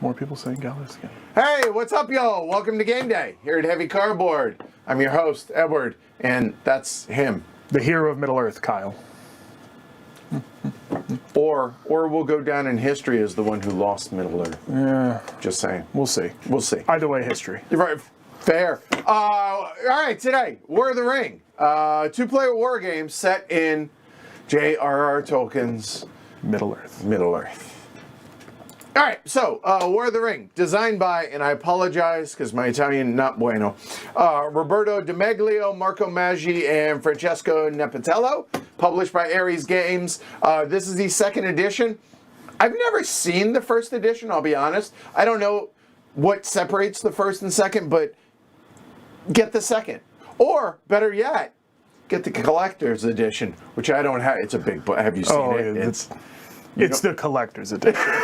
More people saying Gallus again. Hey, what's up, y'all? Welcome to Game Day here at Heavy Cardboard. I'm your host, Edward, and that's him. The hero of Middle-earth, Kyle. Or we'll go down in history as the one who lost Middle-earth. Yeah. Just saying. We'll see. We'll see. Either way, history. You're right. Fair. All right, today, War of the Ring. Two-player war game set in J.R.R. Tolkien's Middle-earth. All right, so War of the Ring, designed by, and I apologize because my Italian not bueno, Roberto Di Meglio, Marco Maggi, and Francesco Nepitello, published by Ares Games. This is the second edition. I've never seen the first edition, I'll be honest. I don't know what separates the first and second, but get the second. Or, better yet, get the collector's edition, which I don't have. It's a big book. Have you seen it? It's the collector's edition.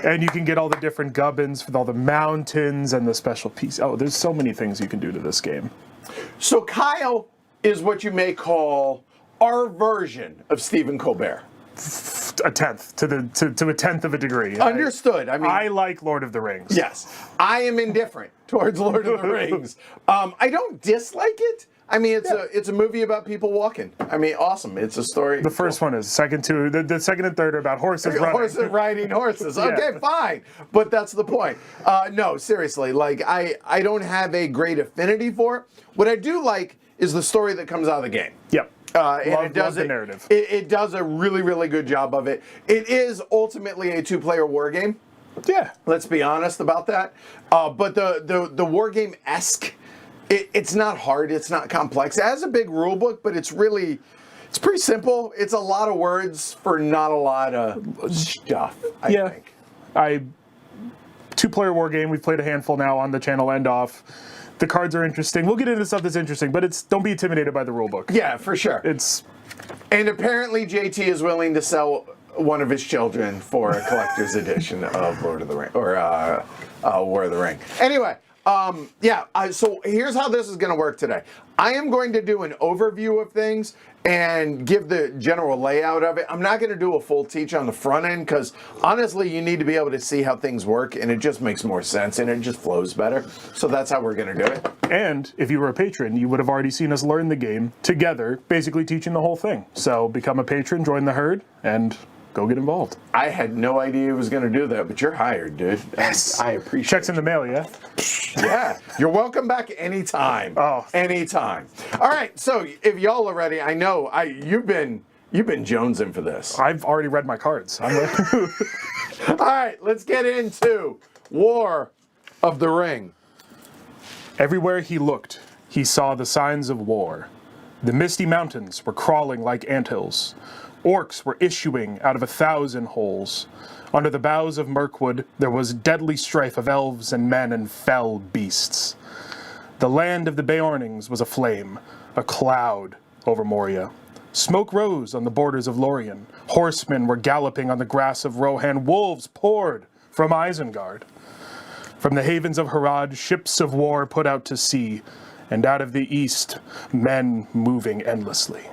And you can get all the different gubbins with all the mountains and the special piece. Oh, there's so many things you can do to this game. So Kyle is what you may call our version of Stephen Colbert. A tenth to a tenth of a degree. Understood. I like Lord of the Rings. Yes, I am indifferent towards Lord of the Rings. I don't dislike it. I mean, it's a movie about people walking. I mean, awesome. It's a story. The first one is. The second and third are about horses running. Horses riding horses. Okay, fine. But that's the point. No, seriously. Like, I don't have a great affinity for it. What I do like is the story that comes out of the game. Yep. And love the narrative. It does a really, really good job of it. It is ultimately a two-player war game. Yeah. Let's be honest about that. But the war game-esque, it's not hard. It's not complex. It has a big rule book, but it's pretty simple. It's a lot of words for not a lot of stuff, I think. Two-player war game. We've played a handful now on the channel and off. The cards are interesting. We'll get into stuff that's interesting, but don't be intimidated by the rule book. Yeah, for sure. And apparently JT is willing to sell one of his children for a collector's edition of Lord of the Ring, or War of the Ring. Anyway, so here's how this is going to work today. I am going to do an overview of things and give the general layout of it. I'm not going to do a full teach on the front end because honestly, you need to be able to see how things work and it just makes more sense and it just flows better. So that's how we're going to do it. And if you were a patron, you would have already seen us learn the game together, basically teaching the whole thing. So become a patron, join the herd, and go get involved. I had no idea he was going to do that, but you're hired, dude. Yes. I appreciate it. Checks in the mail, yeah? Yeah. You're welcome back anytime. Oh. Anytime. All right, so if y'all are ready, I know you've been jonesing for this. I've already read my cards. I'm ready. All right, let's get into War of the Ring. Everywhere he looked, he saw the signs of war. The misty mountains were crawling like anthills. Orcs were issuing out of 1,000 holes. Under the boughs of Mirkwood, there was deadly strife of elves and men and fell beasts. The land of the Beornings was aflame, a cloud over Moria. Smoke rose on the borders of Lorien. Horsemen were galloping on the grass of Rohan. Wolves poured from Isengard. From the havens of Harad, ships of war put out to sea, and out of the east, men moving endlessly.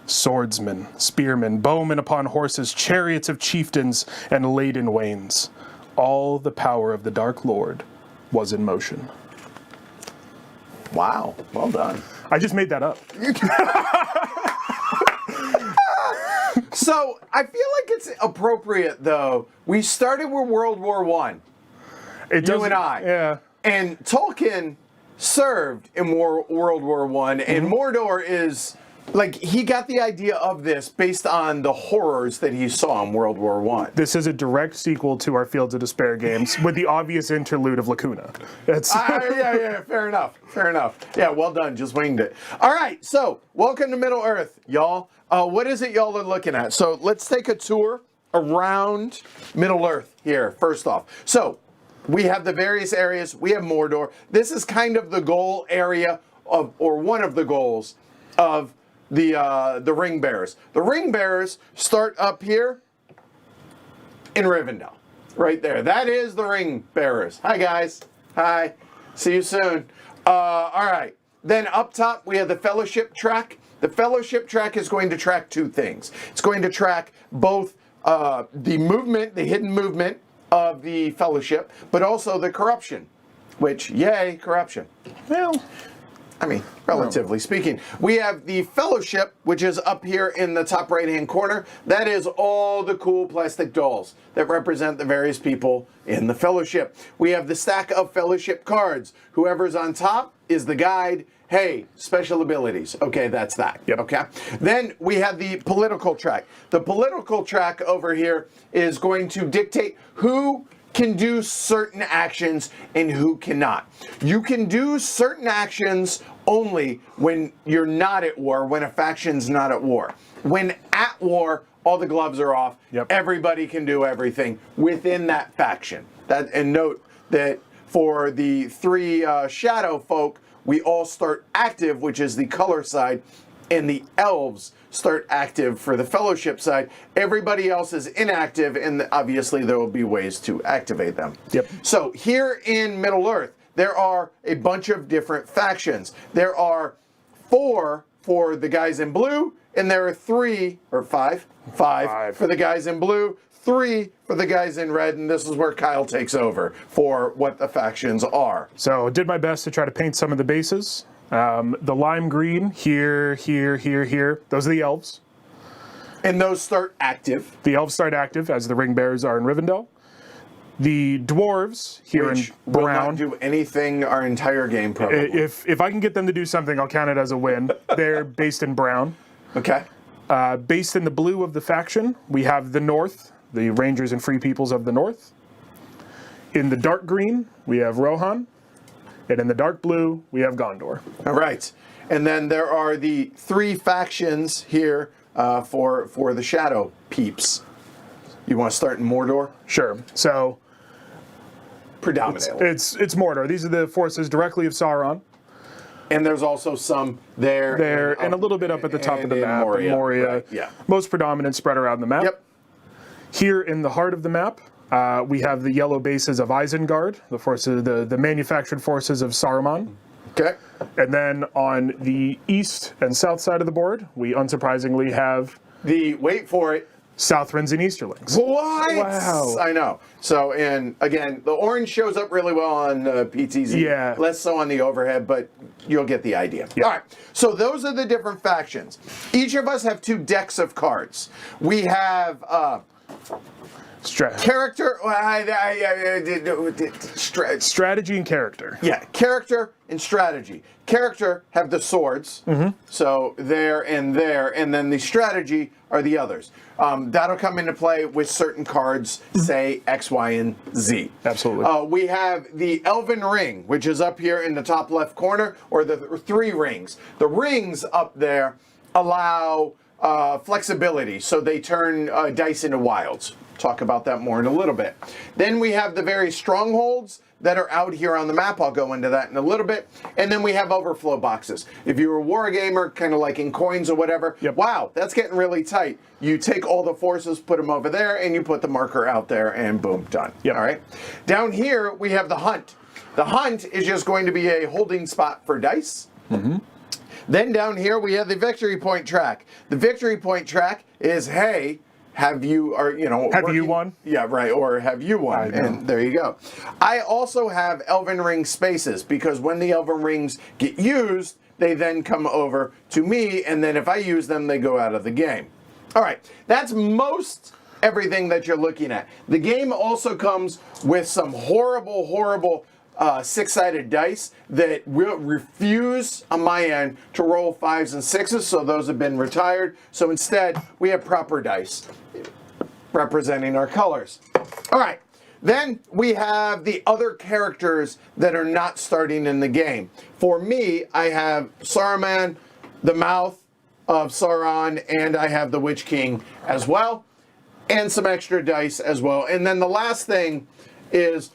Swordsmen, spearmen, bowmen upon horses, chariots of chieftains, and laden wains. All the power of the Dark Lord was in motion. Wow, well done. I just made that up. So, I feel like it's appropriate, though. We started with World War I. You and I. Yeah. And Tolkien served in World War I, and Mordor is like, he got the idea of this based on the horrors that he saw in World War I. This is a direct sequel to our Fields of Despair games with the obvious interlude of Lacuna. It's Yeah, fair enough. Yeah, well done, just winged it. All right, so welcome to Middle Earth, y'all. What is it y'all are looking at? So let's take a tour around Middle Earth here, first off. So we have the various areas. We have Mordor. This is kind of the goal area of, or one of the goals of the Ring Bearers. The Ring Bearers start up here in Rivendell, right there. That is the Ring Bearers. Hi, guys. Hi. See you soon. All right. Then up top, we have the Fellowship track. The Fellowship track is going to track two things. It's going to track both the movement, the hidden movement of the Fellowship, but also the corruption, which, yay, corruption. well, I mean, relatively speaking. We have the Fellowship, which is up here in the top right-hand corner. That is all the cool plastic dolls that represent the various people in the Fellowship. We have the stack of Fellowship cards. Whoever's on top is the guide. Hey, special abilities. Okay, that's that. Yep. Okay. Then we have the political track. The political track over here is going to dictate who can do certain actions and who cannot. You can do certain actions only when you're not at war, when a faction's not at war. When at war, all the gloves are off. Yep. Everybody can do everything within that faction. And note that for the three shadow folk, we all start active, which is the color side, and the elves start active for the Fellowship side. Everybody else is inactive, and obviously there will be ways to activate them. Yep. So here in Middle Earth, there are a bunch of different factions. There are 4 for the guys in blue, and there are 3 or 5 for the guys in blue, 3 for the guys in red, and this is where Kyle takes over for what the factions are. so did my best to try to paint some of the bases. The lime green, here, those are the elves. And those start active. The elves start active, as the Ring Bearers are in Rivendell. The dwarves, here Which in will brown. not do anything our entire game, probably. If I can get them to do something, I'll count it as a win. They're based in brown. Okay. Based in the blue of the faction, we have the North, the Rangers and Free Peoples of the North. In the dark green, we have Rohan. And in the dark blue, we have Gondor. All right. And then there are the 3 factions here for the Shadow peeps. You want to start in Mordor? Sure. So Predominantly. it's Mordor. These are the forces directly of Sauron. And there's also some there. And a little bit up at the top of the map. Moria. Right, yeah. Most predominant spread around the map. Yep. Here in the heart of the map, we have the yellow bases of Isengard, the forces, the manufactured forces of Saruman. Okay. And then on the east and south side of the board, we unsurprisingly have Wait for it, Southrons and Easterlings. What? Wow. I know. So, and again, the orange shows up really well on PTZ. Yeah. Less so on the overhead, but you'll get the idea. Yeah. All right. So those are the different factions. Each of us have 2 decks of cards. We have character. Strategy and character. Yeah, character and strategy. Character have the swords, so there, and then the strategy are the others. That'll come into play with certain cards, say X, Y, and Z. Absolutely. We have the Elven Ring, which is up here in the top left corner, or the 3 rings. The rings up there allow flexibility, so they turn dice into wilds. Talk about that more in a little bit. Then we have the various strongholds that are out here on the map. I'll go into that in a little bit. And then we have overflow boxes. If you're a wargamer, kind of like in coins or whatever, Yep. Wow, that's getting really tight. You take all the forces, put them over there, and you put the marker out there, and boom, done. Yep. All right. Down here, we have the hunt. The hunt is just going to be a holding spot for dice. Then down here, we have the victory point track. The victory point track is, hey, have you won? Yeah, right. Or have you won? And there you go. I also have Elven Ring spaces because when the Elven Rings get used, they then come over to me, and then if I use them, they go out of the game. All right. That's most everything that you're looking at. The game also comes with some horrible 6-sided dice that will refuse on my end to roll 5s and 6s, so those have been retired. So instead, we have proper dice representing our colors. All right. Then we have the other characters that are not starting in the game. For me, I have Saruman, the mouth of Sauron, and I have the Witch King as well, and some extra dice as well. And then the last thing is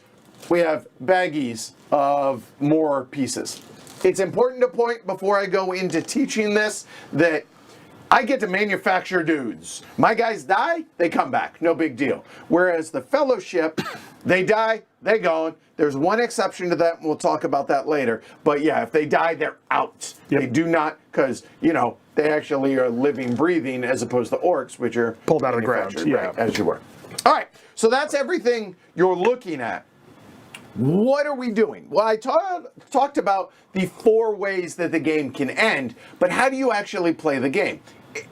we have baggies of more pieces. It's important to point before I go into teaching this that I get to manufacture dudes. My guys die, they come back, no big deal. Whereas the Fellowship, they die, they gone. There's one exception to that, and we'll talk about that later. But yeah, if they die, they're out. Yep. They do not, because, you know, they actually are living, breathing, as opposed to orcs, which are pulled out of the ground. Yeah, right, as you were. All right, so that's everything you're looking at. What are we doing? Well, I talked about the 4 ways that the game can end, but how do you actually play the game?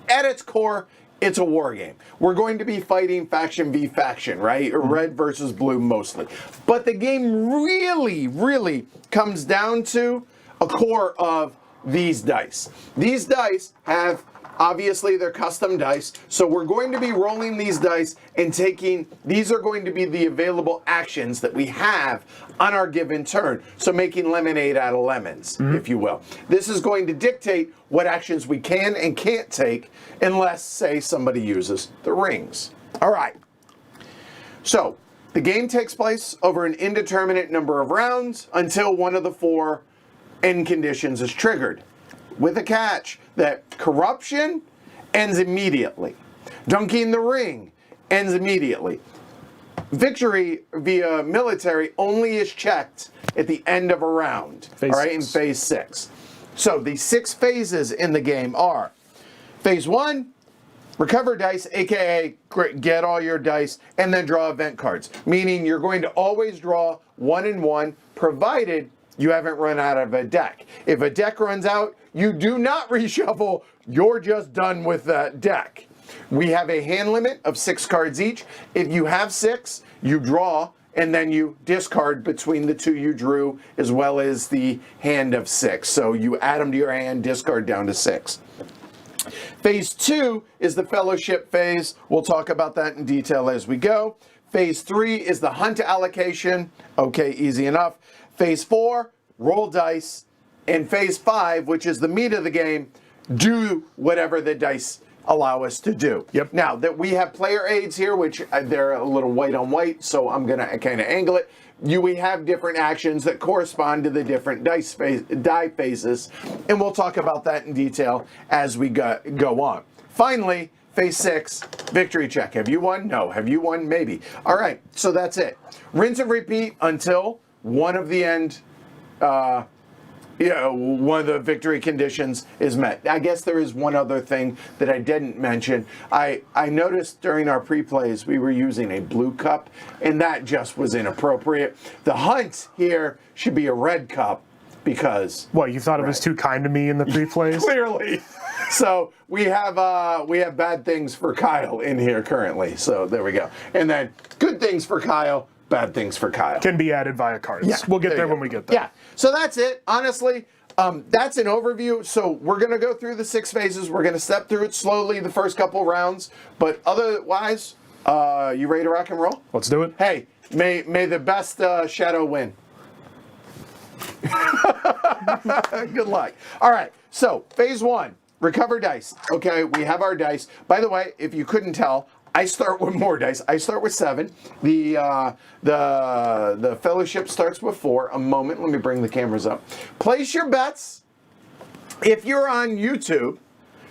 At its core, it's a war game. We're going to be fighting faction v faction, right? Red versus blue mostly. But the game really comes down to a core of these dice. These dice have, obviously, they're custom dice. So we're going to be rolling these dice and taking, these are going to be the available actions that we have on our given turn. So making lemonade out of lemons, if you will. This is going to dictate what actions we can and can't take unless, say, somebody uses the rings. All right. So the game takes place over an indeterminate number of rounds until one of the 4 end conditions is triggered. With a catch that corruption ends immediately. Dunking the ring ends immediately. Victory via military only is checked at the end of a round. Phase all right, in 6. phase 6. So the 6 phases in the game are phase 1, recover dice, aka get all your dice, and then draw event cards. Meaning you're going to always draw 1 and 1, provided you haven't run out of a deck. If a deck runs out, you do not reshuffle, you're just done with that deck. We have a hand limit of 6 cards each. If you have 6, you draw, and then you discard between the 2 you drew, as well as the hand of 6. So you add them to your hand, discard down to 6. Phase 2 is the Fellowship phase. We'll talk about that in detail as we go. Phase 3 is the hunt allocation. Okay, easy enough. Phase 4, roll dice. And phase 5, which is the meat of the game, do whatever the dice allow us to do. Yep. Now, that we have player aids here, which they're a little white on white, so I'm going to kind of angle it. We have different actions that correspond to the different die phases, and we'll talk about that in detail as we go on. Finally, phase 6, victory check. Have you won? No. Have you won? Maybe. All right, so that's it. Rinse and repeat until one of the end one of the victory conditions is met. I guess there is one other thing that I didn't mention. I noticed during our pre-plays we were using a blue cup, and that just was inappropriate. The hunt here should be a red cup because... What, you thought it was too kind to me in the pre-plays? Clearly. So we have bad things for Kyle in here currently. So there we go. And then good things for Kyle, bad things for Kyle. Can be added via cards. Yeah, we'll get there when we get there. Yeah. So that's it. Honestly, that's an overview. So we're going to go through the 6 phases. We're going to step through it slowly the first couple rounds. But otherwise, you ready to rock and roll? Let's do it. Hey, may the best shadow win. Good luck. All right. So phase 1, recover dice. Okay, we have our dice. By the way, if you couldn't tell, I start with more dice. I start with 7. The Fellowship starts with 4. A moment. Let me bring the cameras up. Place your bets. If you're on YouTube,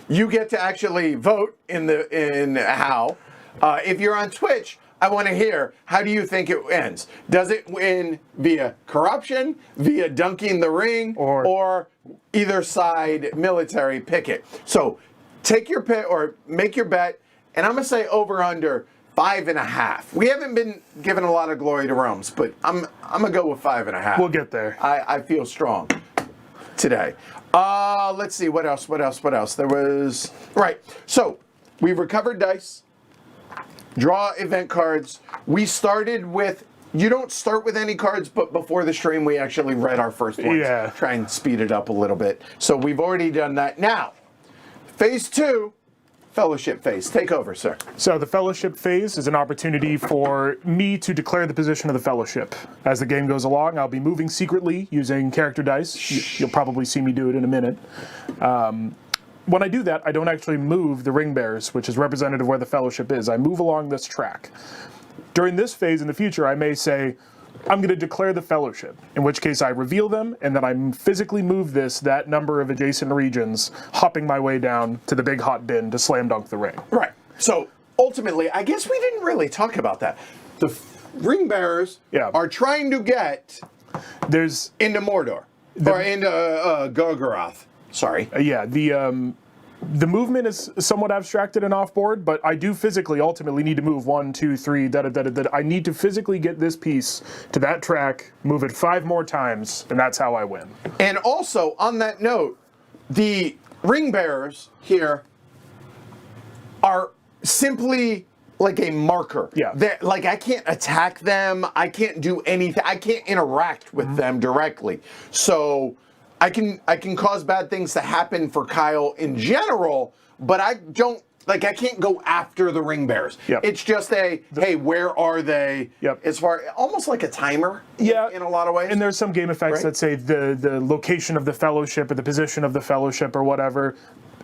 you get to actually vote in how. If you're on Twitch, I want to hear, how do you think it ends? Does it win via corruption, via dunking the ring, or either side military picket? So take your pick or make your bet. And I'm going to say over under 5.5. We haven't been given a lot of glory to Rome's, but I'm going to go with 5.5. We'll get there. I feel strong today. Let's see, what else? There was, right. So we've recovered dice, draw event cards. We started with you don't start with any cards, but before the stream, we actually read our first ones. Yeah. Try and speed it up a little bit. So we've already done that. Now, phase 2, Fellowship phase. Take over, sir. So the Fellowship phase is an opportunity for me to declare the position of the Fellowship. As the game goes along, I'll be moving secretly using character dice. You'll probably see me do it in a minute. When I do that, I don't actually move the ring bearers, which is representative of where the Fellowship is. I move along this track. During this phase in the future, I may say, I'm going to declare the Fellowship, in which case I reveal them, and then I physically move that number of adjacent regions, hopping my way down to the big hot bin to slam dunk the ring. Right. So, ultimately, I guess we didn't really talk about that. The ring bearers are trying to get into Mordor, or into Gorgoroth. Sorry. The movement is somewhat abstracted and off-board, but I do physically ultimately need to move 1, 2, 3, da-da-da-da-da. I need to physically get this piece to that track, move it 5 more times, and that's how I win. And also, on that note, the ring bearers here are simply like a marker. Yeah. Like, I can't attack them. I can't do anything. I can't interact with them directly. So I can cause bad things to happen for Kyle in general, but I can't go after the ring bearers. Yep. It's just hey, where are they? Yep. As far almost like a timer. Yeah, in a lot of ways. And there's some game effects that say the location of the Fellowship or the position of the Fellowship or whatever.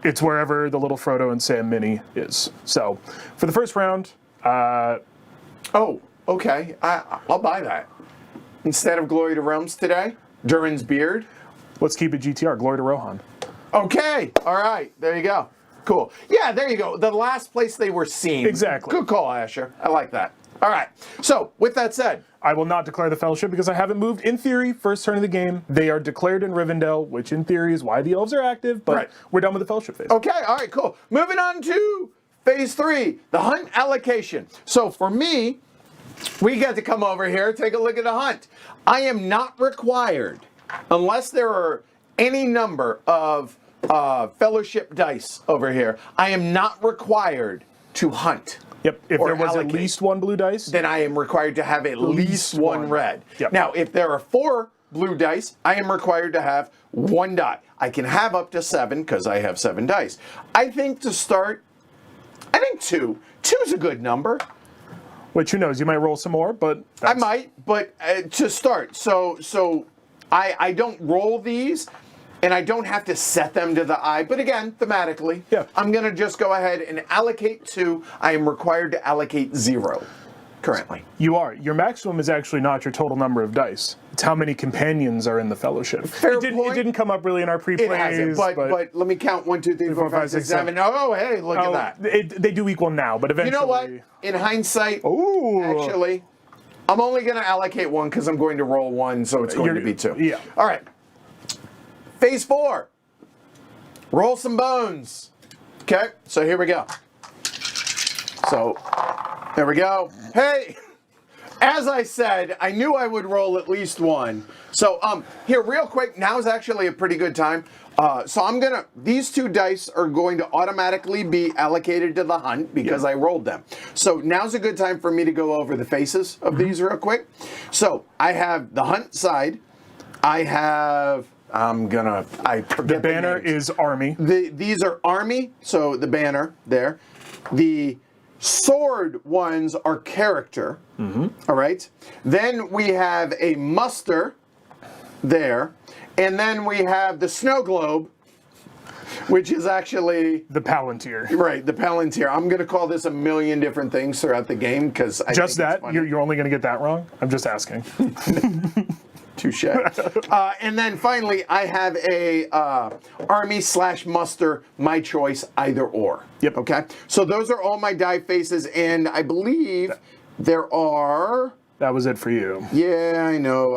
It's wherever the little Frodo and Sam mini is. So for the first round, oh, okay, I'll buy that instead of Glory to Realms today. Durin's beard. Let's keep it GTR. Glory to Rohan. Okay. All right. There you go. Cool. Yeah, there you go. The last place they were seen. Exactly. Good call, Asher. I like that. All right. So, with that said, I will not declare the Fellowship because I haven't moved. In theory, first turn of the game, they are declared in Rivendell, which in theory is why the elves are active, but we're done with the Fellowship phase. Okay. All right, cool. Moving on to phase 3, the hunt allocation. So, for me, we get to come over here, take a look at the hunt. I am not required, unless there are any number of Fellowship dice over here, I am not required to hunt. Yep, if there was at least 1 blue dice, then I am required to have at least 1 red. Yep. Now, if there are 4 blue dice, I am required to have 1 die. I can have up to 7 because I have 7 dice. I think to start, 2. 2 is a good number. Which, who knows, you might roll some more, but I might, but to start. So I don't roll these, and I don't have to set them to the eye. But again, thematically, I'm going to just go ahead and allocate 2. I am required to allocate 0 currently. You are. Your maximum is actually not your total number of dice. It's how many companions are in the Fellowship. Fair point. It didn't come up really in our pre-plays. It hasn't, but let me count 1, 2, 3, 4, 5, 6, 7. Oh, hey, look at that. They do equal now, but eventually... You know what? In hindsight, actually, I'm only going to allocate 1 because I'm going to roll 1, so it's going to be 2. Yeah. All right. Phase 4. Roll some bones. Okay, so here we go. So, there we go. Hey! As I said, I knew I would roll at least 1. So, here, real quick, now is actually a pretty good time. So these 2 dice are going to automatically be allocated to the hunt because I rolled them. So now's a good time for me to go over the faces of these real quick. So I have the hunt side. I have, I forget the banner is army. These are army, so the banner there. The sword ones are character. All right. Then we have a muster there. And then we have the snow globe, which is actually... the Palantir. Right, the Palantir. I'm going to call this a million different things throughout the game because I just that? You're only going to get that wrong? I'm just asking. Touche. And then finally, I have a army/muster, my choice, either or. Yep. Okay? So those are all my die faces, and I believe there are... That was it for you. Yeah, I know.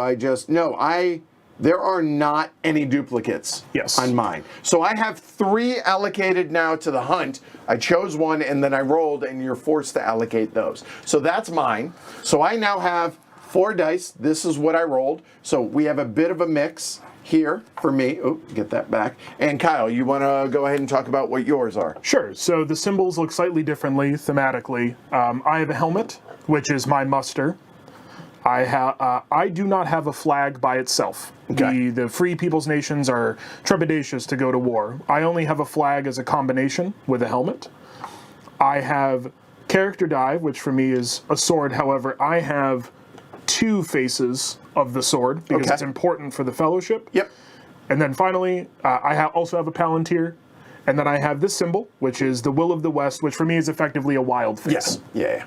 There are not any duplicates on mine. So I have 3 allocated now to the hunt. I chose 1, and then I rolled, and you're forced to allocate those. So that's mine. So I now have 4 dice. This is what I rolled. So we have a bit of a mix here for me. Oh, get that back. And Kyle, you want to go ahead and talk about what yours are? Sure. So the symbols look slightly differently thematically. I have a helmet, which is my muster. I do not have a flag by itself. Okay. The free people's nations are trepidatious to go to war. I only have a flag as a combination with a helmet. I have character die, which for me is a sword. However, I have 2 faces of the sword because it's important for the fellowship. Yep. And then finally, I also have a palantir. And then I have this symbol, which is the Will of the West, which for me is effectively a wild face. Yes. Yeah.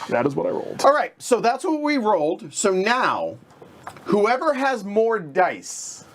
That is what I rolled. All right, so that's what we rolled. So now, whoever has more dice.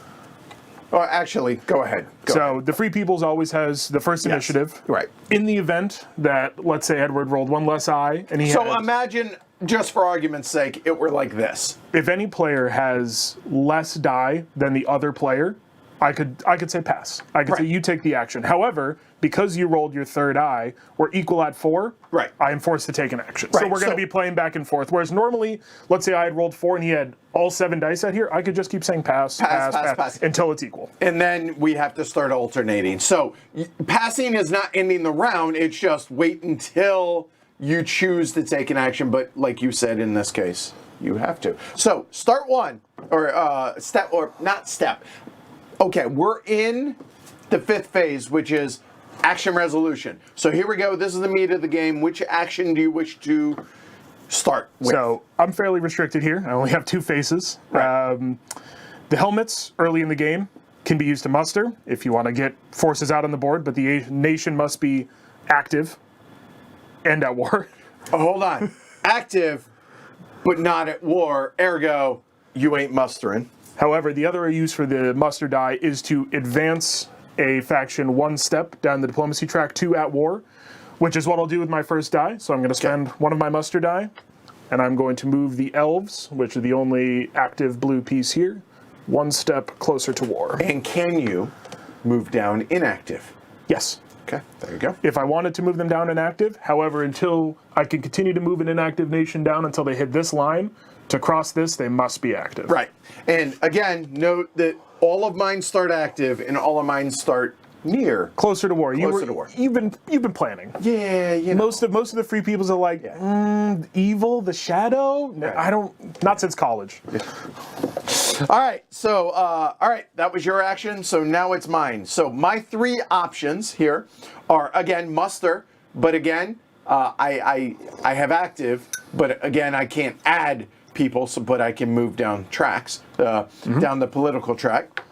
Oh, actually, go ahead. Go ahead. The Free Peoples always has the first initiative. Right. In the event that, let's say, Edward rolled 1 less eye, and he So had, imagine, just for argument's sake, it were like this. if any player has less die than the other player, I could say pass. I could say you take the action. However, because you rolled your 3rd eye, we're equal at 4. Right. I am forced to take an action. So Right, we're going to be playing back and forth. Whereas normally, let's say I had rolled 4 and he had all 7 dice out here, I could just keep saying pass until it's equal. And then we have to start alternating. So passing is not ending the round. It's just wait until you choose to take an action. But like you said, in this case, you have to. So start 1, or step, or not step. Okay, we're in the 5th phase, which is action resolution. So here we go. This is the meat of the game. Which action do you wish to start with? So I'm fairly restricted here. I only have 2 faces. Right. The helmets early in the game can be used to muster if you want to get forces out on the board, but the nation must be active and at war. Oh, hold on. Active, but not at war. Ergo, you ain't mustering. However, the other use for the muster die is to advance a faction 1 step down the diplomacy track to at war, which is what I'll do with my first die. So I'm going to spend 1 of my muster die, and I'm going to move the elves, which are the only active blue piece here, 1 step closer to war. And can you move down inactive? Yes. Okay, there you go. If I wanted to move them down inactive, however, until I can continue to move an inactive nation down until they hit this line, to cross this, they must be active. Right. And again, note that all of mine start active and all of mine start near. Closer to war. Closer to war. You've been planning. Yeah, you know. Most of the free peoples are like, evil, the shadow? No, Right. I don't, not since college. All right, so, that was your action, so now it's mine. So my 3 options here are, again, muster, but again, I have active, but again, I can't add people, but I can move down tracks, down the political track.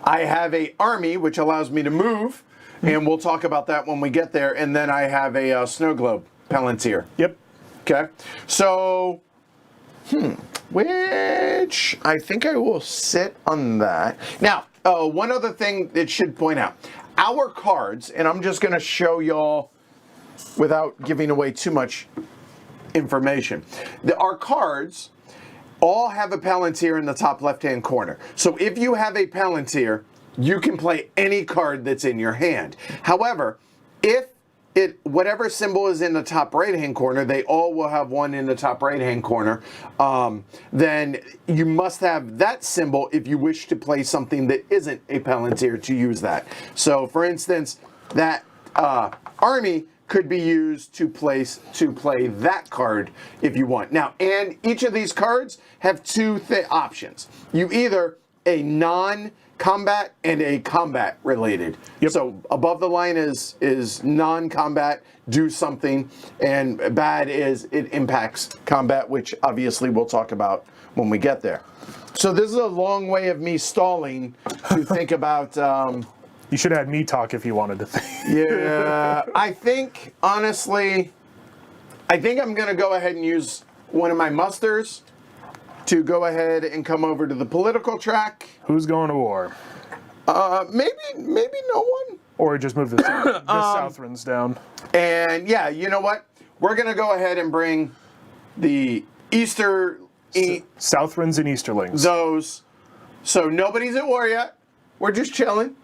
I have a army, which allows me to move, and we'll talk about that when we get there, and then I have a snow globe, Palantir. Yep. Okay, so, which I think I will sit on that. Now, one other thing that should point out, our cards, and I'm just going to show y'all without giving away too much information. Our cards all have a Palantir in the top left-hand corner. So if you have a Palantir, you can play any card that's in your hand. However, if whatever symbol is in the top right-hand corner, they all will have one in the top right-hand corner, then you must have that symbol if you wish to play something that isn't a Palantir to use that. So, for instance, that army could be used to play that card if you want. Now, and each of these cards have 2 options. You either a non-combat and a combat related. Yep. So above the line is non-combat, do something, and bad is it impacts combat, which obviously we'll talk about when we get there. So this is a long way of me stalling to think about. You should have had me talk if you wanted to think. Yeah, I think, honestly, I'm going to go ahead and use one of my musters to go ahead and come over to the political track. Who's going to war? Maybe no one. Or just move this Southrons down. And yeah, you know what? We're going to go ahead and bring the Southrons and Easterlings. Those. So nobody's at war yet. We're just chilling.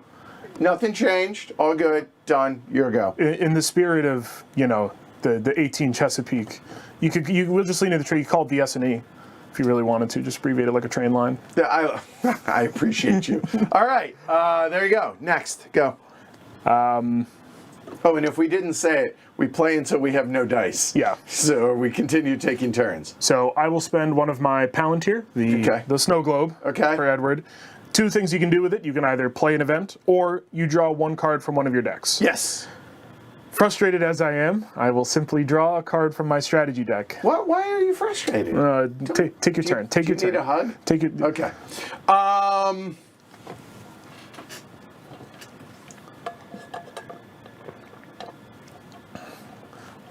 Nothing changed. All good. Done. Your go. In the spirit of, the 18 Chesapeake, we'll just lean into the tree. You call it the S&E if you really wanted to. Just abbreviate it like a train line. I appreciate you. All right. There you go. Next. Go. Oh, and if we didn't say it, we play until we have no dice. Yeah. So we continue taking turns. So I will spend one of my Palantir, the snow globe, for Edward. Two things you can do with it. You can either play an event, or you draw one card from one of your decks. Yes. Frustrated as I am, I will simply draw a card from my strategy deck. What? Why are you frustrated? Take your turn. Take your turn. Need a hug? Take it. Okay.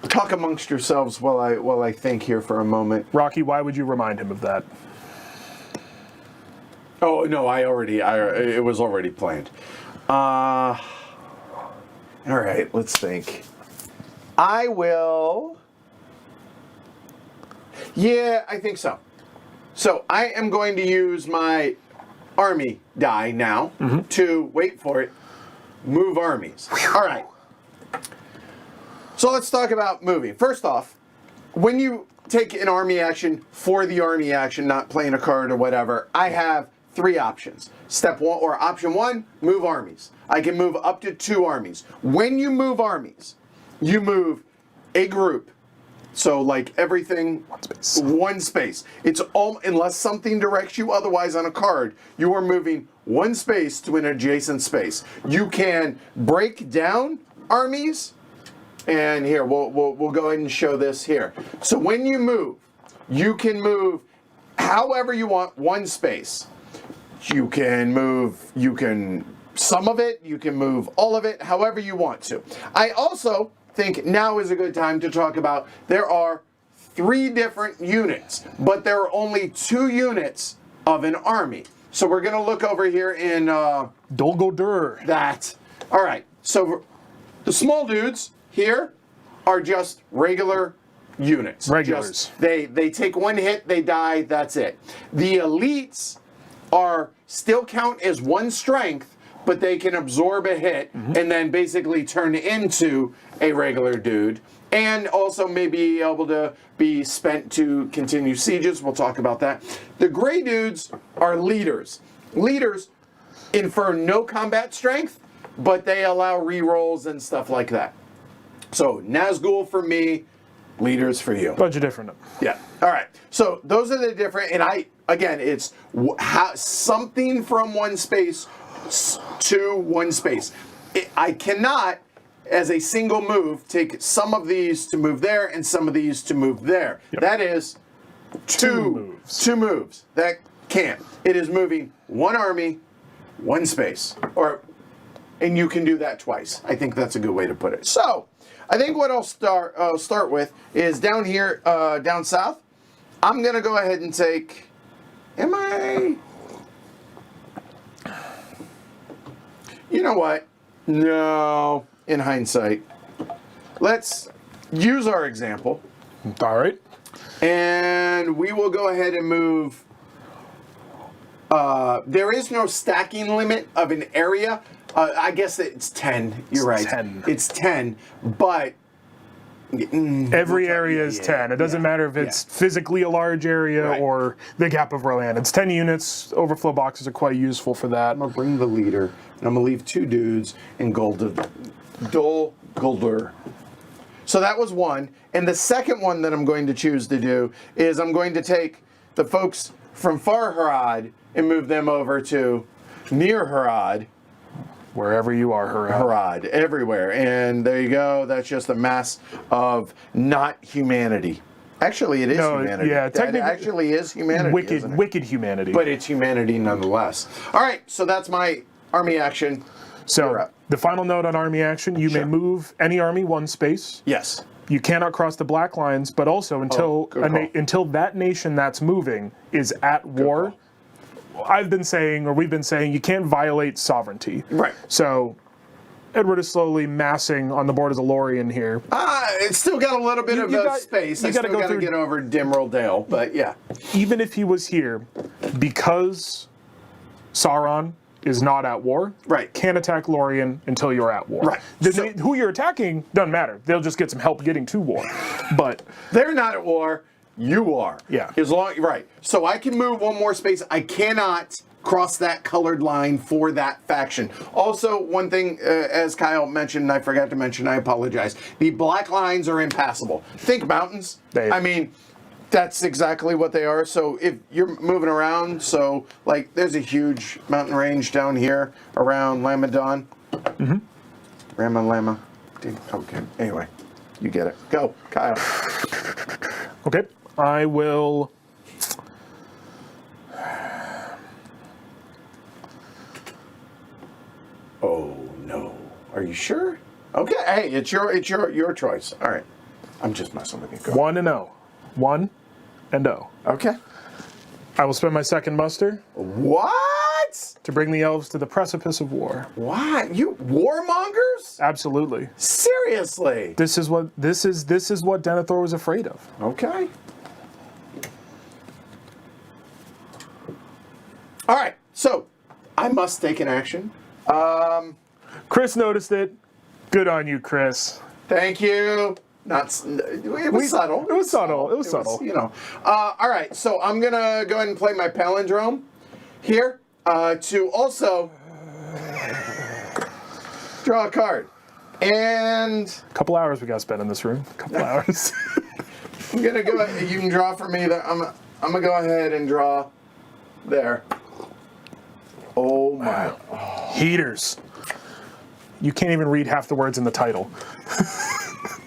Talk amongst yourselves while I think here for a moment. Rocky, why would you remind him of that? Oh no, it was already planned. All right, let's think. I will. Yeah, I think so. So I am going to use my army die now to, wait for it, move armies. All right. So let's talk about moving. First off, when you take an army action for the army action, not playing a card or whatever, I have 3 options. Step 1, or option 1, move armies. I can move up to 2 armies. When you move armies, you move a group. So like everything, one space. It's all, unless something directs you otherwise on a card, you are moving one space to an adjacent space. You can break down armies. And here, we'll go ahead and show this here. So when you move, you can move however you want one space. You can move, some of it, you can move all of it, however you want to. I also think now is a good time to talk about, there are 3 different units, but there are only 2 units of an army. So we're going to look over here in Dol Guldur. That. All right. So the small dudes here are just regular units. Regulars. They take 1 hit, they die, that's it. The elites are still count as 1 strength, but they can absorb a hit and then basically turn into a regular dude. And also maybe able to be spent to continue sieges. We'll talk about that. The gray dudes are leaders. Leaders infer no combat strength, but they allow rerolls and stuff like that. So Nazgul for me, leaders for you. Bunch of different. Yeah. All right. So those are the different, and again, it's something from one space to one space. I cannot, as a single move, take some of these to move there and some of these to move there. Yep. That is two moves. That can't. It is moving 1 army, 1 space, and you can do that twice. I think that's a good way to put it. So I think what I'll start with is down here, down south. I'm gonna go ahead and take. You know what? No. In hindsight, let's use our example. All right. And we will go ahead and move. There is no stacking limit of an area. I guess it's 10. You're right. 10. It's 10, but every area is 10. It doesn't matter if it's physically a large area or the Gap of Rohan. It's 10 units. Overflow boxes are quite useful for that. I'm going to bring the leader, and I'm going to leave 2 dudes in Dol Guldur. So that was 1. And the second one that I'm going to choose to do is I'm going to take the folks from Far Harad and move them over to near Harad. Wherever you are, Harad, everywhere. And there you go. That's just a mass of not humanity. Actually, it is humanity. Yeah, technically, it actually is humanity. Wicked humanity. But it's humanity nonetheless. All right, so that's my army action. So the final note on army action: you may move any army 1 space. Yes. You cannot cross the black lines, but also until that nation that's moving is at war. We've been saying, you can't violate sovereignty. Right. So Edward is slowly massing on the board as a Lorien here. It's still got a little bit of space. I still got to get over Dimril Dale, but yeah. Even if he was here, because Sauron is not at war, can't attack Lorien until you're at war. Right. Who you're attacking doesn't matter. They'll just get some help getting to war. But they're not at war. You are. Yeah. So I can move 1 more space. I cannot cross that colored line for that faction. Also, one thing, as Kyle mentioned, and I forgot to mention, I apologize. The black lines are impassable. Think mountains. I mean, that's exactly what they are. So if you're moving around, so like there's a huge mountain range down here around Lamadon. Mm-hmm. Lama. Okay. Anyway, you get it. Go, Kyle. Okay. I will. Oh no. Are you sure? Okay. Hey, it's your choice. All right. I'm just messing with you. Go. 1 and 0. 1 and 0. Okay. I will spend my second muster. What? To bring the elves to the precipice of war. What? You warmongers? Absolutely. Seriously? This is what Denethor was afraid of. Okay. All right. So, I must take an action. Chris noticed it. Good on you, Chris. Thank you. It was subtle. It was subtle. It was subtle. You know. All right. So I'm gonna go ahead and play my palindrome here to also draw a card. And a couple hours we got spent in this room. A couple hours. I'm gonna go. You can draw for me. I'm gonna go ahead and draw there. Oh my. Heaters. You can't even read half the words in the title.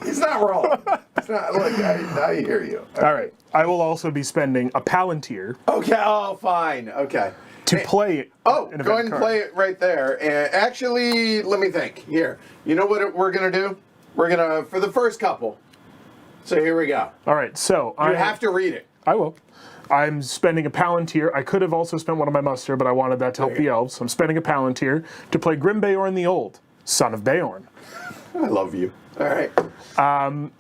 He's not wrong. It's not. Look, I hear you. All right. I will also be spending a Palantir. Okay. Oh, fine. Okay. To play. Oh, go ahead and play it right there. And actually, let me think. Here. You know what we're gonna do? We're gonna for the first couple. So here we go. All right. So you have to read it. I will. I'm spending a Palantir. I could have also spent one of my muster, but I wanted that to help the elves. So I'm spending a Palantir to play Grim Beorn the Old, son of Beorn. I love you. All right.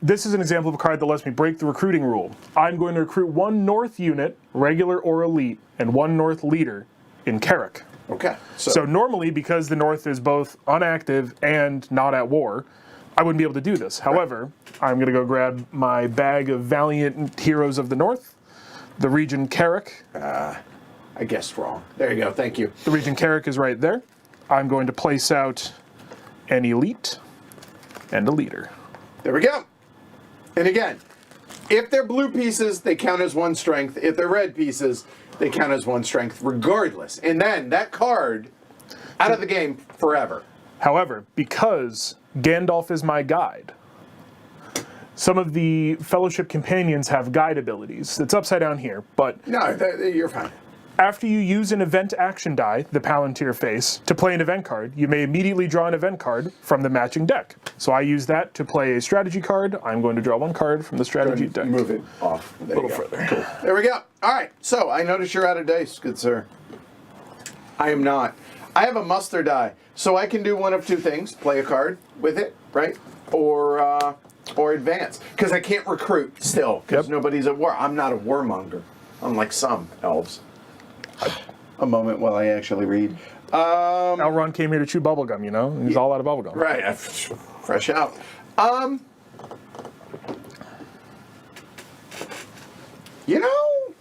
This is an example of a card that lets me break the recruiting rule. I'm going to recruit 1 North unit, regular or elite, and 1 North leader in Carrick. Okay. So normally, because the North is both unactive and not at war, I wouldn't be able to do this. However, I'm going to go grab my bag of valiant heroes of the North, the region Carrick. I guessed wrong. There you go. Thank you. The region Carrick is right there. I'm going to place out an elite and a leader. There we go. And again, if they're blue pieces, they count as 1 strength. If they're red pieces, they count as 1 strength regardless. And then that card, out of the game forever. However, because Gandalf is my guide, some of the Fellowship companions have guide abilities. It's upside down here, but... No, you're fine. After you use an event action die, the Palantir face, to play an event card, you may immediately draw an event card from the matching deck. So I use that to play a strategy card. I'm going to draw 1 card from the strategy deck. Move it off. A little further. Cool. There we go. All right. So I notice you're out of dice, good sir. I am not. I have a muster die, so I can do one of 2 things: play a card with it, right, or advance, because I can't recruit still because nobody's at war. I'm not a warmonger, unlike some elves. A moment while I actually read. Elrond came here to chew bubblegum, you know? He's all out of bubblegum. Right, fresh out. You know,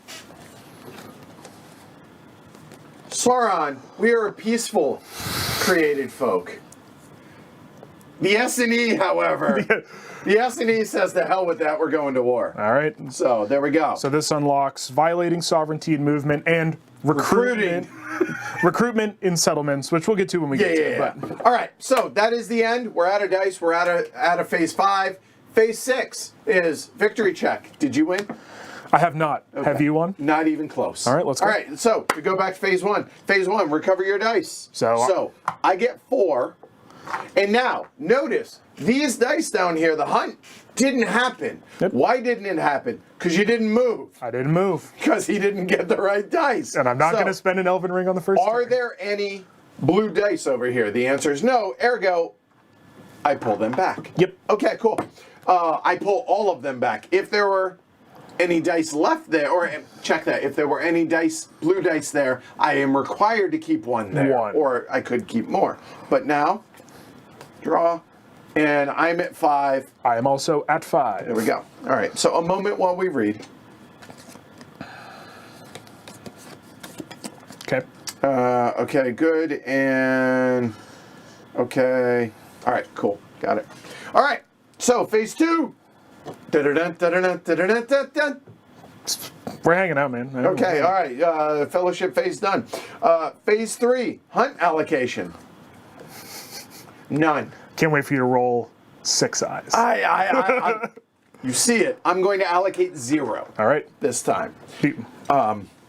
Sauron, we are a peaceful, created folk. The S&E, however, the S&E says to hell with that, we're going to war. All right. So, there we go. So this unlocks violating sovereignty and movement and recruitment in settlements, which we'll get to when we get to it. But. All right, so that is the end. We're out of dice. We're out of phase 5. Phase 6 is victory check. Did you win? I have not. Okay. Have you won? Not even close. All right, let's go. All right, so we go back to phase 1. Phase 1, recover your dice. So I get 4. And now, notice, these dice down here, the hunt didn't happen. Yep. Why didn't it happen? Because you didn't move. I didn't move. Because he didn't get the right dice. And I'm not going to spend an Elven Ring on the first Are turn. there any blue dice over here? The answer is no. Ergo, I pull them back. Yep. Okay, cool. I pull all of them back. If there were any dice left there, or check that, if there were any blue dice there, I am required to keep 1 there. Or I could keep more. But now, draw, and I'm at 5. I am also at 5. There we go. All right, so a moment while we read. Okay. Okay, good. And okay. All right, cool. Got it. All right. So phase 2. Da-da-dun, da-da-dun, da-da-dun, da-da-dun. We're hanging out, man. Okay, all right. Fellowship phase done. Phase 3, hunt allocation. None. Can't wait for you to roll 6 eyes. You see it. I'm going to allocate 0. All right. This time. Beat.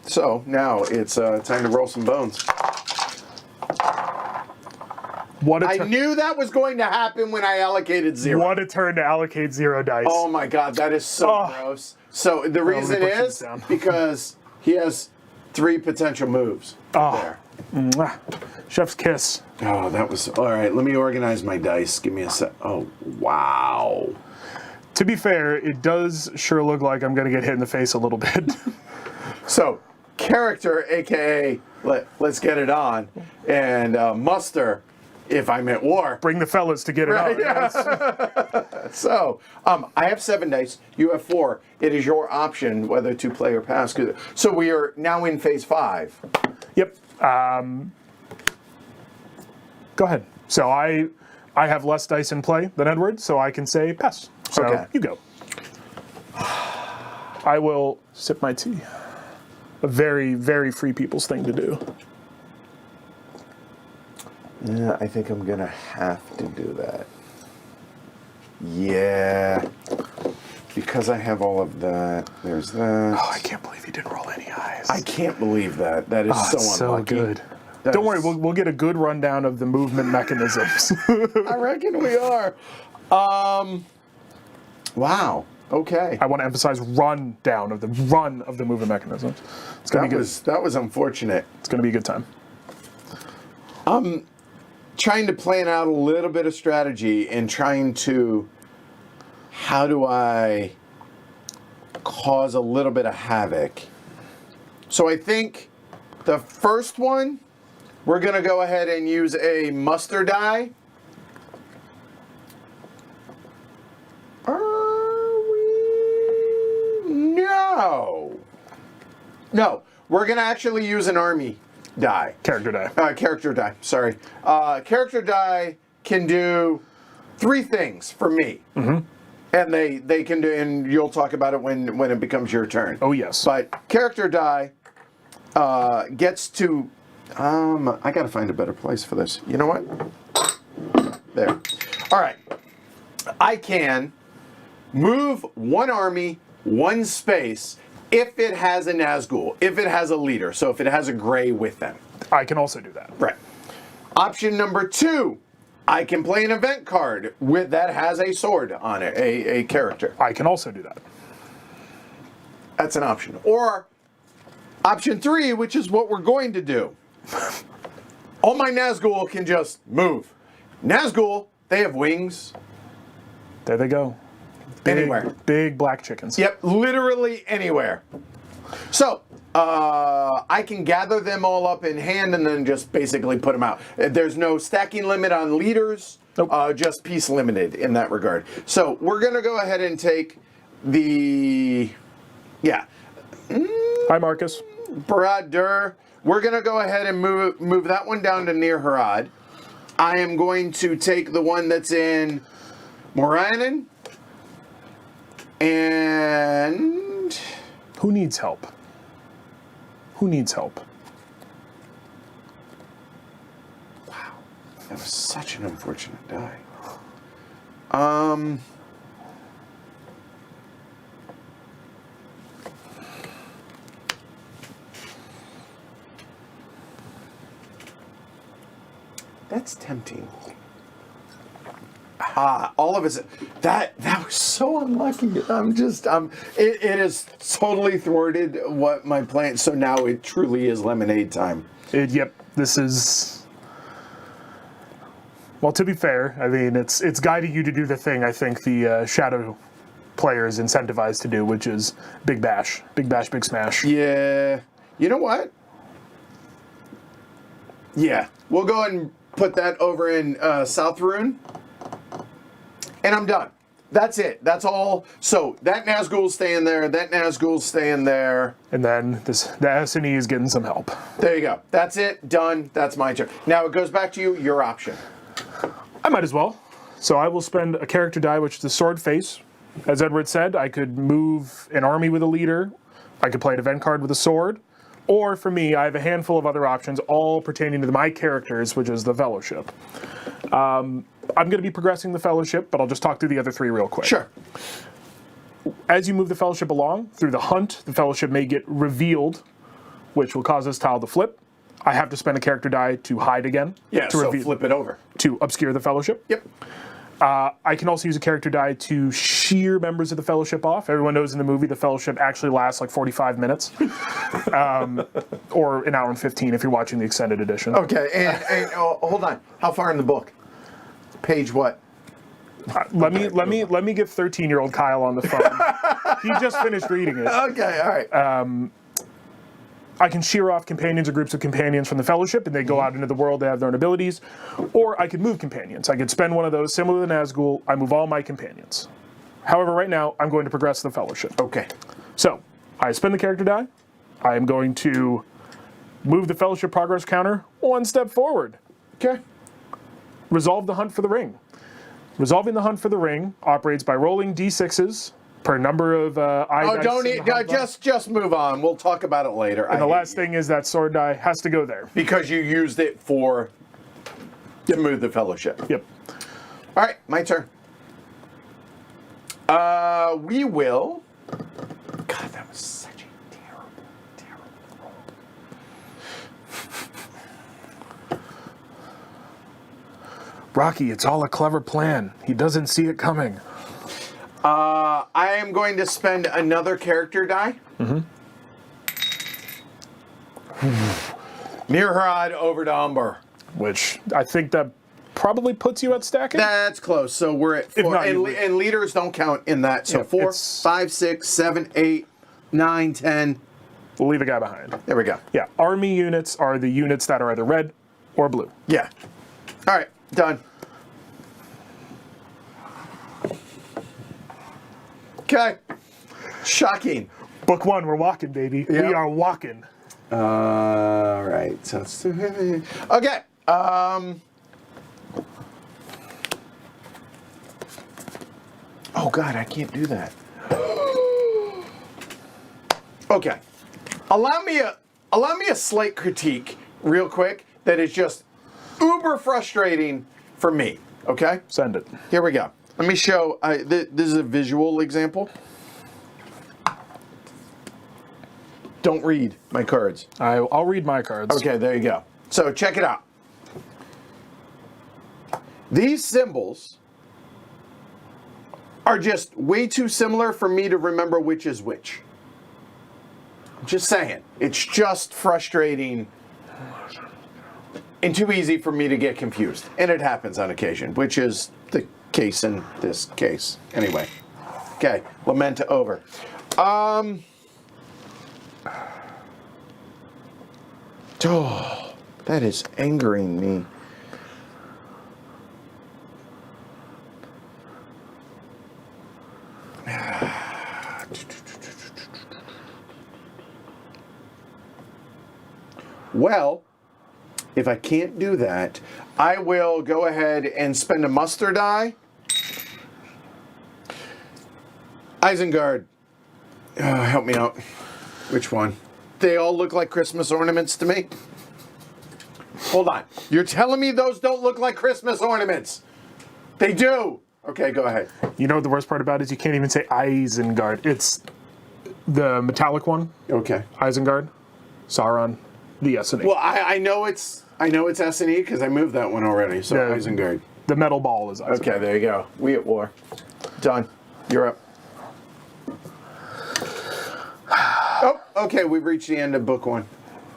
So now it's time to roll some bones. I knew that was going to happen when I allocated 0. What a turn to allocate 0 dice. Oh my God, that is so gross. So the reason is because he has 3 potential moves there. Mwah. Chef's kiss. Oh, that was all right. Let me organize my dice. Give me a sec. Oh, wow. To be fair, it does sure look like I'm going to get hit in the face a little bit. So, character, aka let's get it on, and muster, if I'm at war. Bring the fellas to get it on. Yeah. So, I have 7 dice. You have 4. It is your option whether to play or pass. So we are now in phase 5. Yep. Go ahead. So I have less dice in play than Edward, so I can say pass. So Okay. You go. I will sip my tea. A very, very free people's thing to do. Yeah, I think I'm gonna have to do that. Yeah. Because I have all of that. There's that. Oh, I can't believe you didn't roll any eyes. I can't believe that. That is so unlucky. So good. Don't worry, we'll get a good rundown of the movement mechanisms. I reckon we are. Wow. Okay. I want to emphasize run of the movement mechanisms. It's gonna be good. That was unfortunate. It's gonna be a good time. Trying to plan out a little bit of strategy and trying to, how do I cause a little bit of havoc? So I think the first one, we're going to go ahead and use a muster die. Are we? No. No, we're going to actually use an army die. Character die. Character die, sorry. Character die can do 3 things for me. Mm-hmm. And they can do, and you'll talk about it when it becomes your turn. Oh, yes. But character die gets to, I gotta find a better place for this. You know what? There. All right. I can move 1 army, 1 space, if it has a Nazgul, if it has a leader, so if it has a gray with them. I can also do that. Right. Option number 2, I can play an event card that has a sword on it, a character. I can also do that. That's an option. Or option 3, which is what we're going to do. All my Nazgul can just move. Nazgul, they have wings. There they go. Anywhere. Big black chickens. Yep, literally anywhere. So, I can gather them all up in hand and then just basically put them out. There's no stacking limit on leaders, nope. Just piece limited in that regard. So, we're going to go ahead and take the... Yeah. Hi, Marcus. Barad-dur. We're going to go ahead and move that one down to near Harad. I am going to take the one that's in Moranen. And... Who needs help? Who needs help? Wow. That was such an unfortunate die. That's tempting. All of it. That was so unlucky. It has totally thwarted what my plan. So now it truly is lemonade time. Yep. This is. Well, to be fair, I mean it's guiding you to do the thing I think the Shadow player is incentivized to do, which is big bash, big smash. Yeah. You know what? Yeah. We'll go ahead and put that over in South Rune. And I'm done. That's it. That's all. So that Nazgul's staying there. That Nazgul's staying there. And then the S&E is getting some help. There you go. That's it. Done. That's my turn. Now it goes back to you. Your option. I might as well. So I will spend a character die, which is the sword face. As Edward said, I could move an army with a leader. I could play an event card with a sword. Or for me, I have a handful of other options, all pertaining to my characters, which is the Fellowship. I'm going to be progressing the Fellowship, but I'll just talk through the other three real quick. Sure. As you move the Fellowship along, through the hunt, the Fellowship may get revealed, which will cause this tile to flip. I have to spend a character die to hide again. Yeah, to so flip it over. To obscure the Fellowship. Yep. I can also use a character die to shear members of the Fellowship off. Everyone knows in the movie the Fellowship actually lasts like 45 minutes. Or an hour and 15 if you're watching the extended edition. Okay, and hold on. How far in the book? Page what? Let me get 13-year-old Kyle on the phone. He just finished reading it. Okay, all right. I can shear off companions or groups of companions from the Fellowship, and they go out into the world, they have their own abilities. Or I could move companions. I could spend one of those, similar to Nazgul, I move all my companions. However, right now, I'm going to progress the Fellowship. Okay. So, I spend the character die. I am going to move the Fellowship progress counter one step forward. Okay. Resolve the hunt for the ring. Resolving the hunt for the ring operates by rolling d6s per number of just move on. We'll talk about it later. And the last thing is that sword die has to go there. Because you used it to move the Fellowship. Yep. All right, my turn. We will... God, that was such a terrible roll. Rocky, it's all a clever plan. He doesn't see it coming. I am going to spend another character die. Mirharad over to Umber. Which I think that probably puts you at stacking. That's close. So we're at 4. not, And leaders don't count in that. So Yeah, 4, it's- 5, 6, 7, 8, 9, 10. We'll leave a guy behind. There we go. Yeah, army units are the units that are either red or blue. Yeah. All right, done. Okay. Shocking. Book 1, we're walking, baby. Yep. We are walking. All right. So it's okay. Oh God, I can't do that. Okay. Allow me a slight critique, real quick. That is just uber frustrating for me. Okay. Send it. Here we go. Let me show. This is a visual example. Don't read my cards. I'll read my cards. Okay, there you go. So check it out. These symbols are just way too similar for me to remember which is which. I'm just saying. It's just frustrating and too easy for me to get confused. And it happens on occasion, which is the case in this case. Anyway. Okay, lament over. Oh, that is angering me. Well, if I can't do that, I will go ahead and spend a muster die. Isengard. Help me out. Which one? They all look like Christmas ornaments to me. Hold on. You're telling me those don't look like Christmas ornaments? They do. Okay, go ahead. You know what the worst part about it is you can't even say Isengard. It's the metallic one. Okay. Isengard. Sauron. The S&E. Well, I know it's S&E because I moved that one already. So Yeah. Isengard. The metal ball is Isengard. Okay, there you go. We at war. Done. You're up. Oh, okay. We've reached the end of book 1.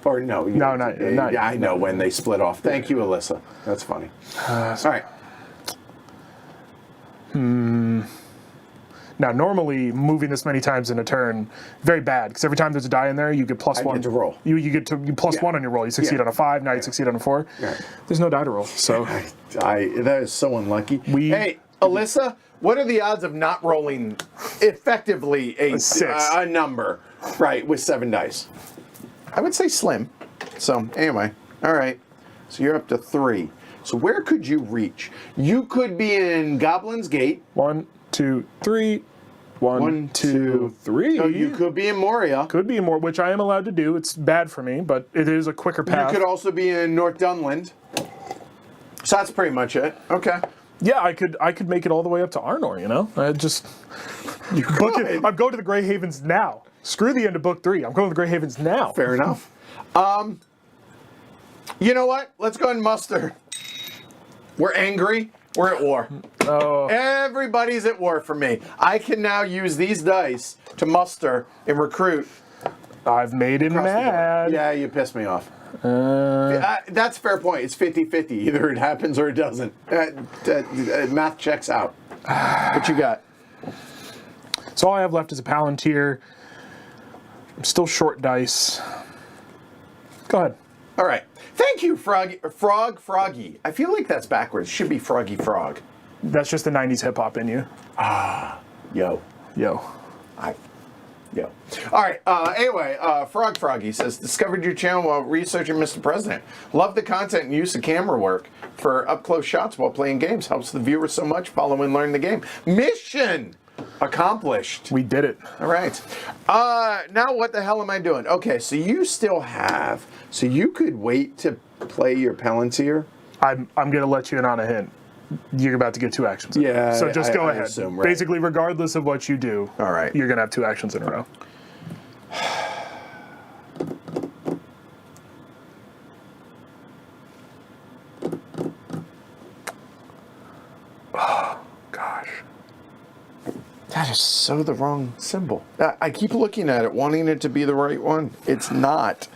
Or no. No, not yet. Yeah, I know when they split off. Thank you, Alyssa. That's funny. All right. Now, normally, moving this many times in a turn, very bad, because every time there's a die in there, you get plus 1. get to roll. You plus 1 on your roll. You succeed Yeah. on a 5, now you succeed on a 4. Yeah. There's no die to roll, so... That is so unlucky. We Hey, Alyssa, what are the odds of not rolling effectively a 6. A number, right, with 7 dice? I would say slim. So, anyway, all right. So you're up to 3. So where could you reach? You could be in Goblin's Gate. 1, 2, 3. 1, 2, 3. No, you could be in Moria. Could be more, which I am allowed to do. It's bad for me, but it is a quicker path. You could also be in North Dunland. So that's pretty much it. Okay. Yeah, I could make it all the way up to Arnor, you know? I just book it. I'm going to the Grey Havens now. Screw the end of book 3. I'm going to the Grey Havens now. Fair enough. You know what? Let's go ahead and muster. We're angry. We're at war. Oh. Everybody's at war for me. I can now use these dice to muster and recruit. I've made him mad. Yeah, you pissed me off. That's a fair point. It's 50-50. Either it happens or it doesn't. Math checks out. What you got? So all I have left is a Palantir. I'm still short dice. Go ahead. All right. Thank you, Froggy. I feel like that's backwards. Should be Froggy Frog. That's just the 90s hip-hop in you. Yo. Yo. All right. Anyway, Froggy says, discovered your channel while researching Mr. President. Love the content and use of camera work for up-close shots while playing games. Helps the viewer so much. Follow and learn the game. Mission accomplished. We did it. All right. Now what the hell am I doing? Okay, so you still have... So you could wait to play your Palantir? I'm going to let you in on a hint. You're about to get 2 actions in a row. Yeah, So just go I ahead. assume, right. Basically, regardless of what you do, All right. you're going to have 2 actions in a row. Oh, gosh. That is so the wrong symbol. I keep looking at it, wanting it to be the right one. It's not.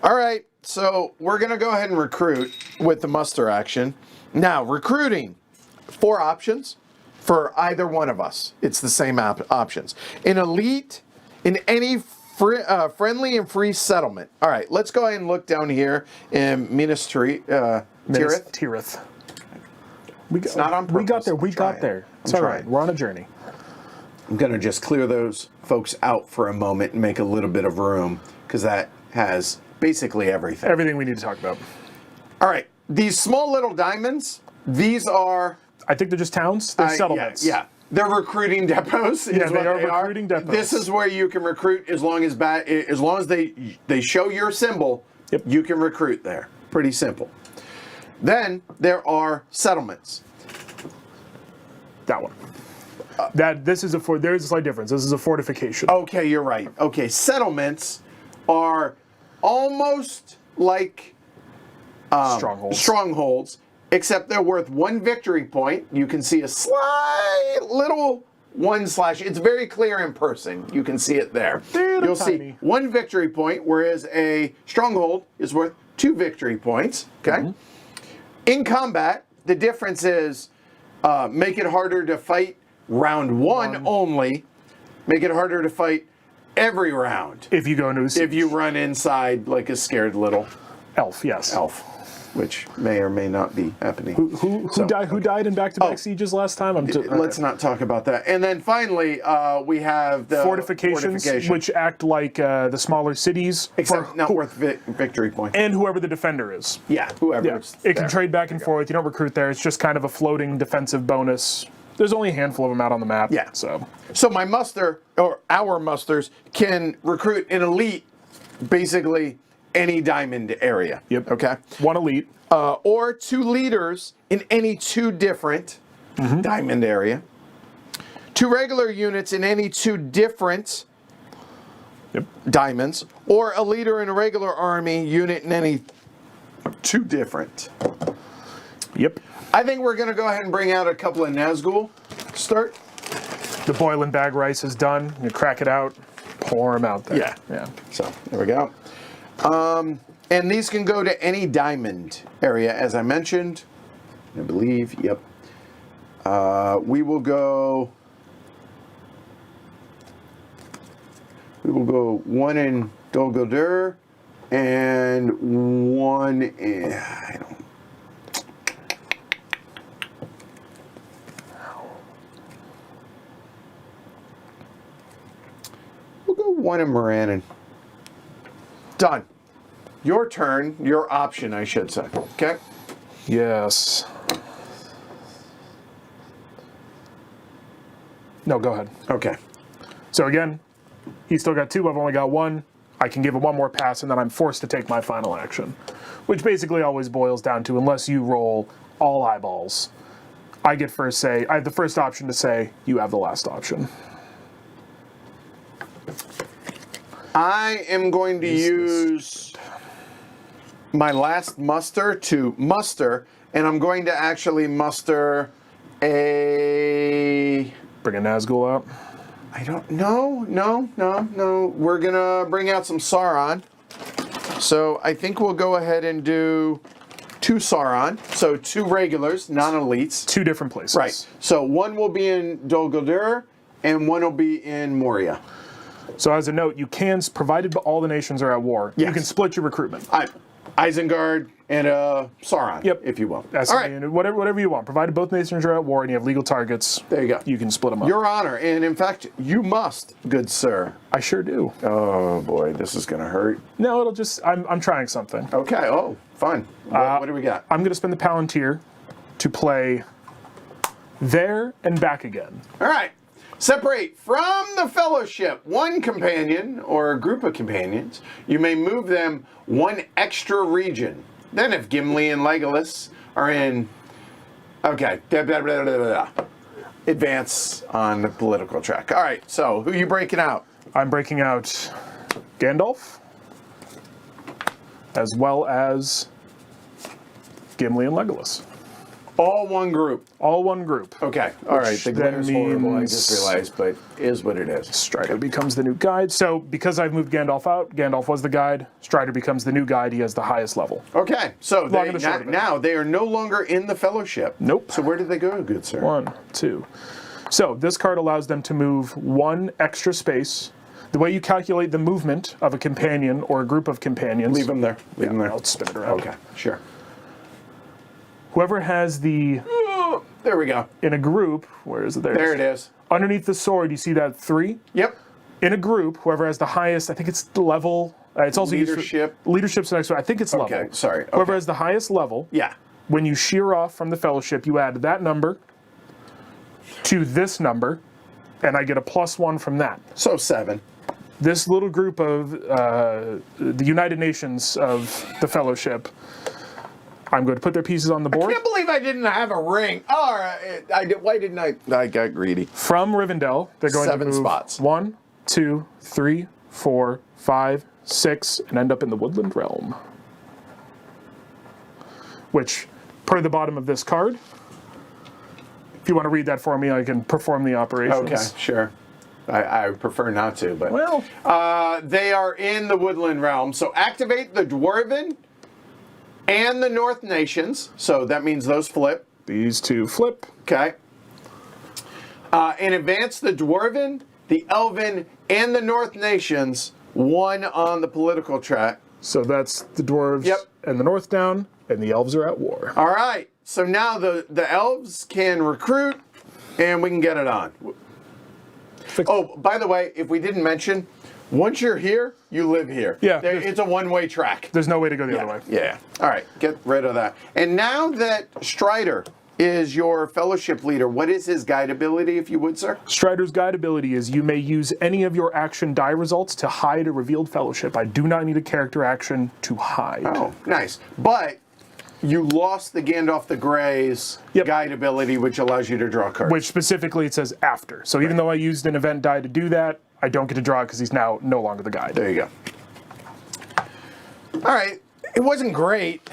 All right, so we're going to go ahead and recruit with the muster action. Now, recruiting, 4 options for either one of us. It's the same options. In elite, in any friendly and free settlement. All right, let's go ahead and look down here in Minas Tirith. Tirith. It's not on purpose. We got there. We I'm got trying. there. It's I'm all right. trying. We're on a journey. I'm going to just clear those folks out for a moment and make a little bit of room because that has basically everything. Everything we need to talk about. All right. These small little diamonds, these are... I think they're just towns. They're settlements. Yeah. They're recruiting depots. Yeah, they are recruiting depots. This is where you can recruit as long as they show your symbol, Yep. you can recruit there. Pretty simple. Then there are settlements. That one. There's a slight difference. This is a fortification. Okay, you're right. Okay, settlements are almost like strongholds, except they're worth 1 victory point. You can see a slight little 1 slash. It's very clear in person. You can see it there. You'll see 1 victory point, whereas a stronghold is worth 2 victory points. Okay. Mm-hmm. In combat, the difference is make it harder to fight round 1 only. Make it harder to fight every round. If you go into a siege. If you run inside like a scared little elf, yes. Elf, which may or may not be happening. Who died in back-to-back sieges last time? Let's not talk about that. And then finally, we have the fortifications, which act like the smaller cities. Except not worth victory points. And whoever the defender is. Yeah, whoever. Yeah. It can trade back and forth. You don't recruit there. It's just kind of a floating defensive bonus. There's only a handful of them out on the map. Yeah. So my muster, or our musters, can recruit an elite, basically any diamond area. Yep. Okay. 1 elite. Or 2 leaders in any 2 different diamond area. 2 regular units in any 2 different diamonds. Or a leader in a regular army unit in any 2 different. Yep. I think we're going to go ahead and bring out a couple of Nazgul. Start. The boiling bag rice is done. You crack it out, pour them out there. Yeah. So, there we go. And these can go to any diamond area, as I mentioned. I believe, yep. We will go 1 in Dol Guldur and 1 in... one in Morannon. Done. Your turn. Your option, I should say. Okay? Yes. No, go ahead. Okay. So again, he's still got 2, I've only got 1. I can give it one more pass, and then I'm forced to take my final action. Which basically always boils down to, unless you roll all eyeballs, I get first say. I have the first option to say, you have the last option. I am going to use my last muster to muster, and I'm going to actually muster a... Bring a Nazgul out. I don't... No. We're going to bring out some Sauron. So I think we'll go ahead and do 2 Sauron. So 2 regulars, non-elites. 2 different places. Right. So one will be in Dol Guldur, and one will be in Moria. So as a note, you can, provided all the nations are at war, Yes. you can split your recruitment. Isengard and Sauron, Yep. if you will. All right. Whatever you want. Provided both nations are at war and you have legal targets, There you go. you can split them up. Your honor, and in fact, you must, good sir. I sure do. Oh boy, this is gonna hurt. No, it'll just, I'm trying something. Okay, oh, fun. What do we got? I'm going to spend the Palantir to play there and back again. All right. Separate from the fellowship 1 companion or a group of companions. You may move them 1 extra region. Then if Gimli and Legolas are in... Okay. Advance on the political track. All right, so who are you breaking out? I'm breaking out Gandalf, as well as Gimli and Legolas. All 1 group. All one group. Okay. All right. The then glare's horrible, I means- just realized, but is what it is. Strider becomes the new guide. So because I've moved Gandalf out, Gandalf was the guide. Strider becomes the new guide. He has the highest level. Okay. So Long and the short of it. now they are no longer in the fellowship. Nope. So where did they go, good sir? 1, 2. So this card allows them to move 1 extra space. The way you calculate the movement of a companion or a group of companions. Leave them there. Leave them there. I'll spin it around. Okay. Sure. Whoever has the... There we go. In a group, where is it? There it is. Underneath the sword, you see that 3? Yep. In a group, whoever has the highest, I think it's the level. It's also Leadership. Leadership's the next one. I think it's level. Okay. Sorry. Whoever Okay. has the highest level. Yeah. When you shear off from the fellowship, you add that number to this number, and I get a +1 from that. So 7. This little group of the United Nations of the fellowship, I'm going to put their pieces on the board. I can't believe I didn't have a ring. All right. Why didn't I? I got greedy. From Rivendell, they're going 7 to move spots. 1, 2, 3, 4, 5, 6, and end up in the Woodland Realm. Which, per the bottom of this card, if you want to read that for me, I can perform the operations. Okay. Sure. I prefer not to, but Well, they are in the Woodland Realm. So activate the Dwarven and the North Nations. So that means those flip. these 2 flip. Okay. And advance the Dwarven, the Elven, and the North Nations 1 on the political track. So that's the dwarves Yep. and the North down, and the elves are at war. All right. So now the Elves can recruit, and we can get it on. Oh, by the way, if we didn't mention, once you're here, you live here. Yeah. It's a one-way track. There's no way to go the other way. Yeah. All right. Get rid of that. And now that Strider is your fellowship leader, what is his guide ability, if you would, sir? Strider's guide ability is you may use any of your action die results to hide a revealed fellowship. I do not need a character action to hide. Oh, nice. But you lost the Gandalf the Grey's Yep. guide ability, which allows you to draw cards. Which specifically it says after. So even though I used an event die to do that, I don't get to draw it because he's now no longer the guide. There you go. All right. It wasn't great.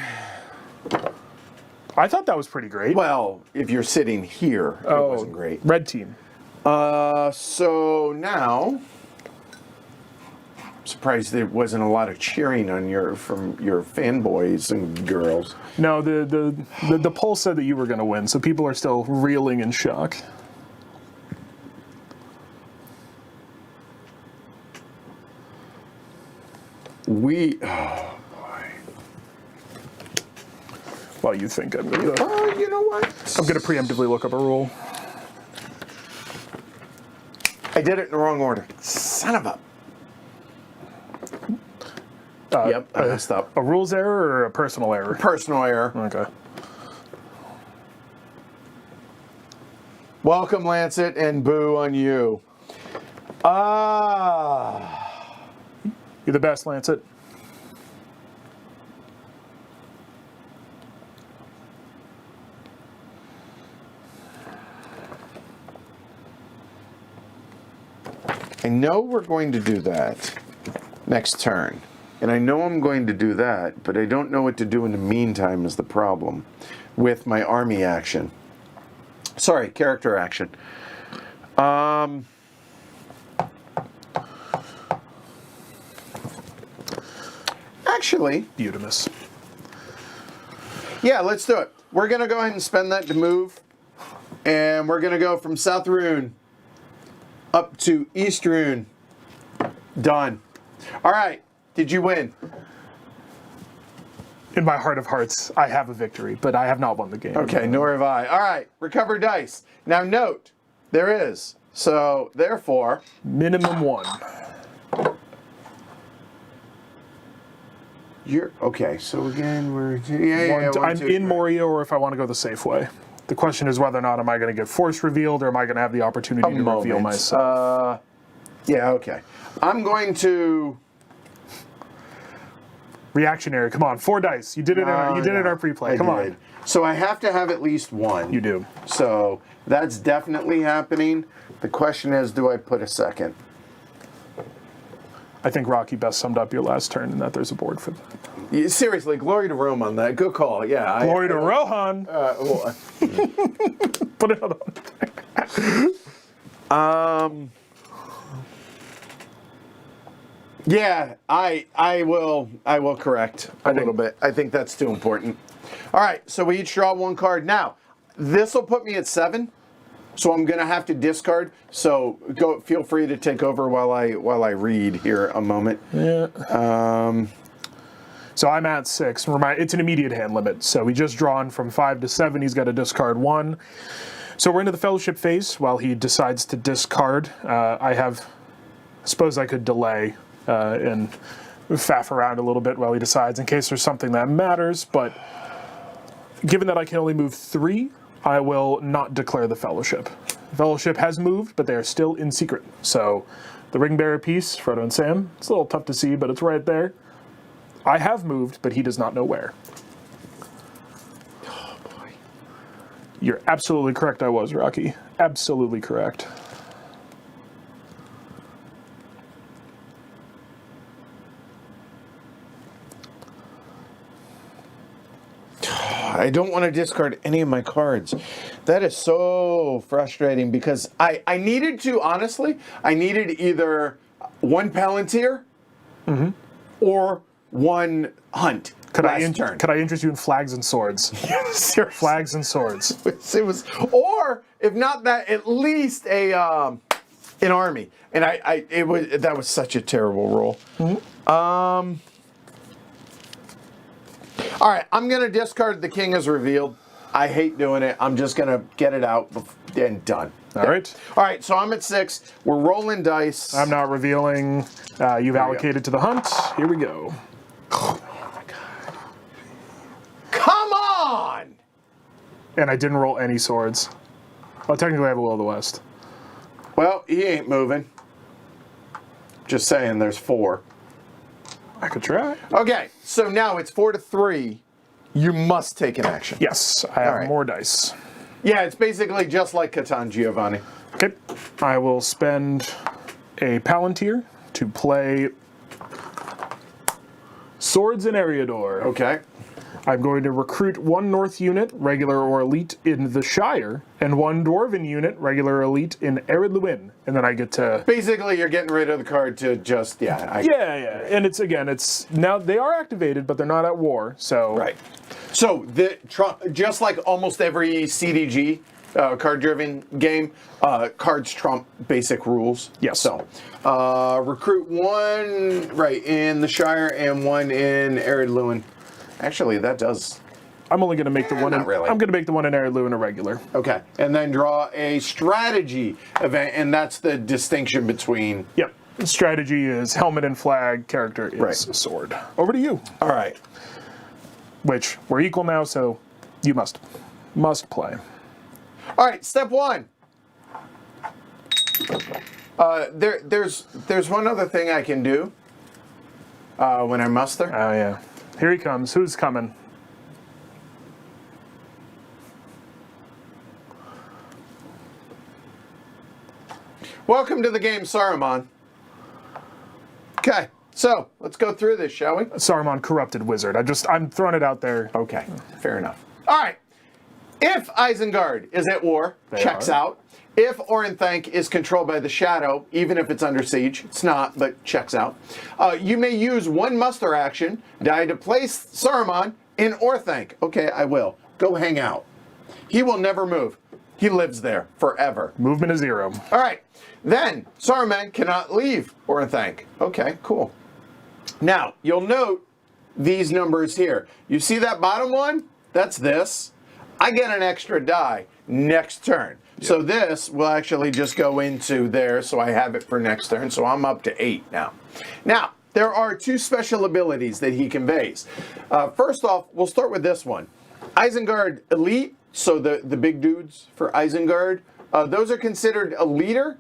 I thought that was pretty great. Well, if you're sitting here, it wasn't great. Red team. So now, I'm surprised there wasn't a lot of cheering on from your fanboys and girls. No, the poll said that you were going to win, so people are still reeling in shock. Oh boy. Well, you think I'm going to... You know what? I'm going to preemptively look up a rule. I did it in the wrong order. Son of a... Yep, I messed up. A rules error or a personal error? Personal error. Okay. Welcome, Lancet, and boo on you. You're the best, Lancet. I know we're going to do that next turn. And I know I'm going to do that, but I don't know what to do in the meantime is the problem with my army action. Sorry, character action. Actually, Beautimus. yeah, let's do it. We're going to go ahead and spend that to move. And we're going to go from South Rune up to East Rune. Done. All right. Did you win? In my heart of hearts, I have a victory, but I have not won the game. Okay, nor have I. All right. Recover dice. Now note, there is. So, therefore... Minimum 1. You're... Okay, so again, we're... Yeah, I'm in Morio, or if I want to go the safe way. The question is whether or not am I going to get force revealed, or am I going to have the opportunity to reveal myself? Yeah, okay. I'm going to... Reactionary, come on, 4 dice. You did it. In our pre-play. Come on. So I have to have at least 1. You do. So that's definitely happening. The question is, do I put a second? I think Rocky best summed up your last turn, and that there's a board for that. Yeah, seriously, glory to Rome on that. Good call. Yeah. Glory to Rohan. Put another one. Yeah, I will correct a little bit. I think that's too important. All right, so we each draw 1 card. Now, this will put me at 7, so I'm gonna have to discard. So feel free to take over while I read here a moment. Yeah. So I'm at 6. It's an immediate hand limit. So he just drawn from 5 to 7. He's got to discard 1. So we're into the fellowship phase. While he decides to discard, I suppose I could delay and faff around a little bit while he decides in case there's something that matters. But given that I can only move 3, I will not declare the fellowship. The fellowship has moved, but they are still in secret. So the ring bearer piece, Frodo and Sam, it's a little tough to see, but it's right there. I have moved, but he does not know where. Oh, boy. You're absolutely correct, I was, Rocky. Absolutely correct. I don't want to discard any of my cards. That is so frustrating because I needed to, honestly, I needed either 1 Palantir or 1 Hunt. Could I interest you in flags and swords? Yes, flags and swords. It was, or if not that, at least an army. And that was such a terrible roll. All right, I'm going to discard the king as revealed. I hate doing it. I'm just going to get it out and done. All right. All right, so I'm at 6. We're rolling dice. I'm not revealing. You've allocated to the hunt. Here we go. Oh, my God. Come on! And I didn't roll any swords. Well, technically I have a Will of the West. Well, he ain't moving. Just saying, there's 4. I could try. Okay, so now it's 4 to 3. You must take an action. Yes, I have more dice. Yeah, it's basically just like Catan, Giovanni. Okay, I will spend a Palantir to play Swords in Eriador. Okay. I'm going to recruit 1 North unit, regular or elite, in the Shire, and 1 Dwarven unit, regular or elite, in Ered Luin. And then I get to... Basically, you're getting rid of the card to just, yeah. Yeah. And it's now they are activated, but they're not at war, so... Right. So, just like almost every CDG card-driven game, cards trump basic rules. Yes. So, recruit 1, right, in the Shire and 1 in Ered Luin. Actually, that does... I'm only going to make the one. Not really. I'm going to make the one in Ered Luin a regular. Okay, and then draw a strategy event, and that's the distinction between. Yep. Strategy is helmet and flag, character is sword. Over to you. All right. Which, we're equal now, so you must play. All right, step one. There's one other thing I can do when I muster. Oh, yeah. Here he comes. Who's coming? Welcome to the game, Saruman. Okay, so let's go through this, shall we? Saruman, corrupted wizard. I'm throwing it out there. Okay, fair enough. All right. If Isengard is at war, checks out. If Orenthanc is controlled by the Shadow, even if it's under siege, it's not, but checks out. You may use one muster action die to place Saruman in Orthanc. Okay, I will. Go hang out. He will never move. He lives there forever. Movement is 0. All right. Then Saruman cannot leave Orenthanc. Okay, cool. Now, you'll note these numbers here. You see that bottom one? That's this. I get an extra die next turn. Yep. So this will actually just go into there, so I have it for next turn. So I'm up to 8 now. Now, there are 2 special abilities that he conveys. First off, we'll start with this one. Isengard Elite, so the big dudes for Isengard, those are considered a leader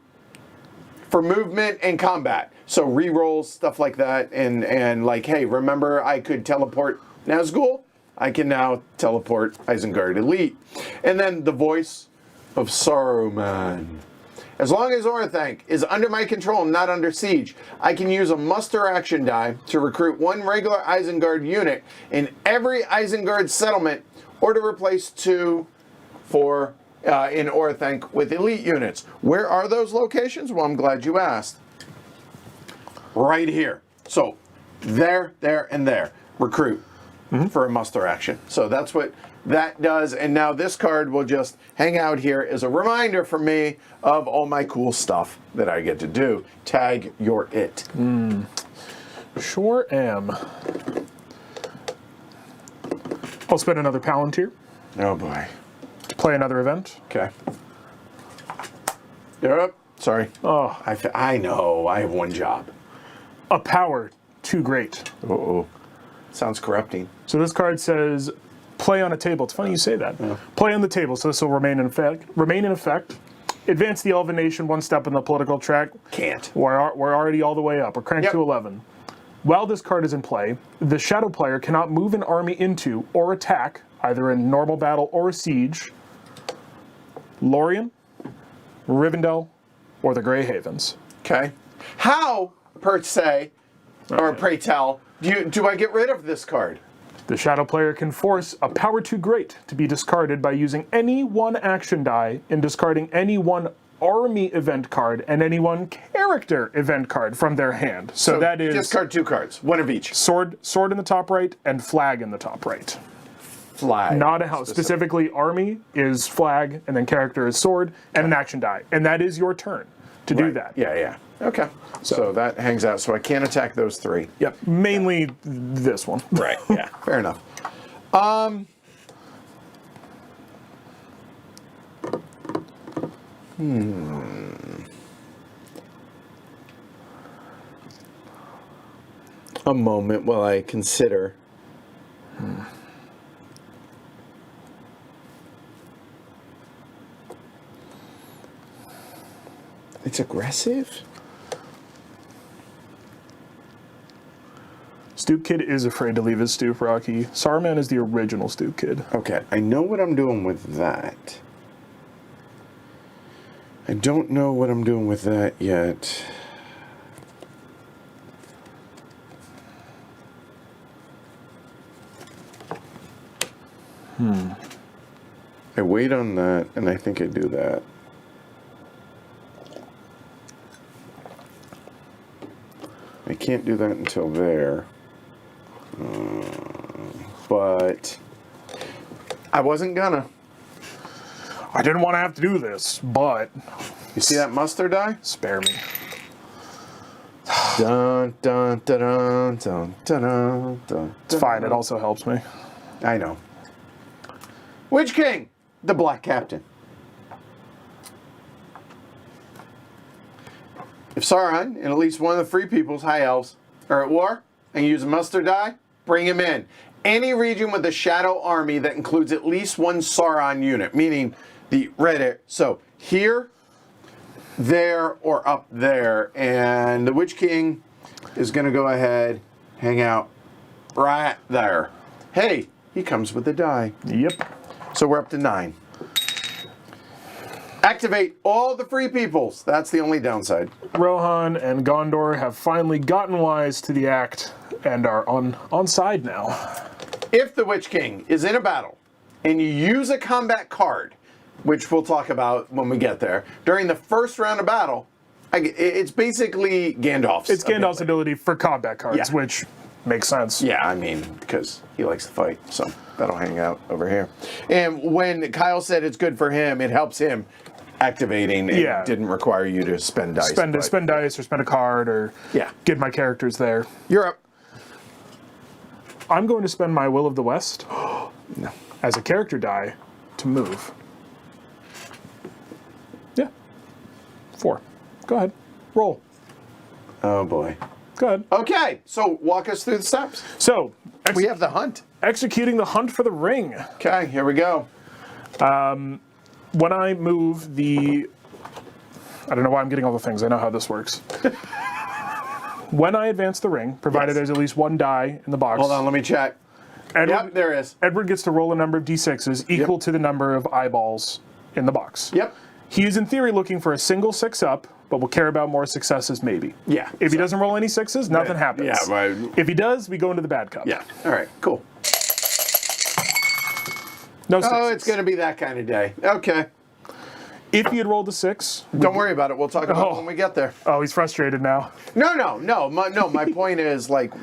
for movement and combat. So rerolls, stuff like that, and like, hey, remember I could teleport Nazgul? I can now teleport Isengard Elite. And then the voice of Saruman. As long as Orthanc is under my control and not under siege, I can use a muster action die to recruit 1 regular Isengard unit in every Isengard settlement, or to replace 2 for in Orthanc with elite units. Where are those locations? Well, I'm glad you asked. Right here. So there, and there. Recruit for a muster action. So that's what that does. And now this card will just hang out here as a reminder for me of all my cool stuff that I get to do. Tag your it. Sure am. I'll spend another Palantir. Oh boy. To play another event. Okay. You're up. Sorry. Oh. I know. I have one job. A power too great. Uh-oh. Sounds corrupting. So this card says, play on a table. It's funny you say that. Yeah. Play on the table, so this will remain in effect. Advance the Elven Nation 1 step in the political track. Can't. We're already all the way up. We're cranked to 11. While this card is in play, the Shadow player cannot move an army into or attack, either in normal battle or siege, Lorien, Rivendell, or the Grey Havens. Okay. How, per se, or pray tell, do I get rid of this card? The Shadow player can force a power too great to be discarded by using any 1 action die and discarding any 1 army event card and any 1 character event card from their hand. So that is discard 2 cards, 1 of each. Sword in the top right and flag in the top right. Flag. Not a house. Specifically, army is flag, and then character is sword, and an action die. And that is your turn to do that. Yeah. Okay. So that hangs out. So I can't attack those 3. Yep. Mainly this one. Right. Yeah. Fair enough. A moment while I consider. It's aggressive? Stoop Kid is afraid to leave his stoop, Rocky. Saruman is the original Stoop Kid. Okay, I know what I'm doing with that. I don't know what I'm doing with that yet. I wait on that, and I think I do that. I can't do that until there. But I wasn't gonna. I didn't want to have to do this, but... You see that mustard die? Spare me. Dun, dun, dun, dun, dun, dun, dun, It's fine, it also helps me. I know. Witch King, the Black Captain. If Sauron and at least one of the Free Peoples, High Elves, are at war and use a muster die, bring him in. Any region with a shadow army that includes at least one Sauron unit, meaning the red. So here, there, or up there. And the Witch King is going to go ahead, hang out right there. Hey, he comes with a die. Yep. So we're up to 9. Activate all the Free Peoples. That's the only downside. Rohan and Gondor have finally gotten wise to the act and are on side now. If the Witch King is in a battle and you use a combat card, which we'll talk about when we get there, during the first round of battle, it's basically Gandalf's. It's Gandalf's ability for combat cards, Yeah. which makes sense. Yeah, I mean, because he likes to fight, so that'll hang out over here. And when Kyle said it's good for him, it helps him activating. It didn't require you to spend dice. Spend dice or spend a card or get my characters there. You're up. I'm going to spend my Will of the West No. as a character die to move. Yeah. 4. Go ahead. Roll. Oh, boy. Go ahead. Okay, so walk us through the steps. So, We have the hunt. executing the hunt for the ring. Okay, here we go. When I move the... I don't know why I'm getting all the things. I know how this works. When I advance the ring, provided there's at least one die in the box. Hold on, let me check. Yep, there is. Edward gets to roll a number of d6s equal to the number of eyeballs in the box. Yep. He is in theory looking for a single 6 up, but will care about more successes maybe. Yeah. If he doesn't roll any 6s, nothing happens. Yeah, right. If he does, we go into the bad cup. Yeah. All right, cool. No 6s. Oh, it's going to be that kind of day. Okay. If he had rolled a 6... Don't worry about it. We'll talk about it when we get there. Oh, he's frustrated now. No. My point is, like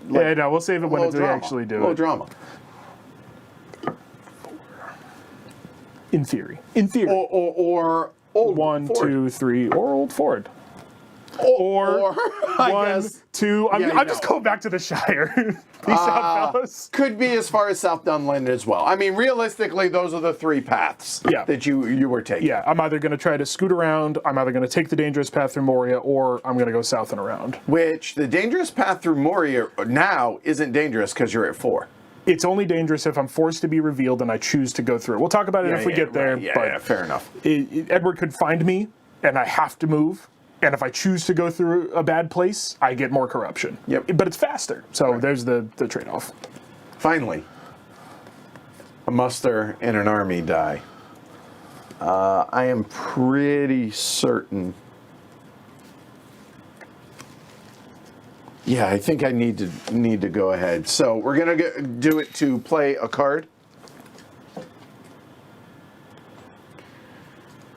Yeah, no, we'll save it when we actually do a little it. drama. In theory. Or old 1, Ford. 2, 3, or Old Ford. Or I 1, guess 2... I'm Yeah, just going back to the Shire. Peace out, fellas. could be as far as South Dunland as well. I mean, realistically, those are the 3 paths that you were taking. Yeah, I'm either going to try to scoot around, I'm either going to take the dangerous path through Moria, or I'm going to go south and around. Which the dangerous path through Moria now isn't dangerous because you're at 4. It's only dangerous if I'm forced to be revealed and I choose to go through it. We'll talk about it if we get there. Right. But Yeah, fair enough. Edward could find me, and I have to move. And if I choose to go through a bad place, I get more corruption. Yep. But it's faster. So there's the trade-off. Finally, a muster and an army die. I am pretty certain. Yeah, I think I need to go ahead. So we're gonna do it to play a card.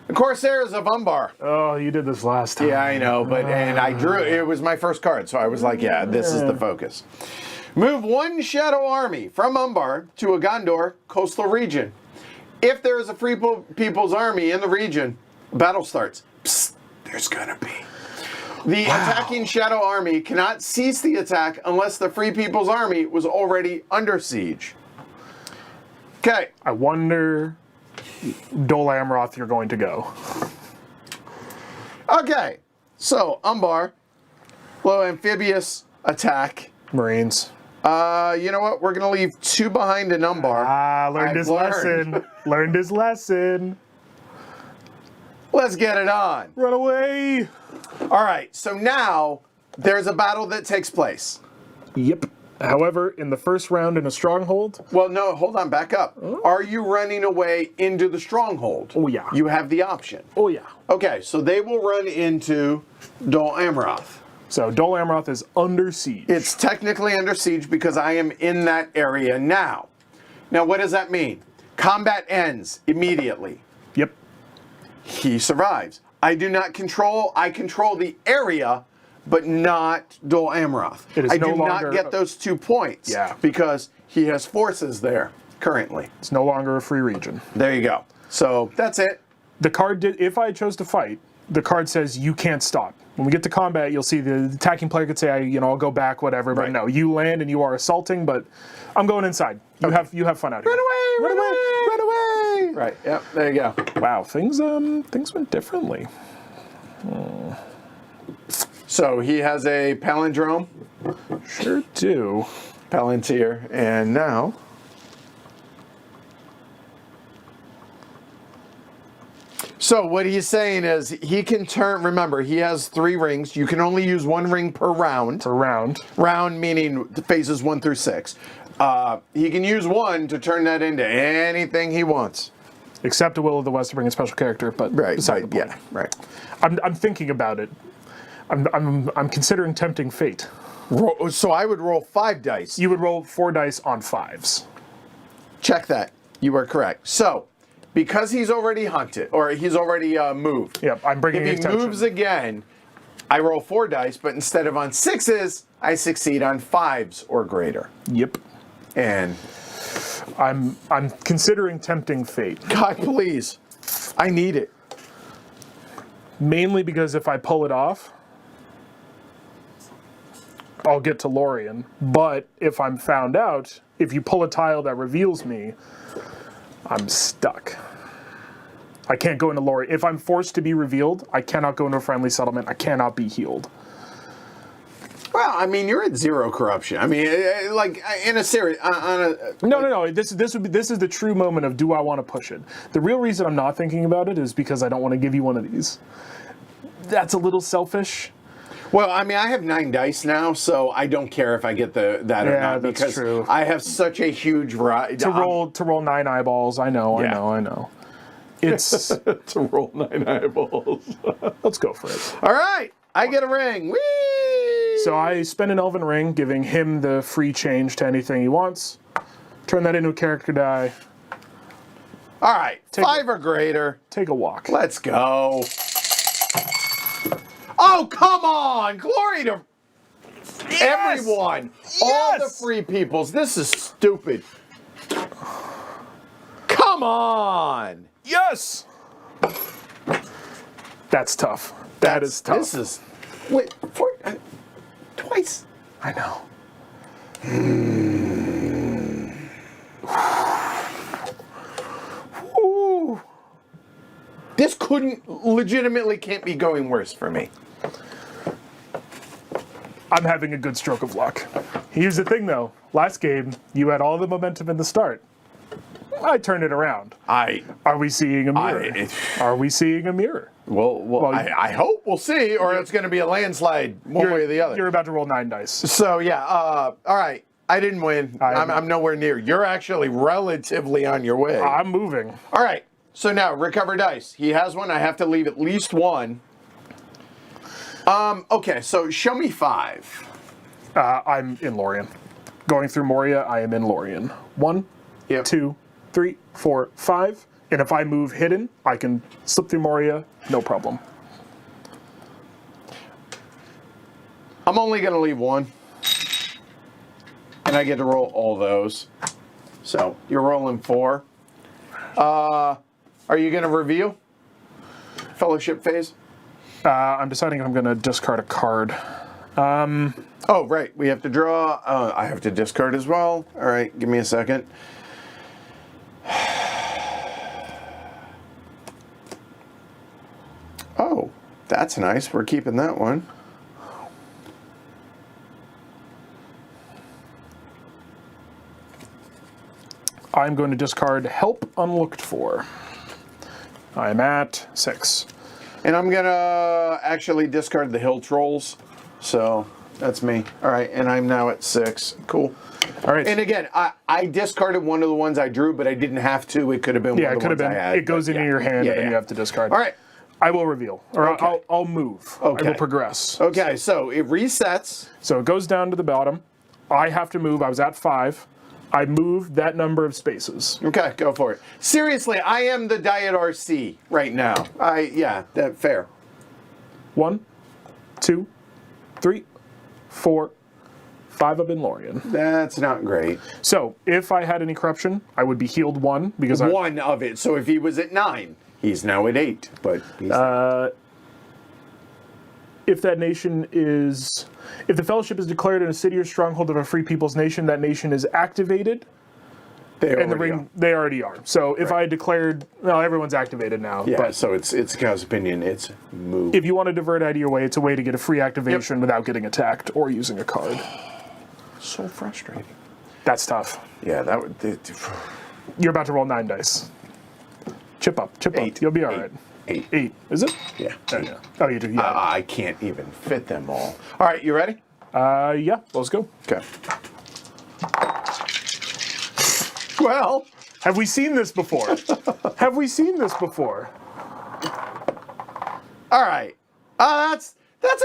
The Corsairs of Umbar. Oh, you did this last time. Yeah, I know, and I drew it. It was my first card, so I was like, yeah, this is the focus. Move one shadow army from Umbar to a Gondor coastal region. If there is a Free People's army in the region, battle starts. Psst, there's gonna be. The attacking shadow army cannot cease the attack unless the Free People's army was already under siege. Okay. I wonder, Dol Amroth, you're going to go. Okay. So, Umbar, low amphibious attack. Marines. You know what? We're going to leave 2 behind in Umbar. Learned his lesson. Learned his lesson. Let's get it on. Run away. All right. So now there's a battle that takes place. Yep. However, in the first round in a stronghold. Well, no, hold on. Back up. Are you running away into the stronghold? Oh, yeah. You have the option. Oh, yeah. Okay. So they will run into Dol Amroth. So Dol Amroth is under siege. It's technically under siege because I am in that area now. Now, what does that mean? Combat ends immediately. Yep. He survives. I control the area, but not Dol Amroth. I do not get those 2 points. Yeah. Because he has forces there currently. It's no longer a free region. There you go. So that's it. The card did, if I chose to fight, the card says you can't stop. When we get to combat, you'll see the attacking player could say, I'll go back, whatever. But no, you land and you are assaulting, but I'm going inside. You have fun out here. Run away! Run away! Run away! Right, yep, there you go. Wow, things went differently. So he has a palindrome. Sure do. Palantir. And now... So what he's saying is he can turn, remember, he has 3 rings. You can only use 1 ring per round. Per round. Round meaning phases 1 through 6. He can use 1 to turn that into anything he wants. Except a Will of the West to bring a special character, but beside the point. Yeah, right. I'm thinking about it. I'm considering tempting fate. So I would roll 5 dice. You would roll 4 dice on 5s. Check that. You are correct. So, because he's already hunted, or he's already moved. Yep, I'm bringing If he attention. moves again, I roll 4 dice, but instead of on 6s, I succeed on 5s or greater. Yep. And I'm considering tempting fate. God, please, I need it. Mainly because if I pull it off, I'll get to Lorien. But if I'm found out, if you pull a tile that reveals me, I'm stuck. I can't go into Lorien. If I'm forced to be revealed, I cannot go into a friendly settlement. I cannot be healed. Well, I mean, you're at 0 corruption. I mean, like in a series, No. This is the true moment of do I want to push it? The real reason I'm not thinking about it is because I don't want to give you one of these. That's a little selfish. Well, I mean, I have 9 dice now, so I don't care if I get that or not that's because true. I have such a huge variety. To roll 9 eyeballs. I know. It's to roll 9 eyeballs. let's go for it. All right, I get a ring. Whee! So I spend an elven ring, giving him the free change to anything he wants. Turn that into a character die. All right, 5 or greater. Take a walk. Let's go. Oh, come on! Glory to everyone. All the free peoples. This is stupid. Come on! Yes! That's tough. That is tough. This is... Wait, twice. I know. Ooh. This legitimately can't be going worse for me. I'm having a good stroke of luck. Here's the thing, though. Last game, you had all the momentum in the start. I turned it around. Are we seeing a mirror? Are we seeing a mirror? Well, I hope we'll see, or it's going to be a landslide one way or the other. You're about to roll 9 dice. So, yeah, all right. I didn't win. I'm nowhere near. You're actually relatively on your way. I'm moving. All right. So now, recover dice. He has one. I have to leave at least 1. Okay, so show me 5. I'm in Lorien. Going through Moria, I am in Lorien. 1, 2, 3, 4, 5. And if I move hidden, I can slip through Moria, no problem. I'm only going to leave 1. And I get to roll all those. So, you're rolling 4. Are you going to reveal? Fellowship phase? I'm deciding if I'm going to discard a card. Oh, right. We have to draw. I have to discard as well. All right. Give me a second. Oh, that's nice. We're keeping that one. I'm going to discard Help Unlooked For. I'm at 6. And I'm going to actually discard the Hill Trolls. So that's me. All right. And I'm now at 6. Cool. All right. And again, I discarded one of the ones I drew, but I didn't have to. It could have been one of the ones I had. It goes into your hand, and then you have to discard. All right. I will reveal, or I'll move. Okay. I will progress. Okay, so it resets. So it goes down to the bottom. I have to move. I was at 5. I moved that number of spaces. Okay, go for it. Seriously, I am the Diet RC right now. That's fair. 1, 2, 3, 4, 5 up in Lorien. That's not great. So if I had any corruption, I would be healed 1 because one of it. So if he was at 9, he's now at 8. But he's if that nation is, if the fellowship is declared in a city or stronghold of a free people's nation, that nation is activated They in the already ring, are. they already are. So if I declared, well, everyone's activated now. Yeah, But so it's Cow's opinion. It's move. if you want to divert out of your way, it's a way to get a free activation without getting attacked or using a card. So frustrating. That's tough. Yeah, that would. You're about to roll 9 dice. Chip up. 8. You'll be all right. 8. 8. Is it? Yeah. Oh, yeah. Oh, you do. Yeah. I can't even fit them all. All right, you ready? Yeah. Let's go. Okay. Well, Have we seen this before? Have we seen this before? all right. That's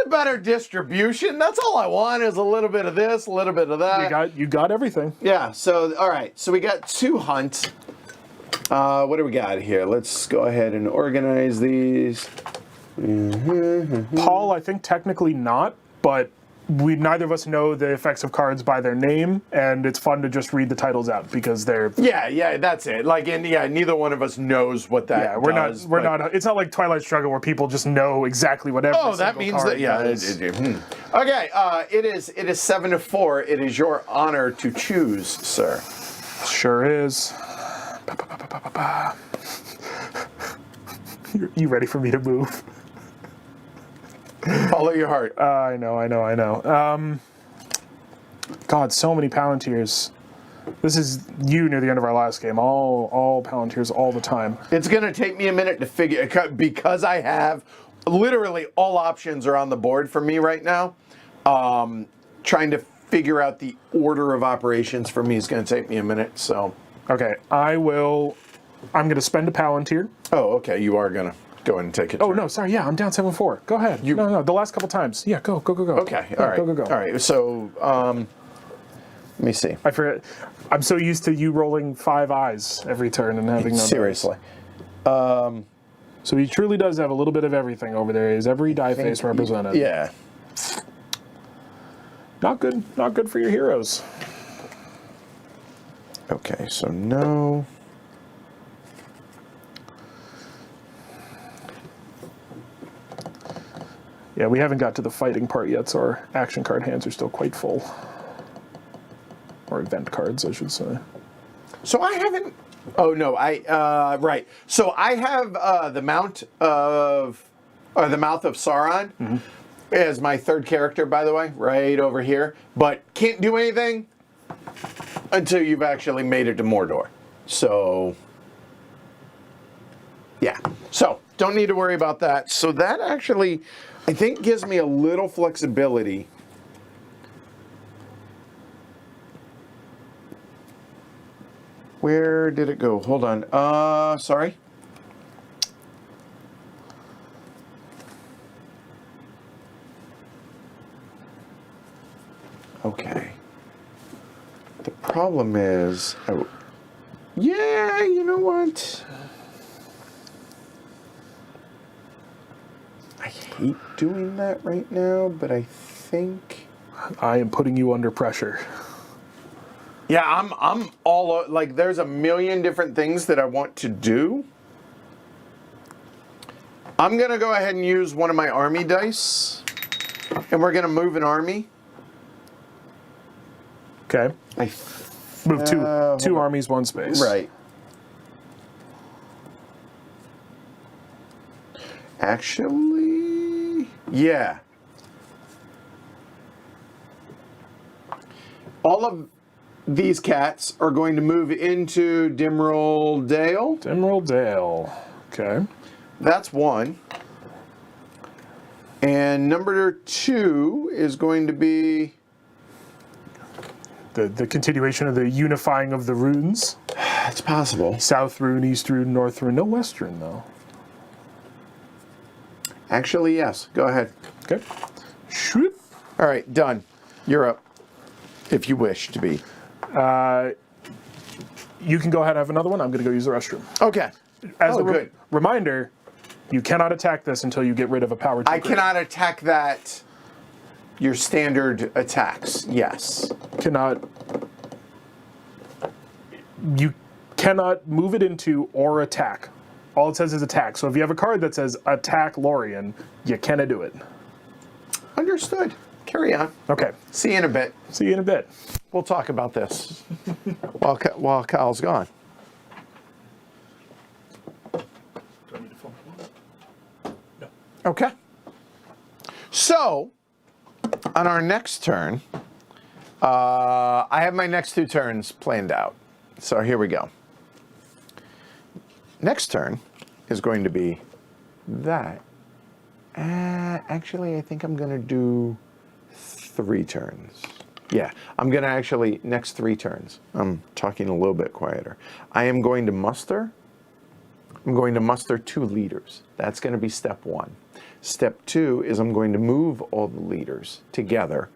a better distribution. That's all I want is a little bit of this, a little bit of that. You got everything. Yeah. So all right. So we got 2 hunts. What do we got here? Let's go ahead and organize these. Paul, I think technically not, but neither of us know the effects of cards by their name, and it's fun to just read the titles out because they're. Yeah, that's it. Like, and neither one of us knows what that. Yeah, we're not. It's not like Twilight Struggle where people just know exactly what every that means card that. Yeah. does. Okay. It is 7-4. It is your honor to choose, sir. Sure is. You ready for me to move? Follow your heart. I know. God, so many Palantirs. This is you near the end of our last game. All Palantirs all the time. It's going to take me a minute to figure, because I have literally all options are on the board for me right now. Trying to figure out the order of operations for me is going to take me a minute. So, okay, I'm going to spend a Palantir. oh, okay, you are going to go ahead and take it. Oh no, sorry. Yeah, I'm down 7-4. Go ahead. No, the last couple times. Yeah, go. Okay, all right. Go. All right, so let me see. I forget. I'm so used to you rolling 5 eyes every turn and having no dice. Seriously. So he truly does have a little bit of everything over there. Is every die face represented? Yeah. Not good for your heroes. Okay, so no. Yeah, we haven't got to the fighting part yet, so our action card hands are still quite full. Or event cards, I should say. So I haven't. Oh no, right. So I have the Mouth of Sauron as my 3rd character, by the way, right over here. But can't do anything until you've actually made it to Mordor. So yeah. So don't need to worry about that. So that actually, I think, gives me a little flexibility. Where did it go? Hold on. Sorry. Okay. The problem is, yeah, you know what? I hate doing that right now, but I think I am putting you under pressure. yeah, I'm all like there's a million different things that I want to do. I'm going to go ahead and use one of my army dice, and we're going to move an army. Okay. Move two armies, 1 space. Right. Actually, yeah. All of these cats are going to move into Dimril Dale. Emerald Dale. Okay. That's 1. And number 2 is going to be The continuation of the unifying of the runes. It's possible. South rune, East rune, North rune. No West rune, though. Actually, yes. Go ahead. Okay. Shoot. All right, done. You're up, if you wish to be. You can go ahead and have another one. I'm going to go use the restroom. Okay. As a good. reminder, you cannot attack this until you get rid of a power. I cannot attack that. Your standard attacks, yes. You cannot move it into or attack. All it says is attack. So if you have a card that says attack Lorien, you cannot do it. Understood. Carry on. Okay. See you in a bit. See you in a bit. we'll talk about this while Kyle's gone. Okay. So, on our next turn, I have my next 2 turns planned out. So here we go. Next turn is going to be that. Actually, I think I'm going to do 3 turns. Yeah, I'm going to actually, next 3 turns. I'm talking a little bit quieter. I am going to muster. I'm going to muster 2 leaders. That's going to be step 1. Step 2 is I'm going to move all the leaders together.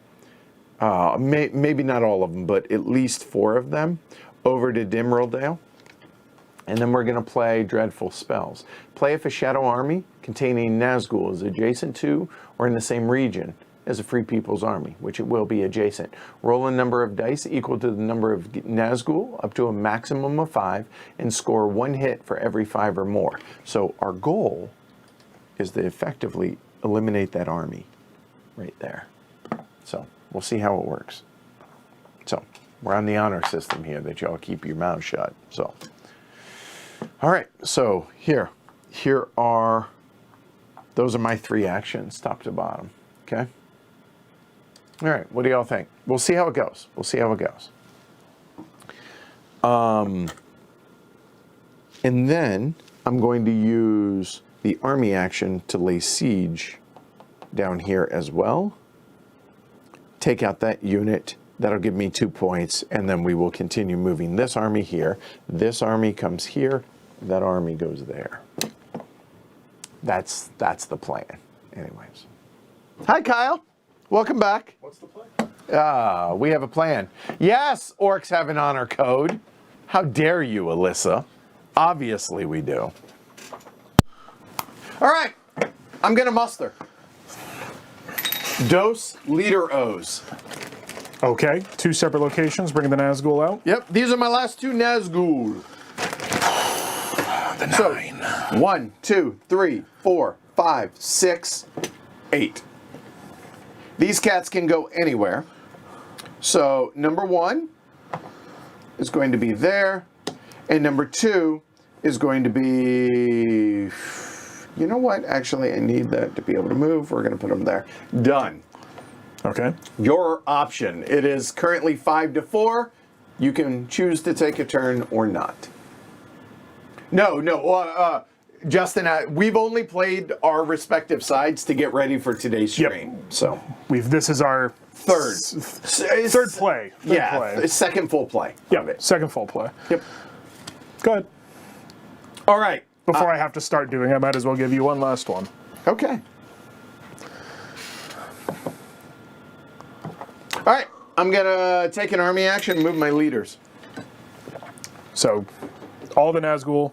Maybe not all of them, but at least 4 of them over to Dimrildale. And then we're going to play Dreadful Spells. Play if a Shadow Army containing Nazgul is adjacent to or in the same region as a Free People's Army, which it will be adjacent. Roll a number of dice equal to the number of Nazgul up to a maximum of 5 and score 1 hit for every 5 or more. So our goal is to effectively eliminate that army right there. So we'll see how it works. So we're on the honor system here that y'all keep your mouth shut. So, all right. So here are, those are my 3 actions, top to bottom. Okay. All right. What do y'all think? We'll see how it goes. We'll see how it goes. And then I'm going to use the army action to lay siege down here as well. Take out that unit. That'll give me 2 points, and then we will continue moving this army here. This army comes here. That army goes there. That's the plan. Anyways. Hi, Kyle. Welcome back. What's the plan? We have a plan. Yes, orcs have an honor code. How dare you, Alyssa? Obviously we do. All right, I'm going to muster. Dos leader O's. Okay, 2 separate locations, bringing the Nazgul out. Yep, these are my last 2 Nazgul. The 9. So, 1, 2, 3, 4, 5, 6, 8. These cats can go anywhere. So, number 1 is going to be there, and number 2 is going to be... You know what? Actually, I need that to be able to move. We're going to put them there. Done. Okay. Your option. It is currently 5-4. You can choose to take a turn or not. No. Justin, we've only played our respective sides to get ready for today's stream. Yep. So This is our third play. Play. Second full play. Yep. Second full play. Yep. Go ahead. All right. Before I have to start doing, I might as well give you one last one. Okay. All right. I'm gonna take an army action and move my leaders. So, all the Nazgul,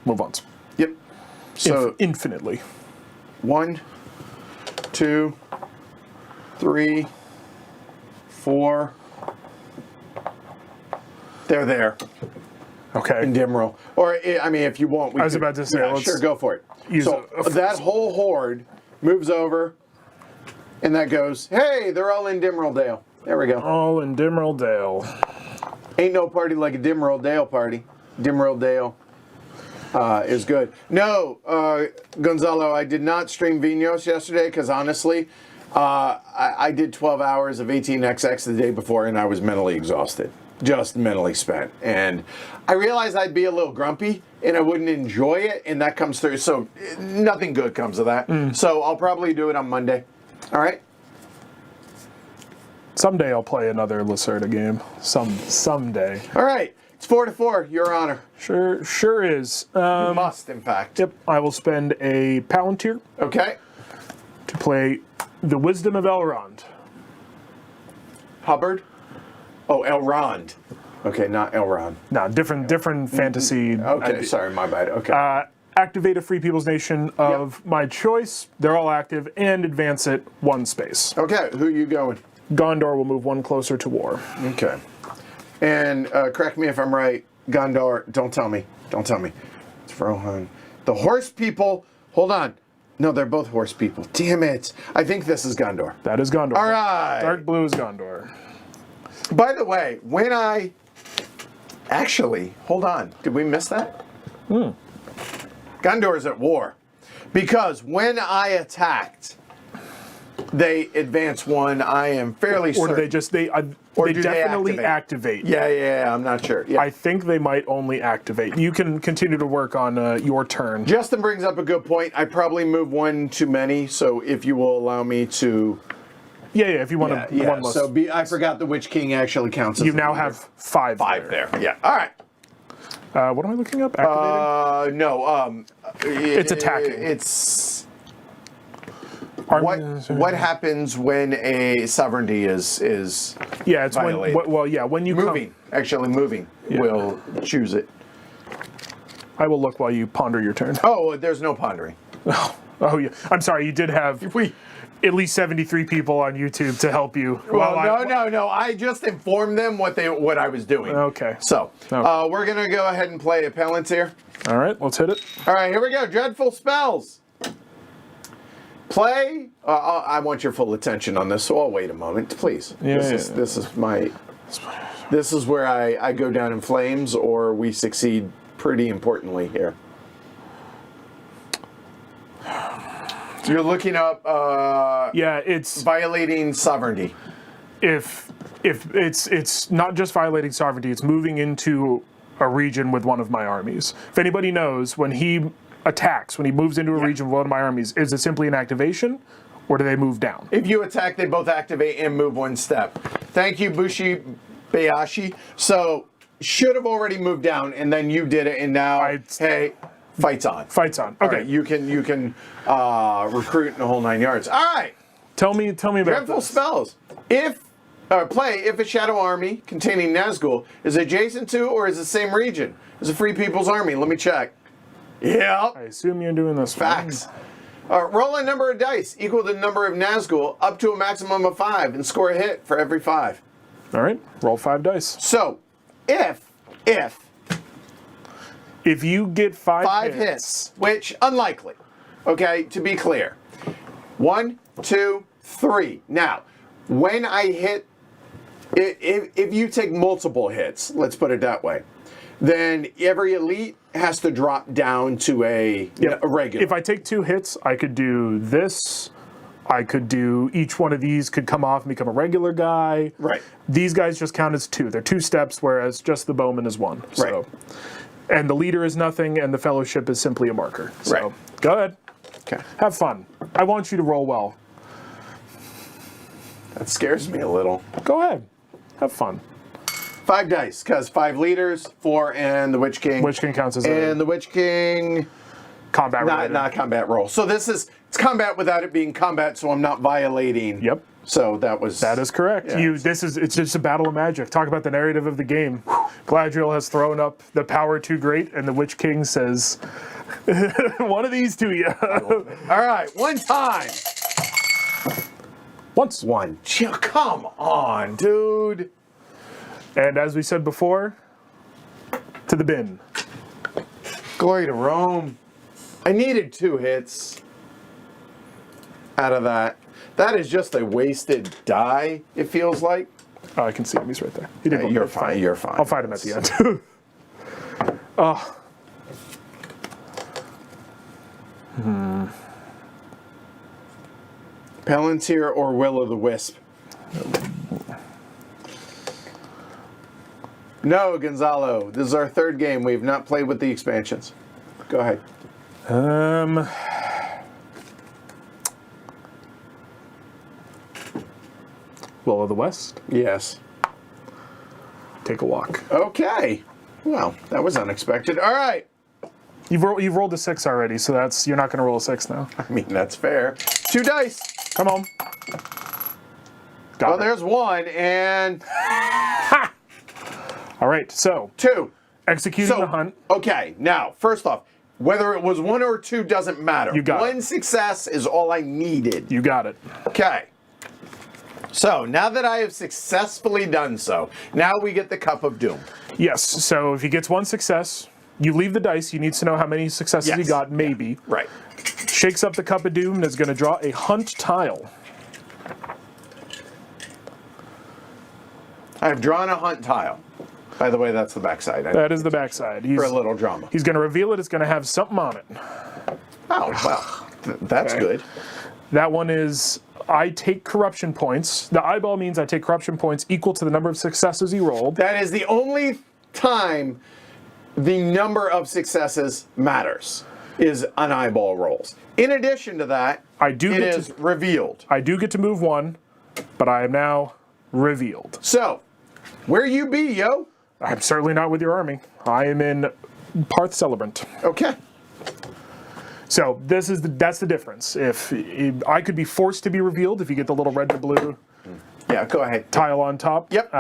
move once. Yep. So Infinitely. 1, 2, 3, 4. They're there. Okay. In Dimril. Or, I mean, if you want, we I was about to say, yeah, let's sure, go for it. use So that whole horde moves over, and that goes, hey, they're all in Dimrildale. There we go. All in Dimrildale. Ain't no party like a Dimrildale party. Dimrildale is good. No, Gonzalo, I did not stream Vinos yesterday because honestly, I did 12 hours of 18XX the day before, and I was mentally exhausted. Just mentally spent. And I realized I'd be a little grumpy and I wouldn't enjoy it, and that comes through. So nothing good comes of that. So I'll probably do it on Monday. All right? Someday I'll play another Lacerda game. Someday. All right. It's 4-4, Your Honor. Sure is. You must, in fact. Yep. I will spend a Palantir Okay. to play the Wisdom of Elrond. Hubbard? Oh, Elrond. Okay, not Elrond. No, different fantasy. Okay, sorry, my bad. Okay. Activate a Free People's Nation of my choice. They're all active, and advance it 1 space. Okay, who are you going? Gondor will move 1 closer to war. Okay. And correct me if I'm right, Gondor, don't tell me. It's Rohan. The horse people, hold on. No, they're both horse people. Damn it. I think this is Gondor. That is Gondor. All right. Dark blue is Gondor. By the way, when I... Actually, hold on. Did we miss that? Gondor's at war. Because when I attacked, they advance one. I am fairly certain. Or do they just they definitely activate? Yeah, I'm not sure. Yeah. I think they might only activate. You can continue to work on your turn. Justin brings up a good point. I probably moved one too many, so if you will allow me to... Yeah, if you want to one less. So I forgot the Witch King actually counts as You now have 5 there. Yeah. All right. What am I looking up? Activating? No. It's attacking. It's... What happens when a sovereignty is yeah, it's violated? when you moving will choose it. I will look while you ponder your turn. Oh, there's no pondering. Oh yeah, I'm sorry. You did have at least 73 people on YouTube to help you. Well, no. I just informed them what I was doing. Okay. So we're gonna go ahead and play a Palantir. All right, let's hit it. All right, here we go. Dreadful spells. Play. I want your full attention on this, so I'll wait a moment, please. This is where I go down in flames, or we succeed pretty importantly here. So you're looking up. It's violating sovereignty. If it's not just violating sovereignty, it's moving into a region with one of my armies. If anybody knows, when he attacks, when he moves into a region with one of my armies, is it simply an activation, or do they move down? If you attack, they both activate and move one step. Thank you, Bushi Bayashi. So, should have already moved down, and then you did it, and now, hey, fight's on. Fight's on. Okay. Right, you can recruit in the whole 9 yards. All right. Tell me about Dreadful spells. Play if a shadow army containing Nazgul is adjacent to or is the same region as a Free People's Army. Let me check. Yeah. I assume you're doing this. Facts. Roll a number of dice equal to the number of Nazgul up to a maximum of 5 and score a hit for every 5. All right. Roll 5 dice. So, if you get 5 hits, which unlikely, okay, to be clear. 1, 2, 3. Now, when I hit, if you take multiple hits, let's put it that way, then every elite has to drop down to a regular. If I take 2 hits, I could do this. I could do each one of these could come off and become a regular guy. Right. These guys just count as 2. They're 2 steps, whereas just the bowman is 1. So. Right. And the leader is nothing, and the fellowship is simply a marker. So right. Go ahead. Okay. Have fun. I want you to roll well. That scares me a little. Go ahead. Have fun. 5 dice, because 5 leaders, 4, and the Witch King. Witch King counts as and the Witch King... Combat related. Not combat roll. So it's combat without it being combat, so I'm not violating. Yep. So that is correct. Yeah. It's just a battle of magic. Talk about the narrative of the game. Galadriel has thrown up the power too great, and the Witch King says, one of these to you. All right, one time. Once. One. Come on, dude. And as we said before, to the bin. Glory to Rome. I needed 2 hits out of that. That is just a wasted die, it feels like. Oh, I can see him. He's right there. He did You're fine. You're fine. I'll fight him at the end. Palantir or Will-o'-the-Wisp? No, Gonzalo. This is our 3rd game. We have not played with the expansions. Go ahead. Will of the West. Yes. Take a walk. Okay. Well, that was unexpected. All right. You've rolled a 6 already, so you're not going to roll a 6 now. I mean, that's fair. 2 dice. Come on. Got it. There's 1, and... Ha! All right, so... 2. Executing the hunt. Okay, now, first off, whether it was 1 or 2 doesn't matter. You got it. 1 success is all I needed. You got it. Okay. So, now that I have successfully done so, now we get the Cup of Doom. Yes, so if he gets 1 success, you leave the dice. He needs to know how many successes he got, maybe. Yeah. Right. Shakes up the Cup of Doom and is going to draw a hunt tile. I've drawn a hunt tile. By the way, that's the backside. That is the backside. For a little drama. He's going to reveal it. It's going to have something on it. Oh, well, that's good. That one is, I take corruption points. The eyeball means I take corruption points equal to the number of successes he rolled. That is the only time the number of successes matters, is on eyeball rolls. In addition to that, it is revealed. I do get to move one, but I am now revealed. So, where you be, yo? I'm certainly not with your army. I am in Parth Celebrant. Okay. So that's the difference. If I could be forced to be revealed, if you get the little red and blue Yeah, go ahead. tile on top. Yep.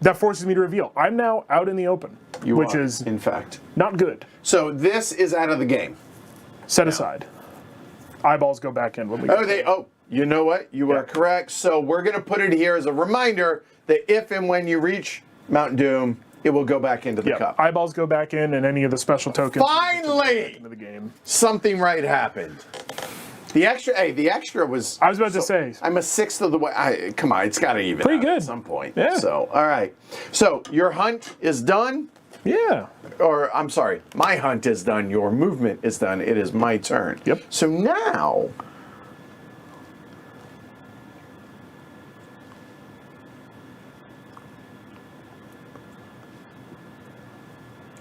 That forces me to reveal. I'm now out in the open, which is, in fact, not good. So this is out of the game. Set aside. Eyeballs go back in when we you know what? You are correct. So we're going to put it here as a reminder that if and when you reach Mount Doom, it will go back into the cup. Eyeballs go back in, and any of the special tokens Finally! into the game. Something right happened. The extra was... I was about to say. I'm a sixth of the way. Come on, it's got to even Pretty out good. at some point. Yeah. So, all right. So, your hunt is done. Yeah. Or, I'm sorry, my hunt is done. Your movement is done. It is my turn. Yep. So now...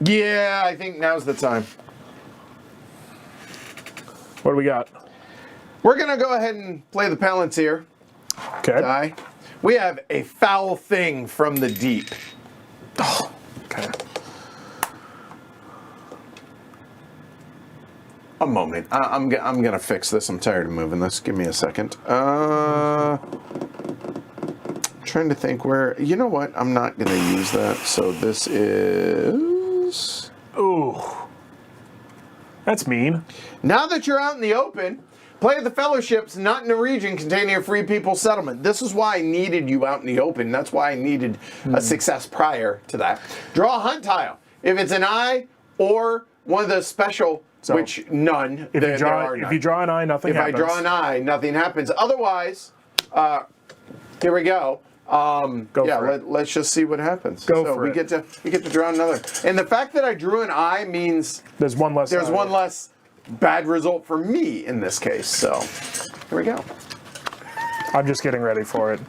Yeah, I think now's the time. What do we got? We're going to go ahead and play the Palantir. Okay. Die. We have a foul thing from the deep. Oh, okay. A moment. I'm going to fix this. I'm tired of moving this. Give me a second. Trying to think where... You know what? I'm not going to use that. So this is... Ooh. That's mean. Now that you're out in the open, play the fellowships not in a region containing a free people settlement. This is why I needed you out in the open. That's why I needed a success prior to that. Draw a hunt tile. If it's an eye or one of the special, which none, if you draw an eye, nothing happens. If I draw an eye, nothing happens. Otherwise, here we go. Let's just see what happens. We get to draw another. And the fact that I drew an eye means there's one less bad result for me in this case. So here we go. I'm just getting ready for it.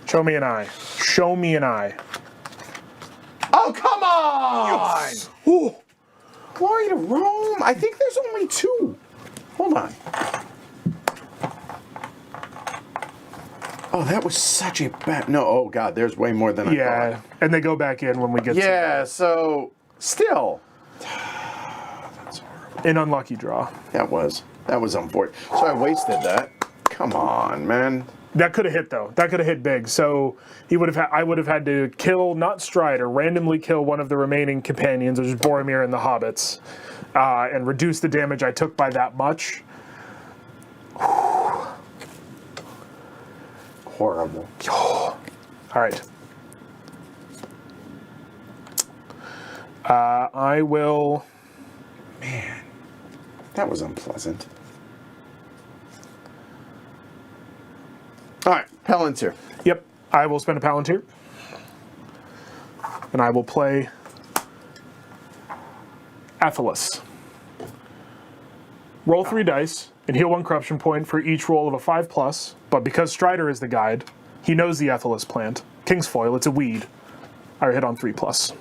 Show me an eye. Show me an eye. Oh, come on! Yes. Ooh. Glory to Rome. I think there's only two. Hold on. Oh, that was such a bad... No, oh, God, there's way more than I thought. Yeah, and they go back in when we get to... Yeah, so... Still. That's horrible. An unlucky draw. That was unfortunate. So I wasted that. Come on, man. That could have hit, though. That could have hit big. So I would have had to kill, not Strider, randomly kill one of the remaining companions, which is Boromir and the Hobbits, and reduce the damage I took by that much. Horrible. All right. I will... Man, that was unpleasant. All right, Palantir. Yep, I will spend a Palantir. And I will play Athelas. Roll 3 dice and heal 1 corruption point for each roll of a 5+, but because Strider is the guide, he knows the Athelas plant. Kingsfoil, it's a weed. I hit on 3+.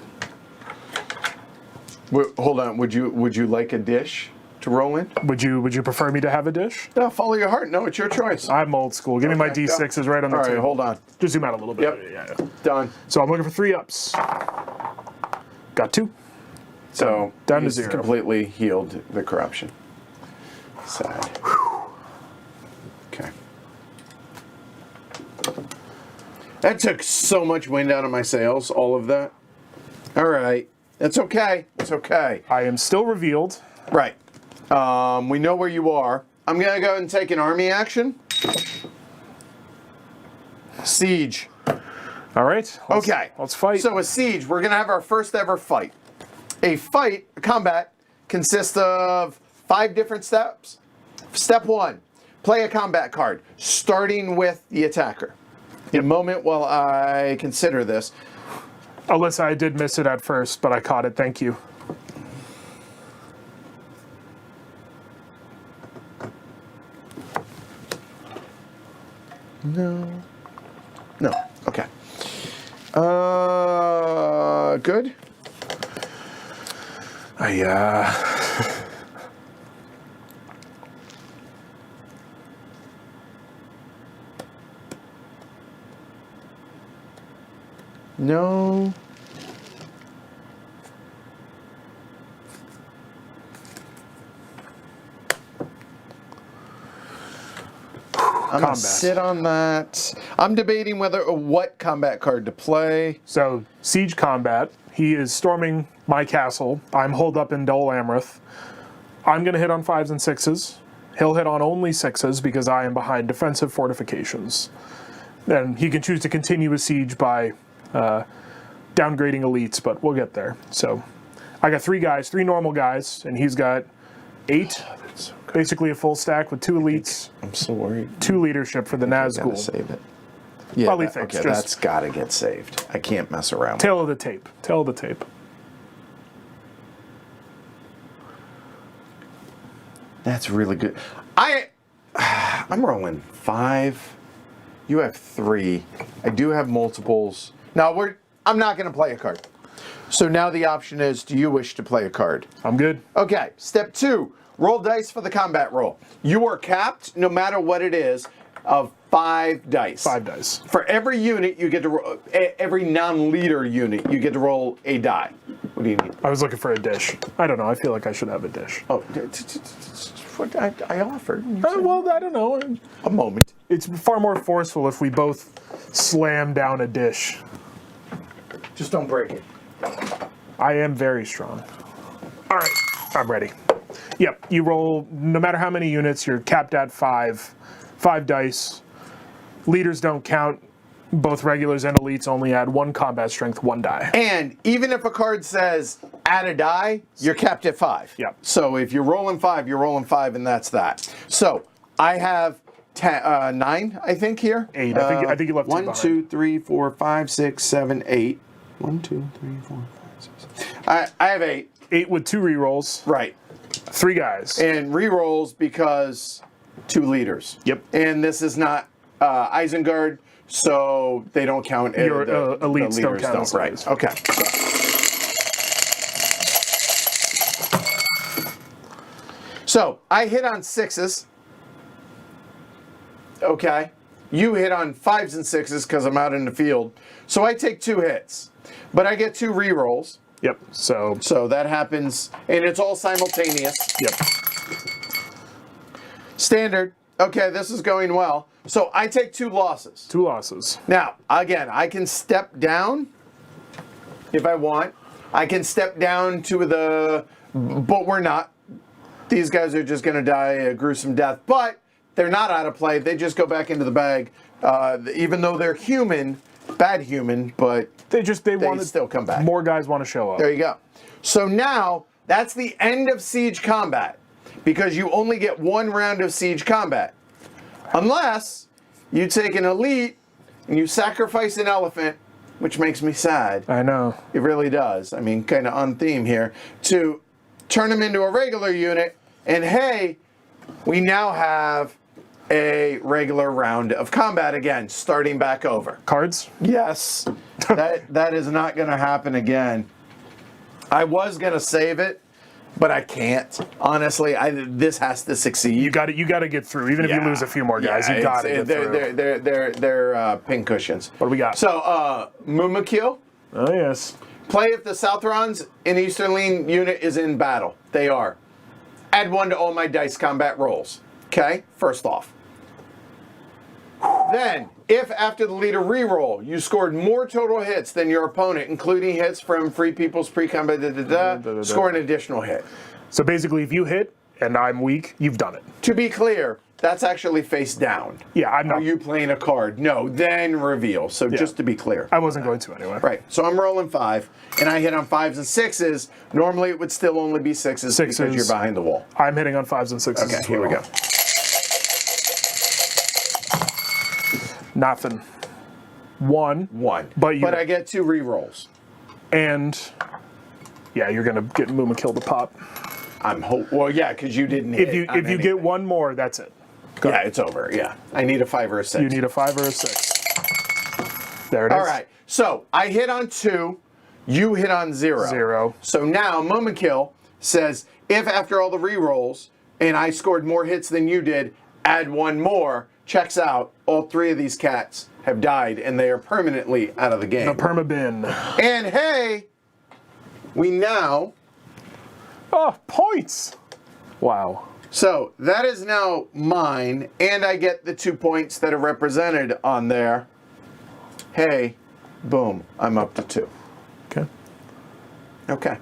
Hold on, would you like a dish to roll in? Would you prefer me to have a dish? No, follow your heart. No, it's your choice. I'm old school. Give me my D6s right on the table. All right, hold on. Just zoom out a little bit. Yep. Yeah. Done. So I'm looking for 3 ups. Got 2. So down to he's 0. Completely healed the corruption. Sad. Okay. That took so much wind out of my sails, all of that. All right. It's okay. It's okay. I am still revealed. Right. We know where you are. I'm going to go and take an army action. Siege. All right. Let's fight. So a siege, we're going to have our first ever fight. A combat, consists of 5 different steps. Step 1, play a combat card, starting with the attacker. A moment while I consider this. Alyssa, I did miss it at first, but I caught it. Thank you. No. Okay. Good. No. I'm gonna sit on that. I'm debating what combat card to play. So, siege combat. He is storming my castle. I'm holed up in Dol Amrith. I'm going to hit on 5s and 6s. He'll hit on only 6s because I am behind defensive fortifications. Then he can choose to continue a siege by downgrading elites, but we'll get there. So, I got 3 guys, 3 normal guys, and he's got 8. Basically a full stack with 2 elites. I'm so worried. 2 leadership for the Nazgul. Save it. Yeah, Probably thinks. Okay, that's got to get saved. I can't mess around. Tail of the tape. Tail of the tape. That's really good. I'm rolling 5. You have 3. I do have multiples. Now I'm not going to play a card. So now the option is, do you wish to play a card? I'm good. Okay, step 2. Roll dice for the combat roll. You are capped, no matter what it is, of 5 dice. 5 dice. For every unit, you get to roll, every non-leader unit, you get to roll a die. What do you need? I was looking for a dish. I don't know. I feel like I should have a dish. Oh, what I offered. Well, I don't know. A moment. It's far more forceful if we both slam down a dish. Just don't break it. I am very strong. All right, I'm ready. Yep, you roll, no matter how many units, you're capped at 5. 5 dice. Leaders don't count. Both regulars and elites only add 1 combat strength, 1 die. And even if a card says add a die, you're capped at 5. Yep. So if you're rolling 5, you're rolling 5, and that's that. So I have 9, I think, here. 8. I think you left 2 1, behind. 2, 3, 4, 5, 6, 7, 8. 1, 2, 3, 4, 5, 6. I have 8. 8 with 2 rerolls. Right. 3 guys. And rerolls because 2 leaders. Yep. And this is not Isengard, so they don't count. Your the elites the don't leaders count as Right. elites. Okay. So I hit on 6s. Okay. You hit on 5s and 6s because I'm out in the field. So I take 2 hits. But I get 2 rerolls. Yep, so that happens, and it's all simultaneous. Yep. Standard. Okay, this is going well. So I take 2 losses. 2 losses. Now, again, I can step down if I want. I can step down to but we're not. These guys are just going to die a gruesome death. But they're not out of play. They just go back into the bag. Even though they're human, bad human, but they want to still come back. More guys want to show up. There you go. So now, that's the end of siege combat, because you only get 1 round of siege combat. Unless you take an elite and you sacrifice an elephant, which makes me sad. I know. It really does. I mean, kind of on theme here. To turn them into a regular unit, and hey, we now have a regular round of combat again, starting back over. Cards? Yes. that is not going to happen again. I was going to save it, but I can't. Honestly, this has to succeed. You got to get through. Even if you lose a few more guys, you got to get through. They're pin cushions. What do we got? So, Mumakil. Oh, yes. Play if the Southrons in Eastern Lean unit is in battle. They are. Add 1 to all my dice combat rolls. Okay? First off. Then, if after the leader reroll, you scored more total hits than your opponent, including hits from Free People's pre-combat, score an additional hit. So basically, if you hit and I'm weak, you've done it. To be clear, that's actually face down. Yeah, I'm not. Are you playing a card? No, then reveal. So just to be clear. I wasn't going to anyway. Right. So I'm rolling 5, and I hit on 5s and 6s. Normally, it would still only be 6s because you're behind the wall. I'm hitting on 5s and 6s. Okay, here we go. Nothing. 1. But I get 2 rerolls. And yeah, you're gonna get Mooma Kill the pop. Well, yeah, because you didn't hit. If you get 1 more, that's it. Go ahead. It's over. Yeah, I need a 5 or a 6. You need a 5 or a 6. There it is. All right. So I hit on 2. You hit on 0. 0. So now Mooma Kill says, if after all the rerolls and I scored more hits than you did, add 1 more. Checks out. All 3 of these cats have died, and they are permanently out of the game. The perma-bin. And hey, we now... Oh, points! Wow. So that is now mine, and I get the 2 points that are represented on there. Hey, boom, I'm up to 2. Okay.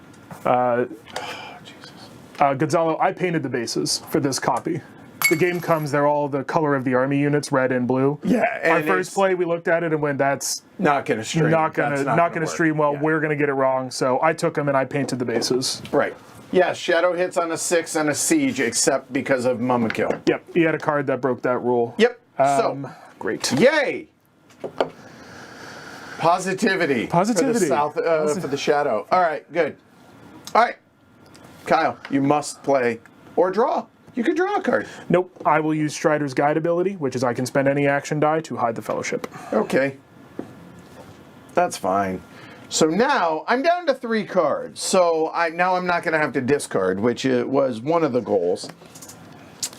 Gonzalo, I painted the bases for this copy. The game comes, they're all the color of the army units, red and blue. Yeah, and our first play, we looked at it and went, that's not going to stream. Not going to stream well. Yeah. We're going to get it wrong. So I took them and I painted the bases. Right. Yeah, Shadow hits on a 6 and a siege, except because of Mooma Kill. Yep, he had a card that broke that rule. Yep. Great. Yay! Positivity. For the Shadow. All right, good. All right, Kyle, you must play or draw. You can draw a card. Nope. I will use Strider's Guide ability, which is I can spend any action die to hide the Fellowship. Okay. That's fine. So now I'm down to 3 cards. So now I'm not going to have to discard, which was one of the goals.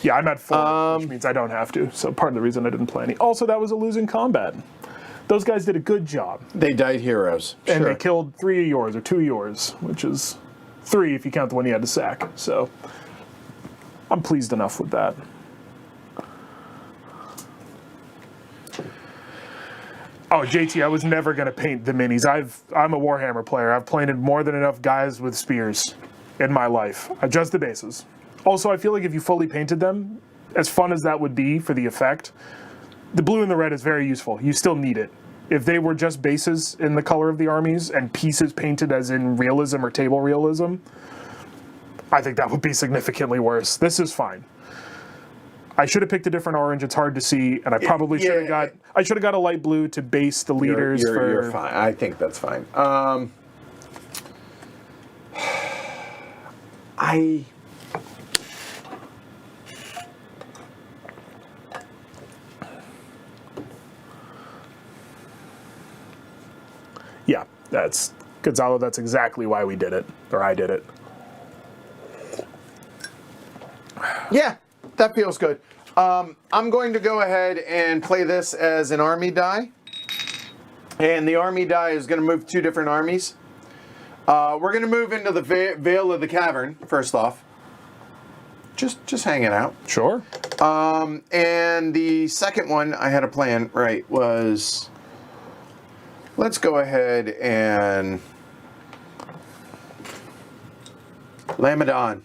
Yeah, I'm at 4, which means I don't have to. So part of the reason I didn't play any. Also, that was a losing combat. Those guys did a good job. They died heroes. And they killed 3 of yours, or 2 of yours, which is 3 if you count the one you had to sack. So I'm pleased enough with that. Oh, JT, I was never going to paint the minis. I'm a Warhammer player. I've painted more than enough guys with spears in my life. Just the bases. Also, I feel like if you fully painted them, as fun as that would be for the effect, the blue and the red is very useful. You still need it. If they were just bases in the color of the armies and pieces painted as in realism or table realism, I think that would be significantly worse. This is fine. I should have picked a different orange. It's hard to see, and I probably should have got. I should have got a light blue to base the leaders. You're fine. I think that's fine. Yeah, that's Gonzalo. That's exactly why we did it, or I did it. Yeah, that feels good. I'm going to go ahead and play this as an army die. And the army die is going to move 2 different armies. We're going to move into the Vale of the Cavern, first off. Just hanging out. Sure. And the second one I had a plan, right, was... Let's go ahead and... Lamadon.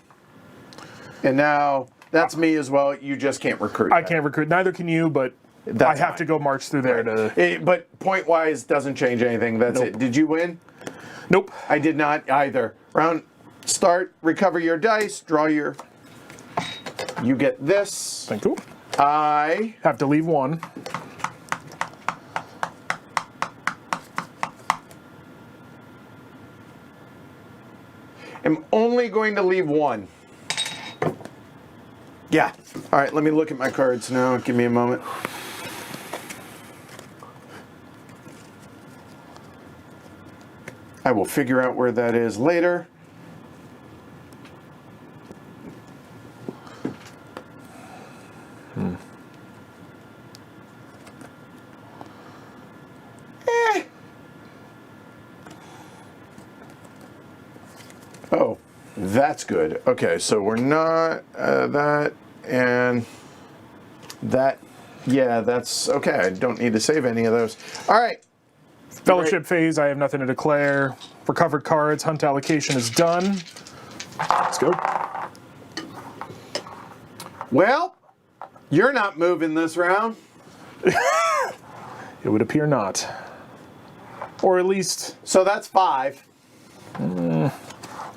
And now... That's me as well. You just can't recruit. I can't recruit. Neither can you, but I have to go march through there to... But point-wise, doesn't change anything. That's it. Did you win? Nope. I did not either. Round start, recover your dice, draw your... You get this. Thank you. I... have to leave 1. am only going to leave 1. Yeah. All right, let me look at my cards now. Give me a moment. I will figure out where that is later. Oh, that's good. Okay, so we're not that and that. Yeah, that's okay. I don't need to save any of those. All right. Fellowship phase, I have nothing to declare. Recovered cards, hunt allocation is done. Let's go. Well, you're not moving this round. It would appear not. Or at least... So that's 5.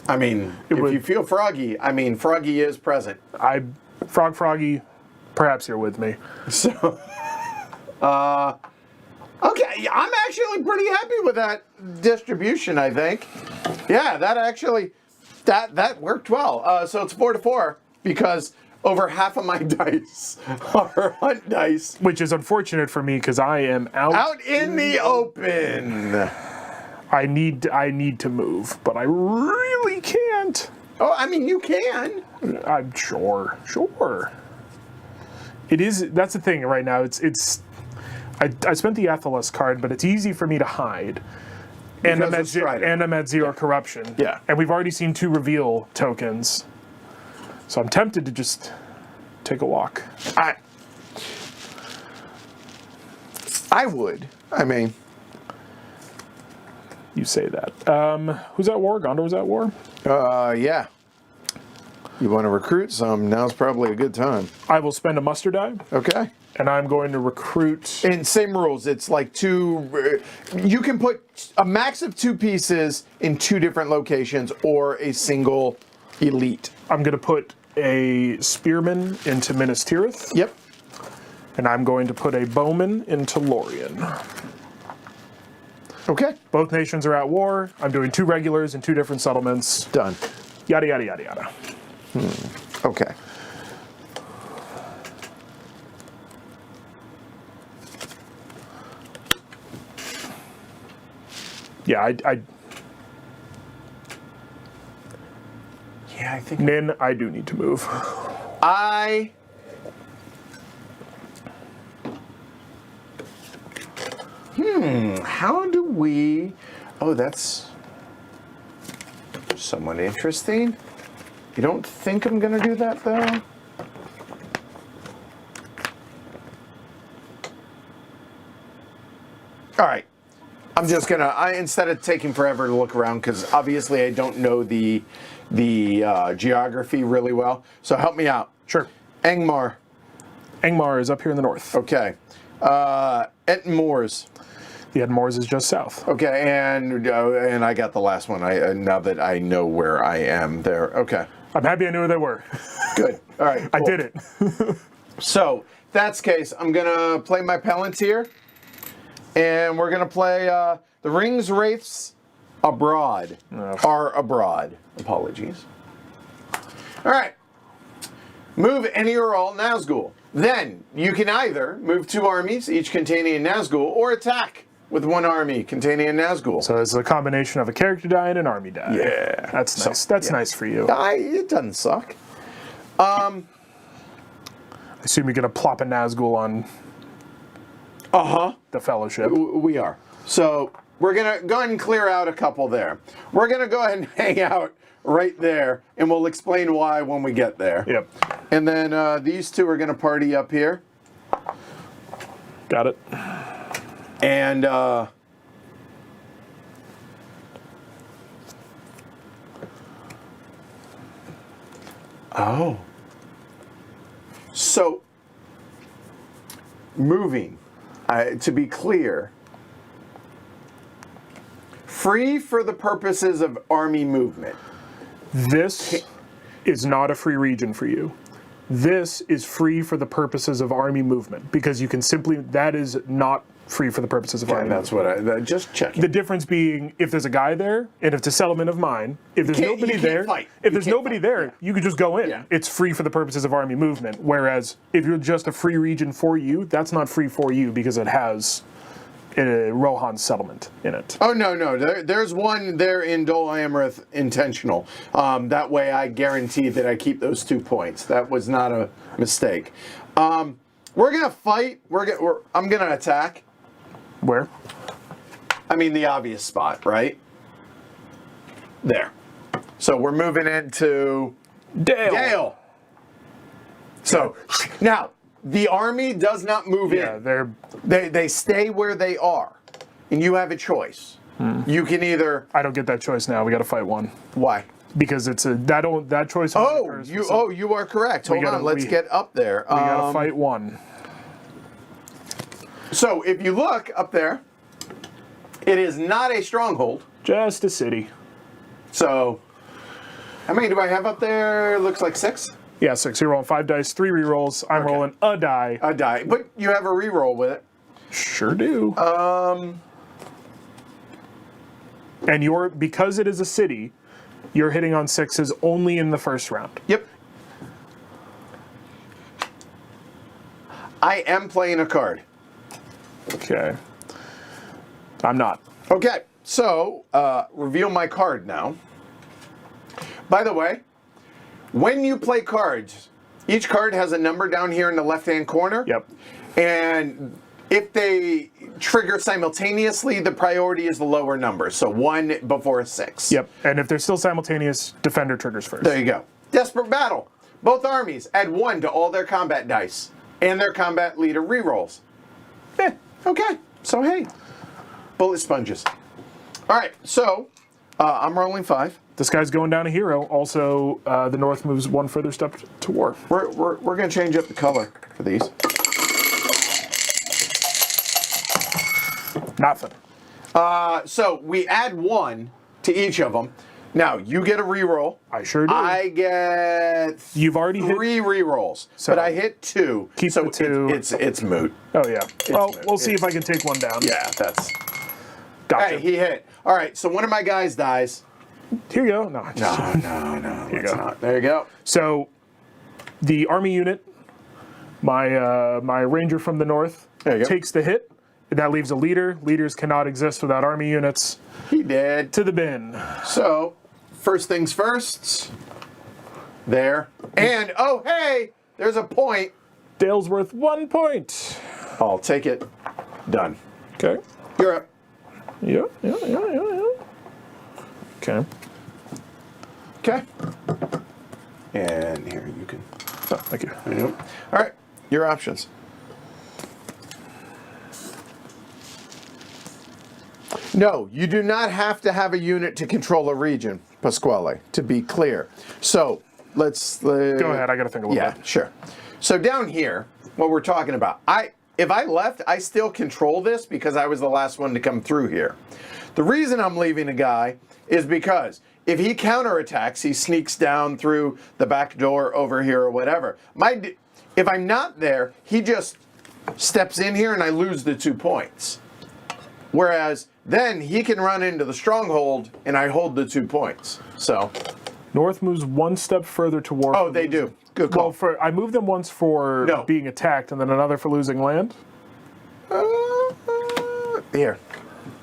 I mean, if you feel froggy, I mean, Froggy is present. Froggy, perhaps you're with me. So, Okay, yeah, I'm actually pretty happy with that distribution, I think. Yeah, that actually, that worked well. So it's 4-4 because over half of my dice are hunt dice. Which is unfortunate for me because I am Out in the open. I need to move, but I really can't. Oh, I mean, you can. I'm sure. It is. That's the thing right now. I spent the Athelos card, but it's easy for me to hide. And I'm at 0 corruption. Yeah. And we've already seen 2 reveal tokens. So I'm tempted to just take a walk. I would. I mean, You say that. Who's at war? Gondor's at war? yeah. You want to recruit some, now's probably a good time. I will spend a muster die, Okay. and I'm going to recruit. And same rules. It's like 2. You can put a max of 2 pieces in 2 different locations or a single elite. I'm going to put a spearman into Minas Tirith. Yep. And I'm going to put a bowman into Lorien. Okay. Both nations are at war. I'm doing 2 regulars in 2 different settlements. Done. Yada, yada, yada, yada. Okay. Yeah, Yeah, I think Nin, I do need to move. How do we... Oh, that's somewhat interesting. You don't think I'm going to do that, though? All right. I'm just going to... Instead of taking forever to look around, because obviously I don't know the geography really well, so help me out. Sure. Angmar. Angmar is up here in the north. Okay. Etten Moors. The Edmores is just south. Okay, and I got the last one. Now that I know where I am there. Okay, I'm happy I knew where they were. good. All right, I cool. did it. So, that's case. I'm gonna play my Palantir, and we're gonna play the Rings Wraiths Abroad. Are abroad. Apologies. All right. Move any or all Nazgul. Then you can either move 2 armies, each containing a Nazgul, or attack with 1 army containing a Nazgul. So it's a combination of a character die and an army die. Yeah. That's nice. That's nice for you. It doesn't suck. I assume you're going to plop a Nazgul on the Fellowship. We are. So we're going to go ahead and clear out a couple there. We're going to go ahead and hang out right there, and we'll explain why when we get there. Yep. And then these 2 are going to party up here. Got it. And so moving, to be clear, free for the purposes of army movement. This is not a free region for you. This is free for the purposes of army movement because you can simply, that is not free for the purposes of army That's movement. what I just checking. The difference being if there's a guy there and if it's a settlement of mine, if there's nobody you can't there, fight. if You there's can't nobody fight. there, Yeah. you could just go in. Yeah. It's free for the purposes of army movement. Whereas if you're just a free region for you, that's not free for you because it has a Rohan settlement in it. Oh, no. There's one there in Dol Amrith intentional. That way I guarantee that I keep those 2 points. That was not a mistake. We're going to fight. I'm going to attack. Where? I mean, the obvious spot, right? There. So we're moving into Dale. So now the army does not move Yeah, in. They stay where they are, and you have a choice. You can either. I don't get that choice now. We got to fight one Why? because it's that choice. only occurs for some- You are correct. Hold on. Let's get up there. We got to fight one. So if you look up there, it is not a stronghold. Just a city. So how many do I have up there? Looks like 6. Yeah, 6. You're rolling 5 dice, 3 rerolls. I'm rolling a die. A die, but you have a reroll with it. Sure do. And because it is a city, you're hitting on 6s only in the first round. Yep. I am playing a card. Okay. I'm not. Okay, so reveal my card now. By the way, when you play cards, each card has a number down here in the left-hand corner. Yep. And if they trigger simultaneously, the priority is the lower number. So 1 before a 6. Yep. And if they're still simultaneous, defender triggers first. There you go. Desperate battle. Both armies add 1 to all their combat dice and their combat leader rerolls. Okay. So hey, bullet sponges. All right. So I'm rolling 5. This guy's going down a hero. Also, the North moves 1 further step to war. We're going to change up the color for these. Nothing. So we add 1 to each of them. Now you get a reroll. I sure do. I get You've already hit 3 rerolls, So but I hit 2. keep so the 2. It's moot. Oh yeah. Well, moot. we'll see if I can take one down. Yeah, that's. Gotcha. Hey, he hit. All right, so one of my guys dies. Here you go. No. No. Here you It's go. not. There you go. So, the army unit, my ranger from the north, There you go. takes the hit. That leaves a leader. Leaders cannot exist without army units. He did. To the bin. So, first things first. There. And, oh, hey, there's a point. Dale's worth 1 point. I'll take it. Done. Okay. You're up. Yeah. Okay. Okay. And here, you can. Oh, thank you. There you go. All right, your options. No, you do not have to have a unit to control a region, Pasquale, to be clear. So, let's... Go ahead, I gotta think a little bit. Sure. So down here, what we're talking about, if I left, I still control this because I was the last one to come through here. The reason I'm leaving a guy is because if he counterattacks, he sneaks down through the back door over here or whatever. If I'm not there, he just steps in here and I lose the 2 points. Whereas then he can run into the stronghold and I hold the 2 points. So North moves 1 step further to war. Oh, they do. Good call. Well, I moved them once for being attacked and then another for losing land. Here.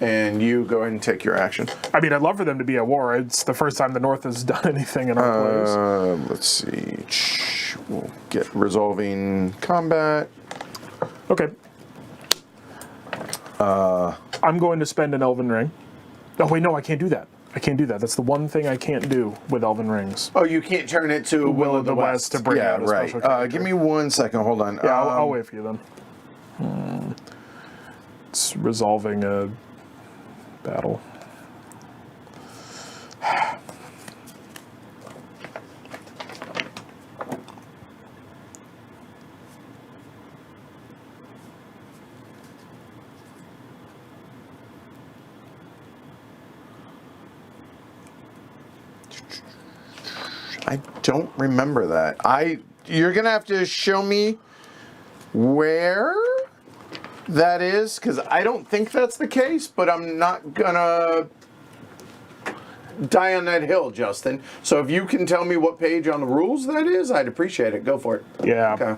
And you go ahead and take your action. I mean, I'd love for them to be at war. It's the first time the North has done anything in our plays. Let's see. We'll get resolving combat. Okay. I'm going to spend an Elven Ring. Oh, wait, no, I can't do that. I can't do that. That's the one thing I can't do with Elven Rings. Oh, you can't turn it to Will of the West to bring out a special character. Give me 1 second. Hold on. Yeah, I'll wait for you then. It's resolving a battle. I don't remember that. You're gonna have to show me where that is, because I don't think that's the case, but I'm not gonna die on that hill, Justin. So if you can tell me what page on the rules that is, I'd appreciate it. Go for it. Yeah. Okay.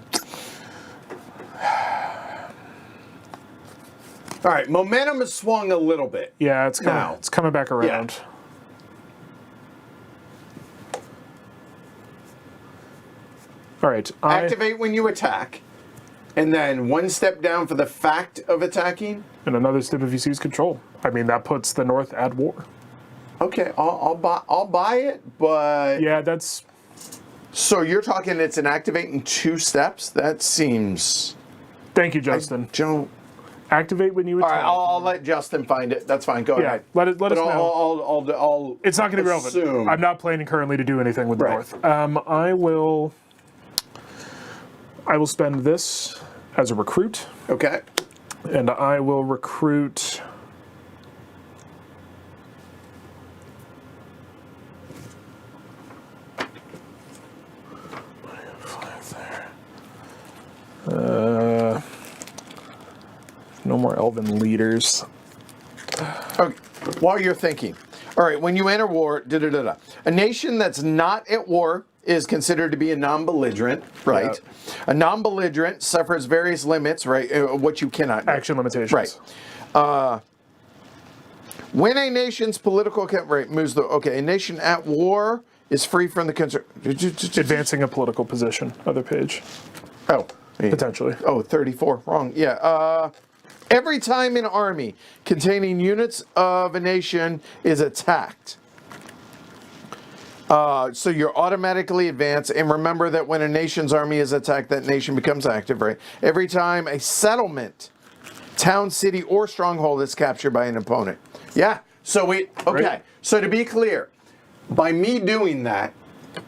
All right, momentum has swung a little bit. Yeah, it's coming back around. Yeah. All right. Activate when you attack, and then 1 step down for the fact of attacking. And another step if you seize control. I mean, that puts the North at war. Okay, I'll buy it, but Yeah, that's... so you're talking it's an activate in 2 steps? That seems. Thank you, Justin. Don't. Activate when you All attack. right, I'll let Justin find it. That's fine. Go ahead. Let us know. I'll It's not going to be relevant. assume. I'm not planning currently to do anything with the Right. North. I will spend this as a recruit, Okay. and I will recruit... No more elven leaders. Okay. While you're thinking. All right, when you enter war, da-da-da-da. A nation that's not at war is considered to be a non-belligerent, right? Yeah. A non-belligerent suffers various limits, right? What you cannot do. Action limitations. Right. When a nation's political moves the a nation at war is free from the concern. Advancing a political position. Other page. Oh, Potentially. Oh, 34. Wrong. Yeah. Every time an army containing units of a nation is attacked, so you're automatically advanced. And remember that when a nation's army is attacked, that nation becomes active, right? Every time a settlement, town, city, or stronghold is captured by an opponent. Yeah. So okay. Right. So to be clear, by me doing that,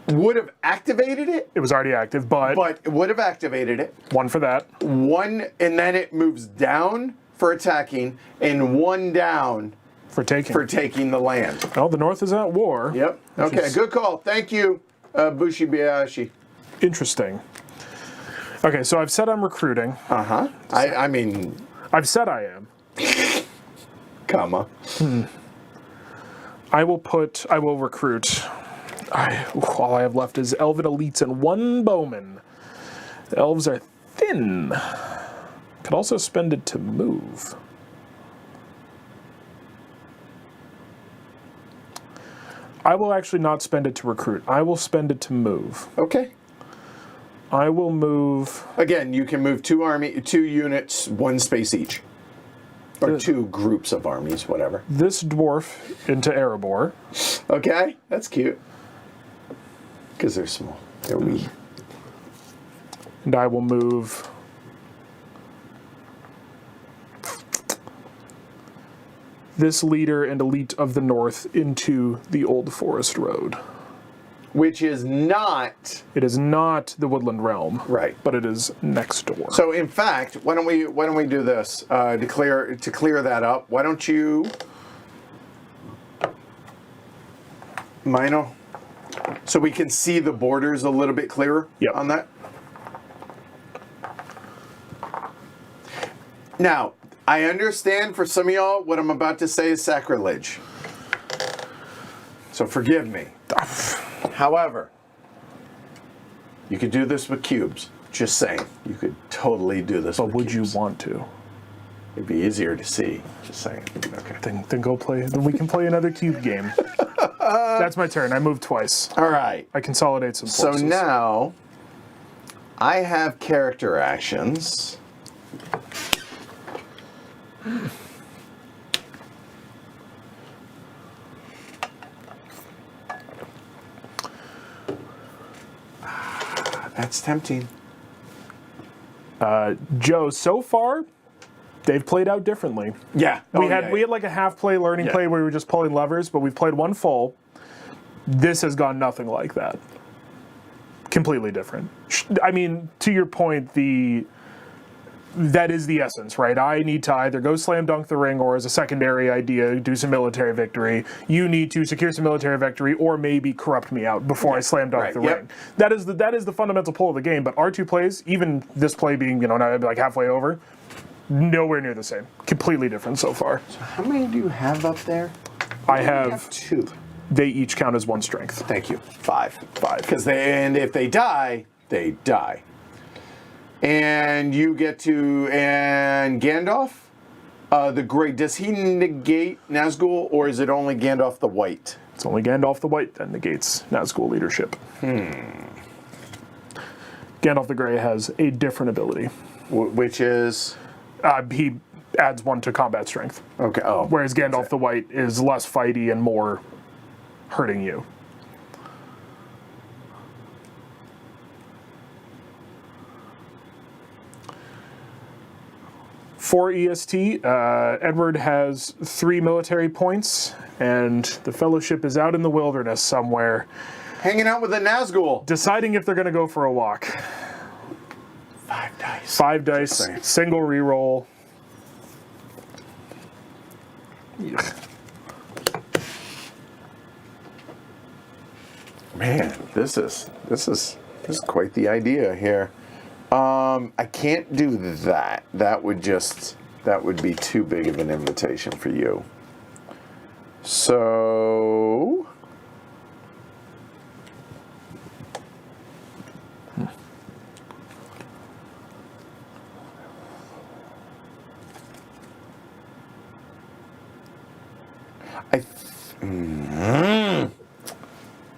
would have activated it. It was already active, but it would have activated it. one for that. One, and then it moves down for attacking, and one down For taking. for taking the land. Well, the North is at war. Yep. Okay, good call. Thank you, Bushi Bayashi. Interesting. Okay, so I've said I'm recruiting. Uh-huh. I mean, I've said I am. comma. I will recruit. All I have left is elven elites and one bowman. The elves are thin. Could also spend it to move. I will actually not spend it to recruit. I will spend it to move. Okay. I will move. Again, you can move two units, one space each. Or two groups of armies, whatever. This dwarf into Erebor. Okay, that's cute. Because they're small. They're wee. And I will move this leader and elite of the North into the Old Forest Road. Which is not... It is not the Woodland Realm. Right. But it is next door. So in fact, why don't we do this to clear that up? Why don't you, Mino, so we can see the borders a little bit clearer on that? Now, I understand for some of y'all what I'm about to say is sacrilege. So forgive me. However, you could do this with cubes. Just saying. You could totally do this with would cubes. you want to? It'd be easier to see. Just saying. Okay. Then go play. Then we can play another cube game. That's my turn. I moved twice. All right. I consolidate some So forces. now, I have character actions. That's tempting. Joe, so far, they've played out differently. Yeah. We had like a half play learning play where we were just pulling levers, but we've played one full. This has gone nothing like that. Completely different. I mean, to your point, that is the essence, right? I need to either go slam dunk the ring or as a secondary idea, do some military victory. You need to secure some military victory or maybe corrupt me out before I slam dunk the ring. That is the fundamental pull of the game, but our two plays, even this play being, now like halfway over, nowhere near the same. Completely different so far. So how many do you have up there? I have 2. They each count as 1 strength. Thank you. 5. Because if they die, they die. And you get to, and Gandalf, the Grey, does he negate Nazgul, or is it only Gandalf the White? It's only Gandalf the White that negates Nazgul leadership. Gandalf the Grey has a different ability. Which is? He adds 1 to combat strength. Okay. Oh. Whereas Gandalf the White is less fighty and more hurting you. For EST, Edward has 3 military points, and the Fellowship is out in the wilderness somewhere. Hanging out with the Nazgul. Deciding if they're going to go for a walk. 5 dice. 5 dice, single reroll. Man, this is quite the idea here. I can't do that. That would just that would be too big of an invitation for you. So...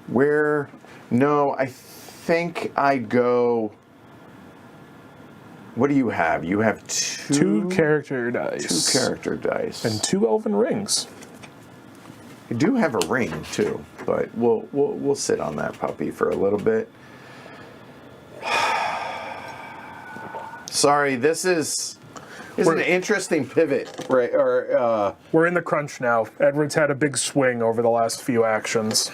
Where? No, I think I go... What do you have? You have two character dice. Two character dice. And 2 elven rings. I do have a ring, too, but we'll sit on that puppy for a little bit. Sorry, this is an interesting pivot, right? Or we're in the crunch now. Edward's had a big swing over the last few actions.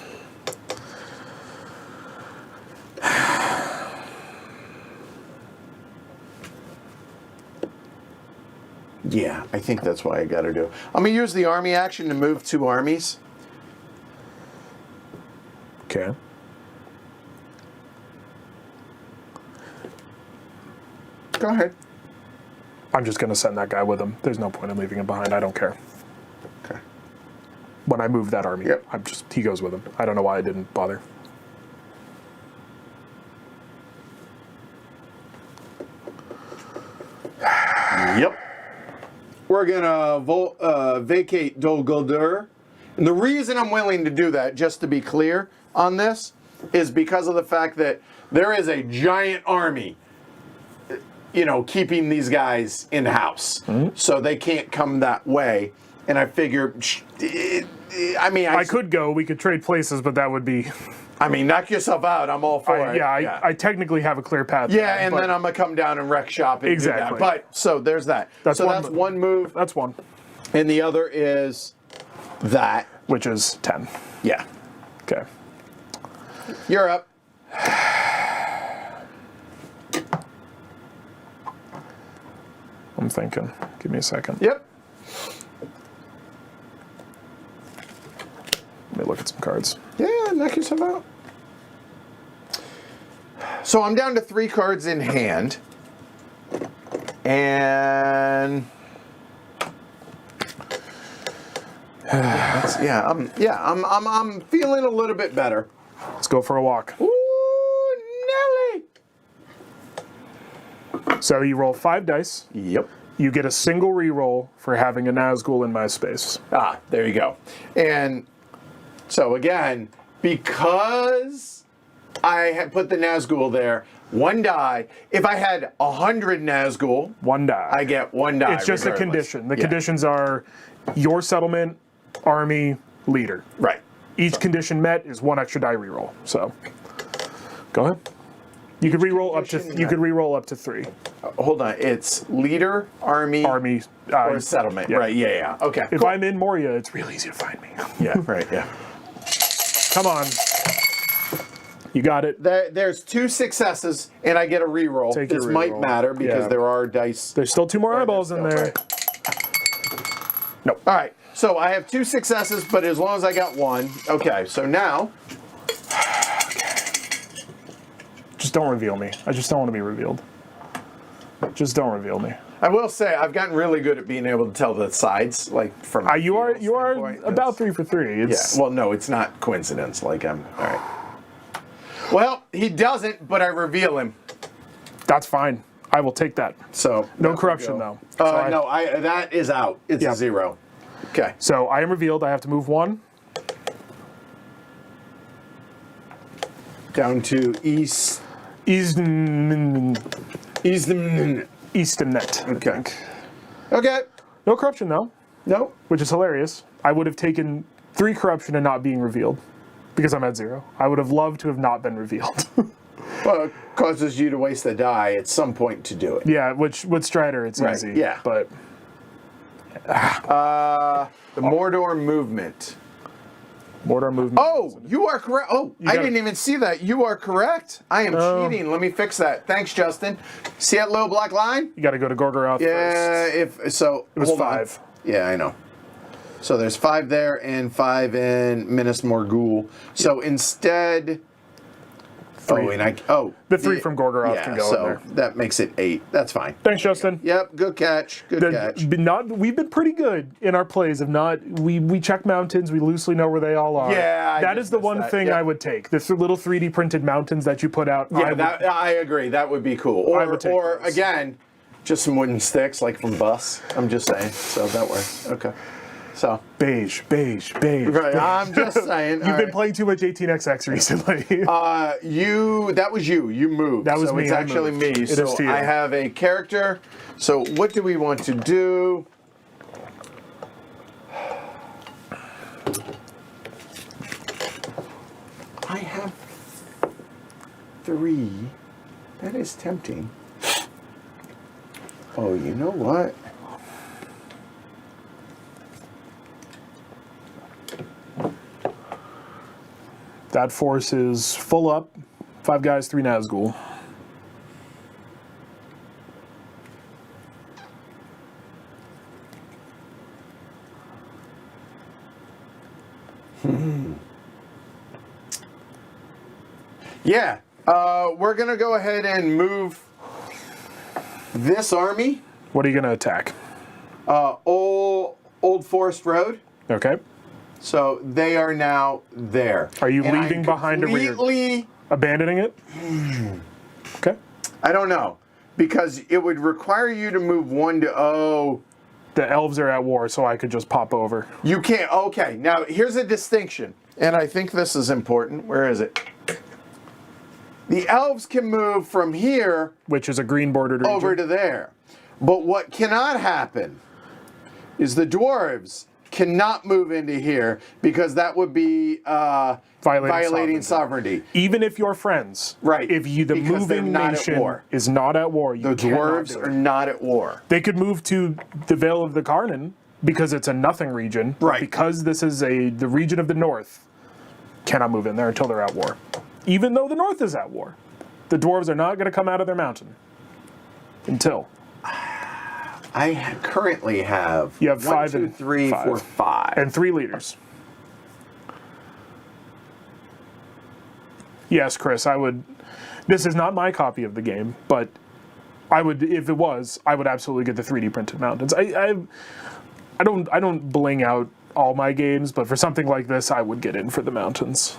Yeah, I think that's why I got to do. I'm going to use the army action to move 2 armies. Okay. Go ahead. I'm just going to send that guy with him. There's no point in leaving him behind. I don't care. Okay. When I move that army, yep. He goes with him. I don't know why I didn't bother. Yep. We're going to vacate Dol Guldur. And the reason I'm willing to do that, just to be clear on this, is because of the fact that there is a giant army, you know, keeping these guys in house. Mm-hmm. So they can't come that way. And I figure, I could go. We could trade places, but that would be... I mean, knock yourself out. I'm all for it. Yeah, I technically have a clear path. Yeah, and then I'm going to come down and wreck shop and exactly. do that. But, so there's that. That's one move. That's one. And the other is that. Which is 10. Yeah. Okay. You're up. I'm thinking. Give me a second. Yep. Let me look at some cards. Yeah, knock yourself out. So I'm down to 3 cards in hand. And I'm feeling a little bit better. Let's go for a walk. Ooh, Nelly. So you roll 5 dice. Yep. You get a single reroll for having a Nazgul in my space. Ah, there you go. And so again, because I had put the Nazgul there, 1 die. If I had 100 Nazgul, 1 die. I get 1 die. It's just a condition. The conditions are your settlement, army, leader. Right. Each condition met is 1 extra die reroll. So, go ahead. You could reroll up to 3. Hold on. It's leader, army, or settlement. Yeah. Right. Yeah. Okay. If I'm in Moria, it's real easy to find me. Yeah. Right. Yeah. Come on. You got it. There's 2 successes, and I get a reroll. This might matter because there are dice. There's still 2 more eyeballs in there. Right. Nope. All right. So I have 2 successes, but as long as I got 1. Okay. So now. Just don't reveal me. I just don't want to be revealed. Just don't reveal me. I will say I've gotten really good at being able to tell the sides, like from. You are about 3 for 3. It's, yeah. Well, no, it's not coincidence. Like I'm. All right. Well, he doesn't, but I reveal him. That's fine. I will take that. So no corruption though. No, that is out. It's a 0. Okay. So I am revealed. I have to move 1. Down to east. Easton net. Okay. Okay. No corruption though. No. Which is hilarious. I would have taken 3 corruption and not being revealed because I'm at 0. I would have loved to have not been revealed. Well, it causes you to waste a die at some point to do it. Yeah, which with Strider it's easy. Yeah. But the Mordor movement. Mordor movement. Oh, you are correct. Oh, I didn't even see that. You are correct. I am cheating. Let me fix that. Thanks, Justin. See that little black line? You got to go to Gorgoroth first. Yeah, it was 5. Yeah, I know. So there's 5 there and 5 in Minas Morgul. So instead, 3. The 3 from Gorgoroth can go in there. That makes it 8. That's fine. Thanks, Justin. Yep, good catch. Good catch. We've been pretty good in our plays of not. We check mountains. We loosely know where they all are. Yeah, that is the one thing I would take. The little 3D printed mountains that you put out. Yeah, I agree. That would be cool. Or again, just some wooden sticks like from Bus. I'm just saying. So that works. Okay. So beige. Right, I'm just saying. You've been playing too much 18xx recently. That was you. You moved. That was so me. It's actually me. It is to you. I have a character. So what do we want to do? I have 3. That is tempting. Oh, you know what? That force is full up. 5 guys, 3 Nazgul. Yeah. We're going to go ahead and move this army. What are you going to attack? Old Forest Road. Okay. So they are now there. Are you leaving behind a rear? Abandoning it? Okay. I don't know. Because it would require you to move 1 to... The elves are at war, so I could just pop over. You can't. Okay. Now, here's a distinction. And I think this is important. Where is it? The elves can move from here... Which is a green bordered region. Over to there. But what cannot happen is the dwarves cannot move into here because that would be violating sovereignty. Even if you're friends. Right. If the moving nation is not at war, the dwarves are not at war. They could move to the Vale of the Carnon because it's a nothing region. Right. Because this is the region of the north, cannot move in there until they're at war. Even though the north is at war. The dwarves are not going to come out of their mountain. Until. I currently have... You have 5 1, 2, 3, 4, 5. And 3 leaders. Yes, Chris, I would... This is not my copy of the game, but I would, if it was, I would absolutely get the 3D printed mountains. I don't bling out all my games, but for something like this, I would get in for the mountains.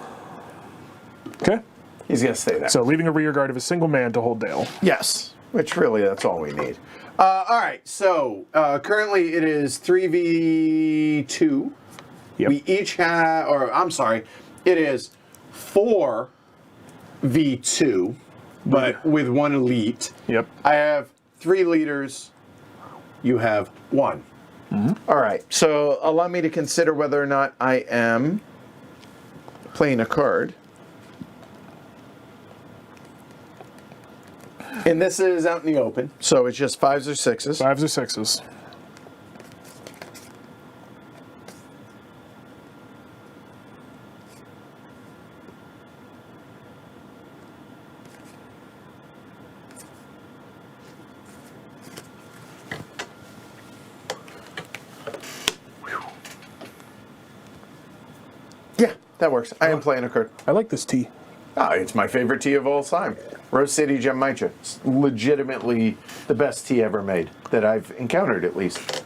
Okay? He's going to stay there. So leaving a rear guard of a single man to hold Dale. Yes, which really, that's all we need. All right, so currently it is 3v2. Yep. We each have, it is 4v2, but with 1 elite. Yep. I have 3 leaders. You have 1. Mm-hmm. All right, so allow me to consider whether or not I am playing a card. And this is out in the open, so it's just 5s or 6s. 5s or 6s. Yeah, that works. I am playing a card. I like this tea. Oh, it's my favorite tea of all time. Rose City Gem Mitra. It's legitimately the best tea ever made that I've encountered, at least.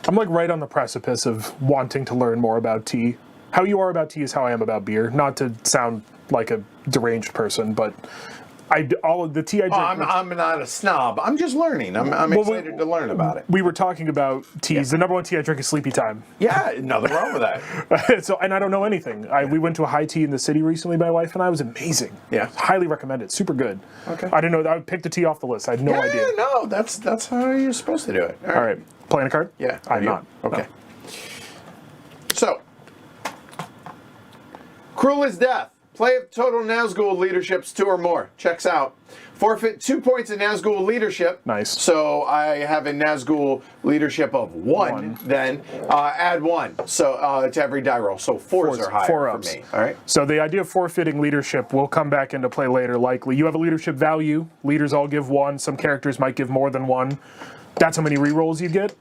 I'm like right on the precipice of wanting to learn more about tea. How you are about tea is how I am about beer. Not to sound like a deranged person, but all of the tea I drink. I'm not a snob. I'm just learning. I'm excited to learn about it. We were talking about teas. The number 1 tea I drink is Sleepy Time. Yeah, nothing wrong with that. And I don't know anything. We went to a high tea in the city recently, my wife and I. It was amazing. Yeah. Highly recommend it. Super good. Okay. I didn't know. I picked a tea off the list. I had no idea. No, that's how you're supposed to do it. All right. Playing a card? Yeah. I'm not. Okay. No. So, Cruel as Death. Play of total Nazgul leaderships 2 or more. Checks out. Forfeit 2 points in Nazgul leadership. Nice. So I have a Nazgul leadership of 1. Then add 1 so to every die roll. So 4s are higher 4 for ups. me. All right. So the idea of forfeiting leadership will come back into play later, likely. You have a leadership value. Leaders all give 1. Some characters might give more than 1. That's how many rerolls you get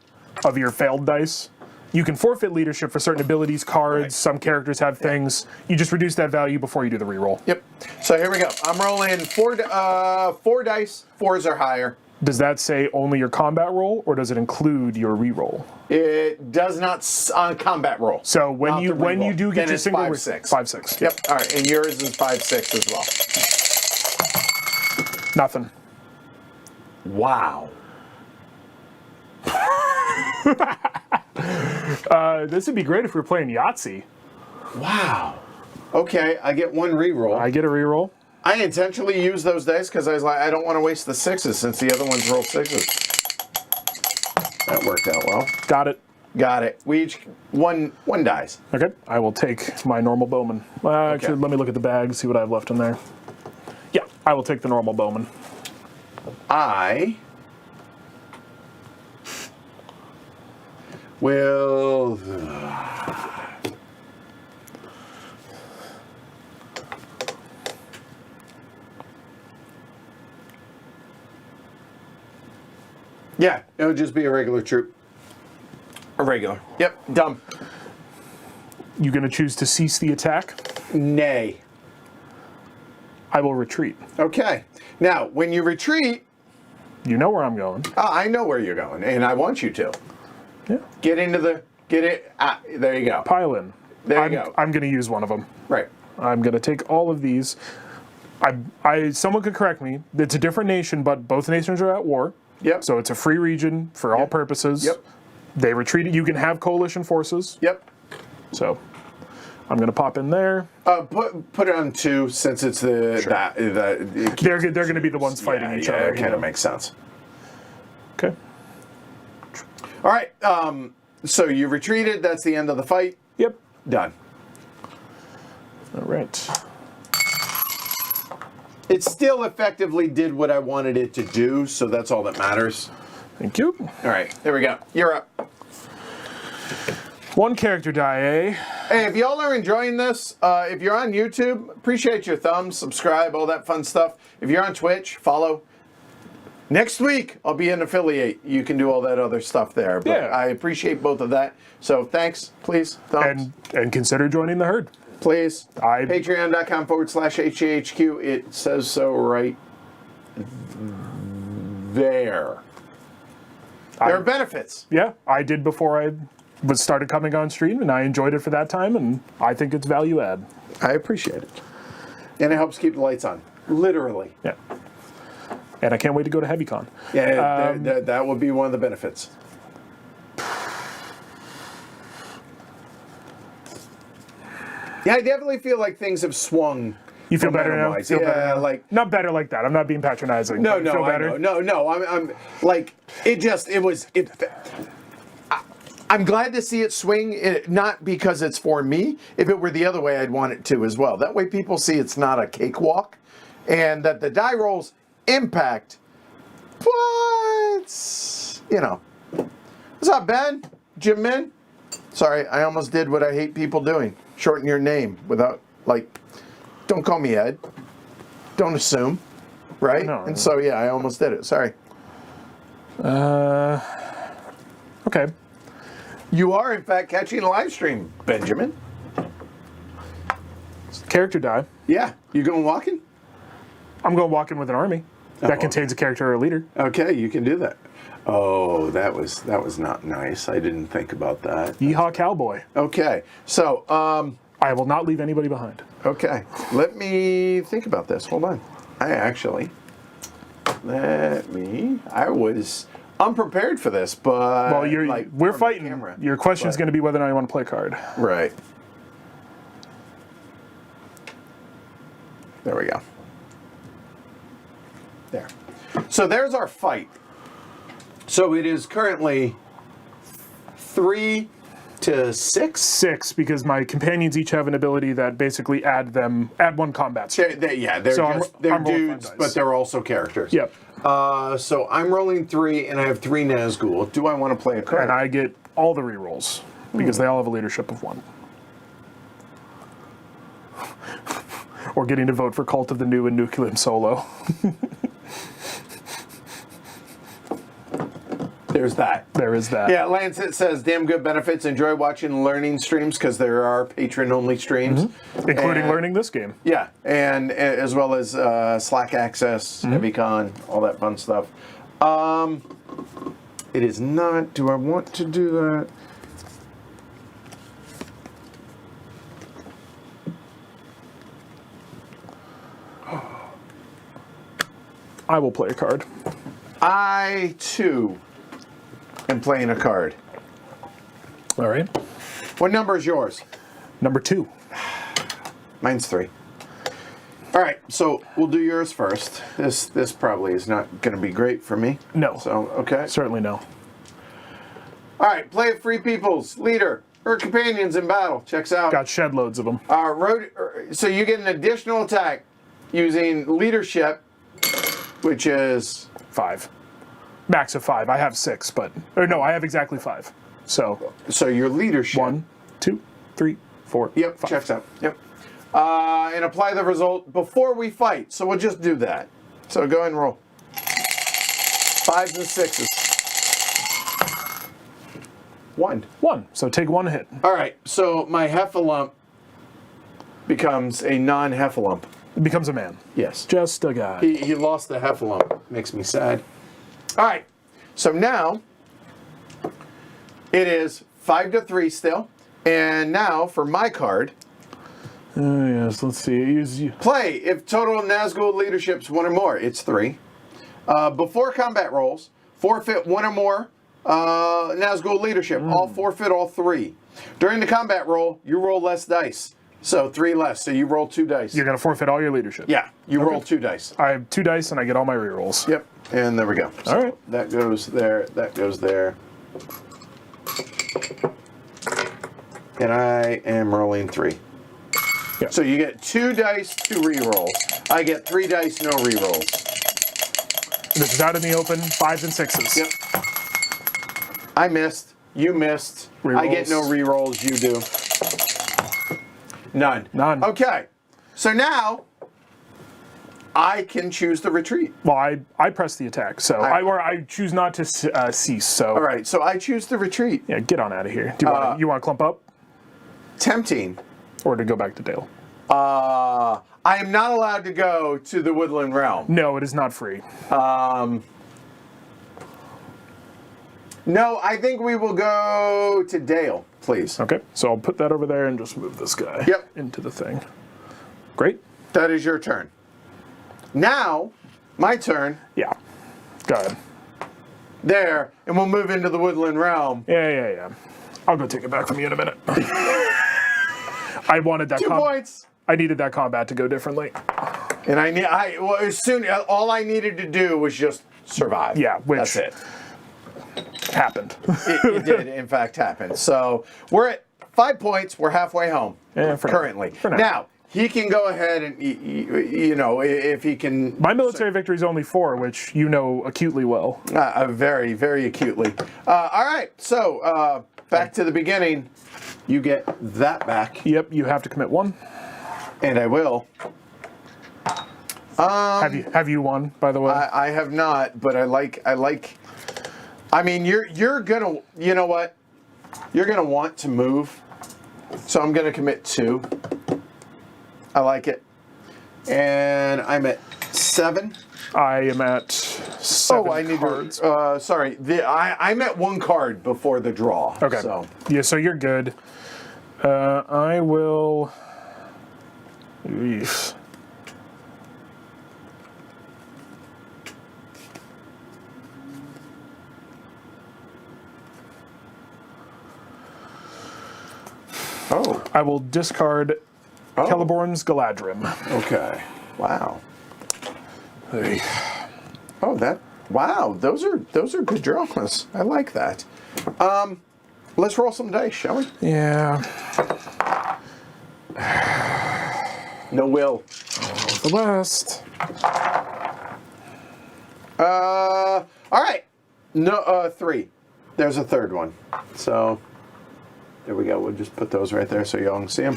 of your failed dice. You can forfeit leadership for certain abilities, cards, Right. some characters have things. You just reduce that value before you do the reroll. Yep. So here we go. I'm rolling four dice. 4s are higher. Does that say only your combat roll, or does it include your reroll? It does not on combat roll. So when Not you the reroll. do get Then your it's single 5/6. 5/6. Yep. All right. And yours is 5/6 as well. Nothing. Wow. This would be great if we were playing Yahtzee. Wow. Okay, I get one reroll. I get a reroll. I intentionally used those dice because I was like, I don't want to waste the 6s since the other ones roll 6s. That worked out well. Got it. Got it. We each one dice. Okay. I will take my normal bowman. Actually, Okay. let me look at the bag, see what I have left in there. Yeah, I will take the normal bowman. I will. Yeah, it would just be a regular troop. A regular. Yep, dumb. You going to choose to cease the attack? Nay. I will retreat. Okay. Now, when you retreat, You know where I'm going. I know where you're going, and I want you to. Yeah. Get it. There you go. Pile in. There you go. I'm going to use one of them. Right. I'm going to take all of these. Someone could correct me. It's a different nation, but both nations are at war. Yep. So it's a free region for all purposes. Yep. They retreated. You can have coalition forces. Yep. So I'm going to pop in there. Put it on 2 since it's the Sure. they're They're going to be the ones fighting each other. It kind of makes sense. Okay. All right. So you retreated. That's the end of the fight. Yep. Done. All right. It still effectively did what I wanted it to do, so that's all that matters. Thank you. All right. There we go. You're up. One character die, eh? Hey, if y'all are enjoying this, if you're on YouTube, appreciate your thumbs, subscribe, all that fun stuff. If you're on Twitch, follow. Next week, I'll be an affiliate. You can do all that other stuff there. But Yeah. I appreciate both of that. So thanks, please, thumbs. And consider joining the herd. Please. I- Patreon.com/HAHQ. It says so right there. There are benefits. Yeah, I did before I started coming on stream, and I enjoyed it for that time, and I think it's value add. I appreciate it. And it helps keep the lights on. Literally. Yeah. And I can't wait to go to HeavyCon. Yeah, that would be one of the benefits. Yeah, I definitely feel like things have swung. You feel better now? momentum-wise. Feel Yeah, better now? like Not better like that. I'm not being patronizing. no, but you no, feel I better? know. No. I'm like I'm glad to see it swing. Not because it's for me. If it were the other way, I'd want it to as well. That way, people see it's not a cakewalk, and that the die rolls impact. But what's up, Ben? Jim Min? Sorry, I almost did what I hate people doing. Shorten your name without don't call me Ed. Don't assume, right? No. And so yeah, I almost did it. Sorry. Okay. You are in fact catching a live stream, Benjamin. Character die. Yeah, you going walking? I'm going to walk in with an army that contains a character or a leader. Okay, you can do that. Oh, that was not nice. I didn't think about that. Yeehaw cowboy. Okay, so I will not leave anybody behind. okay, let me think about this. Hold on. I was unprepared for this, but Well, we're from fighting. the camera. Your question is going to be whether or not you want to play a card. Right. There we go. There. So there's our fight. So it is currently 3 to 6. 6, because my companions each have an ability that basically add one combat. They're So I'm rolling dudes, 5 dice. but they're also characters. Yep. So I'm rolling 3, and I have 3 Nazgul. Do I want to play a card? And I get all the rerolls because they all have a leadership of 1. Or getting to vote for Cult of the New and Nucleum solo. There's that. There is that. Yeah, Lancet says, damn good benefits. Enjoy watching learning streams because there are patron-only streams. Including learning this game. Yeah, and as well as Slack access, HeavyCon, all that fun stuff. It is not... Do I want to do that? I will play a card. I, too, am playing a card. All right. What number is yours? Number 2. Mine's 3. All right, so we'll do yours first. This probably is not going to be great for me. No. So, okay. Certainly no. All right, play it free peoples, leader, or companions in battle. Checks out. Got shed loads of them. So you get an additional attack using leadership, which is 5. Max of 5. I have 6, but... Or no, I have exactly 5. So your leadership. 1, 2, 3, 4, Yep, 5. checks out. Yep. And apply the result before we fight. So we'll just do that. So go ahead and roll. 5s and 6s. 1. 1. So take 1 hit. All right. So my Heffalump becomes a non-Heffalump. It becomes a man. Yes. Just a guy. He lost the Heffalump. Makes me sad. All right. So now it is 5-3 still. And now for my card. Oh, yes. Let's see. Play if total Nazgul leadership's 1 or more. It's 3. Before combat rolls, forfeit 1 or more Nazgul leadership. All forfeit all 3. During the combat roll, you roll less dice. So 3 less. So you roll 2 dice. You're going to forfeit all your leadership. Yeah. You roll 2 dice. I have 2 dice and I get all my rerolls. Yep. And there we go. So all right. That goes there. That goes there. And I am rolling 3. Yeah. So you get 2 dice, 2 rerolls. I get 3 dice, no rerolls. This is out in the open. 5s and 6s. Yep. I missed. You missed. Rerolls. I get no rerolls. You do. None. None. Okay. So now I can choose to retreat. Well, I press the attack, so I choose not to cease. So All right. So I choose to retreat. yeah, get on out of here. Do you want to clump up Tempting. or to go back to Dale? I am not allowed to go to the Woodland Realm. No, it is not free. No, I think we will go to Dale, please. Okay, so I'll put that over there and just move this guy into the thing. Great. That is your turn. Now, my turn. Yeah. Go ahead. There, and we'll move into the Woodland Realm. Yeah. I'll go take it back from you in a minute. I wanted that 2 points. I needed that combat to go differently. And all I needed to do was just survive. Yeah, which that's it. Happened. It did, in fact, happen. So we're at 5 points. We're halfway home currently. For now. Now, he can go ahead and, if he can... My military victory is only 4, which you know acutely well. Very, very acutely. All right, so back to the beginning. You get that back. Yep, you have to commit 1. And I will. Have you won, by the way? I have not, but I like. I mean, you're gonna. You know what? You're gonna want to move, so I'm gonna commit 2. I like it, and I'm at 7. I am at 7 I need cards. to. Sorry, I'm at 1 card before the draw. Okay. So. Yeah, so you're good. I will. Eesh. Oh. I will discard Celeborn's Galadrim. Okay. Wow. Hey. Oh, wow. Those are good draws. I like that. Let's roll some dice, shall we? Yeah. No will. The West. All right. No, 3. There's a 3rd one. So there we go. We'll just put those right there so y'all can see them.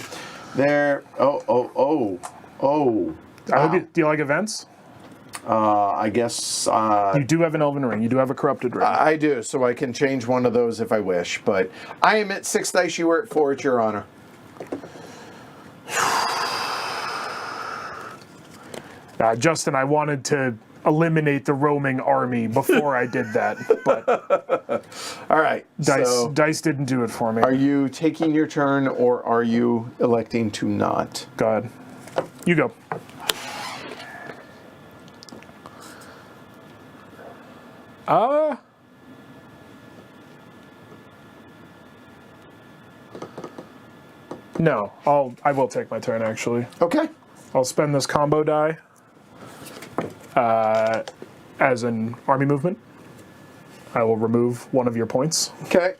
There. Oh. I hope do you like events? I guess You do have an elven ring. You do have a corrupted ring. I do, so I can change one of those if I wish. But I am at 6 dice. You were at 4. It's your honor. Justin, I wanted to eliminate the roaming army before I did that, but All right. dice didn't do it for me. Are you taking your turn, or are you electing to not? Go ahead. You go. No, I will take my turn actually. Okay. I'll spend this combo die as an army movement. I will remove one of your points. Okay.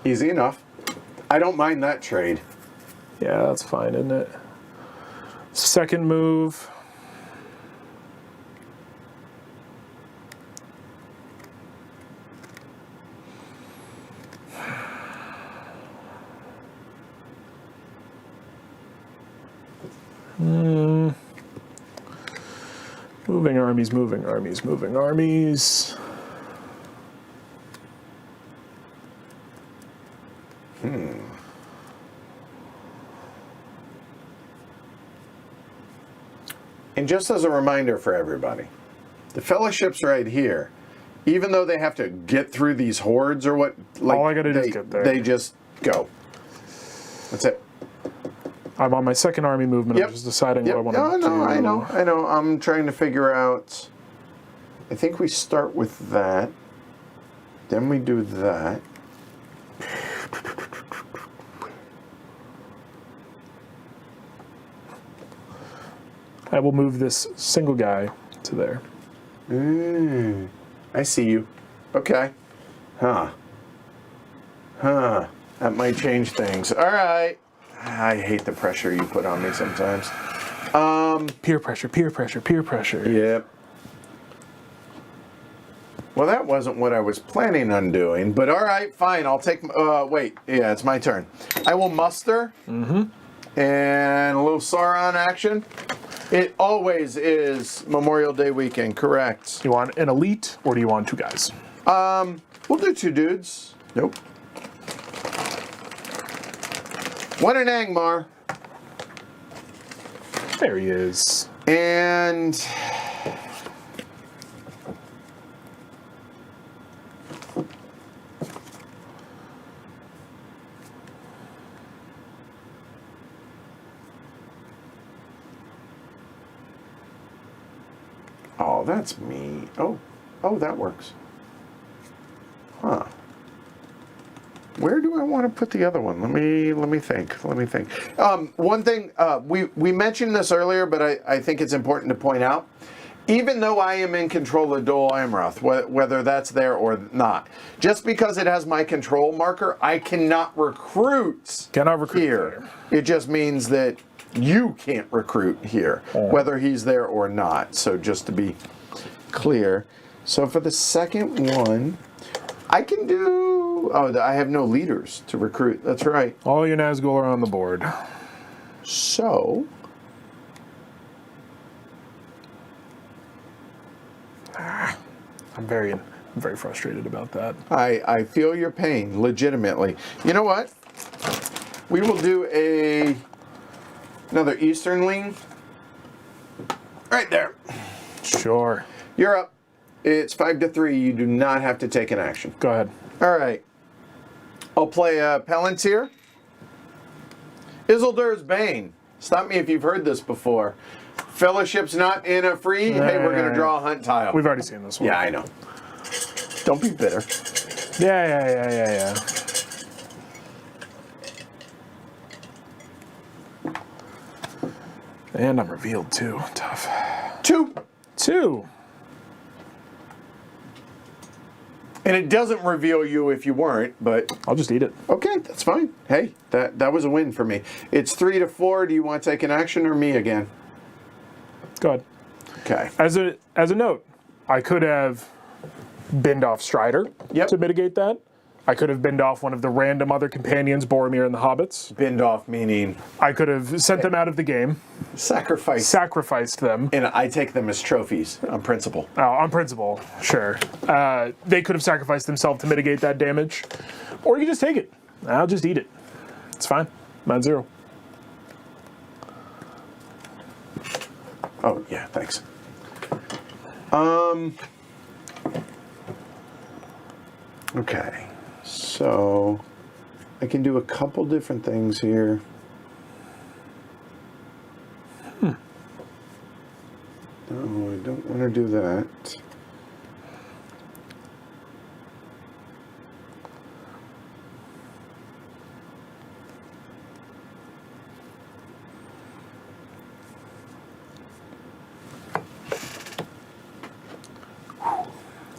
Easy enough. I don't mind that trade. Yeah, that's fine, isn't it? Second move. Moving armies, moving armies, moving armies. And just as a reminder for everybody, the fellowship's right here. Even though they have to get through these hordes or what, like, all I gotta do is get there. They just go. That's it. I'm on my second army movement. Yep. I'm just deciding what I want to do. I know. I'm trying to figure out. I think we start with that. Then we do that. I will move this single guy to there. I see you. Okay. That might change things. All right. I hate the pressure you put on me sometimes. Peer pressure, peer pressure, peer pressure. Yep. Well, that wasn't what I was planning on doing, but all right, fine. I'll take. Wait. Yeah, it's my turn. I will muster. And a little Sauron action. It always is Memorial Day weekend, correct? You want an elite, or do you want two guys? We'll do 2 dudes. Nope. 1 in Angmar. There he is. And oh, that's me. Oh, that works. Huh. Where do I want to put the other one? Let me think. One thing, we mentioned this earlier, but I think it's important to point out. Even though I am in control of Dol Amroth, whether that's there or not, just because it has my control marker, I cannot recruit. Here. It just means that you can't recruit here, whether he's there or not. So just to be clear. So for the second one, I can do... Oh, I have no leaders to recruit. That's right. All your Nazgul are on the board. So... I'm very frustrated about that. I feel your pain, legitimately. You know what? We will do another Eastern lean. Right there. Sure. You're up. It's 5-3. You do not have to take an action. Go ahead. All right. I'll play Palantir. Isildur's Bane. Stop me if you've heard this before. Fellowship's not in a free. Hey, we're going to draw a hunt tile. We've already seen this one. Yeah, I know. Don't be bitter. Yeah. And I'm revealed too. Tough. 2. And it doesn't reveal you if you weren't, but... I'll just eat it. Okay, that's fine. Hey, that was a win for me. It's 3-4. Do you want to take an action or me again? Go ahead. Okay. As a note, I could have binned off Strider to mitigate that. I could have binned off one of the random other companions, Boromir and the Hobbits. Binned off meaning I could have sent them out of the game, sacrificed them. And I take them as trophies on principle. Oh, on principle, sure. They could have sacrificed themselves to mitigate that damage. Or you just take it. I'll just eat it. It's fine. I'm at 0. Oh, yeah, thanks. Okay. So I can do a couple different things here. No, I don't want to do that.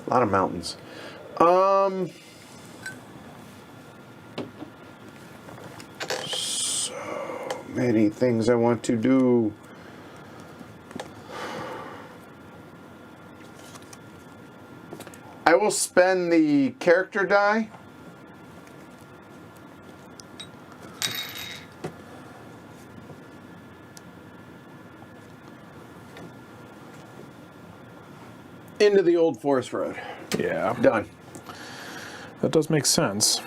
A lot of mountains. So many things I want to do. I will spend the character die. Into the old forest road. Yeah. Done. That does make sense.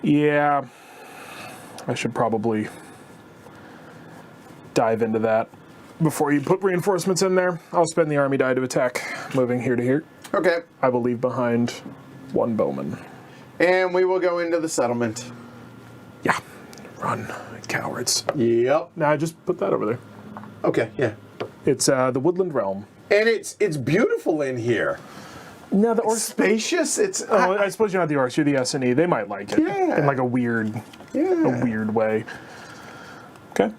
Yeah. I should probably dive into that before you put reinforcements in there. I'll spend the army die to attack, moving here to here. Okay. I will leave behind 1 bowman. And we will go into the settlement. Yeah. Run, cowards. Yep. Now, just put that over there. Okay, yeah. It's the Woodland Realm. And it's beautiful in here. No, the It's spacious. It's I suppose you're not the orcs. You're the S&E. They might like it in like a weird way. Okay.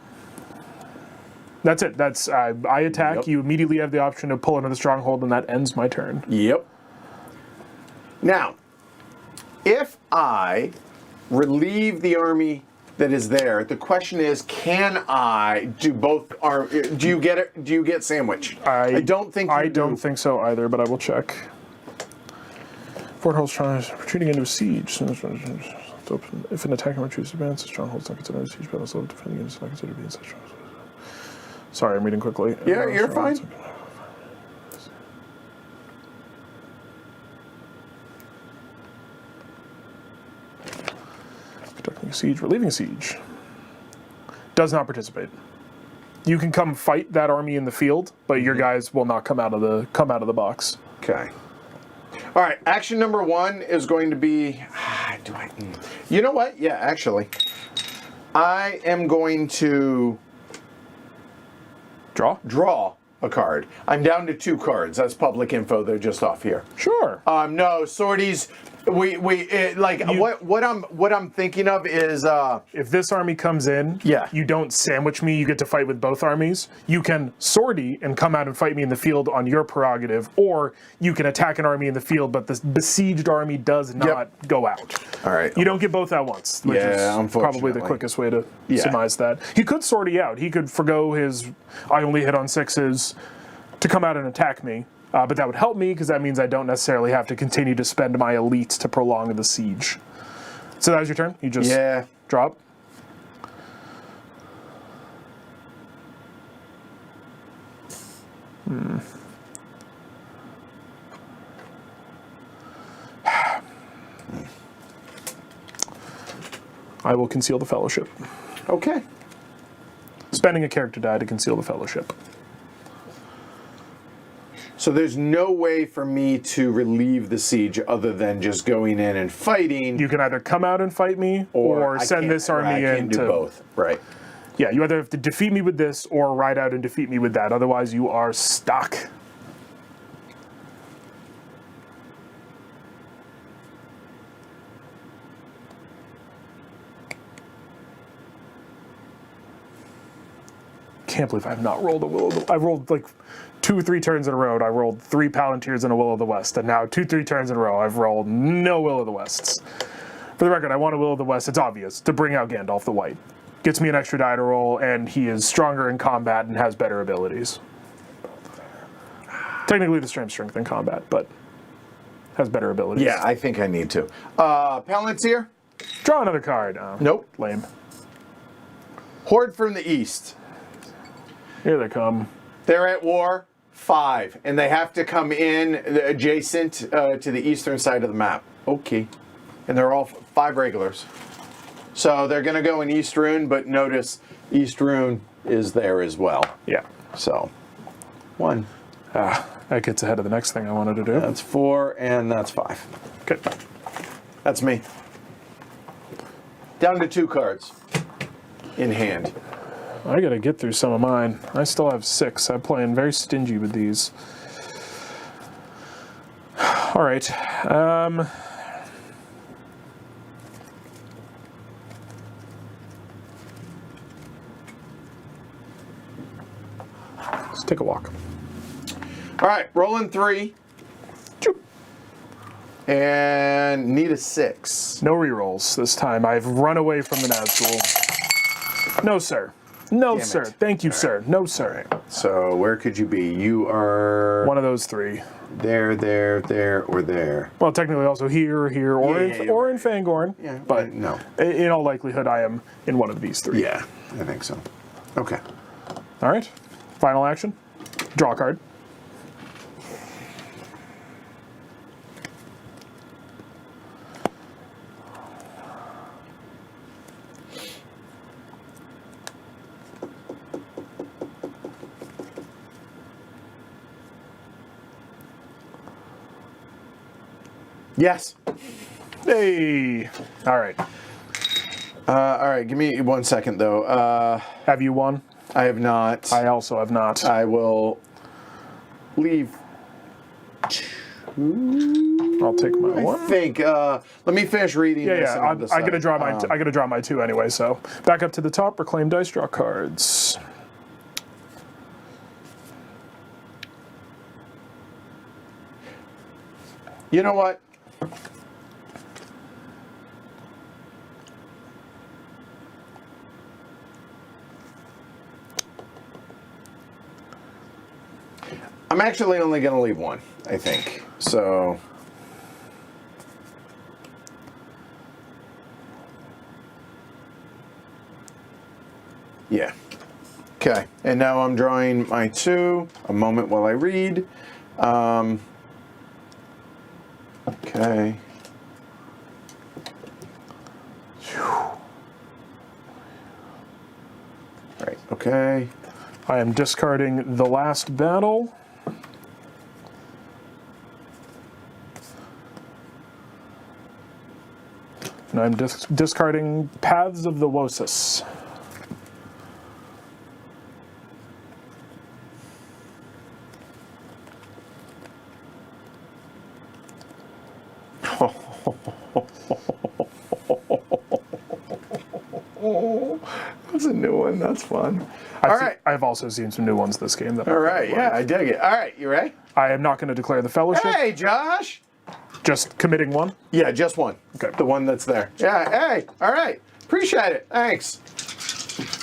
That's it. That's I attack. Yep. You immediately have the option to pull another stronghold, and that ends my turn. Yep. Now, if I relieve the army that is there, the question is, can I do both? Do you get it? Do you get sandwich? I don't think. I don't think so either, but I will check. Fort Hall's retreating into a siege. If an attacker retreats advance, the stronghold's not considered a siege battle, so defending it is not considered to be in such. Sorry, I'm reading quickly. Yeah, you're fine. Conducting a siege, relieving a siege. Does not participate. You can come fight that army in the field, but your guys will not come out of the box. Okay. All right. Action number 1 is going to be. You know what? Yeah, actually, I am going to draw a card. I'm down to 2 cards. That's public info. They're just off here. Sure. No, sorties. What I'm thinking of is if this army comes in, you don't sandwich me, you get to fight with both armies. You can sortie and come out and fight me in the field on your prerogative, or you can attack an army in the field, but the besieged army does not go out. All right. You don't get both at once, which is probably the quickest way to surmise that. He could sortie out. He could forgo his I only hit on 6s to come out and attack me. But that would help me because that means I don't necessarily have to continue to spend my elites to prolong the siege. So that was your turn? You just drop? I will conceal the fellowship. Okay. Spending a character die to conceal the fellowship. So there's no way for me to relieve the siege other than just going in and fighting. You can either come out and fight me, or send this army in. I can't do both, right? Yeah, you either have to defeat me with this, or ride out and defeat me with that. Otherwise, you are stuck. Can't believe I've not rolled a Will of the... I've rolled like 2 or 3 turns in a row. I rolled 3 Palantirs and a Will of the West, and now 2-3 turns in a row I've rolled no Will of the Wests. For the record, I want a Will of the West. It's obvious to bring out Gandalf the White. Gets me an extra die to roll, and he is stronger in combat and has better abilities. Technically, the same strength in combat, but has better abilities. Yeah, I think I need to. Palantir? Draw another card. Oh, Nope. Lame. Horde from the East. Here they come. They're at war. 5. And they have to come in adjacent to the eastern side of the map. Okay. And they're all 5 regulars. So they're going to go in East Rune, but notice East Rune is there as well. Yeah. So, 1. That gets ahead of the next thing I wanted to do. That's 4, and that's 5. Okay. That's me. Down to 2 cards in hand. I gotta get through some of mine. I still have 6. I'm playing very stingy with these. All right. Let's take a walk. All right, rolling 3. And need a 6. No rerolls this time. I've run away from the Nazgul. No, sir. No, Damn sir. it. Thank you, sir. No, sir. So where could you be? You are One of those 3. there, or there. Well, technically also here, or Yeah, or in Fangorn. Yeah, But no. in all likelihood, I am in one of these 3. Yeah, I think so. Okay. All right. Final action. Draw a card. Yes. Hey. All right. All right, give me 1 second though. Have you won? I have not. I also have not. I will leave. I'll take my I one. think. Let me finish reading this. Yeah. and I gotta draw my. I gotta draw my 2 anyway. So back up to the top. Reclaim dice. Draw cards. You know what? I'm actually only going to leave 1, I think. So. Yeah. Okay. And now I'm drawing my 2. A moment while I read. Okay. Right. Okay. I am discarding the last battle. And I'm discarding Paths of the Wosis. That's a new one. That's fun. I've also seen some new ones this game. That All right. Yeah, I dig it. All right. You ready? I am not going to declare the fellowship. Hey, Josh. Just committing 1. Yeah, just 1. Okay. The one that's there. Yeah. Hey. All right. Appreciate it. Thanks.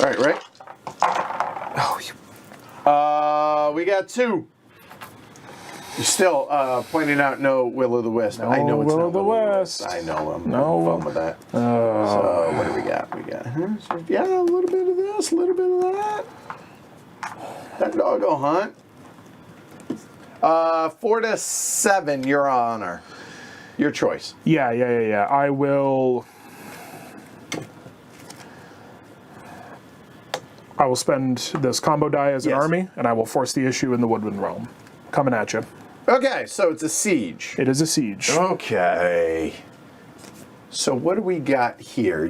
All right. Right. Oh, We got 2. You're still pointing out no Will o' the Wisp. I know it's Will not o' the Will o' the Wisp. I know. I'm No. having fun with that. So what do we got? We got yeah, a little bit of this, a little bit of that. That doggo hunt. 4 to 7, Your Honor. Your choice. yeah. I will spend this combo die as an Yes. army, and I will force the issue in the Woodwind Realm. Coming at you. Okay, so it's a siege. It is a siege. Okay. So what do we got here?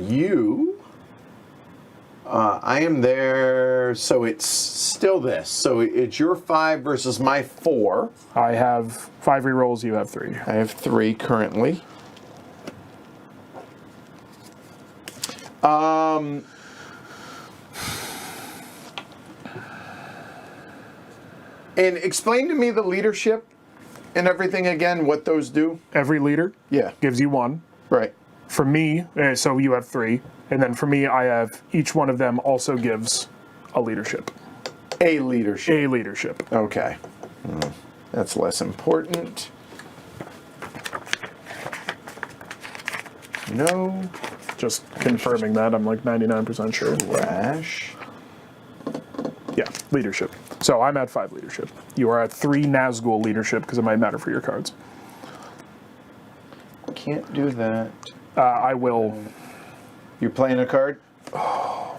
I am there, so it's still this. So it's your 5 versus my 4. I have 5 rerolls, you have 3. I have 3 currently. And explain to me the leadership and everything again, what those do. Every leader Yeah. gives you 1. Right. For me, so you have 3. And then for me, I have each one of them also gives a leadership. A leadership. A leadership. Okay. That's less important. No Just confirming that. I'm like 99% sure. trash. Yeah, leadership. So I'm at 5 leadership. You are at 3 Nazgul leadership because it might matter for your cards. Can't do that. I will. You're playing a card? Oh.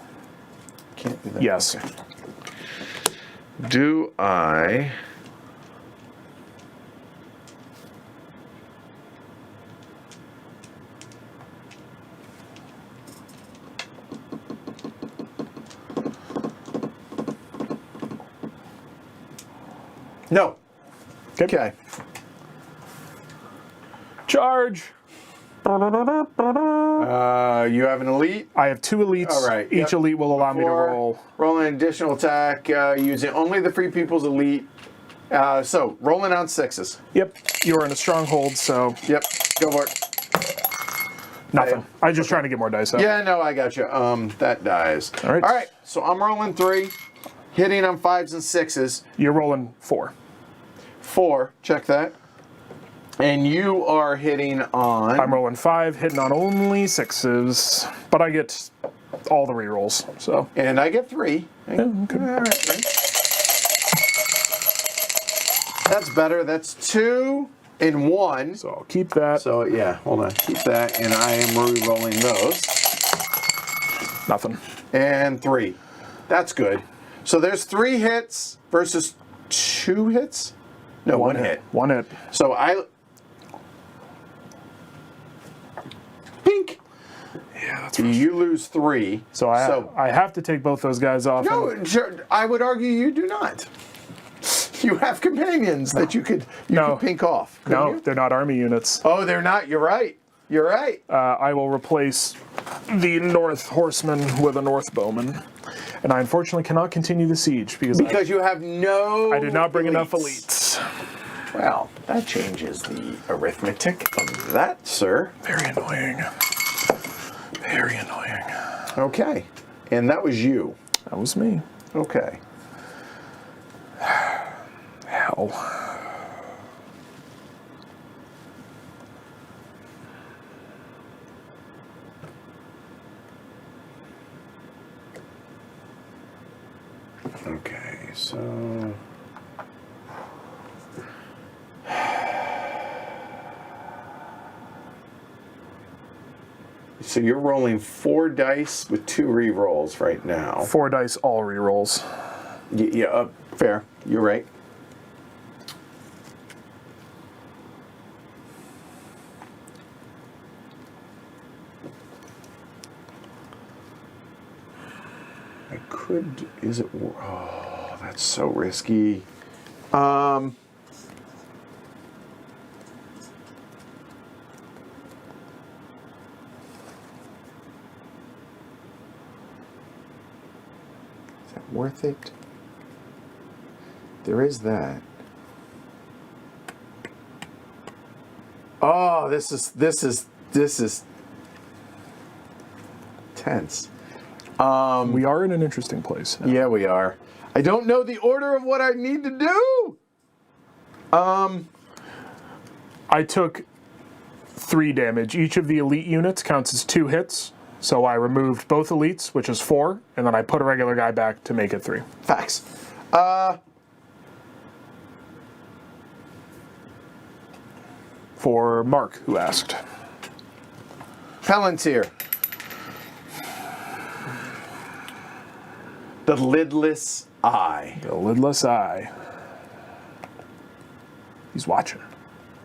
Can't do that. Yes. Okay. Do I... No. Okay. Charge. You have an elite. I have 2 elites. All right. Each elite will allow me to roll. Roll an additional attack using only the free people's elite. So rolling on 6s. Yep. You are in a stronghold, so Yep. Go for it. nothing. I'm just trying to get more dice out. Yeah, no, I got you. That dies. All right. All right. So I'm rolling 3, hitting on 5s and 6s. You're rolling 4. 4. Check that. And you are hitting on... I'm rolling 5, hitting on only 6s, but I get all the rerolls. So. And I get 3. Yeah, okay. All right. That's better. That's 2 and 1. So I'll keep that. So yeah, hold on. Keep that, and I am re-rolling those. Nothing. And 3. That's good. So there's 3 hits versus 2 hits? No, 1 hit. 1 hit. So I... Pink! Yeah, that's You lose 3. So I have to take both those guys off. No, sure, I would argue you do not. You have companions that you could pink off. No, you? they're not army units. Oh, they're not. You're right. You're right. I will replace the North Horseman with a North Bowman. And I unfortunately cannot continue the siege because you have no... I did not bring enough elites. Well, that changes the arithmetic of that, sir. Very annoying. Very annoying. Okay. And that was you. That was me. Okay. Hell. Okay, so... So you're rolling 4 dice with 2 re-rolls right now. 4 dice, all rerolls. Yeah, fair. You're right. I could... Is it... Oh, that's so risky. Is that worth it? There is that. Oh, this is tense. We are in an interesting place now. Yeah, we are. I don't know the order of what I need to do. I took 3 damage. Each of the elite units counts as 2 hits. So I removed both elites, which is 4, and then I put a regular guy back to make it 3. Facts. For Mark, who asked. Palantir. The lidless eye. The lidless eye. He's watching.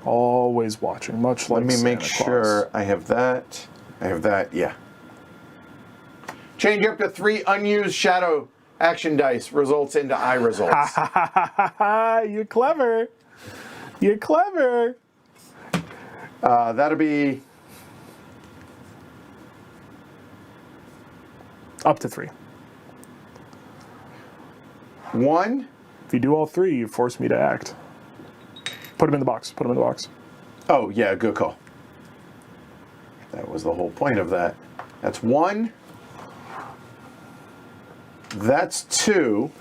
Always watching, much like Let me make Santa Claus. sure I have that. I have that, yeah. Change up to 3 unused shadow action dice results into eye results. You're clever. You're clever. That'll be Up to 3. 1. If you do all 3, you force me to act. Put him in the box. Put him in the box. Oh, yeah, good call. That was the whole point of that. That's 1. That's 2.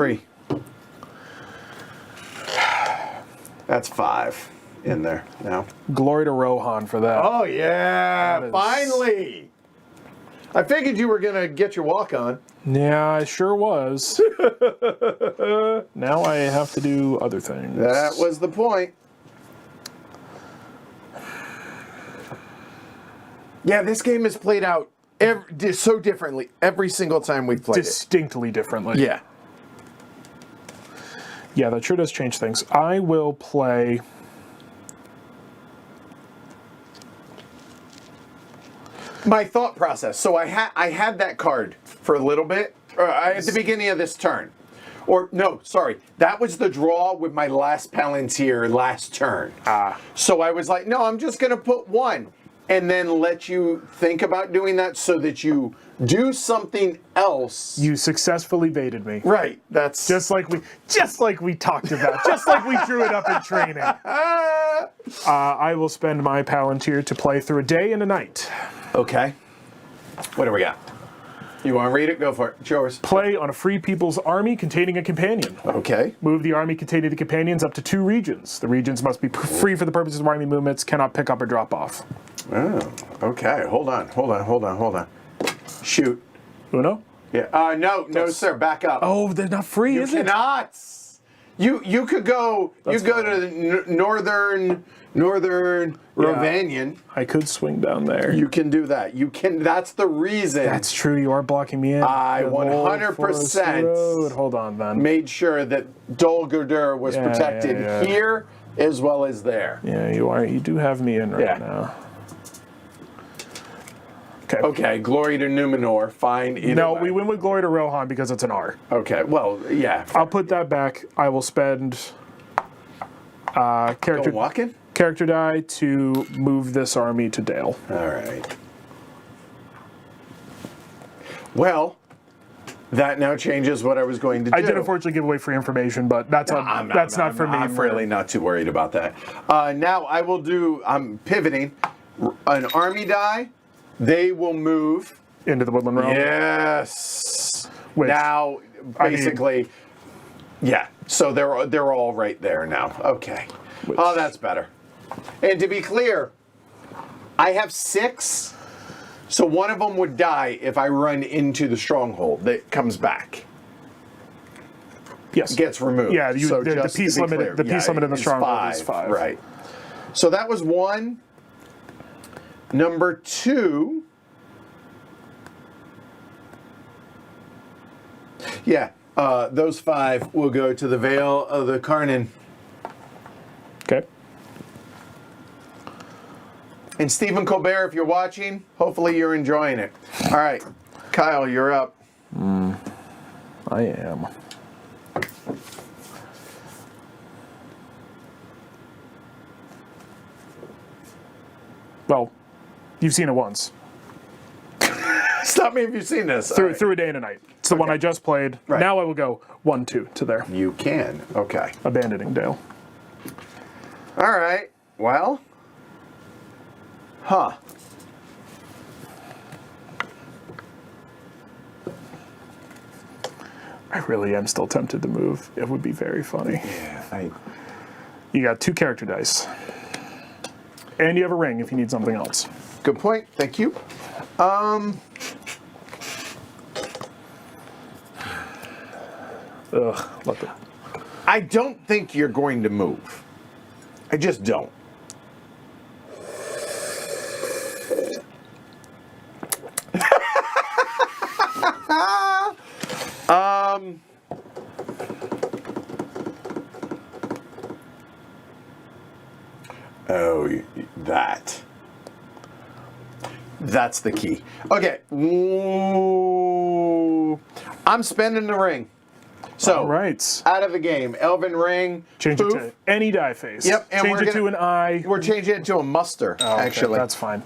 3. That's 5 in there now. Glory to Rohan for that. Oh, yeah. That is- Finally. I figured you were going to get your walk on. Yeah, I sure was. Now I have to do other things. That was the point. Yeah, this game is played out so differently every single time we've played distinctly differently. it. Yeah. Yeah, that sure does change things. I will play... My thought process. So I had that card for a little bit at the beginning of this turn. Or, no, sorry. That was the draw with my last Palantir last turn. So I was like, no, I'm just going to put 1. And then let you think about doing that so that you do something else. You successfully baited me. Right. That's Just like we talked about. Just like we drew it up in training. I will spend my Palantir to play through a day and a night. okay. What do we got? You want to read it? Go for it. It's yours. Play on a free people's army containing a companion. Okay. Move the army containing the companions up to 2 regions. The regions must be free for the purposes of army movements, cannot pick up or drop off. Oh, okay. Hold on. Shoot. Uno? Yeah. No, sir. Back up. Oh, they're not free, you is it? cannot. You could go. That's you go to the northern Rovanian. I could swing down there. You can do that. You can. That's the reason. That's true. You are blocking me in. I Good old 100% Forest Road. Hold on, then. made sure that Dol Guldur was Yeah, protected yeah. here as well as there. Yeah, you are. You do have me in right Yeah. now. Okay. Okay, glory to Numenor. Fine. Either No, way. we went with Glory to Rohan because it's an R. Okay. Well, yeah. I'll put that back. I will spend Go character walking. character die to move this army to Dale. All right. Well, that now changes what I was going to do. I did unfortunately give away free information, but that's not for me. I'm really not too worried about that. Now I will do. I'm pivoting. An army die. They will move. Into the Woodland Realm. Yes. Which, now, I mean- basically, yeah. So they're all right there now. Okay. Which- Oh, that's better. And to be clear, I have 6. So one of them would die if I run into the stronghold that comes back. Yes. Gets removed. Yeah, So the just to peace be limit. clear, The peace limit in the is stronghold is 5. Right. So that was 1. Number 2. Yeah, those 5 will go to the Vale of the Carnan. Okay. And Stephen Colbert, if you're watching, hopefully you're enjoying it. All right, Kyle, you're up. I am. Well, you've seen it once. Stop me if you've seen this. Through, All right. through a day and a night. It's the one I just played. Right. Now I will go 1-2 to there. You can. Okay. Abandoning Dale. All right. Well. Huh. I really am still tempted to move. It would be very funny. Yeah. You got 2 character dice. And you have a ring if you need something else. Good point. Thank you. Let the... I don't think you're going to move. I just don't. Oh, that. That's the key. Okay. Ooh. I'm spending the ring. So, All right. out of the game, Elven Ring. Change poof. it to any die face. Yep, and Change we're it to an eye. We're changing it to a muster, Oh, okay, actually. that's fine.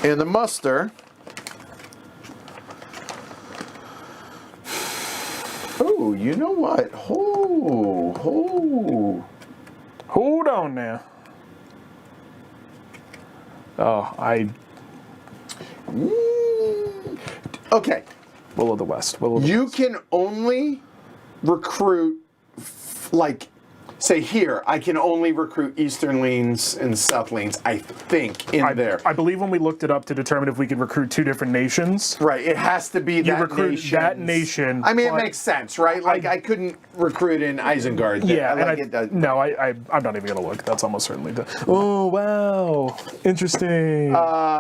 And the muster. Oh, you know what? Hold on now. Oh, Okay. Will of the West. Will of the You West. can only recruit, like, say here, I can only recruit Eastern leans and South leans, I think, in there. I believe when we looked it up to determine if we could recruit 2 different nations. Right, it has to be You that recruit nation. that nation. I mean, it but- makes sense, right? Like, I couldn't recruit in Isengard. Yeah, Like, and it does. no, I'm not even gonna look. That's almost certainly done. Oh wow, interesting.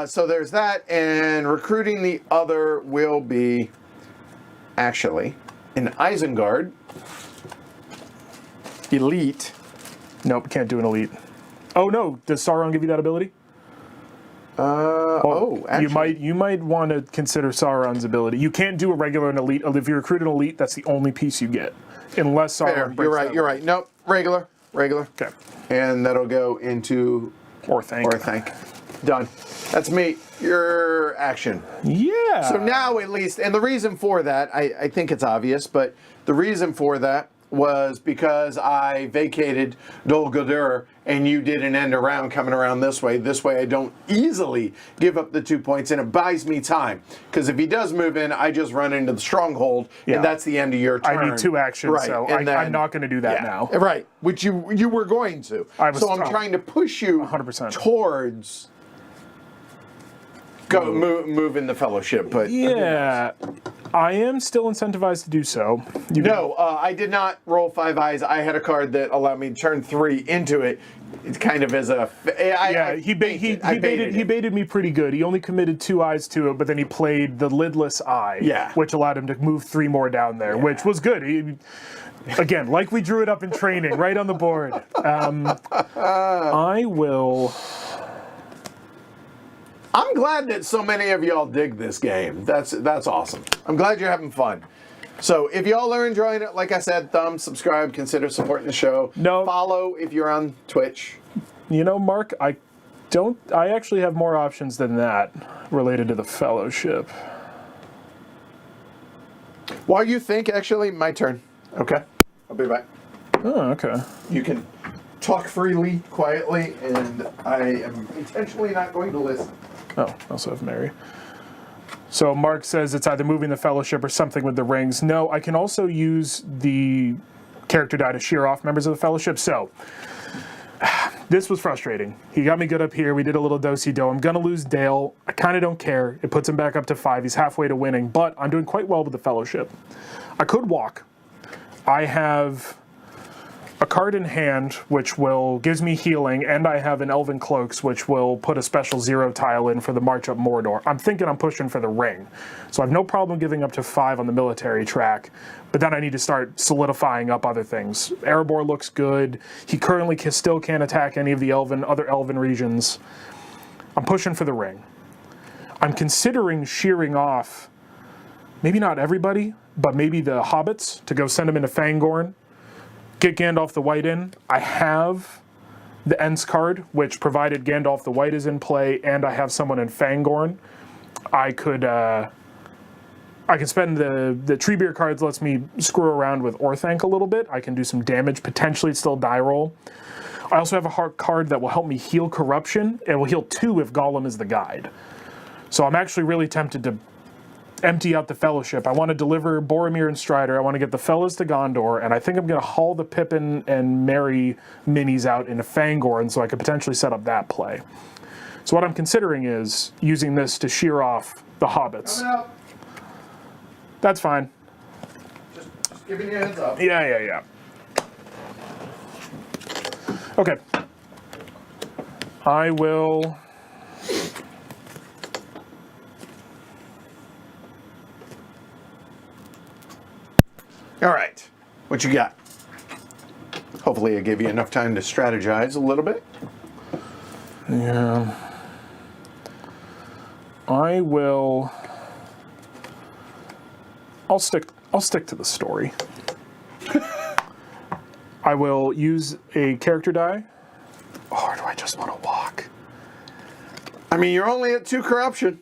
So there's that, and recruiting the other will be actually in Isengard. Elite. Nope, can't do an elite. Oh no, does Sauron give you that ability? Actually. You might want to consider Sauron's ability. You can't do a regular and elite. If you recruit an elite, that's the only piece you get, unless Sauron. Fair. breaks You're right. that You're rule. right. Nope. Regular. Okay. And that'll go into Or thank. Done. That's me. Your action. Yeah. So now at least, and the reason for that, I think it's obvious, but the reason for that was because I vacated Dol Guldur and you did an end around coming around this way. This way I don't easily give up the 2 points and it buys me time. Because if he does move in, I just run into the stronghold and that's the end of your turn. I need 2 actions, right. so And I'm not going to do that now. Right, which you were going to. So I'm trying to push you 100%. towards move in the fellowship. But Yeah, I am still incentivized to do so. No, I did not roll 5 eyes. I had a card that allowed me to turn 3 into it. It's kind of as a. He baited me pretty good. He only committed 2 eyes to it, but then he played the lidless eye, which allowed him to move 3 more down there, which was good. Again, like we drew it up in training, right on the board. I will. I'm glad that so many of y'all dig this game. That's awesome. I'm glad you're having fun. So if y'all are enjoying it, like I said, thumbs, subscribe, consider supporting the show. No. Follow if you're on Twitch. You know, Mark, I actually have more options than that related to the fellowship. While you think, actually, my turn. Okay. I'll be back. Oh, okay. You can talk freely, quietly, and I am intentionally not going to listen. Oh, I also have Mary. So Mark says it's either moving the fellowship or something with the rings. No, I can also use the character die to shear off members of the fellowship. So this was frustrating. He got me good up here. We did a little do-si-do. I'm going to lose Dale. I kind of don't care. It puts him back up to 5. He's halfway to winning, but I'm doing quite well with the fellowship. I could walk. I have a card in hand, which gives me healing, and I have an Elven Cloaks, which will put a special 0 tile in for the March Up Mordor. I'm thinking I'm pushing for the ring. So I have no problem giving up to 5 on the military track, but then I need to start solidifying up other things. Erebor looks good. He currently still can't attack any of the other Elven regions. I'm pushing for the ring. I'm considering shearing off, maybe not everybody, but maybe the hobbits, to go send them into Fangorn. Get Gandalf the White in. I have the Ents card, which provided Gandalf the White is in play, and I have someone in Fangorn. I could spend the Treebeard cards, lets me screw around with Orthanc a little bit. I can do some damage, potentially still die roll. I also have a hard card that will help me heal corruption. It will heal 2 if Gollum is the guide. So I'm actually really tempted to empty out the fellowship. I want to deliver Boromir and Strider. I want to get the fellas to Gondor, and I think I'm going to haul the Pippin and Merry minis out into Fangorn so I could potentially set up that play. So what I'm considering is using this to shear off the hobbits. That's fine. Just giving you a heads up. Yeah. Okay. I will... All right. What you got? Hopefully I gave you enough time to strategize a little bit. Yeah. I'll stick to the story. I will use a character die. Or do I just want to walk? I mean, you're only at 2 corruption.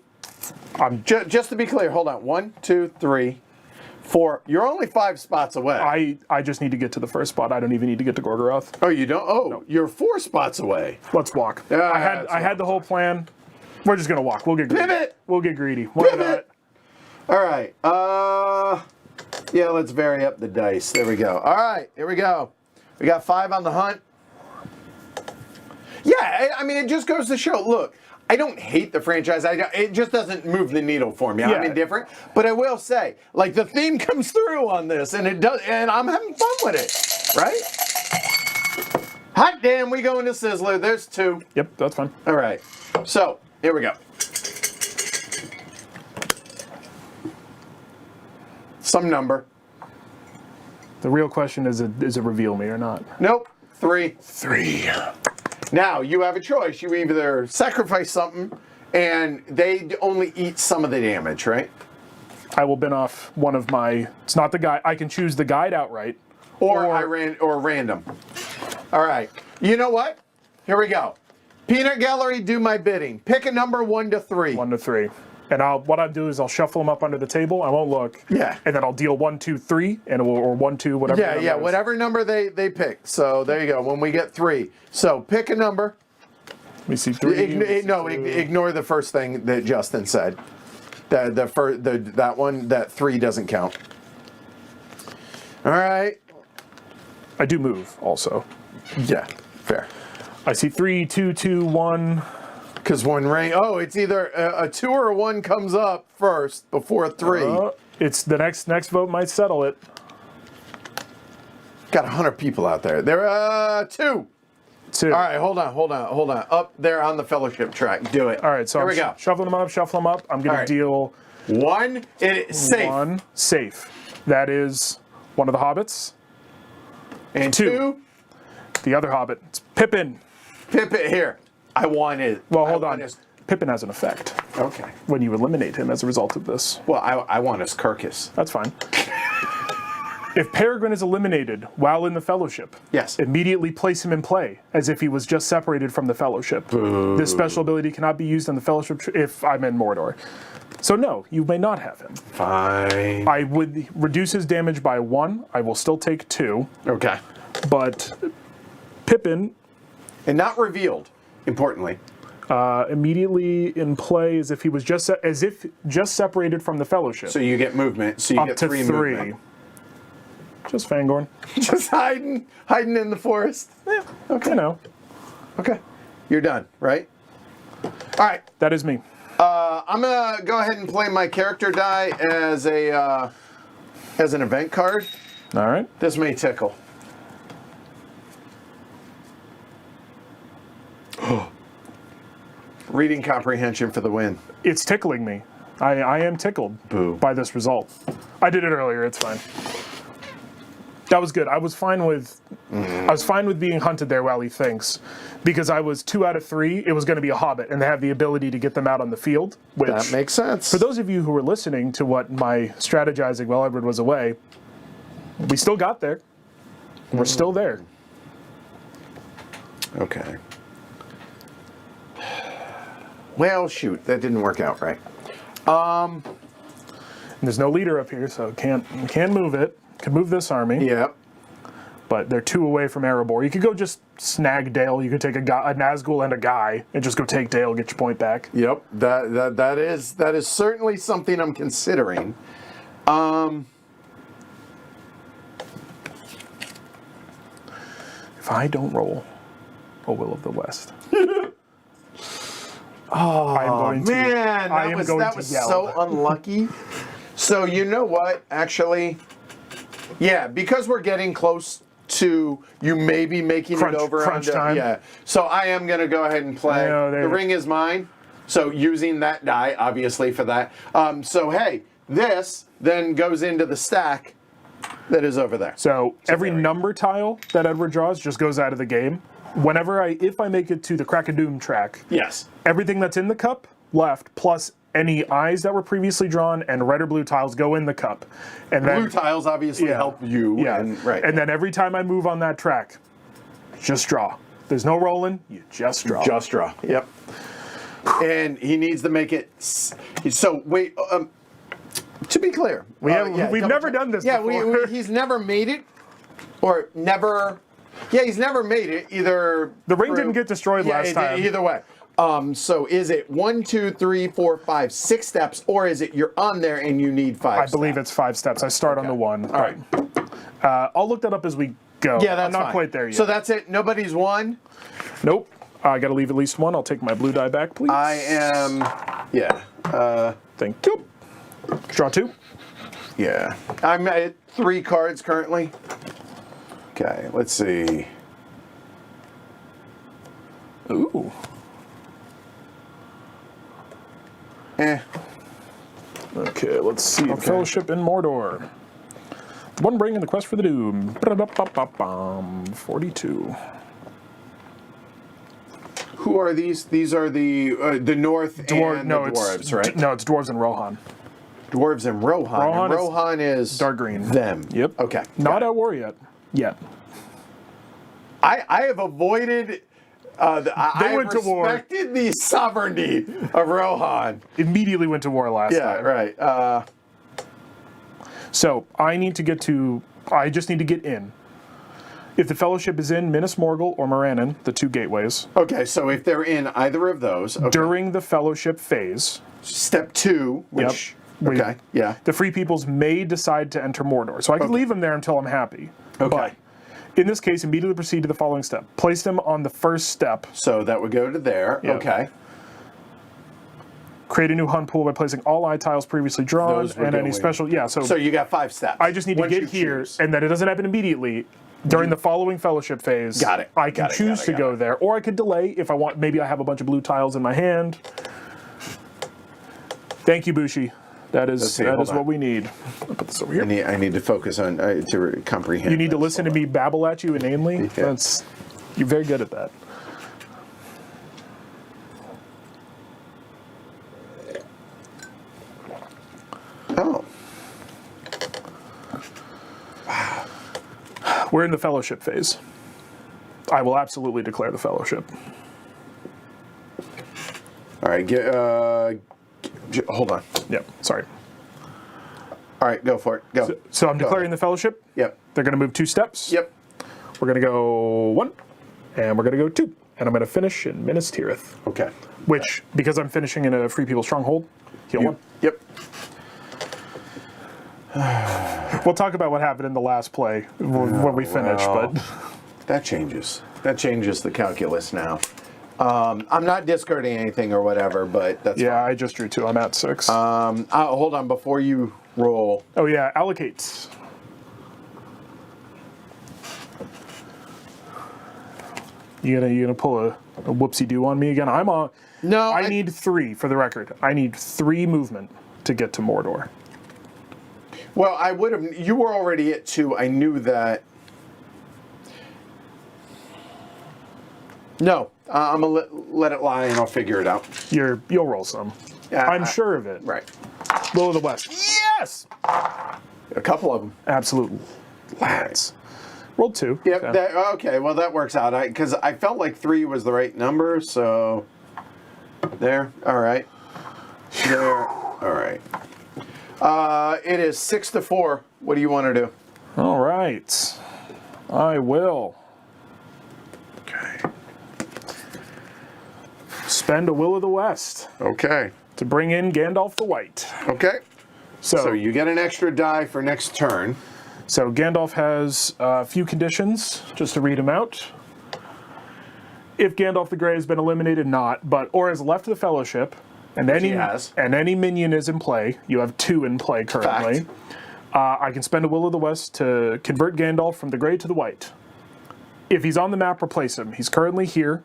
Just to be clear, hold on. 1, 2, 3, 4. You're only 5 spots away. I just need to get to the first spot. I don't even need to get to Gorgoroth. Oh, you don't? Oh, no. You're 4 spots away. Let's walk. Yeah, I had the whole plan. We're just gonna walk. We'll get greedy. Pivot! We'll get greedy. Why not? All right. Yeah, let's vary up the dice. There we go. All right, here we go. We got 5 on the hunt. Yeah, I mean, it just goes to show. Look, I don't hate the franchise. It just doesn't move the needle for me. I'm indifferent. But I will say, like, the theme comes through on this, and it does, and I'm having fun with it, right? Hot damn, we go into Sizzler. There's 2. Yep, that's fine. All right. So, here we go. Some number. The real question is it reveal me or not? Nope. 3. 3. Now, you have a choice. You either sacrifice something, and they only eat some of the damage, right? I will bin off one of my... It's not the guide. I can choose the guide outright. Or random. All right. You know what? Here we go. Peanut Gallery, do my bidding. Pick a number 1 to 3. 1 to 3. And what I'll do is I'll shuffle them up under the table. I won't look. Yeah. And then I'll deal 1, 2, 3, or 1, 2, whatever. Yeah, whatever number they pick. So there you go. When we get 3, so pick a number. Let me see 3. Ignore the first thing that Justin said. That one, that 3 doesn't count. All right. I do move also. Yeah, fair. I see 3, 2, 2, 1. Because one ring. Oh, it's either a 2 or a 1 comes up first before a 3. It's the next vote might settle it. Got 100 people out there. There are 2. 2. All right, hold on. Up there on the fellowship track. Do it. All right, so here we go. Shuffle them up. I'm going to deal 1. It's safe. 1 safe. That is one of the hobbits. And 2. The other hobbit. It's Pippin. Pippin here. I want it. Well, hold on. Pippin has an effect. Okay. When you eliminate him as a result of this. Well, I want his carcass. That's fine. If Peregrine is eliminated while in the Fellowship, yes, immediately place him in play as if he was just separated from the Fellowship. Boo. This special ability cannot be used on the Fellowship if I'm in Mordor. So no, you may not have him. Fine. I would reduce his damage by 1. I will still take 2. Okay. But Pippin... And not revealed, importantly. Immediately in play as if he was just separated from the Fellowship. So you get movement. So you up get to 3 3. movement. Just Fangorn. Just hiding in the forest. Yeah. Okay. You know. Okay. You're done, right? All right. That is me. I'm gonna go ahead and play my character die as an event card. All right. This may tickle. Reading comprehension for the win. It's tickling me. I am tickled by this result. I did it earlier. It's fine. That was good. I was fine with being hunted there while he thinks, because I was 2 out of 3. It was going to be a hobbit, and they have the ability to get them out on the field. Which, that makes sense. For those of you who were listening to what my strategizing while Edward was away, we still got there. We're still there. Okay. Well, shoot, that didn't work out right. And there's no leader up here, so can't move it. Could move this army. Yep. But they're 2 away from Erebor. You could go just snag Dale. You could take a Nazgul and a guy, and just go take Dale, get your point back. Yep. That is certainly something I'm considering. If I don't roll a Will of the West. Oh, man, that was so unlucky. So you know what, actually, yeah, because we're getting close to you maybe making it over. Crunch time. Yeah, so I am going to go ahead and play. The ring is mine, so using that die, obviously, for that. So, hey, this then goes into the stack that is over there. So every number tile that Edward draws just goes out of the game. If I make it to the Crack-a-Doom track, yes, everything that's in the cup left, plus any eyes that were previously drawn and red or blue tiles go in the cup. And blue tiles obviously help you. Yeah. And then every time I move on that track, just draw. There's no rolling, you just draw. Just draw. Yep. And he needs to make it. So wait. To be clear, we've never done this before. He's never made it, or never. Yeah, he's never made it either. The ring didn't get destroyed last time. Either way. So is it 1, 2, 3, 4, 5, 6 steps, or is it you're on there and you need 5 I believe it's 5 steps. I start on the 1. All right. I'll look that up as we go. Yeah, that's I'm not fine. quite there yet. So that's it? Nobody's won? Nope. I got to leave at least 1. I'll take my blue die back, please. I am... Yeah. Thank you. Draw 2. Yeah. I'm at 3 cards currently. Okay, let's see. Ooh. Okay, let's see. Okay. Fellowship in Mordor. One Ring in the Quest for the Doom. 42. Who are these? These are the North and the Dwarves, right? No, it's Dwarves and Rohan. Dwarves and Rohan. Rohan and Rohan is dark green. Them. Yep. Okay. Not at war yet. Yet. I have avoided... I went to war. respected the sovereignty of Rohan. Immediately went to war last time. Right. So I need to get to... I just need to get in. If the Fellowship is in Minas Morgul or Morannon, the 2 gateways, Okay, so if they're in either of those... Okay. during the Fellowship phase... Step 2, which... Yep. Okay, yeah. The Free Peoples may decide to enter Mordor. So I can leave them there until I'm happy. Okay. But in this case, immediately proceed to the following step. Place them on the first step. So that would go to there. Yep. Okay. Create a new hunt pool by placing all eye tiles previously drawn Those would and go any in. special... Yeah, So you got 5 steps. I just need to Once get you here, choose. and then it doesn't happen immediately. During the following Fellowship phase, Got it. I can choose to go there, or I could delay if I want. Maybe I have a bunch of blue tiles in my hand. Thank you, Bushi. That is what we need. I'll put this over here. I need to focus on to comprehend. You need to listen to me babble at you inanely. Yeah. You're very good at that. Oh. We're in the Fellowship phase. I will absolutely declare the Fellowship. All right. Hold on. Yep. Sorry. All right. Go for it. Go. So I'm declaring the Fellowship. Yep. They're going to move 2 steps. Yep. We're going to go 1, and we're going to go 2. And I'm going to finish in Minas Tirith. Okay. Which, because I'm finishing in a Free People Stronghold, heal 1. Yep. We'll talk about what happened in the last play when we finish, well, but... That changes. That changes the calculus now. I'm not discarding anything or whatever, but that's Yeah, fine. I just drew 2. I'm at 6. Hold on, before you roll. Oh yeah, allocate. You gonna pull a whoopsie-doo on me again? I'm on... No, I need 3, for the record. I need 3 movement to get to Mordor. Well, I would have. You were already at 2. I knew that. No, I'm gonna let it lie, and I'll figure it out. You'll roll some. Yeah, I'm sure of it. Right. Will of the West. Yes! A couple of them. Absolutely. Lads. Rolled 2. Yep. Okay. Okay. Well, that works out. Because I felt like 3 was the right number. So there. All right. There. All right. It is 6-4. What do you want to do? All right. I will. Okay. Spend a Will of the West Okay. to bring in Gandalf the White. Okay. So So you get an extra die for next turn. Gandalf has a few conditions, just to read them out. If Gandalf the Grey has been eliminated, or has left the Fellowship, and he has. any minion is in play, you have 2 in play currently. I can spend a Will of the West to convert Gandalf from the Grey to the White. If he's on the map, replace him. He's currently here.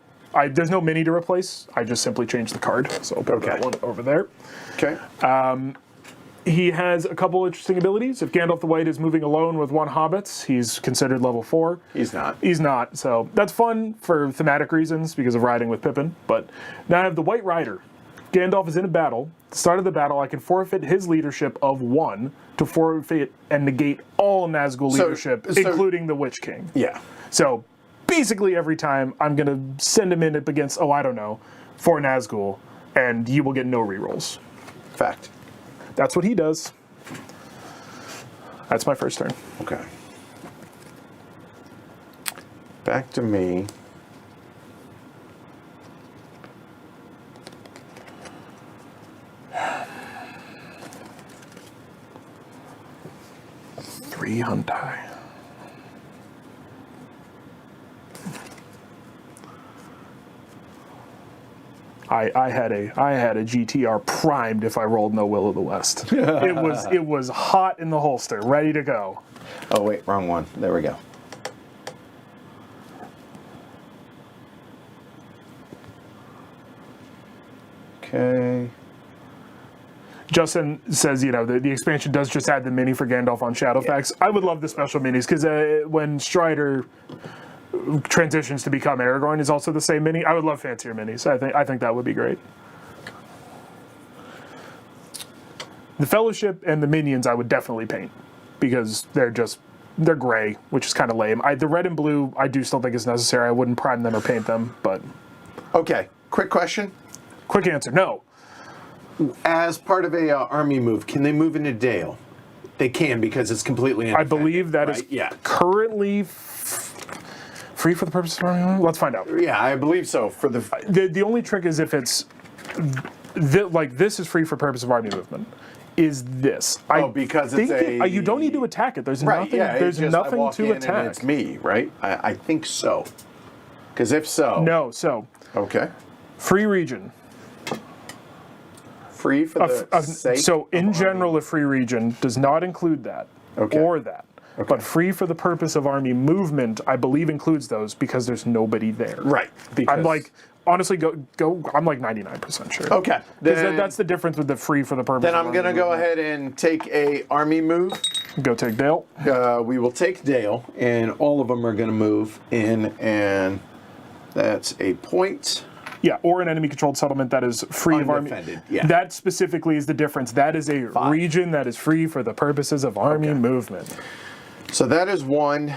There's no mini to replace. I just simply changed the card, so I'll put that one over there. Okay. He has a couple interesting abilities. If Gandalf the White is moving alone with 1 hobbit, he's considered level 4. He's not. He's not, so that's fun for thematic reasons because of riding with Pippin. But now I have the White Rider. Gandalf is in a battle. At the start of the battle, I can forfeit his leadership of 1 to forfeit and negate all Nazgul leadership, including the Witch King. Yeah. So basically every time I'm going to send him in up against, 4 Nazgul, and you will get no rerolls. Fact. That's what he does. That's my first turn. Okay. Back to me. I had a GTR primed if I rolled no Will of the West. It was hot in the holster, ready to go. Oh wait, wrong one. There we go. Okay. Justin says, the expansion does just add the mini for Gandalf on Shadowfax. I would love the special minis, because when Strider transitions to become Aragorn is also the same mini. I would love fancier minis. I think that would be great. The Fellowship and the minions I would definitely paint, because they're gray, which is kind of lame. The red and blue I do still think is necessary. I wouldn't prime them or paint them, but... Okay, quick question. Quick answer, no. As part of a army move, can they move into Dale? They can, because it's completely independent. I believe that is currently free for the purpose of army move? Let's find out. Yeah, I believe so. For the only trick is if it's this is free for purpose of army movement. Is this? Because it's you don't need to attack it. There's right, nothing. Yeah, there's nothing to attack. And it's me, right? I think so. Because if so, no. So okay, free region. Free for the sake so in general, a free region does not include that or that. Okay. But free for the purpose of army movement, I believe includes those because there's nobody there. Right. I'm like, honestly, I'm like 99% sure. Okay. Because that's the difference with the free for the purpose Then I'm going to go ahead and take a army move. Go take Dale. We will take Dale, and all of them are going to move in, and that's a point. Yeah, or an enemy-controlled settlement that is free of army. Yeah. That specifically is the difference. That is a region that is free for the purposes of army movement. So that is one.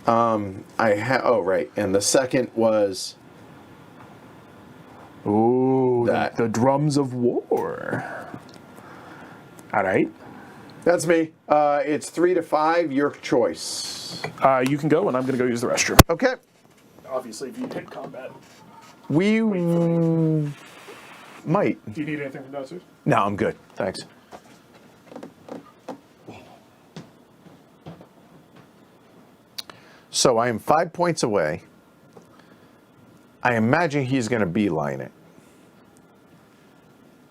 Right, and the second was. Ooh, the drums of war. All right. That's me. It's 3 to 5. Your choice. You can go, and I'm going to go use the restroom. Okay. Obviously, if you take combat. We might. Do you need anything from downstairs? No, I'm good. Thanks. So I am 5 points away. I imagine he's going to beeline it.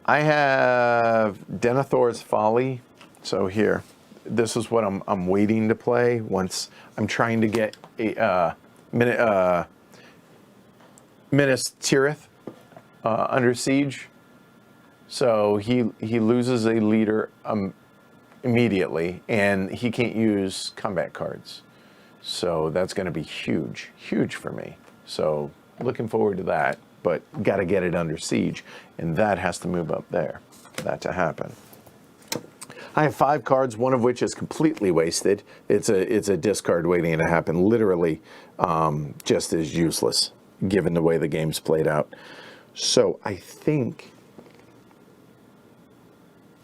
I have Denethor's Folly. So here, this is what I'm waiting to play. Once I'm trying to get a Minas Tirith under siege. So he loses a leader immediately, and he can't use combat cards. So that's going to be huge for me. So looking forward to that, but got to get it under siege, and that has to move up there for that to happen. I have 5 cards, one of which is completely wasted. It's a discard waiting to happen, literally just as useless, given the way the game's played out. So I think,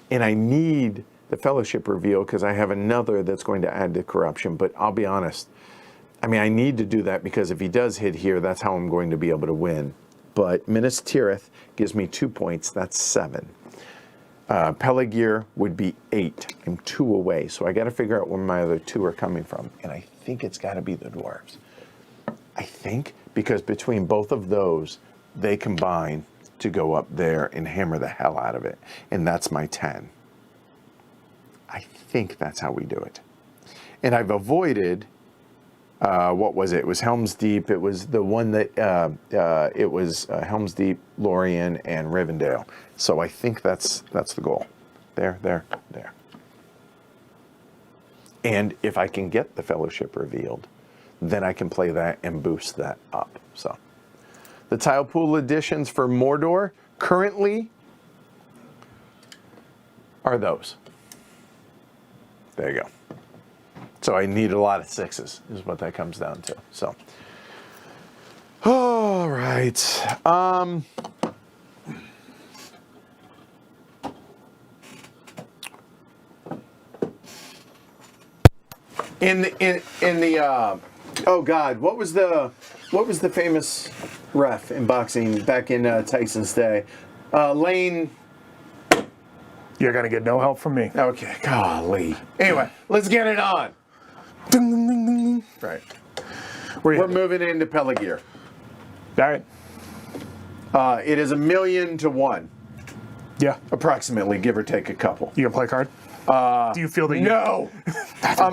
and I need the Fellowship reveal because I have another that's going to add to corruption, but I'll be honest, I need to do that because if he does hit here, that's how I'm going to be able to win. But Minas Tirith gives me 2 points, that's 7. Peligir would be 8. I'm 2 away, so I got to figure out where my other 2 are coming from, and I think it's got to be the dwarves. I think, because between both of those, they combine to go up there and hammer the hell out of it, and that's my 10. I think that's how we do it. And I've avoided, what was it? It was Helm's Deep. It was the one that, it was Helm's Deep, Lorien, and Rivendell. So I think that's the goal. There. And if I can get the Fellowship revealed, then I can play that and boost that up. So the tile pool additions for Mordor currently are those. There you go. So I need a lot of 6s, is what that comes down to. So, all right. In the oh God, what was the famous ref in boxing back in Tyson's day? Lane. You're gonna get no help from me. Okay, golly. Anyway, let's get it on. Ding, ding, ding, ding, ding. Right. We're moving into Peligir. All right. It is 1,000,000 to 1, Yeah. approximately, give or take a couple. You gonna play a card? Do you feel that you... No.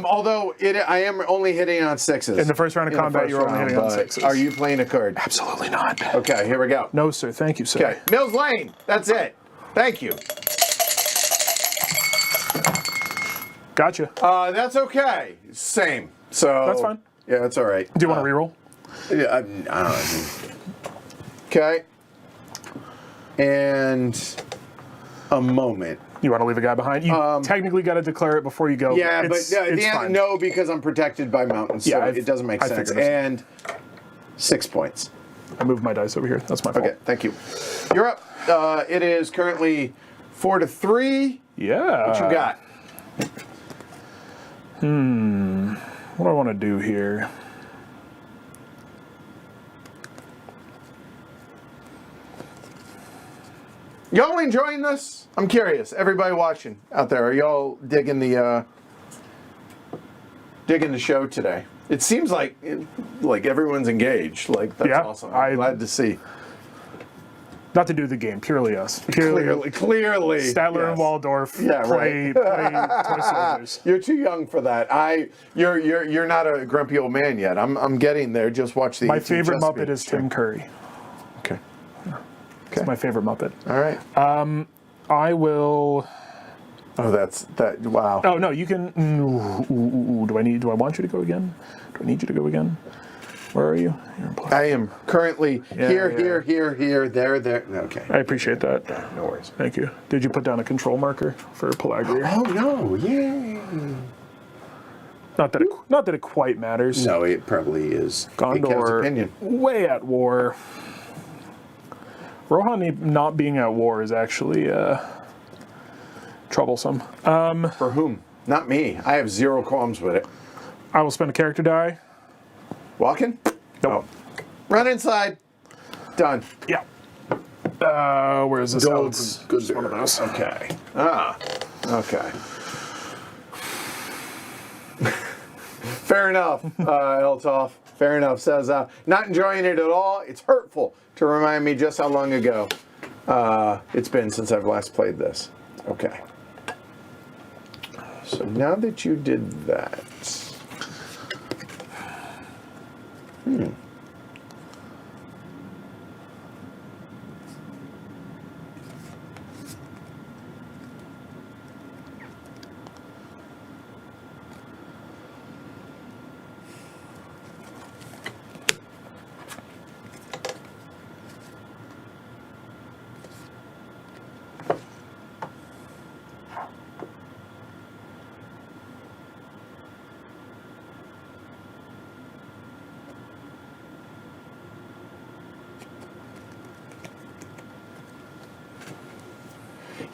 Although I am only hitting on 6s. In the first round of combat, you're only hitting on 6s. Are you playing a card? Absolutely not. Okay, here we go. No, sir. Thank you, sir. Okay, Mills Lane. That's it. Thank you. Gotcha. That's okay. Same. So That's fine. Yeah, that's all right. Do you want to reroll? Yeah, I don't know. Okay. And a moment. You want to leave a guy behind? You technically got to declare it before you go. Yeah, it's fine. no, because I'm protected by mountains, so Yeah, it doesn't make I sense. figured And 6 points. I moved my dice over here. That's my fault. Okay, thank you. You're up. It is currently 4-3. Yeah. What you got? What do I want to do here? Y'all enjoying this? I'm curious. Everybody watching out there, are y'all digging the show today? It seems like everyone's engaged. Like that's awesome. I'm glad to see. Not to do the game, purely us. Clearly. Statler and Waldorf play toy soldiers. You're too young for that. You're not a grumpy old man yet. I'm getting there. Just watch the. My favorite Muppet is Tim Curry. Okay. It's my favorite Muppet. All right. I will. Oh, that's. Wow. Oh no, you can. Do I want you to go again? Do I need you to go again? Where are you? I am currently here, there. Okay. I appreciate that. No worries. Thank you. Did you put down a control marker for Pelagrier? Oh no! Yay! Not that it quite matters. No, it probably is. Gondor, opinion. Way at war. Rohan not being at war is actually troublesome. For whom? Not me. I have zero qualms with it. I will spend a character die. Walking? Nope. Oh. Run inside. Done. Yeah. Where is this? Go. Good. One of those. Okay. Okay. Fair enough, Eltoff. Fair enough. Says, not enjoying it at all. It's hurtful to remind me just how long ago it's been since I've last played this. Okay. So now that you did that.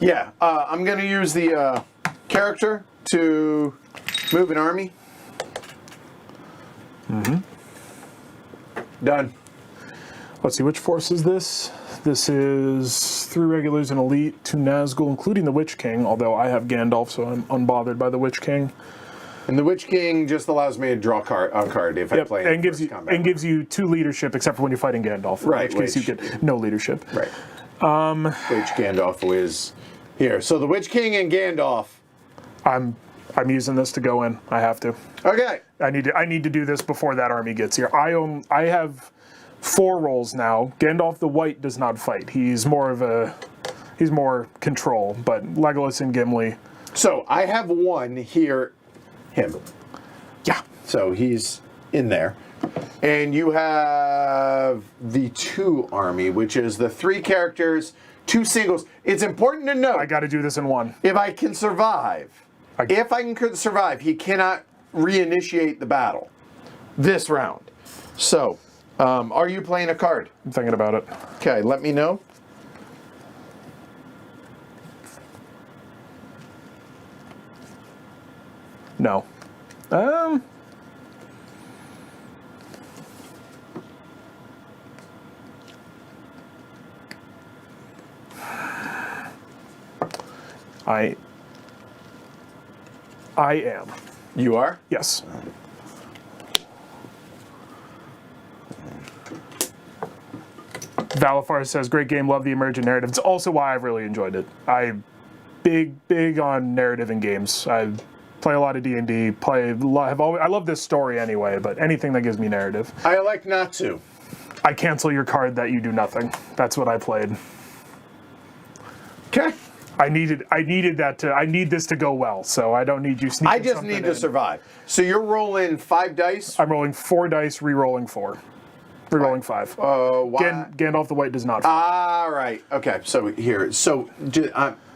Yeah, I'm going to use the character to move an army. Done. Let's see, which force is this? This is 3 regulars and elite, 2 Nazgul, including the Witch King, although I have Gandalf, so I'm unbothered by the Witch King. And the Witch King just allows me to draw a card if I play and gives you 2 leadership, except for when you're fighting Gandalf. Right, in which case you get no leadership. Right. Which Gandalf is here. So the Witch King and Gandalf. I'm using this to go in. I have to. Okay. I need to do this before that army gets here. I have 4 roles now. Gandalf the White does not fight. He's more control, but Legolas and Gimli. So I have 1 here, him. Yeah. So he's in there. And you have the 2 army, which is the 3 characters, 2 singles. It's important to note. I got to do this in one. If I can survive, he cannot reinitiate the battle this round. So, are you playing a card? I'm thinking about it. Okay, let me know. No. I am. You are? Yes. Valafar says, great game, love the emergent narrative. It's also why I've really enjoyed it. Big on narrative in games. I play a lot of D&D, I love this story anyway, but anything that gives me narrative. I like not to. I cancel your card that you do nothing. That's what I played. Okay. I need this to go well, so I don't need you sneaking. I just need to survive. So you're rolling 5 dice? I'm rolling 4 dice, re-rolling 4. Re-rolling 5. Why? Gandalf the White does not. All right. Okay. So here. So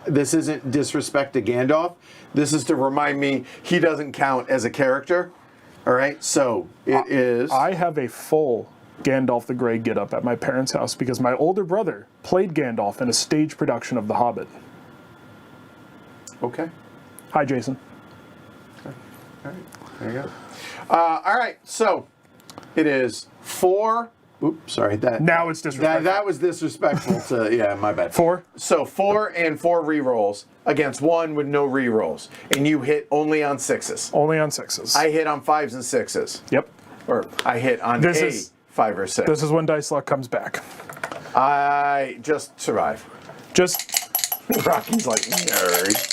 this isn't disrespect to Gandalf. This is to remind me he doesn't count as a character. All right. So it is. I have a full Gandalf the Grey get-up at my parents' house because my older brother played Gandalf in a stage production of The Hobbit. Okay. Hi, Jason. Okay. All right. There you go. All right. So it is 4. Oops, sorry. Now it's disrespectful. That was disrespectful to, yeah, my bad. 4? So 4 and 4 rerolls against 1 with no rerolls. And you hit only on 6s. Only on 6s. I hit on 5s and 6s. Yep. Or I hit on 5 or 6. This is when dice luck comes back. I just survive. Rocky's like, nerd.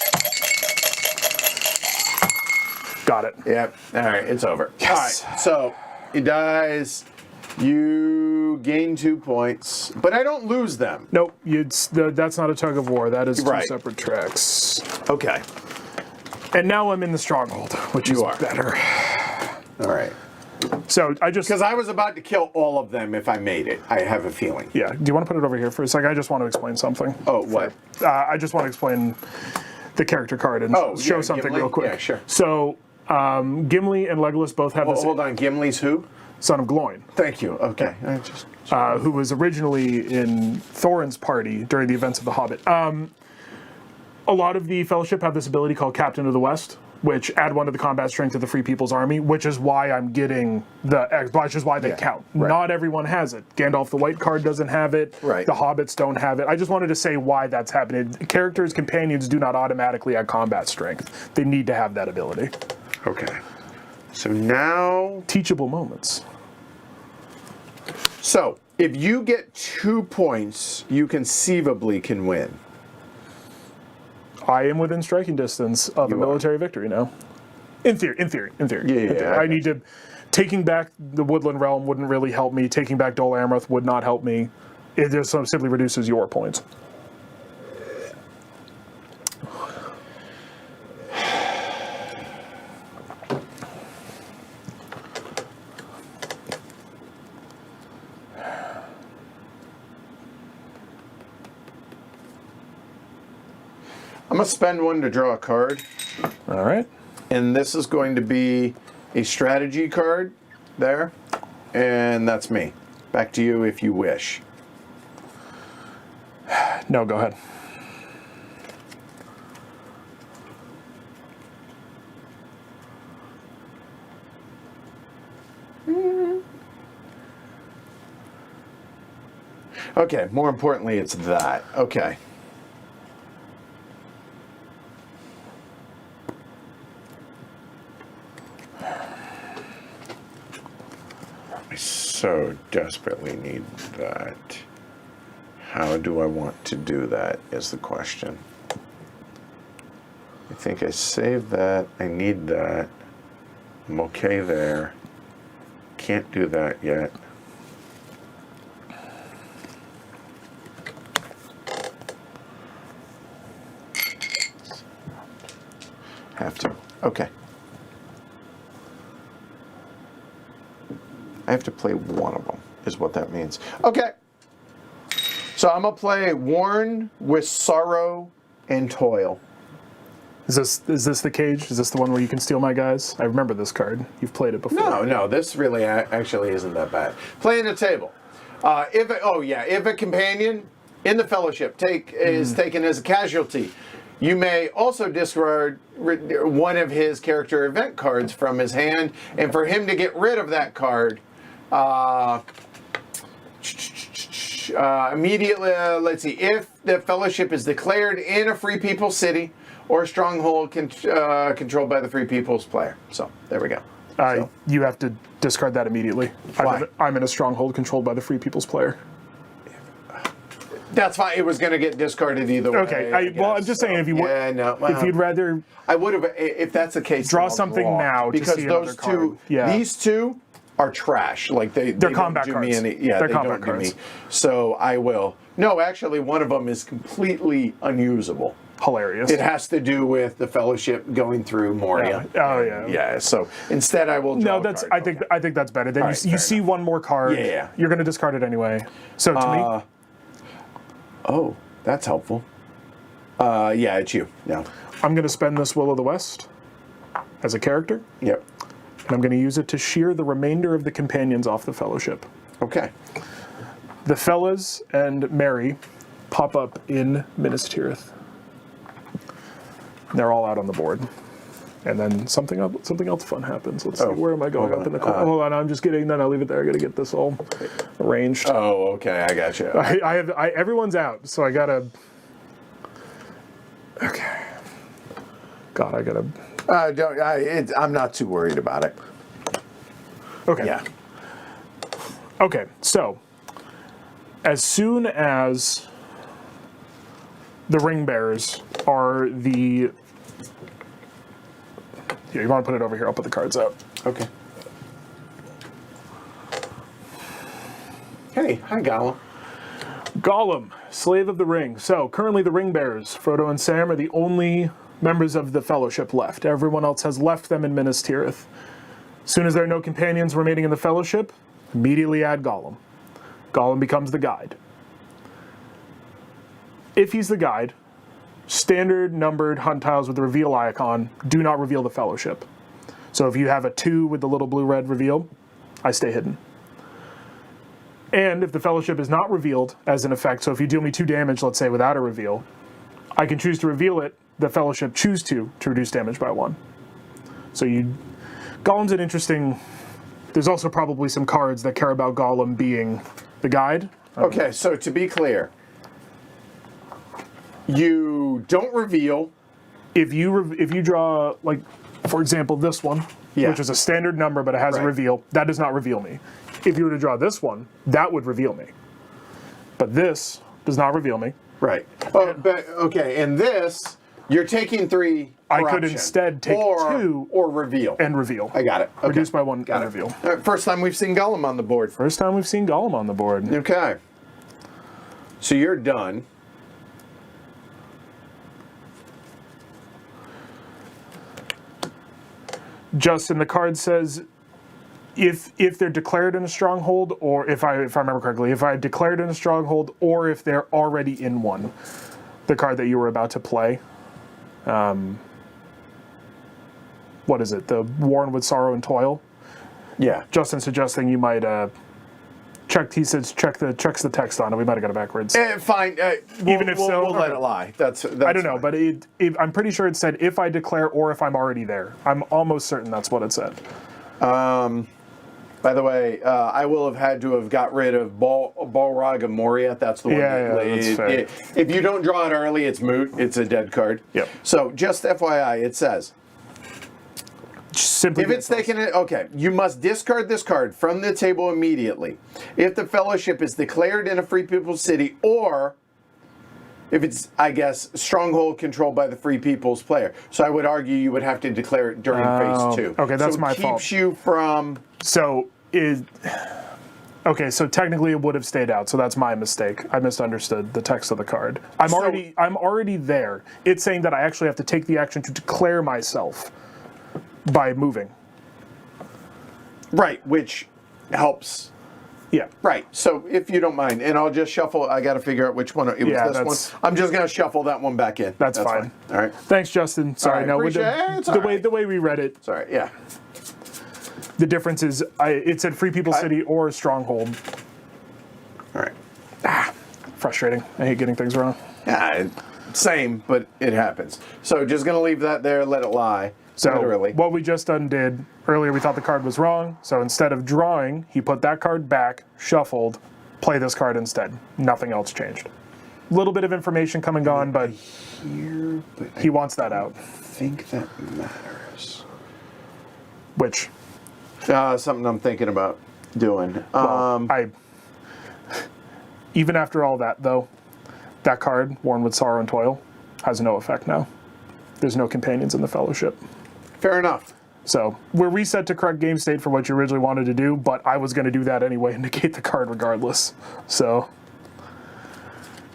Got it. Yep. All right, it's over. Yes. All right, so he dies. You gain 2 points, but I don't lose them. Nope. That's not a tug of war. That is 2 Right. separate tracks. Okay. And now I'm in the stronghold, which is better. All right. So I just... Because I was about to kill all of them if I made it. I have a feeling. Yeah. Do you want to put it over here for a second? I just want to explain something. Oh, what? I just want to explain the character card and show something Gimli? real quick. Yeah, sure. So Gimli and Legolas both have this... Hold on. Gimli's who? Son of Gloin. Thank you. Okay. Who was originally in Thorin's party during the events of The Hobbit. A lot of the Fellowship have this ability called Captain of the West, which add 1 to the combat strength of the Free People's Army, which is why I'm getting which is why they count. Right. Not everyone has it. Gandalf the White card doesn't have it. Right. The Hobbits don't have it. I just wanted to say why that's happening. Characters, companions do not automatically add combat strength. They need to have that ability. Okay. So now... Teachable moments. So, if you get 2 points, you conceivably can win. I am within striking distance of a military victory now. In theory. Yeah. I need to... Taking back the Woodland Realm wouldn't really help me. Taking back Dol Amroth would not help me. It just simply reduces your points. I'm going to spend 1 to draw a card. All right. And this is going to be a strategy card there. And that's me. Back to you if you wish. No, go ahead. Okay, more importantly, it's that. Okay. I so desperately need that. How do I want to do that is the question. I think I saved that. I need that. I'm okay there. Can't do that yet. Have to. Okay. I have to play one of them, is what that means. Okay. So I'm going to play Worn with Sorrow and Toil. Is this the cage? Is this the one where you can steal my guys? I remember this card. You've played it before. No, this really actually isn't that bad. Playing a table. If a companion in the Fellowship is taken as a casualty, you may also discard one of his character event cards from his hand, and for him to get rid of that card, immediately, let's see, if the Fellowship is declared in a Free People's city or stronghold controlled by the Free People's player. So, there we go. You have to discard that immediately. Why? I'm in a stronghold controlled by the Free People's player. That's fine. It was going to get discarded either way. Okay. I'm just saying if you if you'd rather, I would have. If that's the case, draw then I'll something draw, now to because see those another two, card. Yeah. these two are trash. Like they combat don't do me cards. any. Yeah, They're they combat don't do me. cards. So I will. No, actually, one of them is completely unusable. Hilarious. It has to do with the Fellowship going through Moria. Oh yeah. Yeah. So instead, I will draw. No, that's. a card. I think that's better. Then right, you fair see enough. one more card. Yeah. You're going to discard it anyway. So to me, Oh, that's helpful. Yeah, it's you. Yeah. I'm going to spend this Will of the West as a character, Yep. and I'm going to use it to shear the remainder of the companions off the Fellowship. Okay. The fellas and Mary pop up in Minas Tirith. They're all out on the board. And then something else fun happens. Let's see, where am I going? Up in the corner. Hold on, I'm just kidding. Then I'll leave it there. I got to get this all arranged. Oh, okay, I got you. Everyone's out, so I gotta. Okay. God, I gotta. I'm not too worried about it. Okay. Yeah. Okay, so as soon as the ring bearers are the. Yeah, you want to put it over here? I'll put the cards out. Okay. Hey, hi, Gollum. Gollum, Slave of the Ring. So, currently the ring bearers, Frodo and Sam, are the only members of the Fellowship left. Everyone else has left them in Minas Tirith. As soon as there are no companions remaining in the Fellowship, immediately add Gollum. Gollum becomes the guide. If he's the guide, standard numbered hunt tiles with the reveal icon do not reveal the Fellowship. So if you have a 2 with the little blue-red reveal, I stay hidden. And if the Fellowship is not revealed as an effect, so if you deal me 2 damage, let's say, without a reveal, I can choose to reveal it, the Fellowship choose to reduce damage by 1. So Gollum's an interesting... There's also probably some cards that care about Gollum being the guide. Okay, so to be clear, you don't reveal. If you draw, like, for example, this one, which is a standard number but it has a reveal, that does not reveal me. If you were to draw this one, that would reveal me. But this does not reveal me. Right. Oh, but okay, and this, you're taking 3 I corruption, could instead take 2 or reveal. and reveal. I got it. Okay. Reduce by 1 Got and it. reveal. All right, first time we've seen Gollum on the board. First time we've seen Gollum on the board. Okay. So you're done. Justin, the card says if they're declared in a stronghold, or if I remember correctly, if I declared in a stronghold, or if they're already in one, the card that you were about to play. What is it? The Worn with Sorrow and Toil. Yeah. Justin suggesting you might check. He says checks the text on it. We might have got it backwards. Fine. Even if so, we'll let it lie. That's I don't know, fine. but I'm pretty sure it said if I declare or if I'm already there. I'm almost certain that's what it said. By the way, I will have had to have got rid of Balrog of Moria. That's the one. That's fair. If you don't draw it early, it's moot. It's a dead card. Yep. So just FYI, it says, Simply if it's taken it, okay, you must discard this card from the table immediately. If the Fellowship is declared in a Free People's City, or if it's, I guess, stronghold controlled by the Free People's player. So I would argue you would have to declare it during phase 2. Okay, that's so my it fault. keeps you from... Okay, so technically it would have stayed out, so that's my mistake. I misunderstood the text of the card. I'm already there. It's saying that I actually have to take the action to declare myself by moving. Right, which helps. Yeah. Right, so if you don't mind, and I'll just shuffle, I got to figure out which one it was this one. I'm just going to shuffle that one back in. That's fine. All right. Thanks, Justin. Sorry, right, no, appreciate it. the way we read it, Sorry, yeah. the difference is it said Free People's City or Stronghold. All right. Frustrating. I hate getting things wrong. Yeah, same, but it happens. So just going to leave that there, let it lie. So literally. what we just undid earlier, we thought the card was wrong. So instead of drawing, he put that card back, shuffled, play this card instead. Nothing else changed. A little bit of information come and gone, but he wants that out. I think that matters. Which? Something I'm thinking about doing. Well, even after all that, though, That card, Worn with Sorrow and Toil, has no effect now. There's no companions in the Fellowship. Fair enough. So we're reset to correct game state for what you originally wanted to do, but I was going to do that anyway and negate the card regardless. So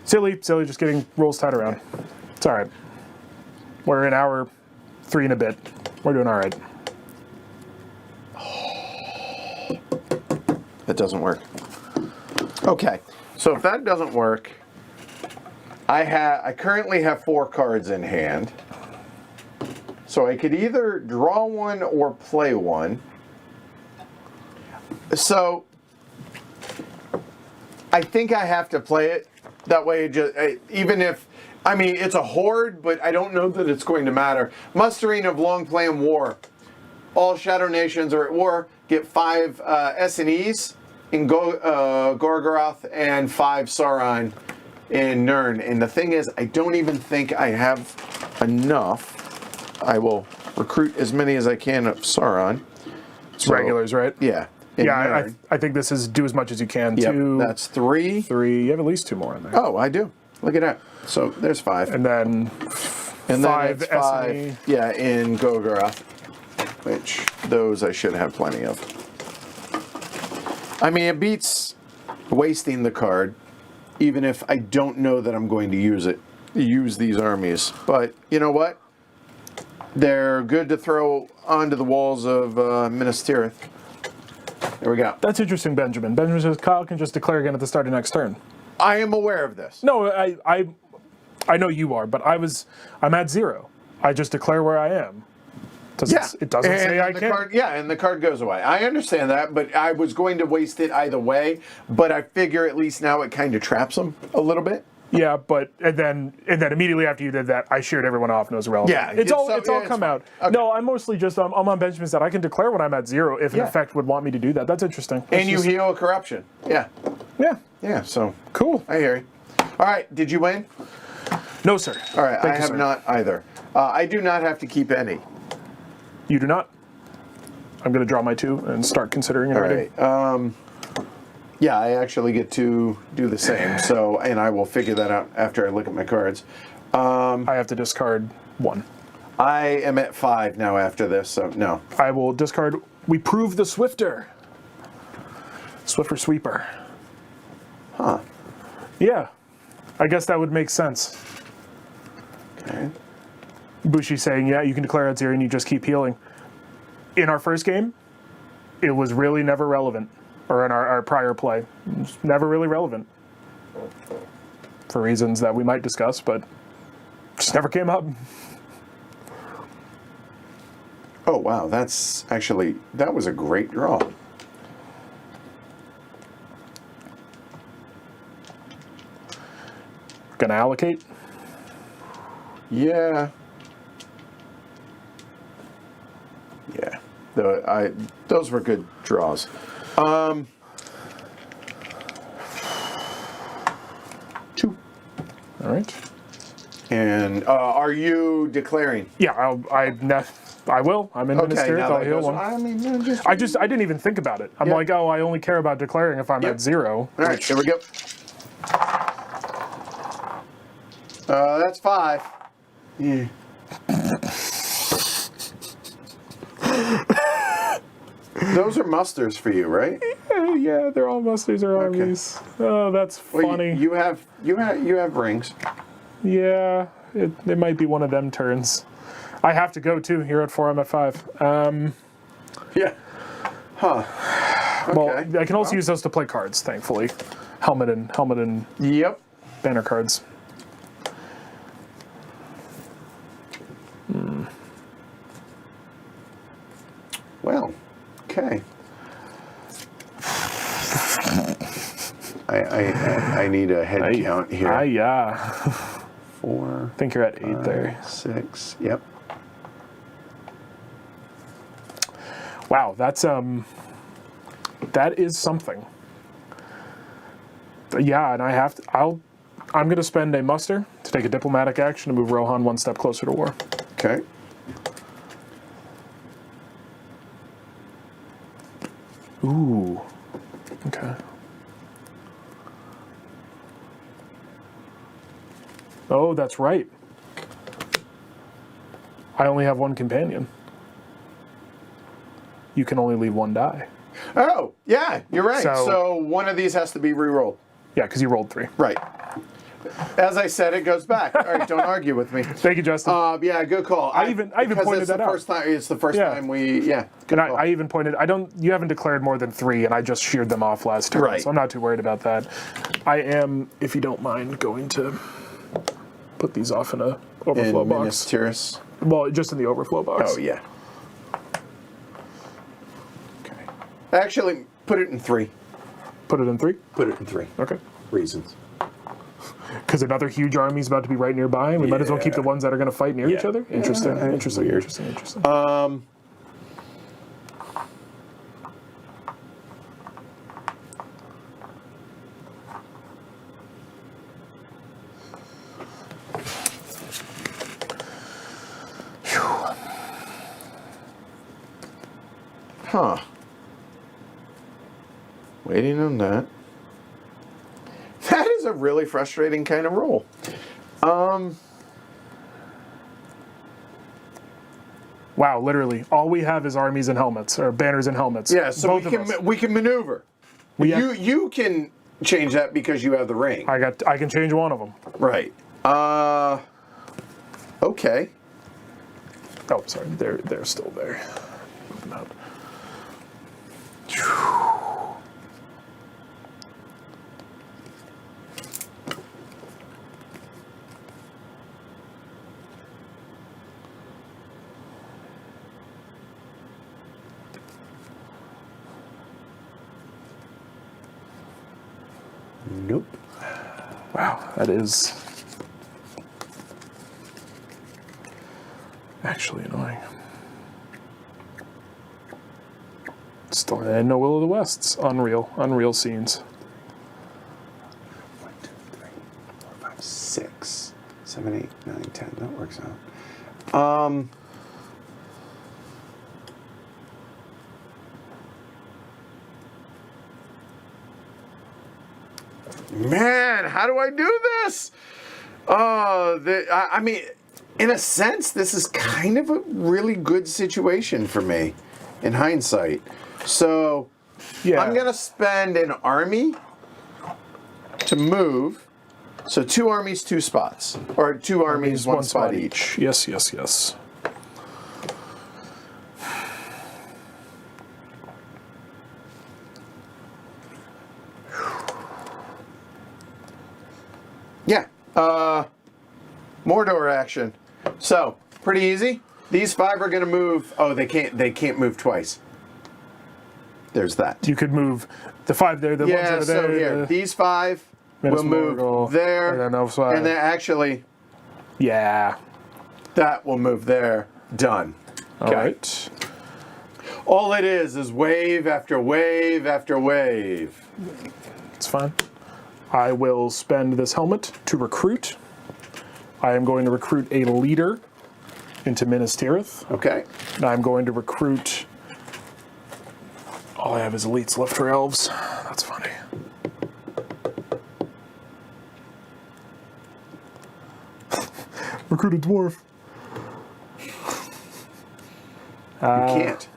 silly, just getting rules tied around. It's all right. We're in hour 3 and a bit. We're doing all right. That doesn't work. Okay, so if that doesn't work, I currently have 4 cards in hand. So I could either draw one or play one. So I think I have to play it. That way, even if, I mean, it's a horde, but I don't know that it's going to matter. Mustering of Long Plan War. All Shadow Nations are at war. Get 5 S&Es in Gorgoroth and 5 Sauron in Nirn. And the thing is, I don't even think I have enough. I will recruit as many as I can of Sauron. So, regulars, right? Yeah. Yeah, I think this is do as much as you can. Yep, 2, that's 3. 3. You have at least 2 more in there. Oh, I do. Look at that. So there's 5. And then 5 it's 5. Yeah, in Gorgoroth, which those I should have plenty of. I mean, it beats wasting the card, even if I don't know that I'm going to use these armies. But you know what? They're good to throw onto the walls of Minas Tirith. There we go. That's interesting, Benjamin. Benjamin says Kyle can just declare again at the start of next turn. I am aware of this. No, I know you are, but I'm at 0. I just declare where I am. It doesn't say I can't. And the card goes away. I understand that, but I was going to waste it either way. But I figure at least now it kind of traps them a little bit. Yeah, but and then immediately after you did that, I sheared everyone off and it was irrelevant. Yeah, it's all come out. Okay. No, I'm mostly just I'm on Benjamin's side. I can declare when I'm at 0 if an effect would want me to do that. That's interesting. And you heal a corruption. Yeah. Yeah. Yeah. So cool. I hear you. All right. Did you win? No, sir. All right. I have not either. I do not have to keep any. You do not. I'm going to draw my 2 and start considering it already. All right. Yeah, I actually get to do the same. So, and I will figure that out after I look at my cards. I have to discard 1. I am at 5 now after this, so no. I will discard. We prove the Swifter. Swifter Sweeper. Huh. Yeah. I guess that would make sense. Okay. Bushi saying, yeah, you can declare at 0 and you just keep healing. In our first game, it was really never relevant. Or in our prior play. It was never really relevant. For reasons that we might discuss, but just never came up. Oh, wow. That was a great draw. Gonna allocate? Yeah. Yeah. Those were good draws. 2. All right. And are you declaring? Yeah, I will. I'm in Minas Tirith. I'll heal 1. I didn't even think about it. I'm like, I only care about declaring if I'm at 0. All right, here we go. That's 5. Yeah. Those are musters for you, right? Yeah, they're all musters or armies. Oh, that's funny. You have rings. Yeah, it might be one of them turns. I have to go too. You're at 4. I'm at 5. Yeah. Huh. Okay. Well, I can also use those to play cards. Thankfully, helmet and Yep. banner cards. Well, okay. I need a head count here. Yeah. 4. I think you're at 8 there. 6. Yep. Wow, that is something. Yeah, and I'm going to spend a muster to take a diplomatic action to move Rohan 1 step closer to war. Okay. Ooh. Okay. Oh, that's right. I only have one companion. You can only leave one die. Oh, yeah, you're right. So- So one of these has to be re-rolled. Yeah, because you rolled 3. Right. As I said, it goes back. All right, don't argue with me. Thank you, Justin. Yeah, good call. I even pointed that out. It's the first Yeah. time we, good And call. I even pointed, you haven't declared more than 3, and I just sheared them off last turn, Right. so I'm not too worried about that. I am, if you don't mind, going to put these off in a overflow In box. Minas Tirith. Well, just in the overflow box. Oh, yeah. Okay. Actually, put it in 3. Put it in 3? Put it in 3. Okay. Reasons. Because another huge army's about to be right nearby, and we might as well keep the ones that are going to fight near each other? Interesting, interesting, weird. interesting. Huh. Waiting on that. That is a really frustrating kind of roll. Wow, literally, all we have is armies and helmets, or banners and helmets. Yeah, so Both of us. we can maneuver. You can change that because you have the ring. I can change one of them. Right. Okay. Oh, sorry, they're still there. Move them out. Nope. Wow, that is actually annoying. Still, and no Will of the West's. Unreal scenes. 1, 2, 3, 4, 5, 6, 7, 8, 9, 10. That works out. Man, how do I do this? I mean, in a sense, this is kind of a really good situation for me, in hindsight. So, Yeah. I'm gonna spend an army to move. So 2 armies, 2 spots, or 2 armies, 1 spot each. Yes, yes, yes. Yeah. Mordor action. So, pretty easy. These 5 are going to move. Oh, they can't move twice. There's that. You could move the 5 there, the ones that are there. So here, these 5 Minas will move Morgul, there. and then those 5. And then actually, Yeah. that will move there. Done. All right. All it is wave after wave after wave. It's fine. I will spend this helmet to recruit. I am going to recruit a leader into Minas Tirith. Okay. And I'm going to recruit. All I have is elites left for elves. That's funny. Recruit a dwarf. You can't.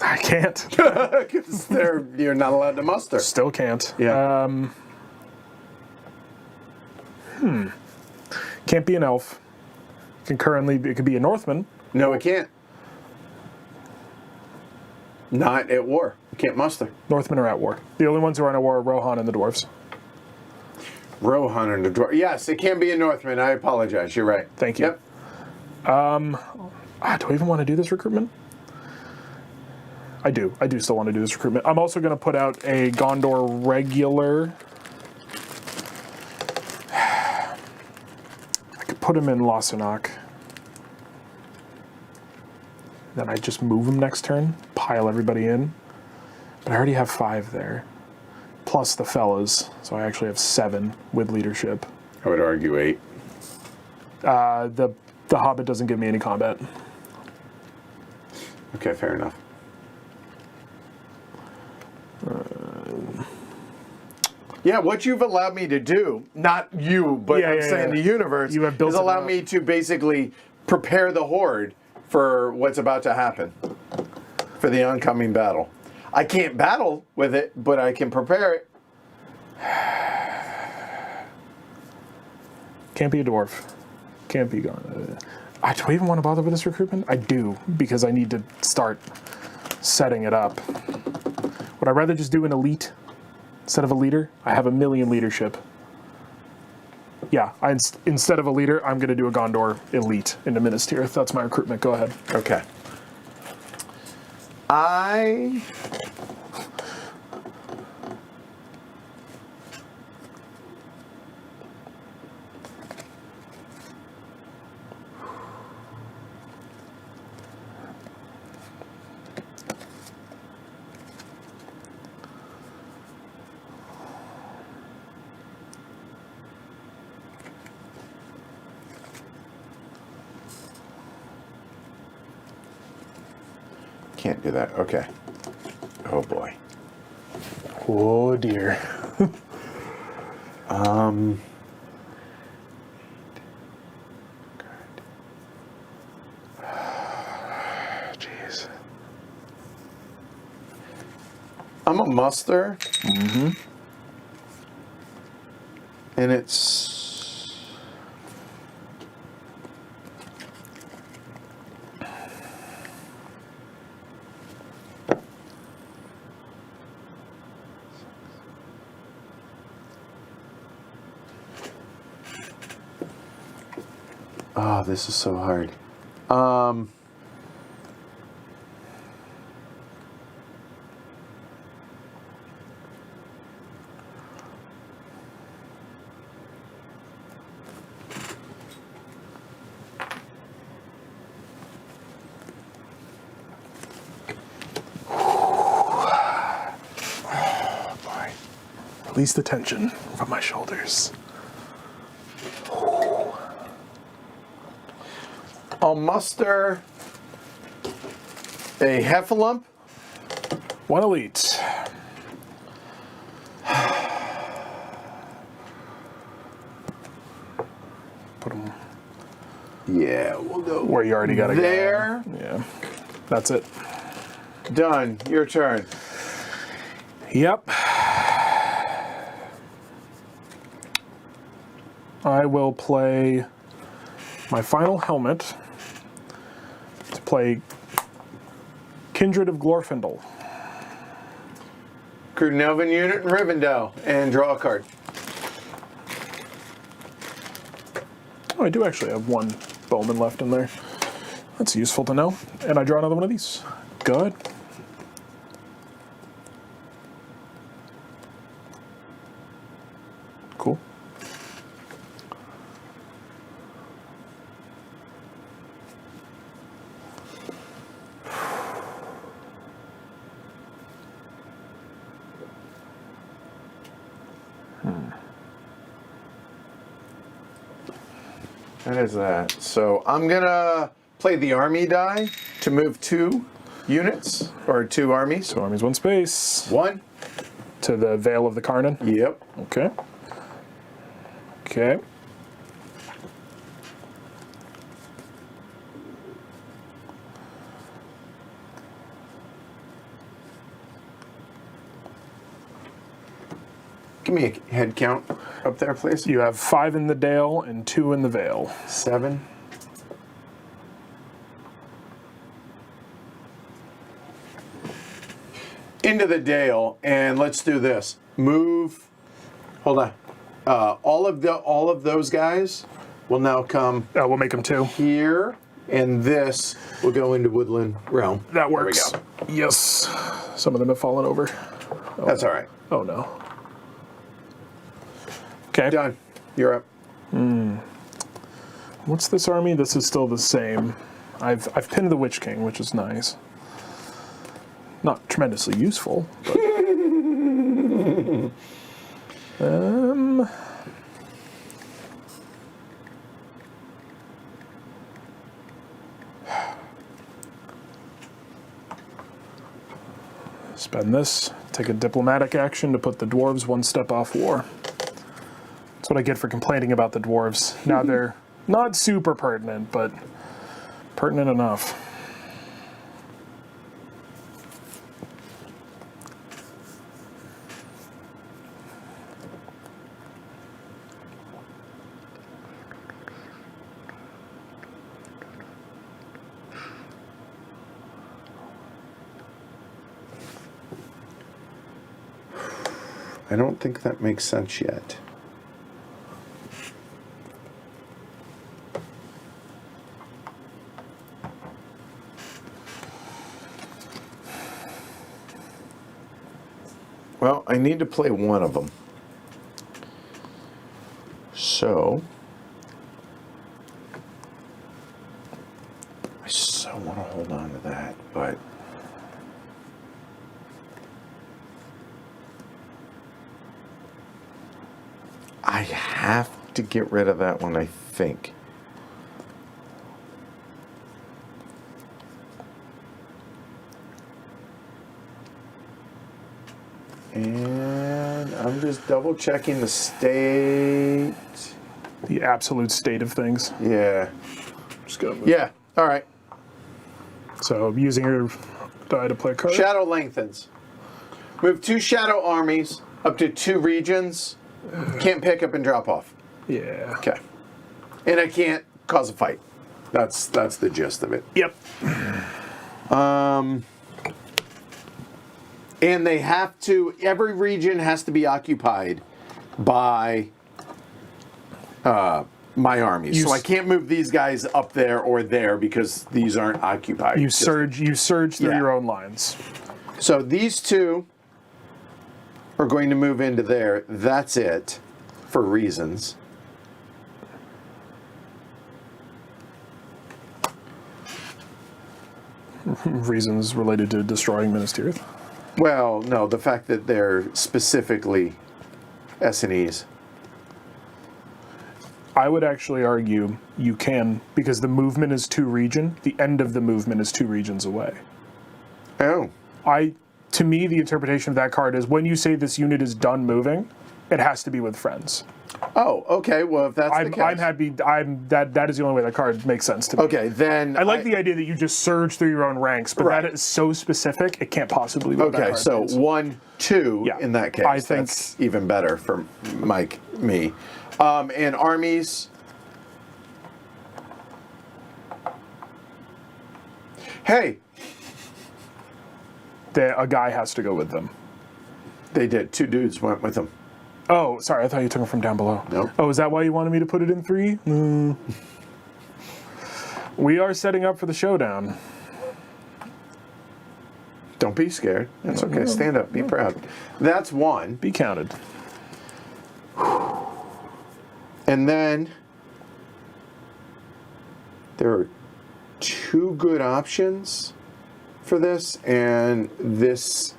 I can't. Because you're not allowed to muster. Still can't. Yeah. Can't be an elf. Concurrently, it could be a Northman. No, it can't. Not at war. You can't muster. Northmen are at war. The only ones who are at war are Rohan and the dwarves. Rohan and the dwarf. Yes, it can be a Northman. I apologize. You're right. Thank you. Yep. Do I even want to do this recruitment? I do. I do still want to do this recruitment. I'm also going to put out a Gondor regular. I could put him in Lossarnach. Then I just move him next turn, pile everybody in. But I already have 5 there, plus the fellas, so I actually have 7 with leadership. I would argue 8. The Hobbit doesn't give me any combat. Okay, fair enough. Yeah, what you've allowed me to do, not you, but I'm saying the universe, You have built has it allowed up. me to basically prepare the horde for what's about to happen, for the oncoming battle. I can't battle with it, but I can prepare it. Can't be a dwarf. Can't be gone. Do I even want to bother with this recruitment? I do, because I need to start setting it up. Would I rather just do an elite instead of a leader? I have 1 million leadership. Yeah, instead of a leader, I'm going to do a Gondor elite into Minas Tirith. That's my recruitment. Go ahead. Okay. Can't do that. Okay. Oh boy. Oh dear. Jeez. I'm a muster. Mm-hmm. And it's... Oh, this is so hard. Release the tension from my shoulders. I'll muster a heffalump. 1 elite. Put them Yeah, we'll go where you already got to go. there. Yeah, that's it. Done. Your turn. Yep. I will play my final helmet to play Kindred of Glorfindel. Crew Nelvin unit in Rivendell and draw a card. Oh, I do actually have 1 Bowman left in there. That's useful to know. And I draw another one of these. Good. Cool. That is that. So I'm gonna play the army die to move 2 units or 2 armies. 2 armies, 1 space. 1. To the Vale of the Carnan. Yep. Okay. Okay. Give me a head count up there, please. You have 5 in the Dale and 2 in the Vale. 7. Into the Dale, and let's do this. Move. Hold on. All of those guys will now come We'll make them 2. here, and this will go into Woodland Realm. That works. There we go. Yes. Some of them have fallen over. That's all right. Oh no. Okay. Done. You're up. What's this army? This is still the same. I've pinned the Witch King, which is nice. Not tremendously useful, but spend this take a diplomatic action to put the dwarves one step off war. That's what I get for complaining about the dwarves. Now they're not super pertinent, but pertinent enough. I don't think that makes sense yet. Well, I need to play one of them. So, I so want to hold on to that, but I have to get rid of that one, I think. And I'm just double checking the state. The absolute state of things. Yeah. Just go. Yeah. All right. So using your die to play a card. Shadow lengthens. We have 2 shadow armies, up to 2 regions. Can't pick up and drop off. Yeah. Okay. And I can't cause a fight. That's the gist of it. Yep. And they have to, every region has to be occupied by my armies. So I can't move these guys up there or there because these aren't occupied. You surge through your own lines. So these 2 are going to move into there. That's it for reasons. Reasons related to destroying Minas Tirith. Well, no, the fact that they're specifically S&Es. I would actually argue you can, because the movement is 2 region, the end of the movement is 2 regions away. Oh. To me, the interpretation of that card is when you say this unit is done moving, it has to be with friends. Oh, okay. Well, if that's the case. I'm happy. That is the only way that card makes sense to me. Okay, then I like the idea that you just surge through your own ranks, but that is so specific, it can't possibly be. Okay, so means. 1, 2 in that case. I think that's even better for me. And armies. Hey. A guy has to go with them. They did. 2 dudes went with them. Oh, sorry. I thought you took them from down below. Nope. Oh, is that why you wanted me to put it in 3? We are setting up for the showdown. Don't be scared. That's okay. Stand up. Be proud. That's 1. Be counted. And then there are 2 good options for this, and this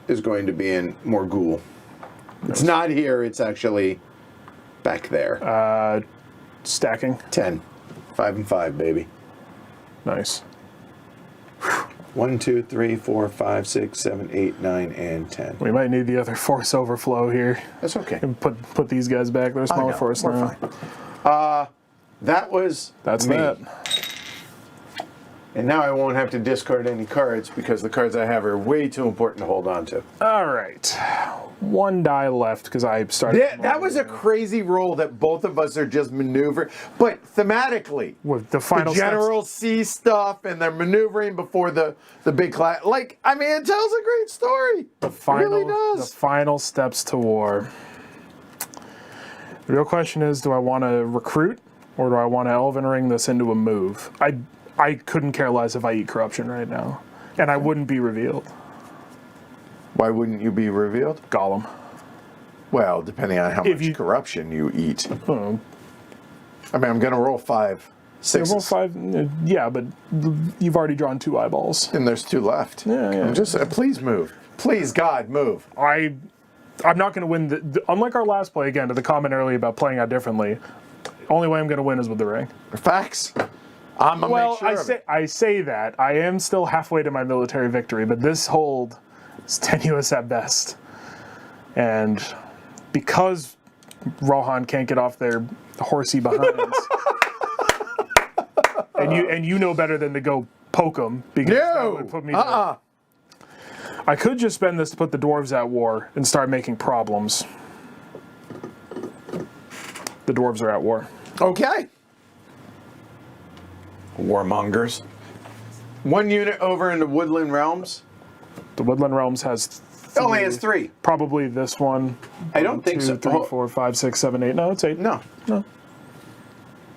is going to be in Morgul. It's not here, it's actually back there. Stacking. 10. 5 and 5, baby. Nice. 1, 2, 3, 4, 5, 6, 7, 8, 9, and 10. We might need the other force overflow here. That's okay. And put these guys back. They're smaller force We're now. fine. That's me. That. And now I won't have to discard any cards because the cards I have are way too important to hold on to. All right. 1 die left because I started. That was a crazy roll that both of us are just maneuvering. But thematically, with the final the generals see stuff and they're maneuvering before the big class. Like, I mean, it tells a great story. It really does. The final steps to war. The real question is, do I want to recruit or do I want to Elven Ring this into a move? I couldn't care less if I eat corruption right now. And I wouldn't be revealed. Why wouldn't you be revealed? Gollum. Well, depending on how much corruption you eat. Oh. I mean, I'm going to roll 5 6s. Roll 5, yeah, but you've already drawn 2 eyeballs. And there's 2 left. Yeah. I'm just, please move. Please, God, move. I'm not going to win. Unlike our last play, again, to the comment earlier about playing out differently, only way I'm going to win is with the ring. Facts. I'm going to make sure I say that. I am still halfway to my military victory, but this hold It's tenuous at best. And because Rohan can't get off their horsey behinds, and you know better than to go poke them because that would put me to... I could just spend this to put the dwarves at war and start making problems. The dwarves are at war. Okay. Warmongers. 1 unit over in the Woodland Realms. The Woodland Realms has Only has 3. Probably this one. I don't think so. 2, 3, 4, 5, 6, 7, 8. No, it's 8. No.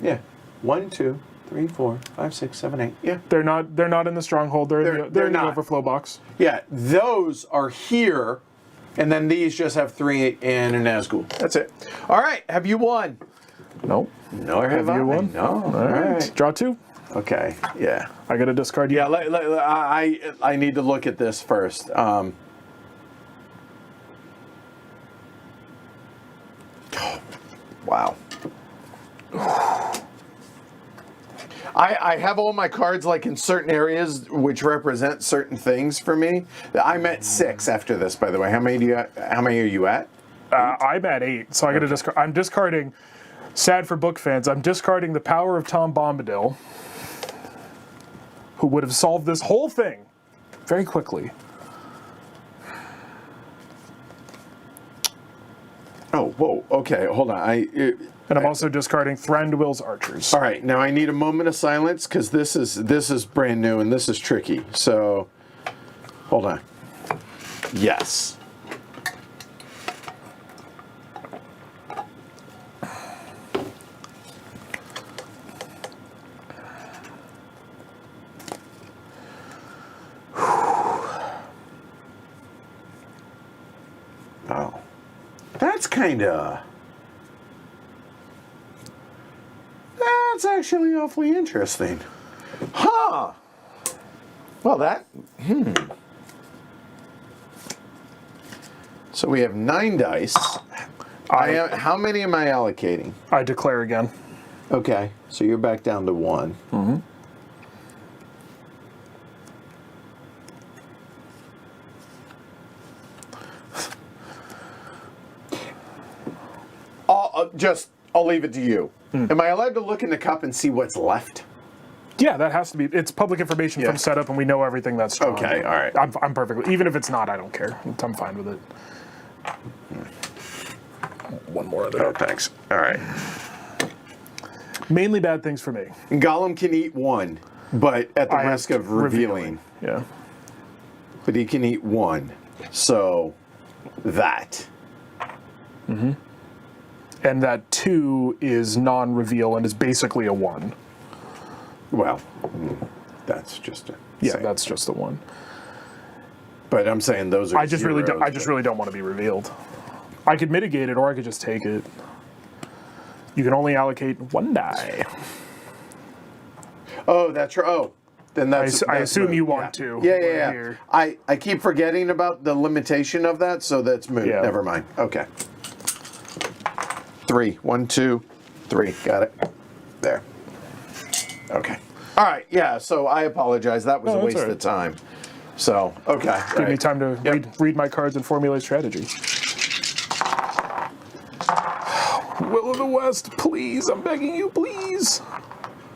Yeah. 1, 2, 3, 4, 5, 6, 7, 8. Yeah. They're not in the stronghold. They're in the overflow box. Yeah. Those are here, and then these just have 3 and a Nazgul. That's it. All right. Have you won? Nope. Nor have you won? No. All right. Draw 2. Okay. Yeah. I got to discard you. Yeah. I need to look at this first. Wow. I have all my cards like in certain areas which represent certain things for me. I'm at 6 after this, by the way. How many are you at? I'm at 8, so I got to discard. I'm discarding. Sad for book fans. I'm discarding the power of Tom Bombadil, who would have solved this whole thing very quickly. Oh, whoa. Okay, hold on. And I'm also discarding Thranduil's archers. All right, now I need a moment of silence because this is brand new and this is tricky. So, hold on. Yes. Oh, that's kind of. That's actually awfully interesting. Huh. Well, that. So we have 9 dice. How many am I allocating? I declare again. Okay, so you're back down to 1. Mm-hmm. I'll leave it to you. Am I allowed to look in the cup and see what's left? Yeah, that has to be. It's public information from setup, and we know everything that's strong. Okay, all right. I'm perfectly. Even if it's not, I don't care. I'm fine with it. One more other. Oh, thanks. All right. Mainly bad things for me. Gollum can eat 1, but at the risk of revealing. Yeah. But he can eat 1. So, that. Mm-hmm. And that 2 is non-reveal and is basically a 1. Well, that's just a. Yeah, that's just a 1. But I'm saying those are. I just really don't want to be revealed. I could mitigate it, or I could just take it. You can only allocate 1 die. Oh, that's right. Oh, then that's. I assume you want to. Yeah. Here. I keep forgetting about the limitation of that, so that's moot. Yeah. Never mind. Okay. 3. 1, 2, 3. Got it. There. Okay. All right. Yeah. So I apologize. That was a waste of time. So okay. Give me time to read my cards and formulate strategy. Will of the West, please. I'm begging you, please.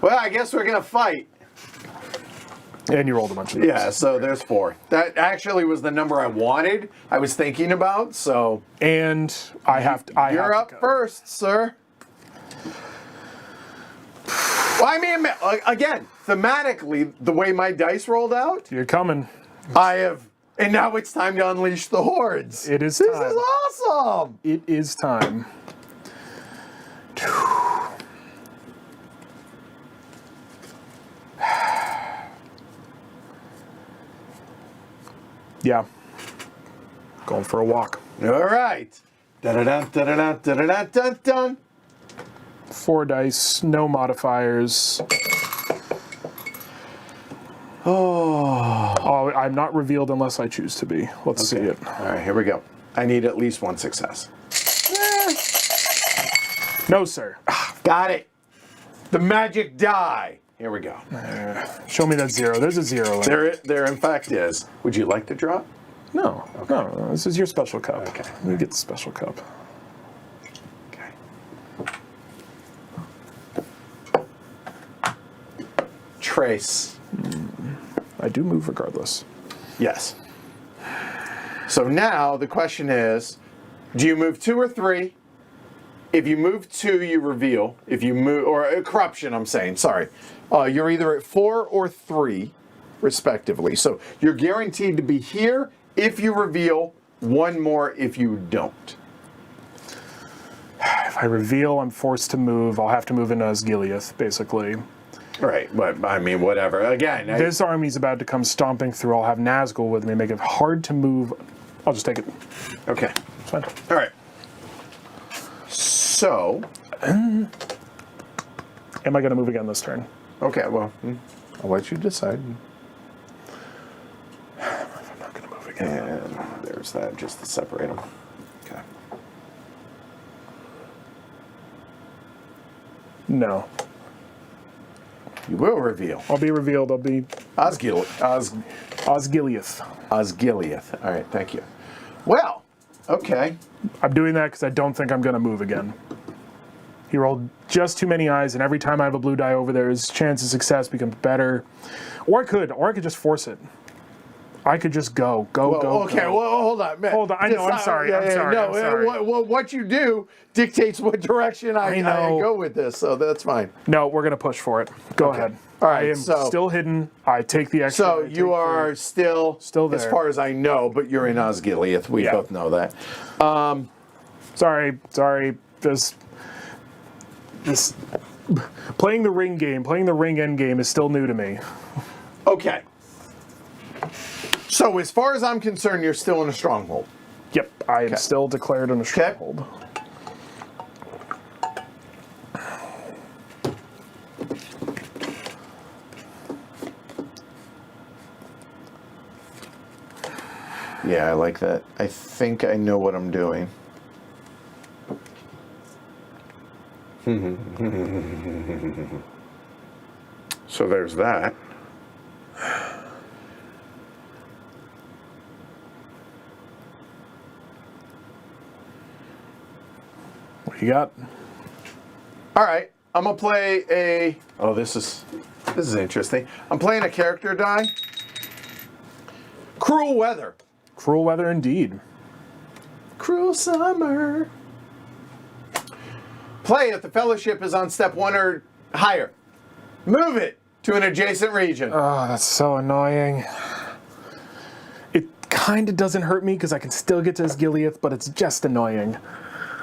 Well, I guess we're gonna fight. And you rolled a bunch of those. Yeah, so there's 4. That actually was the number I wanted. I was thinking about, so. And I have to. You're up first, sir. Well, I mean, again, thematically, the way my dice rolled out, You're coming. I have. And now it's time to unleash the hordes. It is This time. is awesome. It is time. Yeah. Going for a walk. All right. Da-da-dun, da-da-dun, da-da-dun, dun, dun. 4 dice, no modifiers. Oh, I'm not revealed unless I choose to be. Let's see it. All right, here we go. I need at least 1 success. No, sir. Got it. The magic die. Here we go. Show me that 0. There's a 0. There in fact is. Would you like to draw? No, Okay. no, this is your special cup. Okay. You get the special cup. Okay. Trace. I do move regardless. Yes. So now the question is, do you move 2 or 3? If you move 2, you reveal. If you move, or corruption, I'm saying, sorry. You're either at 4 or 3, respectively. So you're guaranteed to be here if you reveal, 1 more if you don't. If I reveal, I'm forced to move. I'll have to move into Osgiliath, basically. Right, but I mean, whatever. Again, This army's about to come stomping through. I'll have Nazgul with me, make it hard to move. I'll just take it. okay. It's fine. All right. So, Am I going to move again this turn? okay, well, I'll let you decide. I'm not going to move again. and there's that, just to separate them. Okay. No. You will reveal. I'll be revealed. I'll be Osgiliath. Osgiliath. All right, thank you. Well, okay. I'm doing that because I don't think I'm going to move again. He rolled just too many eyes, and every time I have a blue die over there, his chance of success becomes better. Or I could just force it. I could just go. Okay, go. well, hold on. Man. Hold on, I know, I'm sorry, I'm sorry, No, I'm sorry. What you do dictates what direction I know. go with this, so that's fine. No, we're going to push for it. Go ahead. All right, I am so- still hidden. I take the extra. So I take you are still Still as there. far as I know, but you're in Osgiliath, we Yeah. both know that. Sorry. This playing the ring end game is still new to me. Okay. So as far as I'm concerned, you're still in a stronghold. Yep, I am still declared in a stronghold. Yeah, I like that. I think I know what I'm doing. So there's that. What you got? All right, I'm gonna play a. Oh, this is interesting. I'm playing a character die. Cruel weather. Cruel weather indeed. Cruel summer. Play if the fellowship is on step 1 or higher. Move it to an adjacent region. Oh, that's so annoying. It kind of doesn't hurt me because I can still get to Osgiliath, but it's just annoying.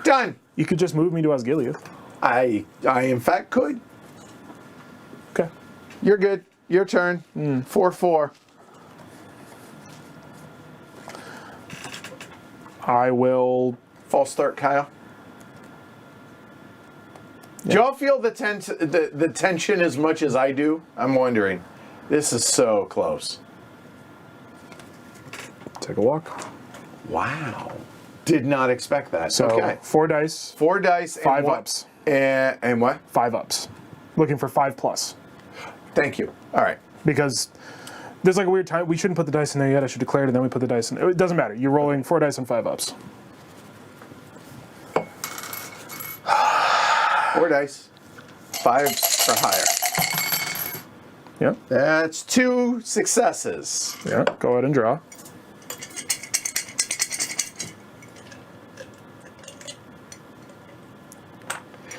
Done. You could just move me to Osgiliath. I in fact could. Okay. You're good. Your turn. 4/4. I will. False start, Kyle. Do y'all feel the tension as much as I do? I'm wondering. This is so close. Take a walk. Wow. Did not expect that. So, okay. 4 dice, 4 dice and 5 what? ups. And what? 5 ups. Looking for 5+. Thank you. All right. Because there's like a weird time. We shouldn't put the dice in there yet. I should declare it and then we put the dice in. It doesn't matter. You're rolling 4 dice and 5 ups. 4 dice. 5 or higher. Yep. That's 2 successes. Yeah. Go ahead and draw.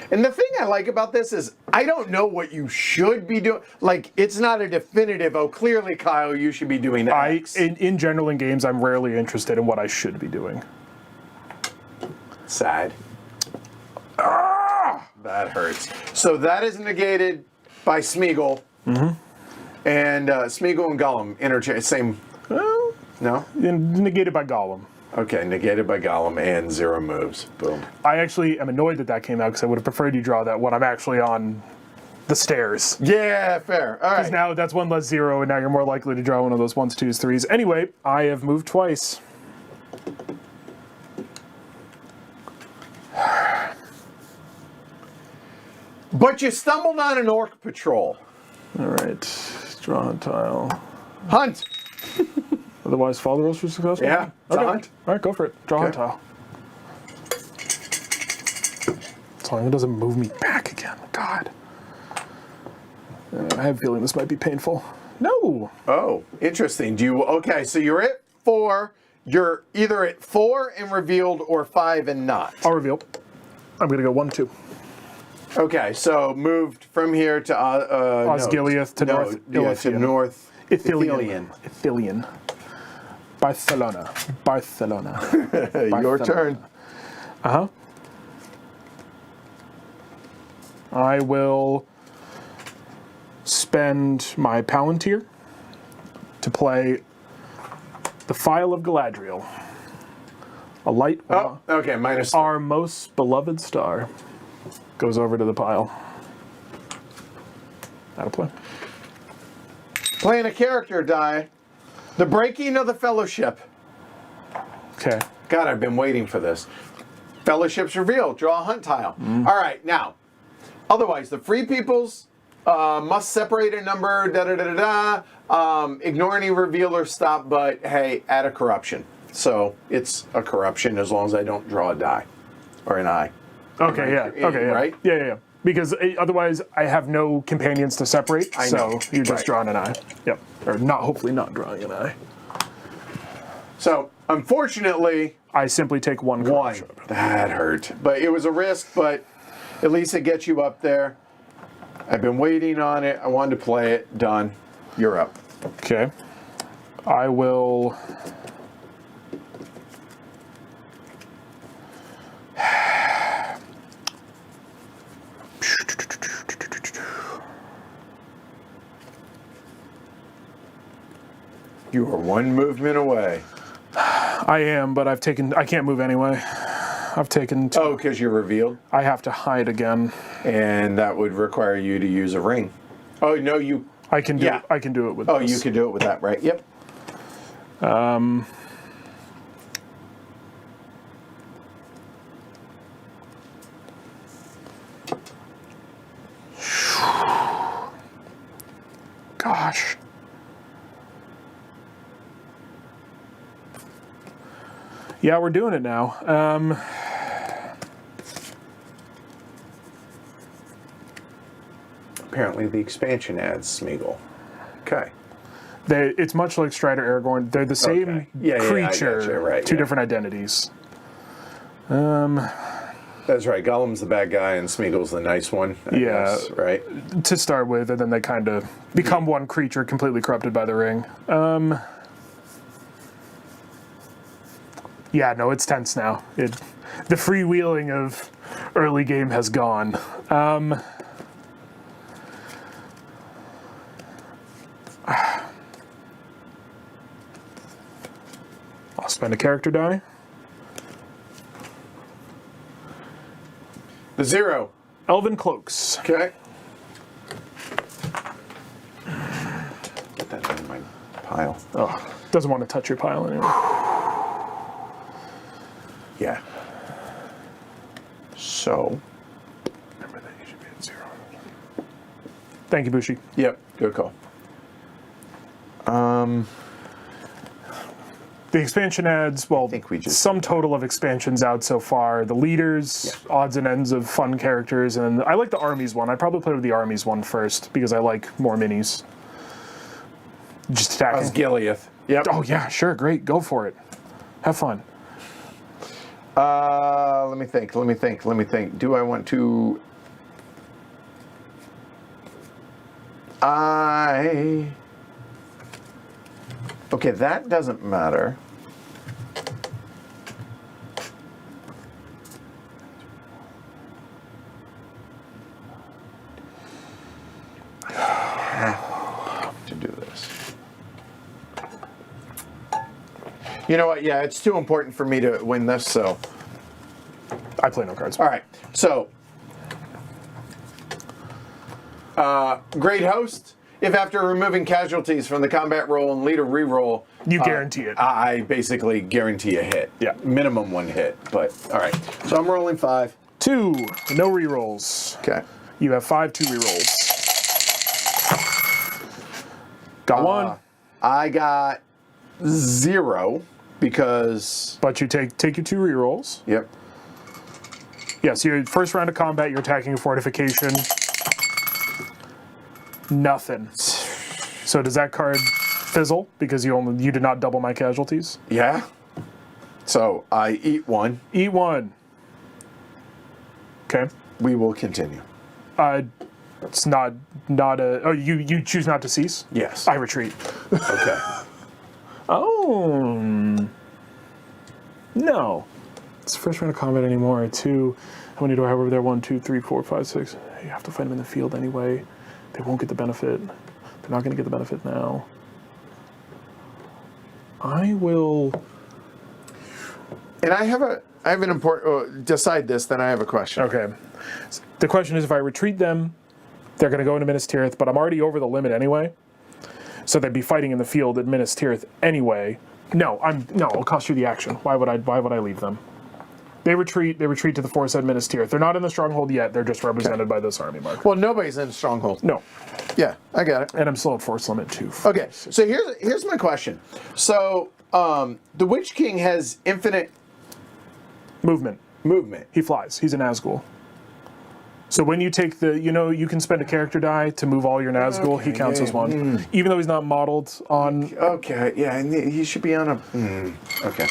And the thing I like about this is I don't know what you should be doing. Like, it's not a definitive, oh, clearly, Kyle, you should be doing X. In general, in games, I'm rarely interested in what I should be doing. Sad. Ah, that hurts. So that is negated by Smeagol. Mm-hmm. And Smeagol and Gollum interchange. Same. Well, No? negated by Gollum. Okay, negated by Gollum and 0 moves. Boom. I actually am annoyed that came out because I would have preferred you draw that when I'm actually on the stairs. Yeah, fair. All right. Now that's 1 less 0, and now you're more likely to draw one of those 1s, 2s, 3s. Anyway, I have moved twice. But you stumbled on an orc patrol. All right, draw a tile. Hunt. Otherwise, follow the rules for successful. Yeah, it's a hunt. All right, go for it. Draw hunt Okay. tile. As long as it doesn't move me back again. God. I have a feeling this might be painful. No. Oh, interesting. Okay, so you're at 4. You're either at 4 and revealed or 5 and not. I'll reveal. I'm going to go 1, 2. Okay, so moved from here to Osgiliath to North to Ilithian. North Ithilien. Ithilien. Barcelona. Your turn. Uh-huh. I will spend my Palantir to play the Phial of Galadriel. A light Oh, okay, minus. our most beloved star goes over to the pile. That'll play. Playing a character die. The Breaking of the Fellowship. Okay. God, I've been waiting for this. Fellowship's revealed. Draw a hunt tile. All right, now. Otherwise, the free peoples must separate a number. Ignore any reveal or stop, but hey, add a corruption. So it's a corruption as long as I don't draw a die or an eye. Okay, yeah. Okay, yeah. Right? Yeah. Because otherwise, I have no companions to separate. I so know. you're just Right. drawing an eye. Yep. Or not. Hopefully, not drawing an eye. So unfortunately, I simply take one one. corruption. That hurt. But it was a risk, but at least it gets you up there. I've been waiting on it. I wanted to play it. Done. You're up. Okay. I will. You are one movement away. I am, but I can't move anyway. I've taken. Oh, because you're revealed? I have to hide again. And that would require you to use a ring. Oh, no, you... I can do. Yeah. I can do it with. Oh, this. you could do it with that, right? Yep. Gosh. Yeah, we're doing it now. Apparently the expansion adds Smeagol. Okay. It's much like Strider Aragorn. They're the same Okay. Yeah, I creature, gotcha, right, two yeah. different identities. That's right. Gollum's the bad guy and Smeagol's the nice one. I Yeah. guess, right? To start with, and then they kind of become one creature completely corrupted by the ring. Yeah, no, it's tense now. The freewheeling of early game has gone. I'll spend a character die. The 0. Elven Cloaks. Okay. Get that in my pile. Oh, doesn't want to touch your pile anyway. Yeah. So. Remember that you should be at 0. Thank you, Bushi. Yep. Good call. The expansion adds, well, think we just- some total of expansions out so far. The leaders, odds and ends of fun characters, and I like the armies one. I'd probably play with the armies one first because I like more minis. Just attacking. Osgiliath. Yep. Oh yeah, sure, great, go for it. Have fun. Let me think. Do I want to... Okay, that doesn't matter. I have to do this. You know what? Yeah, it's too important for me to win this, so... I play no cards. All right, so... Great Host. If after removing casualties from the combat roll and leader reroll... You guarantee it. I basically guarantee a hit. Yeah. Minimum 1 hit, but all right. So I'm rolling 5. 2, no rerolls. Okay. You have 5 2 rerolls. Got 1. I got 0 because. But you take your 2 rerolls. Yep. Yeah, so your first round of combat, you're attacking a fortification. Nothing. So does that card fizzle because you did not double my casualties? Yeah. So I eat 1. Eat 1. Okay. We will continue. It's not a. Oh, you choose not to cease? Yes. I retreat. Okay. Oh. No. It's the first round of combat anymore. 2. How many do I have over there? 1, 2, 3, 4, 5, 6. You have to fight them in the field anyway. They won't get the benefit. They're not going to get the benefit now. I will. And I have an important. Decide this, then I have a question. Okay. The question is, if I retreat them, they're going to go into Minas Tirith, but I'm already over the limit anyway. So they'd be fighting in the field at Minas Tirith anyway. No, it'll cost you the action. Why would I leave them? They retreat to the forest at Minas Tirith. They're not in the stronghold yet. They're just represented by this army mark. Well, nobody's in Stronghold. No. Yeah, I got it. And I'm still at force limit too. Okay, so here's my question. So the Witch King has infinite Movement. He flies. He's a Nazgul. So when you take you can spend a character die to move all your Nazgul. Okay, he counts yeah, as one. Even though he's not modeled on... Okay, yeah, and he should be on a... Okay.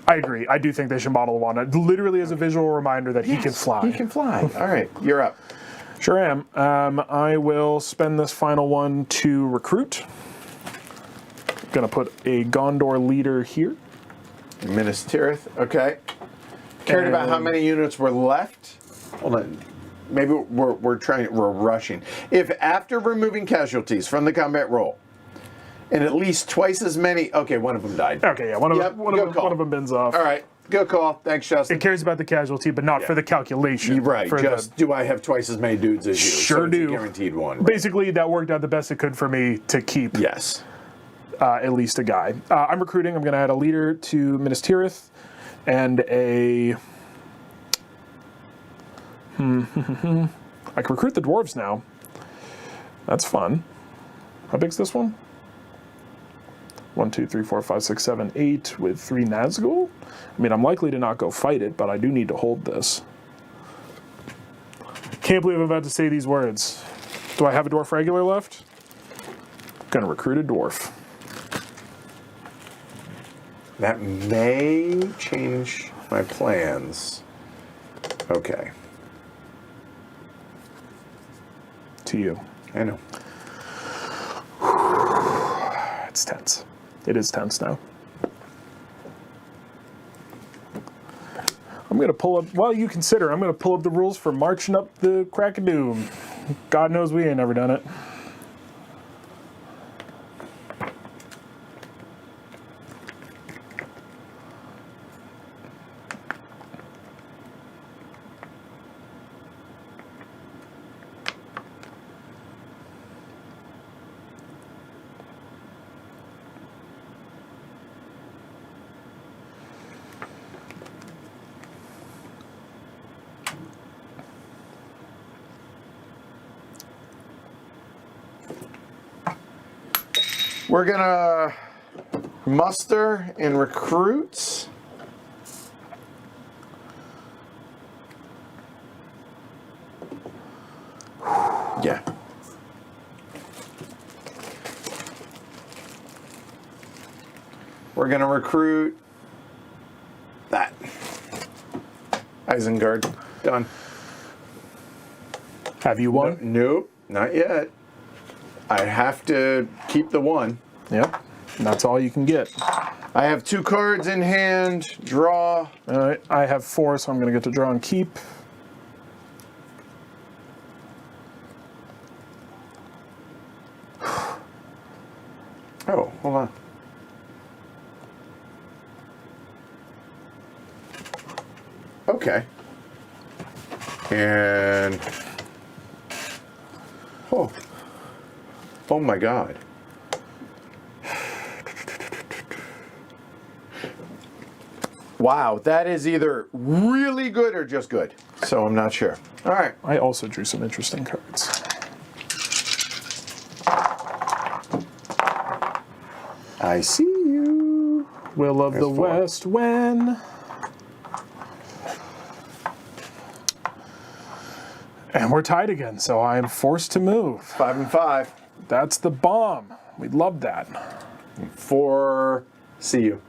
I agree. I do think they should model one. Literally as a visual reminder that he can fly. He can fly. All right, you're up. Sure am. I will spend this final one to recruit. Going to put a Gondor leader here. Minas Tirith, okay. Cared about how many units were left? Hold on. Maybe we're rushing. If after removing casualties from the combat roll, and at least twice as many... Okay, one of them died. Okay, yeah, one of them bins off. All right, good call. Thanks, Justin. It cares about the casualty, but not for the calculation. You're right. Just do I have twice as many dudes as you? Sure so it's do. A guaranteed one. Right? Basically, that worked out the best it could for me to keep Yes. at least a guy. I'm recruiting. I'm going to add a leader to Minas Tirith and a... I can recruit the dwarves now. That's fun. How big's this one? 1, 2, 3, 4, 5, 6, 7, 8 with 3 Nazgul. I mean, I'm likely to not go fight it, but I do need to hold this. Can't believe I'm about to say these words. Do I have a dwarf regular left? Gonna recruit a dwarf. That may change my plans. Okay. To you. I know. It's tense. It is tense now. I'm going to pull up, while you consider, I'm going to pull up the rules for marching up the Crack of Doom. God knows we ain't never done it. We're gonna muster and recruit. Yeah. We're gonna recruit that. Isengard. Done. Have you won? Nope, not yet. I have to keep the one. Yep. That's all you can get. I have 2 cards in hand. Draw. All right. I have 4, so I'm going to get to draw and keep. Oh, hold on. Okay. And... Oh. Oh my God. Wow, that is either really good or just good. So I'm not sure. All right. I also drew some interesting cards. I see. Will of There's the 4. West, when? And we're tied again, so I am forced to move. 5 and 5. That's the bomb. We love that. 4. See you.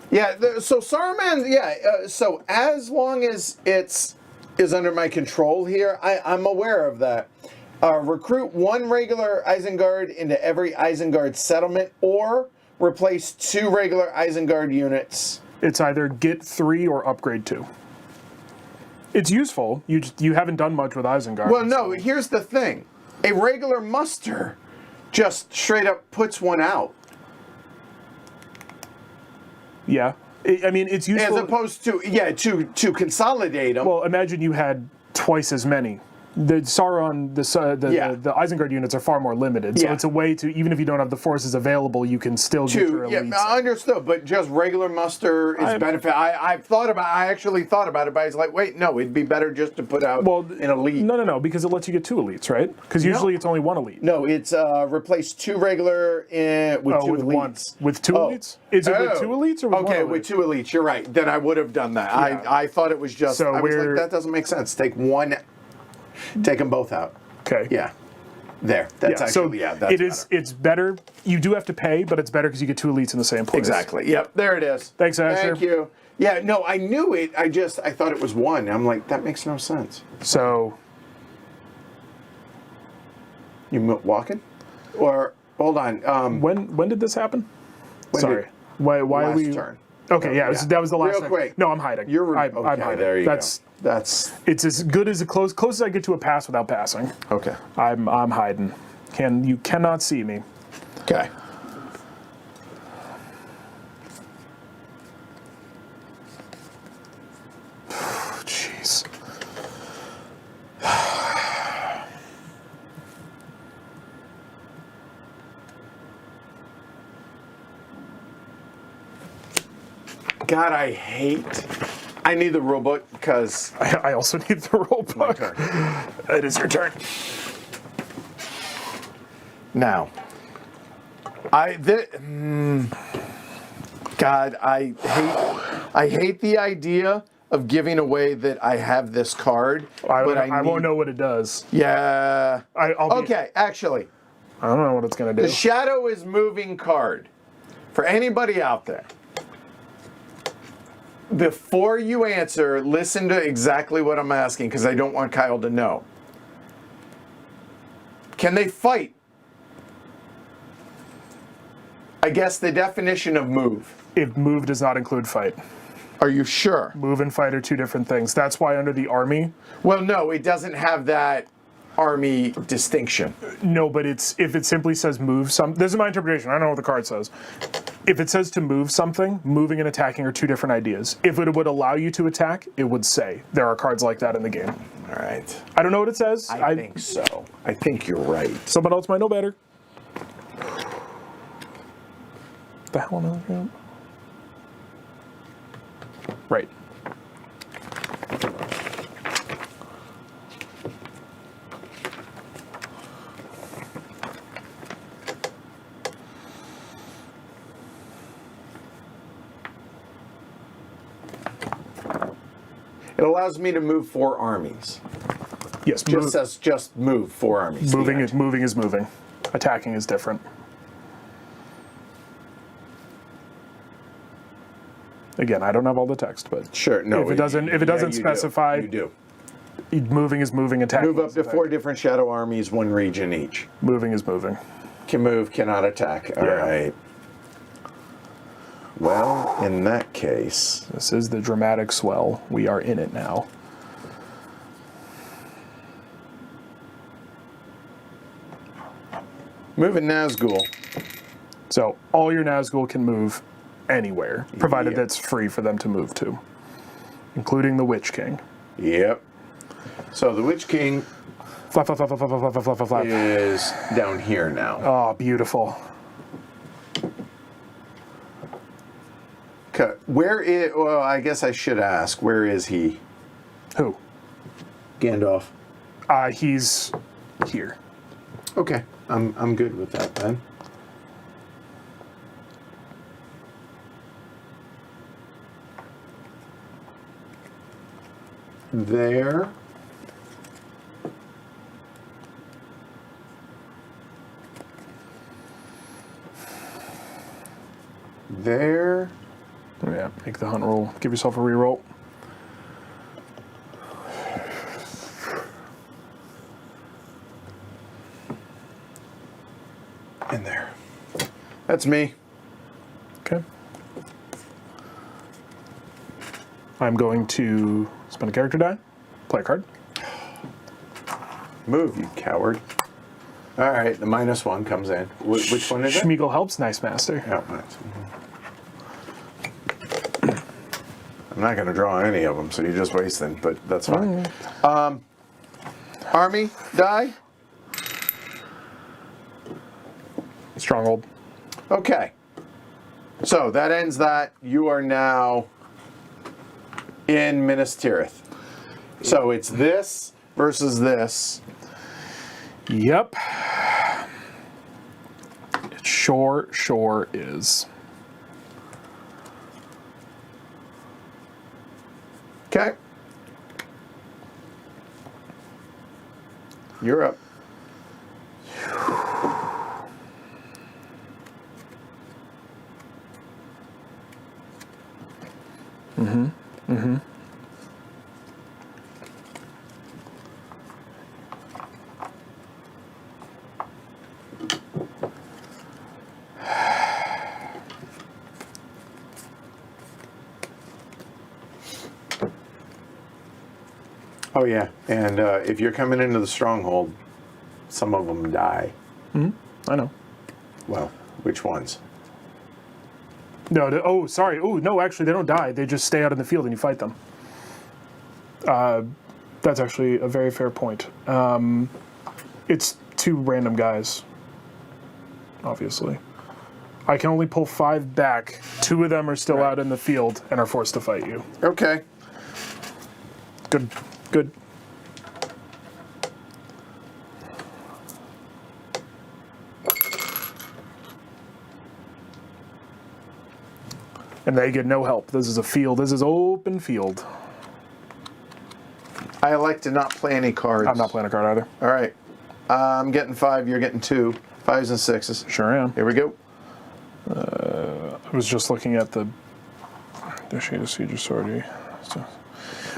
Yeah, so Saruman, so as long as it's is under my control here, I'm aware of that. Recruit 1 regular Isengard into every Isengard settlement, or replace 2 regular Isengard units. It's either get 3 or upgrade 2. It's useful. You haven't done much with Isengard. Well, no, here's the thing. A regular muster just straight up puts 1 out. Yeah. I mean, it's useful. As opposed to, to consolidate them. Well, imagine you had twice as many. The Sauron, the Isengard units are far more limited, so it's a way to, even if you don't have the forces available, you can still get your elites. I understood, but just regular muster is benefit. I actually thought about it, but I was like, wait, no, it'd be better just to put out an elite. No, because it lets you get 2 elites, right? Because usually it's only 1 elite. No, it's replace 2 regular with 2 elites. With 2 elites? Is it with 2 elites or with 1 elite? Okay, with 2 elites, you're right. Then I would have done that. Yeah. I thought it was just, So I was like, that doesn't make sense. Take them both out. Okay. Yeah. There. That's actually, that's it is. It's better. You do have to pay, but it's better because you get 2 elites in the same place. Exactly. Yep. There it is. Thanks, Asher. Thank you. Yeah. No, I knew it. I thought it was 1. I'm like, that makes no sense. So. You walking? Or hold on. When did this happen? Sorry. Why are we? Turn. Okay. Yeah. That was the last. Real quick. No, I'm hiding. I'm hiding. There you go. It's as good as close as I get to a pass without passing. Okay. I'm hiding. You cannot see me. Okay. Jeez. God, I need the rule book because I also need the rule book. It is your turn. Now, God, I hate the idea of giving away that I have this card. I won't know what it does. Yeah. Actually, I don't know what it's going to do. the Shadow is Moving card. For anybody out there, before you answer, listen to exactly what I'm asking because I don't want Kyle to know. Can they fight? I guess the definition of move. If move does not include fight. Are you sure? Move and fight are 2 different things. That's why under the army. Well, no, it doesn't have that army distinction. No, but if it simply says move some. This is my interpretation. I don't know what the card says. If it says to move something, moving and attacking are 2 different ideas. If it would allow you to attack, it would say. There are cards like that in the game. All right. I don't know what it says. I think so. I think you're right. Someone else might know better. The hell am I looking at? Right. It allows me to move 4 armies. Yes. Just move 4 armies. Moving is moving. Attacking is different. Again, I don't have all the text, but sure. No. If it doesn't specify, you do. Moving is moving. Attacking. Move up to 4 different shadow armies, 1 region each. Moving is moving. Can move, cannot attack. All right. Well, in that case, this is the dramatic swell. We are in it now. moving Nazgul. So all your Nazgul can move anywhere, provided that's free for them to move to, including the Witch King. Yep. So the Witch King flap, flap, flap, flap, flap, flap, flap, flap, flap. is down here now. Oh, beautiful. Okay. Where is? Well, I guess I should ask. Where is he? Who? Gandalf. He's here. Okay. I'm good with that then. there. There. Yeah, make the hunt roll. Give yourself a reroll. And there. That's me. Okay. I'm going to spend a character die, play a card. Move, you coward. All right, the -1 comes in. Which one is it? Schmiegel helps, nice master. Oh, nice. I'm not going to draw any of them, so you're just wasting, but that's fine. Army, die. Stronghold. Okay. So that ends that. You are now in Minas Tirith. So it's this versus this. Yep. It sure is. Okay. You're up. Oh yeah, and if you're coming into the stronghold, some of them die. I know. Well, which ones? No, oh, sorry. Oh, no, actually, they don't die. They just stay out in the field and you fight them. That's actually a very fair point. It's 2 random guys, obviously. I can only pull 5 back. 2 of them are still out in the field and are forced to fight you. Okay. Good. Good. And they get no help. This is a field. This is open field. I like to not play any cards. I'm not playing a card either. All right. I'm getting 5. You're getting 2. 5s and 6s. Sure am. Here we go. I was just looking at the sheet of siege authority. So,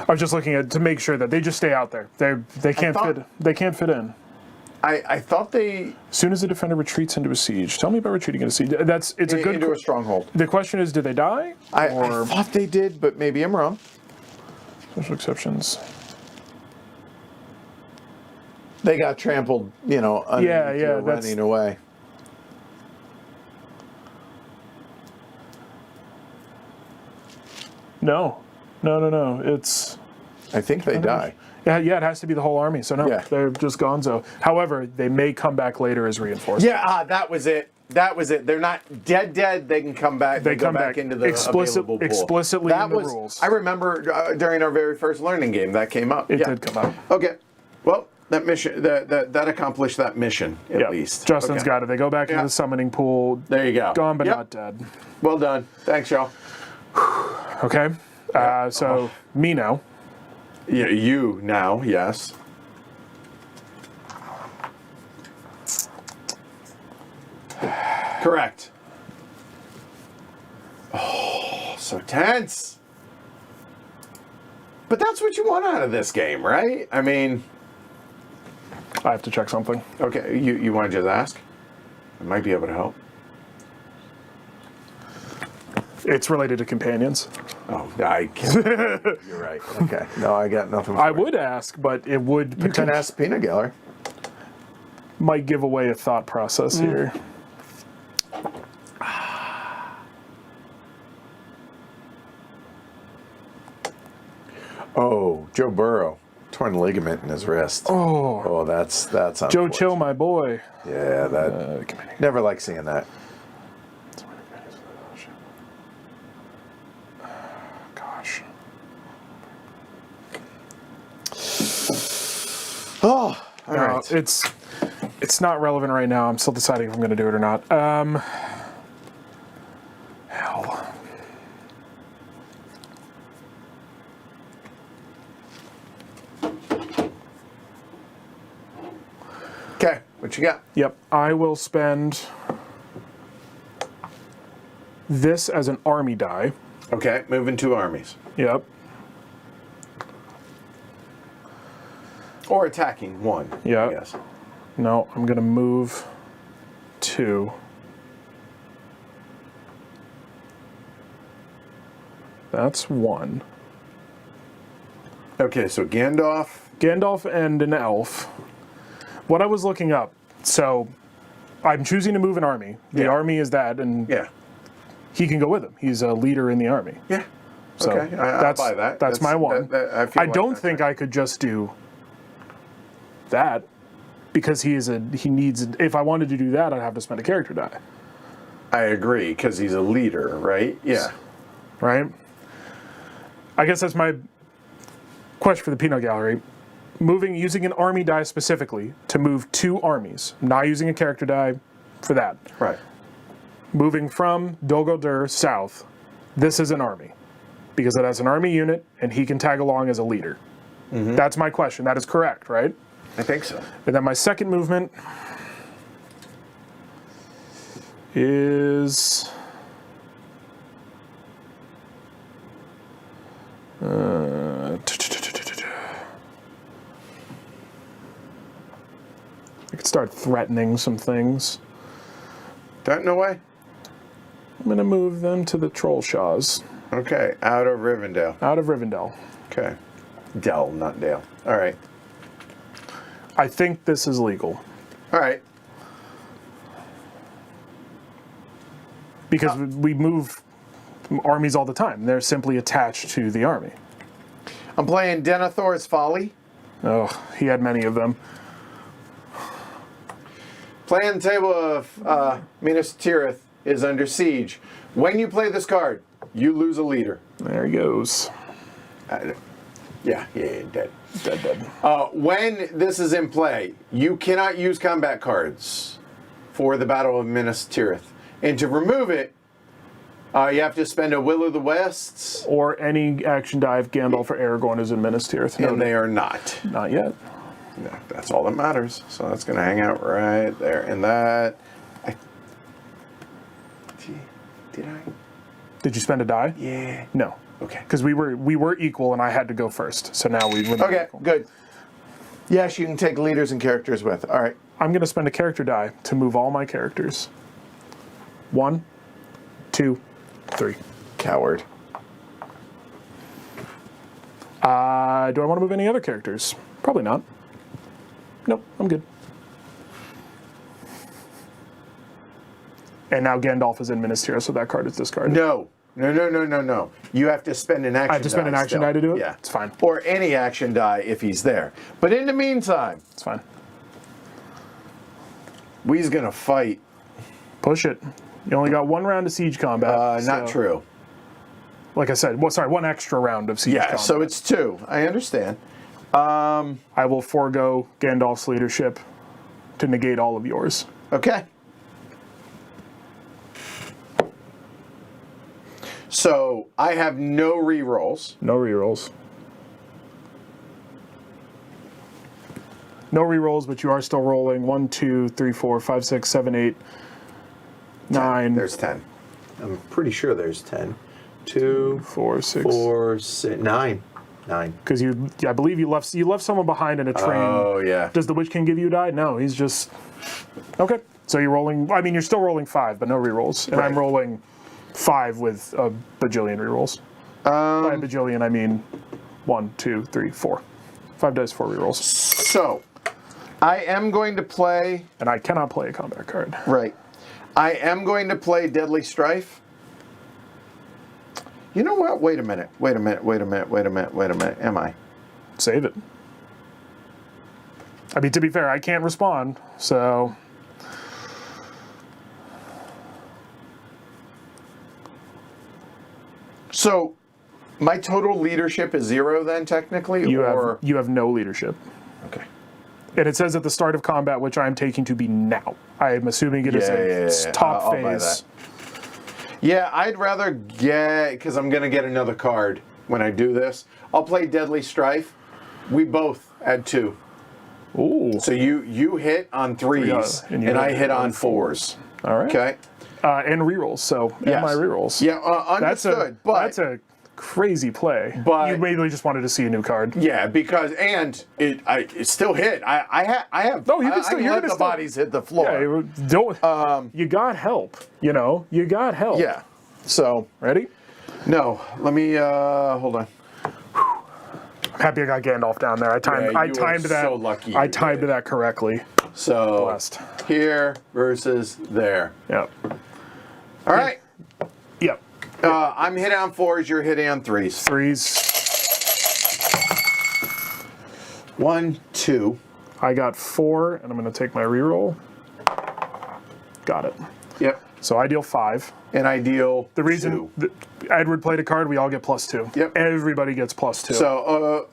I was just looking at to make sure that they just stay out there. They can't fit. They can't fit in. I thought they As soon as the defender retreats into a siege. Tell me about retreating into a siege. It's a good into a stronghold. The question is, do they die? I thought they did, but maybe I'm wrong. Special exceptions. They got trampled, running away. No. It's I think they die. yeah. It has to be the whole army. So no, Yeah. they're just gonzo. However, they may come back later as reinforcements. Yeah, that was it. They're not dead. They can come back. They go come back into the available pool. explicitly That in the was, rules. I remember during our very first learning game that came up. It did come up. Okay. Well, that mission that accomplished that mission at least. Justin's Okay. got it. They go back into Yeah. the summoning pool. There you go. Gone but Yep. not dead. Well done. Thanks, y'all. Okay. So me now. Yeah, you now. Yes. Correct. Oh, so tense. But that's what you want out of this game, right? I mean, I have to check something. okay, you want to just ask? I might be able to help. It's related to companions. Oh, I can't. You're right. Okay. No, I got nothing. I would ask, but it would You can ask Peanut Gallery. might give away a thought process here. Oh, Joe Burrow. Torn ligament in his wrist. Oh, that's Joe unfortunate. Chill, my boy. Yeah, that never like seeing that. Gosh. Oh, all No, right. it's not relevant right now. I'm still deciding if I'm going to do it or not. Hell. What you got? Yep. I will spend this as an army die. Okay, moving 2 armies. Yep. Or attacking 1. Yeah. Yes. No, I'm going to move 2. That's 1. Okay, so Gandalf and an elf. What I was looking up, so I'm choosing to move an army. The Yeah. army is that, and Yeah. he can go with him. He's a leader in the army. Yeah. So Okay, I'll that's, buy that. That's my one. I feel I like don't that's think right. I could just do that because he needs. If I wanted to do that, I'd have to spend a character die, I agree, because he's a leader, right? Yeah. right? I guess that's my question for the peanut gallery. Using an army die specifically to move 2 armies. I'm not using a character die for that. Right. Moving from Dol Guldur south, this is an army because it has an army unit and he can tag along as a leader. That's my question. That is correct, right? I think so. And then my second movement is I could start threatening some things. No way? I'm going to move them to the Troll Shaws Okay, out of Rivendell. out of Rivendell. Okay. Dell, not Dale. All right. I think this is legal All right. because we move armies all the time. They're simply attached to the army. I'm playing Denethor's Folly. Oh, he had many of them. Playing the table of Minas Tirith is under siege. When you play this card, you lose a leader. There he goes. Yeah, dead. Dead. When this is in play, you cannot use combat cards for the Battle of Minas Tirith. And to remove it, you have to spend a Will of the Wests, Or any action die if Gandalf or Aragorn is in Minas Tirith. No, and they are not. not yet. No, that's all that matters. So that's going to hang out right there. And that... Did I? Did you spend a die? Yeah. No, Okay. because we were equal and I had to go first. So now we remain Okay, equal. good. Yes, you can take leaders and characters with. All right. I'm going to spend a character die to move all my characters. 1, 2, 3. Coward. Do I want to move any other characters? Probably not. Nope, I'm good. And now Gandalf is in Minas Tirith, so that card is discarded. No. You have to spend an action die. I have to spend an action die to do it? Yeah. It's fine. Or any action die if he's there. But in the meantime, It's fine. we's going to fight. Push it. You only got 1 round of siege combat. Not so- true. Like I said, 1 extra round of siege Yeah, combat. so it's 2. I understand. I will forego Gandalf's leadership to negate all of yours. Okay. So I have no rerolls. No rerolls. No rerolls, but you are still rolling 1, 2, 3, 4, 5, 6, 7, 8, 9. There's 10. I'm pretty sure there's 10. 2, 4, 6. 4, 6, 9. 9. Because I believe you left someone behind in a train. Oh, yeah. Does the Witch King give you a die? No, he's just okay. So you're rolling. I mean, you're still rolling 5, but no rerolls, and I'm Right. rolling 5 with a bajillion rerolls. By a bajillion, I mean 1, 2, 3, 4. 5 dice, 4 rerolls, So, I am going to play... and I cannot play a combat card. Right. I am going to play Deadly Strife. You know what? Wait a minute. Am I? Save it. I mean, to be fair, I can't respond, so. So, my total leadership is 0 then, technically? You have no leadership. Okay. And it says at the start of combat, which I am taking to be now. I am assuming it is a top I'll buy phase. that. Yeah, I'd rather get, because I'm going to get another card when I do this. I'll play Deadly Strife. We both add 2. Ooh. So you hit on threes, and you and I hit hit on on fours. All right. Okay. And rerolls. So, and my rerolls. Yeah, understood. That's a crazy play. But you maybe just wanted to see a new card. Yeah, because it still hit. I have. No, you can still. I You're let gonna the still, bodies hit the floor. Yeah, don't. You got help. You know, you got help. Yeah. So ready? No, let me hold on. I'm happy I got Gandalf down there. I timed. Yeah, I you timed are that. so lucky I you timed did. that correctly. So Blessed. here versus there. Yep. All right. Yep. I'm hitting on fours. You're hitting on threes. Threes. 1, 2. I got 4, and I'm going to take my reroll. Got it. Yep. So I deal 5. And I deal The reason Edward played a card, we all get +2. Yep. Everybody gets +2. So,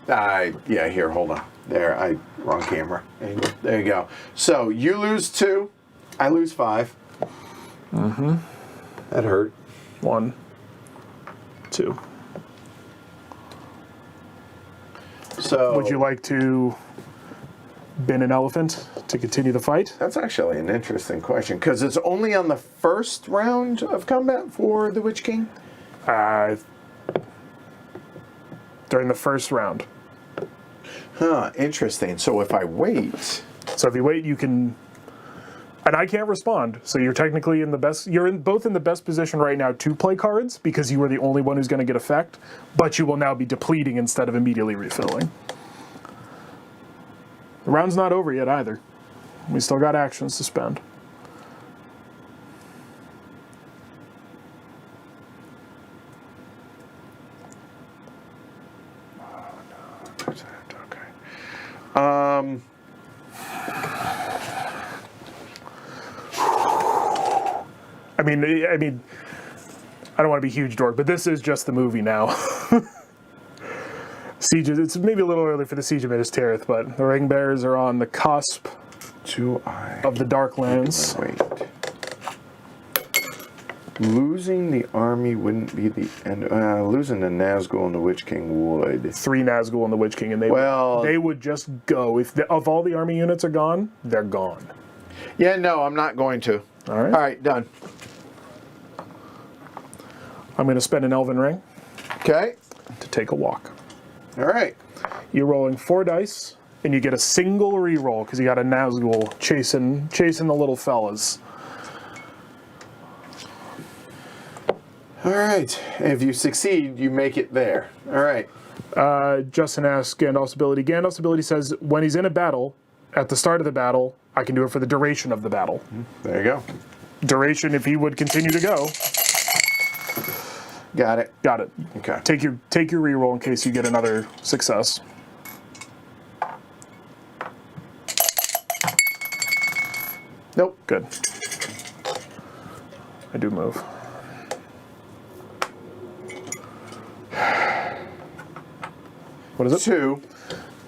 yeah, here, hold on. There, wrong camera angle. There you go. So you lose 2, I lose 5. Mm-hmm. That hurt. 1, 2. So Would you like to bin an elephant to continue the fight? That's actually an interesting question, because it's only on the first round of combat for the Witch King? During the first round. Huh, interesting. So if I wait... So if you wait, you can... And I can't respond, so you're technically in the best... You're both in the best position right now to play cards, because you are the only one who's going to get effect, but you will now be depleting instead of immediately refilling. The round's not over yet either. We still got actions to spend. I mean, I don't want to be huge dork, but this is just the movie now. Siege, it's maybe a little early for the Siege of Minas Tirith, but the Ring Bearers are on the cusp of the Darklands. Wait. Losing the army wouldn't be the end. Losing the Nazgul and the Witch King would. 3 Nazgul and the Witch King, and they would just go. If all the army units are gone, they're gone. Yeah, no, I'm not going to. All right. All right, done. I'm going to spend an Elven Ring Okay. to take a walk. All right. You're rolling 4 dice, and you get a single reroll because you got a Nazgul chasing the little fellas. All right. If you succeed, you make it there. All right. Justin asks Gandalf's ability. Gandalf's ability says when he's in a battle, at the start of the battle, I can do it for the duration of the battle. There you go. Duration, if he would continue to go. Got it. Got it. Okay. Take your reroll in case you get another success. Nope. Good. I do move. What is it? 2.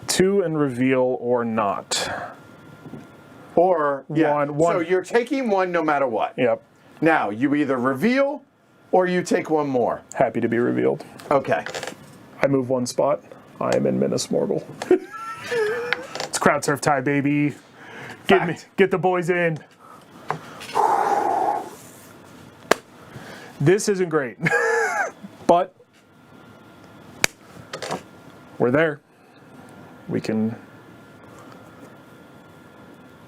2 and reveal or not. Or, yeah. One. So you're taking 1 no matter what. Yep. Now, you either reveal or you take 1 more. Happy to be revealed. Okay. I move 1 spot. I am in Minas Morgul. It's crowd surf time, baby. Get the boys in. This isn't great, but we're there. We can.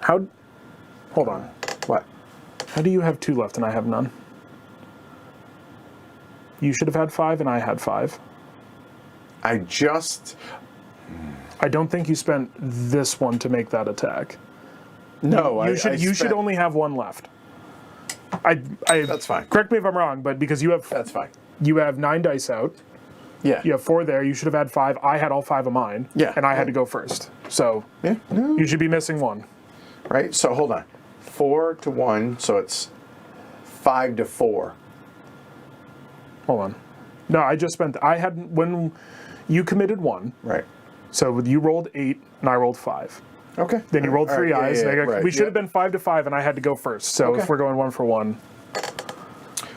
Hold on. What? How do you have 2 left and I have none? You should have had 5 and I had 5. I don't think you spent this one to make that attack. No, You should only have 1 left. That's fine. Correct me if I'm wrong, but because That's fine. you have 9 dice out. Yeah. You have 4 there. You should have had 5. I had all 5 of mine. Yeah. And I had to go first. So Yeah. No. you should be missing 1. Right? So hold on. 4 to 1, so it's 5 to 4. Hold on. No, I just spent. When you committed 1. Right. So you rolled 8 and I rolled 5. Okay. Then you rolled 3 eyes. Right, we should have been 5 to 5, and I had to go first. So Okay. if we're going 1 for 1.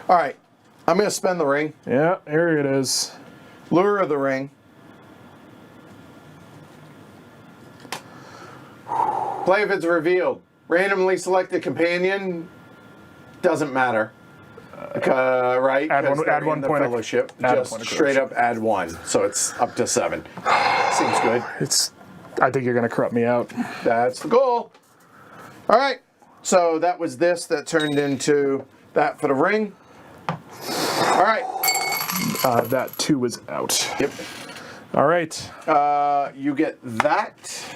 All right. I'm going to spend the ring. Yeah, here it is. Lure of the ring. Play if it's revealed. Randomly select a companion. Doesn't matter. Right? Add 'Cause one, they're add in one the point fellowship. Add a Just point of straight corruption. up add 1. So it's up to 7. Seems good. I think you're going to corrupt me out. That's the goal. All right. So that was this that turned into that for the ring. All right. That 2 is out. Yep. All right. You get that.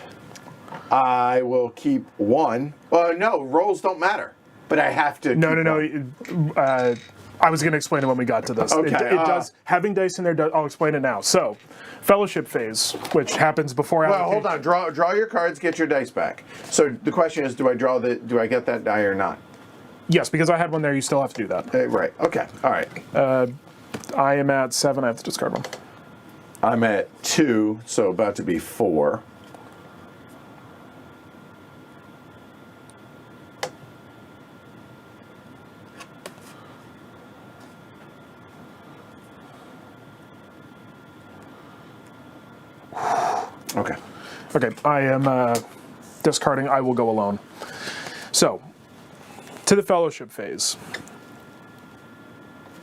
I will keep 1. Well, no, rolls don't matter. But I have to. No. keep 1. I was going to explain it when we got to this. Okay, It does. Having dice in there, I'll explain it now. So, fellowship phase, which happens before Well, allocation. hold on. Draw your cards. Get your dice back. So the question is, do I get that die or not? Yes, because I had one there, you still have to do that. Right. Okay. All right. I am at 7. I have to discard one. I'm at 2, so about to be 4. Okay. Okay, I am discarding. I will go alone. So, to the fellowship phase.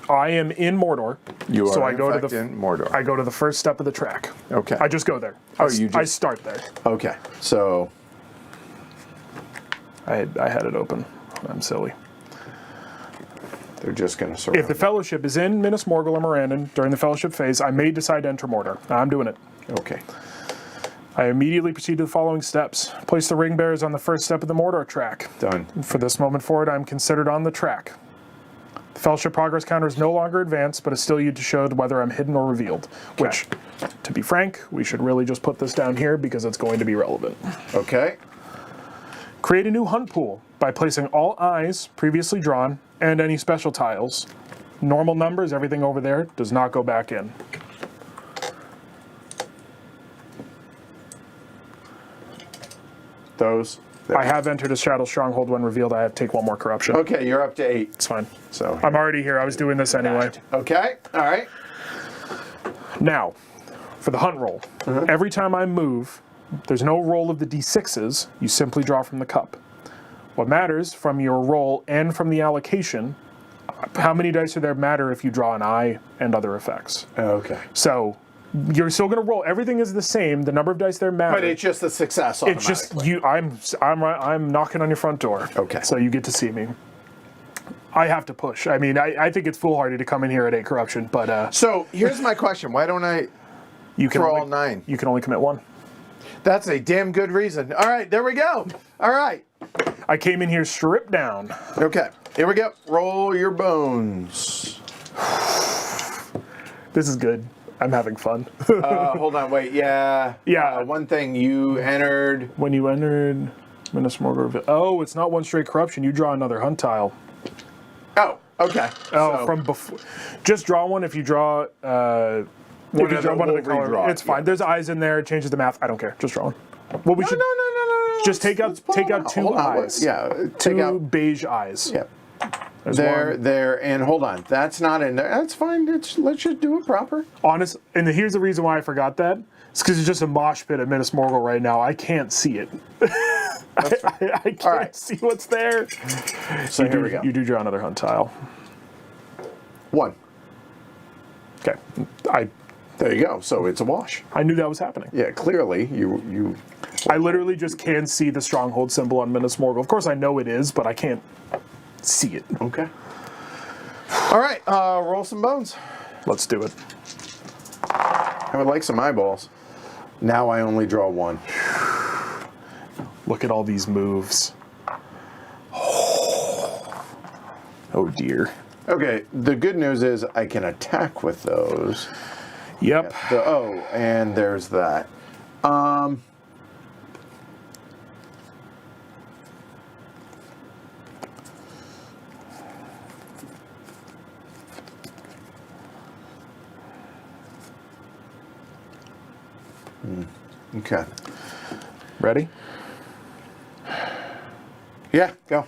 I am in Mordor. You are so I in go fact to the in Mordor. I go to the first step of the track. Okay. I just go there. Oh, I start there. Okay. So I had it open. I'm silly. they're just going to surround. If the fellowship is in Minas Morgul or Mirandon during the fellowship phase, I may decide to enter Mordor. I'm doing it. Okay. I immediately proceed to the following steps. Place the ring bearers on the first step of the Mordor track. Done. For this moment forward, I am considered on the track. The fellowship progress counter is no longer advanced, but is still used to show whether I'm hidden or revealed. Which, to be frank, we should really just put this down here because it's going to be relevant. Okay. Create a new hunt pool by placing all eyes previously drawn and any special tiles. Normal numbers, everything over there, does not go back in. Those. I have entered a Shadow Stronghold when revealed. I have to take 1 more corruption. Okay, you're up to 8. It's fine. So I'm already here. I was doing this anyway. okay. All right. Now, for the hunt roll. Every time I move, there's no roll of the d6s. You simply draw from the cup. What matters from your roll and from the allocation, how many dice are there matter if you draw an eye and other effects. Okay. So you're still going to roll. Everything is the same. The number of dice there matter. But it's just a success. It's just you. I'm knocking on your front door. Okay. So you get to see me. I have to push. I mean, I think it's foolhardy to come in here at 8 corruption, but So here's my question: why don't I you can throw only, all 9? You can only commit 1. That's a damn good reason. All right, there we go. All right. I came in here stripped down. Okay. Here we go. Roll your bones. This is good. I'm having fun. Hold on. Wait. Yeah. Yeah. One thing you entered. When you entered Minas Morgul, oh, it's not 1 straight corruption. You draw another hunt tile. Oh. Okay. Oh, So- from before. Just draw one. If you draw, One if you of draw the- one of the we'll color, redraw it, it's fine. yeah. There's eyes in there. It changes the math. I don't care. Just draw one. Well, we No, should no. just take Let's out pull take them out 2 Hold on, eyes. Yeah. Two Take out. beige eyes. Yeah. There's There, one. there, and hold on. That's not in there. That's fine. Let's just do it proper. Honest, and here's the reason why I forgot that. It's because it's just a mosh pit at Minas Morgul right now. I can't see it. I can't right. see what's there. So here we go. You do draw another hunt tile. 1. Okay. There you go. So it's a wash. I knew that was happening. Yeah, clearly you. I literally just can't see the stronghold symbol on Minas Morgul. Of course, I know it is, but I can't see it. Okay. All right. Roll some bones. Let's do it. I would like some eyeballs. Now I only draw 1. Look at all these moves. Oh dear. Okay. The good news is I can attack with those. Yep. And there's that. Okay. Ready? Yeah, go.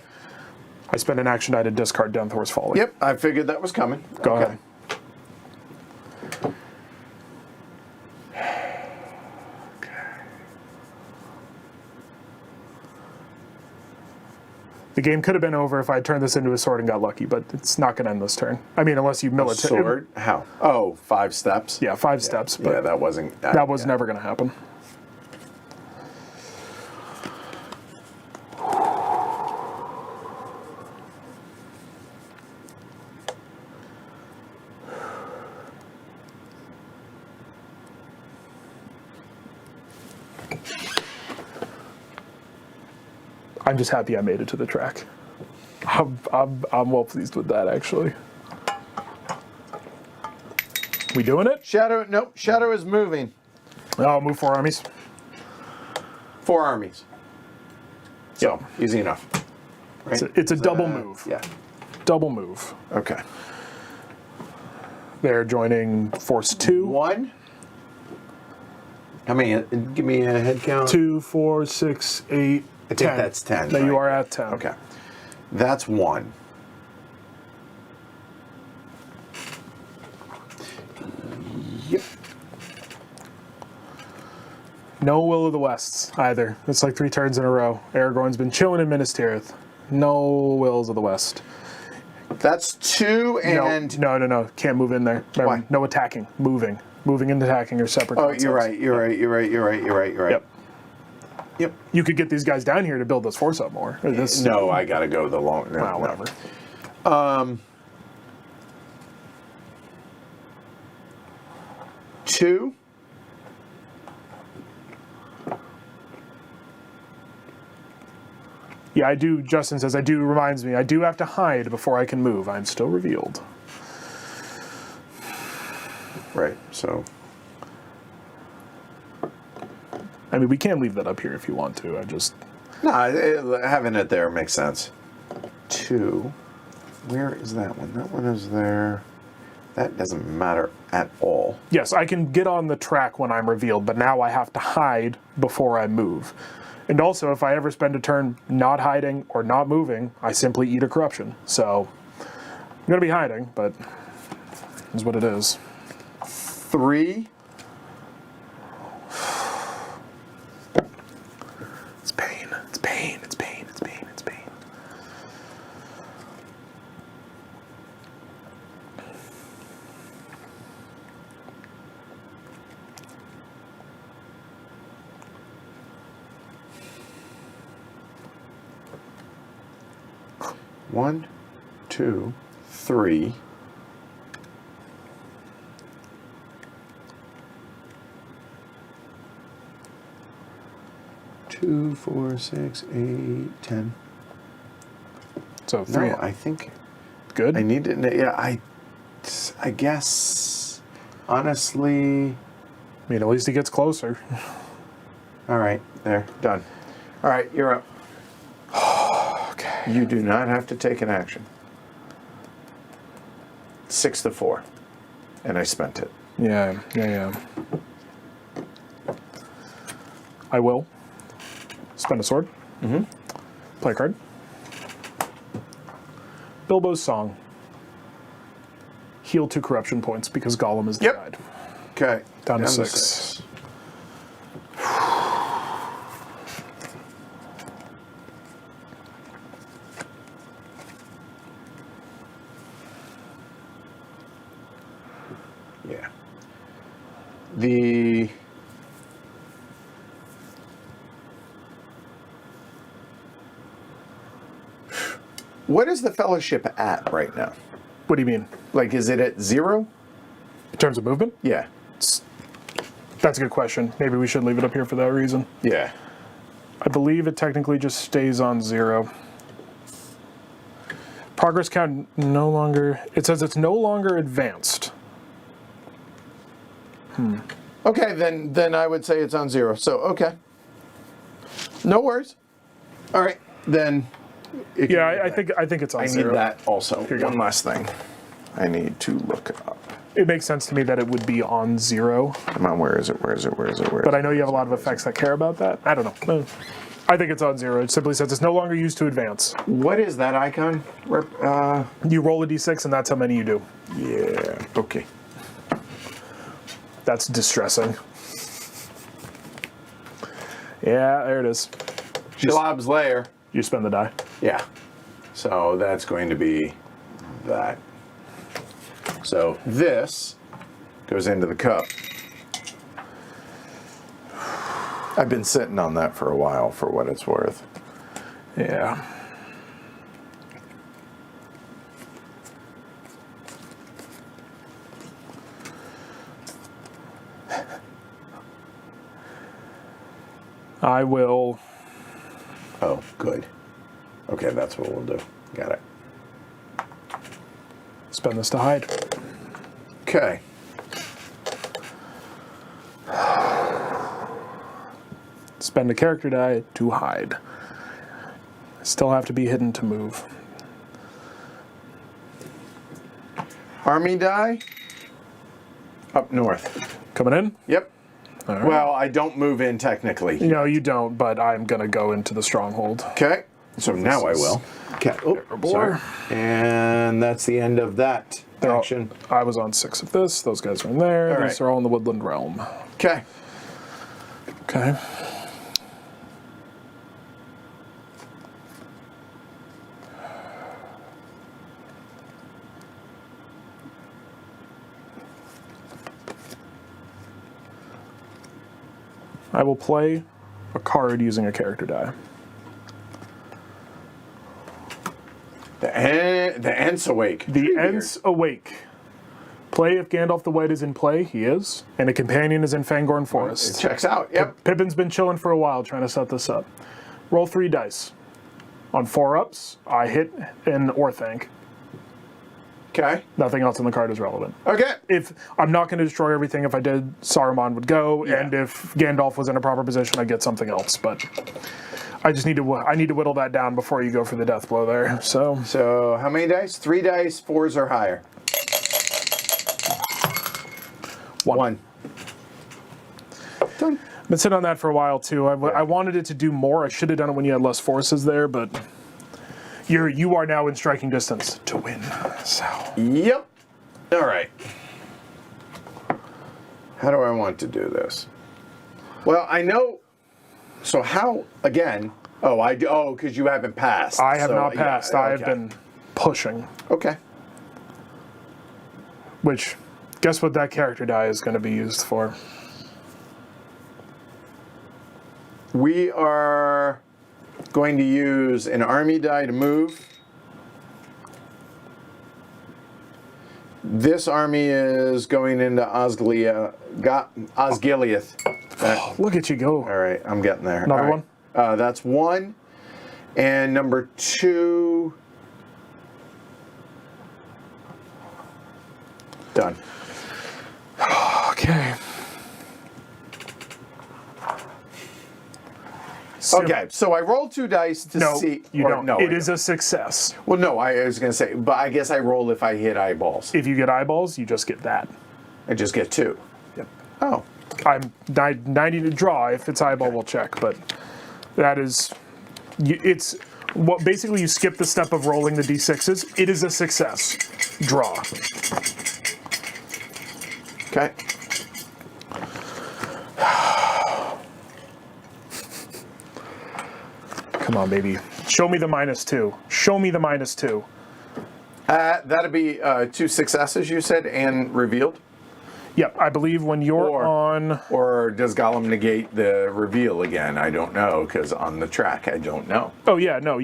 I spend an action die to discard Denthor's Folly. Yep, I figured that was coming. Go Okay. ahead. The game could have been over if I turned this into a sword and got lucky, but it's not going to end this turn. I mean, unless you military. Sword? How? Oh, 5 steps? Yeah, 5 steps. But Yeah, that wasn't... that was never going to happen. I'm just happy I made it to the track. I'm well pleased with that, actually. We doing it? Shadow, nope. Shadow is moving. I'll move 4 armies. 4 armies. So, easy enough. Right? It's a double move. Yeah. Double move. Okay. They're joining Force 2. 1. How many? Give me a head count. 2, 4, 6, 8, I 10. think that's 10. No, right? you are at 10. Okay. That's 1. Yep. No Will of the Wests either. It's like 3 turns in a row. Aragorn's been chilling in Minas Tirith. No Wills of the West. That's 2 and... No. Can't move in there. Remember, Why? no attacking. Moving. Moving and attacking are separate Oh, concepts. you're right. Yep. You could get these guys down here to build this force up more. No, I gotta go the long... No, Well, whatever. 2. Yeah, I do. Justin says, reminds me, I do have to hide before I can move. I'm still revealed. Right, so... I mean, we can leave that up here if you want to. No, having it there makes sense. 2. Where is that one? That one is there. That doesn't matter at all. Yes, I can get on the track when I'm revealed, but now I have to hide before I move. And also, if I ever spend a turn not hiding or not moving, I simply eat a corruption. So, I'm going to be hiding, but is what it is. 3. It's pain. It's pain. It's pain. It's pain. It's pain. One, 2, 3. Two, 4, 6, 8, 10. So 3. No, I think Good. I need to. Yeah, I guess honestly. I mean, at least he gets closer. All right, there, done. All right, you're up. Okay. You do not have to take an action. 6-4. And I spent it. Yeah. I will spend a sword. Mm-hmm. Play a card. Bilbo's Song. Heal 2 corruption points because Gollum is died. Okay. Down to 6. Yeah. What is the Fellowship at right now? What do you mean? Like, is it at 0? In terms of movement? Yeah. That's a good question. Maybe we should leave it up here for that reason. Yeah. I believe it technically just stays on 0. Progress count no longer... It says it's no longer advanced. Okay, then I would say it's on 0. So, okay. No worries. All right, then. Yeah, I think it's on I 0. need that also. Here you go. One last thing. I need to look up. It makes sense to me that it would be on 0. Come on, where is it? But I know you have a lot of effects that care about that. I don't know. I think it's on 0. It simply says it's no longer used to advance. What is that icon? You roll a d6 and that's how many you do. Yeah, okay. That's distressing. Yeah, there it is. Shalab's lair. You spend the die. Yeah. So that's going to be that. So this goes into the cup. I've been sitting on that for a while, for what it's worth. Yeah. I will. Oh, good. Okay, that's what we'll do. Got it. Spend this to hide. Okay. Spend a character die to hide. Still have to be hidden to move. Army die. Up north. Coming in? Yep. All right. Well, I don't move in technically. No, you don't, but I'm going to go into the stronghold. Okay. So now I will. Okay. Oh, sorry. And that's the end of that action. I was on 6 of this. Those guys are in there. All These right. are all in the woodland realm. Okay. Okay. I will play a card using a character die. The Ents awake. The Ents awake. Play if Gandalf the White is in play. He is. And a companion is in Fangorn It Forest. checks out. Yep. Pippin's been chilling for a while trying to set this up. Roll 3 dice. On 4-ups, I hit an Orthanc. Okay. Nothing else on the card is relevant. Okay. If I'm not going to destroy everything, if I did, Saruman would go, Yeah. and if Gandalf was in a proper position, I'd get something else. But I just need to whittle that down before you go for the death blow there. So how many dice? 3 dice, 4s or higher. 1. Done. Been sitting on that for a while too. I wanted it to do more. I should have done it when you had less forces there, but you are now in striking distance to win. So Yep. All right. How do I want to do this? Well, I know. So how again? Oh, I do. Oh, because you haven't passed. I have So, not yeah, passed. I have okay. been pushing. Okay. Which, guess what that character die is going to be used for? We are going to use an army die to move. This army is going into Osgiliath. Look at you go. All right, I'm getting there. Another All right. one? That's 1. And number 2. Done. Okay. Okay, so I rolled 2 dice to No, see. you or don't. No, It I is a success. Well, no, I was going to say, but I guess I roll if I hit eyeballs. If you get eyeballs, you just get that. I just get 2. Yep. Oh. I'm 90 to draw. If it's eyeball, we'll check. But that is, it's what basically you skip the step of rolling the d6s. It is a success. Draw. Okay. Come on, baby. Show me the -2. Show me the -2. That'd be 2 successes, you said, and revealed? Yep, I believe when you're Or- on. Or does Gollum negate the reveal again? I don't know, because on the track, I don't know. Oh yeah, no,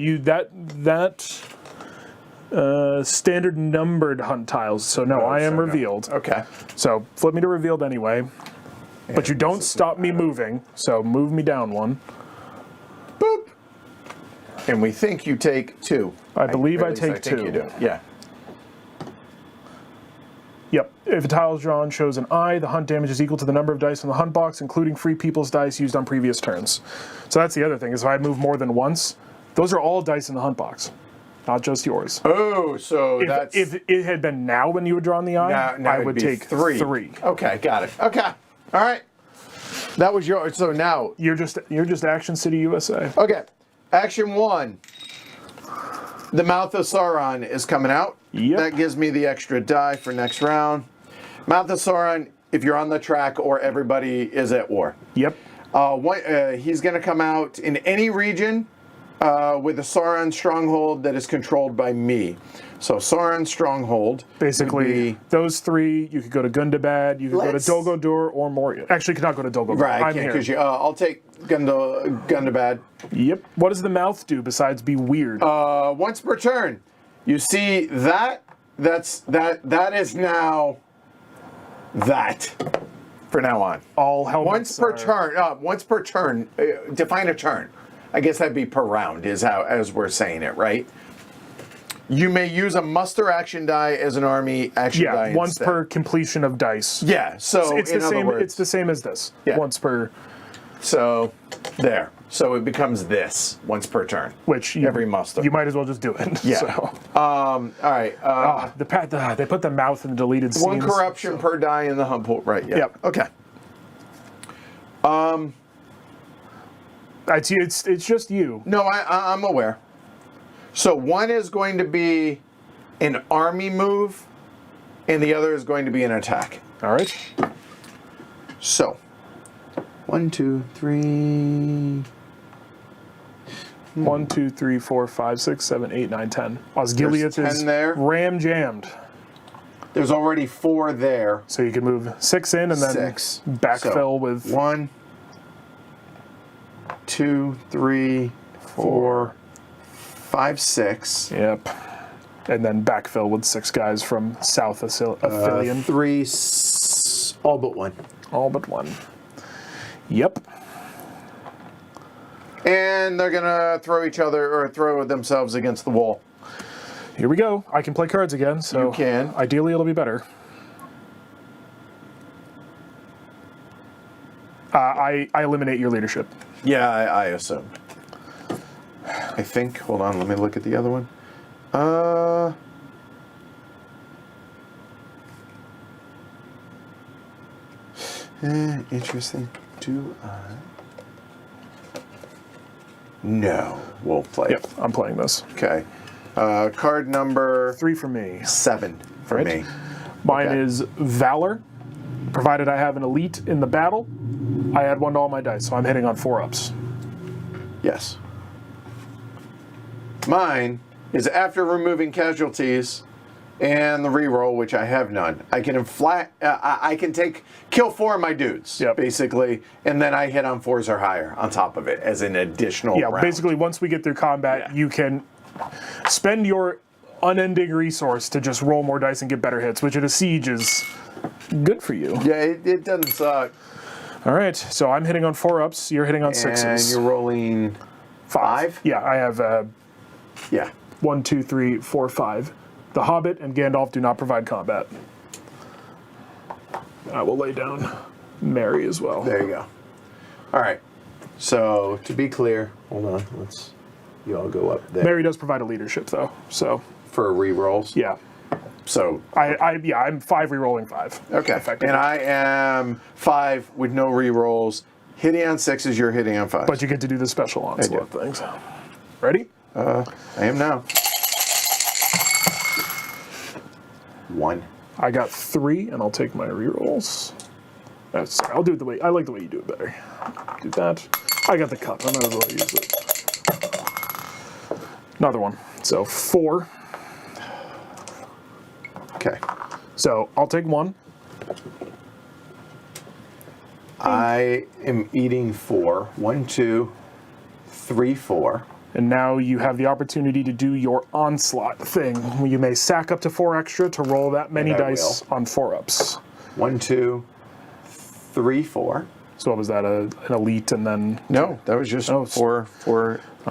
standard numbered hunt tiles. So no, I am So no. revealed. Okay. So flip me to revealed anyway. But you don't stop me moving. So move me down 1. Boop. And we think you take 2. I believe or I at least take think 2. You do. Yeah. Yep. If a tile is drawn shows an eye, the hunt damage is equal to the number of dice in the hunt box, including free people's dice used on previous turns. So that's the other thing, is if I move more than once, those are all dice in the hunt box, not just yours. Oh, so that's... If it had been now when you had drawn the eye, now I it'd would be take 3. Okay, got it. Okay. All right. That was your... So now... You're just Action City, USA. Okay. Action 1. The Mouth of Sauron is coming out. Yep. That gives me the extra die for next round. Mouth of Sauron, if you're on the track or everybody is at war. Yep. He's going to come out in any region with a Sauron stronghold that is controlled by me. So Sauron stronghold. Basically, those three, you could go to Gundabad, you could go to Dol Guldur or Moria. Actually, you could not go to Dol Guldur. Right, I I'm can't here. because I'll take Gundabad. Yep. What does the mouth do besides be weird? Once per turn, you see that. That is now that. For now on. All helmets Once per turn, define a turn. I guess that'd be per round, as we're saying it, right? You may use a muster action die as an army action die. Yeah, once instead. per completion of dice. Yeah, so it's in the other same. words, It's the same as this. Yeah. Once per. So there. So it becomes this once per turn. Which every muster. You might as well just do it. Yeah. So. All right. They put the mouth in the deleted scenes. One corruption per die in the hump pool. Right. Yeah. Yep. Okay. It's just you. No, I'm aware. So one is going to be an army move, and the other is going to be an attack. All right. So, 1, 2, 3. 1, 2, 3, 4, 5, 6, 7, 8, 9, 10. Osgiliath There's 10 is there. ram jammed. There's already 4 there. So you can move 6 in and then 6. backfill So, with 1, 2, 3, 4, 5, 6. Yep. And then backfill with 6 guys from South Aphelion. 3, all but 1. All but 1. Yep. And they're gonna throw each other or throw themselves against the wall. Here we go. I can play cards again, so You can. Ideally it'll be better. I eliminate your leadership. Yeah, I assume. I think. Hold on, let me look at the other one. Interesting. Do I? No, we'll play Yep, it. I'm playing this. Okay. Card number 3 for me. 7 for Right. me. Mine Okay. is Valor. Provided I have an elite in the battle, I add 1 to all my dice, so I'm hitting on 4-ups. Yes. Mine is after removing casualties and the reroll, which I have none. I can I can kill 4 of my dudes, Yep. basically, and then I hit on 4s or higher on top of it as an additional Yeah, round. basically once we get through combat, Yeah. you can spend your unending resource to just roll more dice and get better hits, which in a siege is good for you. Yeah, it doesn't suck. All right, so I'm hitting on 4-ups, you're hitting on 6s. And you're rolling 5? Yeah, I have Yeah. 1, 2, 3, 4, 5. The Hobbit and Gandalf do not provide combat. I will lay down Mary as well. There you go. All right. So, to be clear, hold on. You all go up there. Mary does provide a leadership though, so For rerolls? yeah. So, I'm 5 re-rolling 5. okay. Effectively. And I am 5 with no rerolls. Hitting on 6s, you're hitting on 5s. But you get to do the special onslaught things. Ready? I am now. 1. I got 3, and I'll take my rerolls. Sorry, I'll do it the way I like the way you do it better. Do that. I got the cup. I might as well use it. Another one. So 4. Okay. So I'll take 1. I am eating 4. 1, 2, 3, 4. And now you have the opportunity to do your onslaught thing. You may sack up to 4 extra to roll that many And I dice on 4-ups. 1, 2, 3, 4. So what was that? An elite and then... No, that was just Oh, four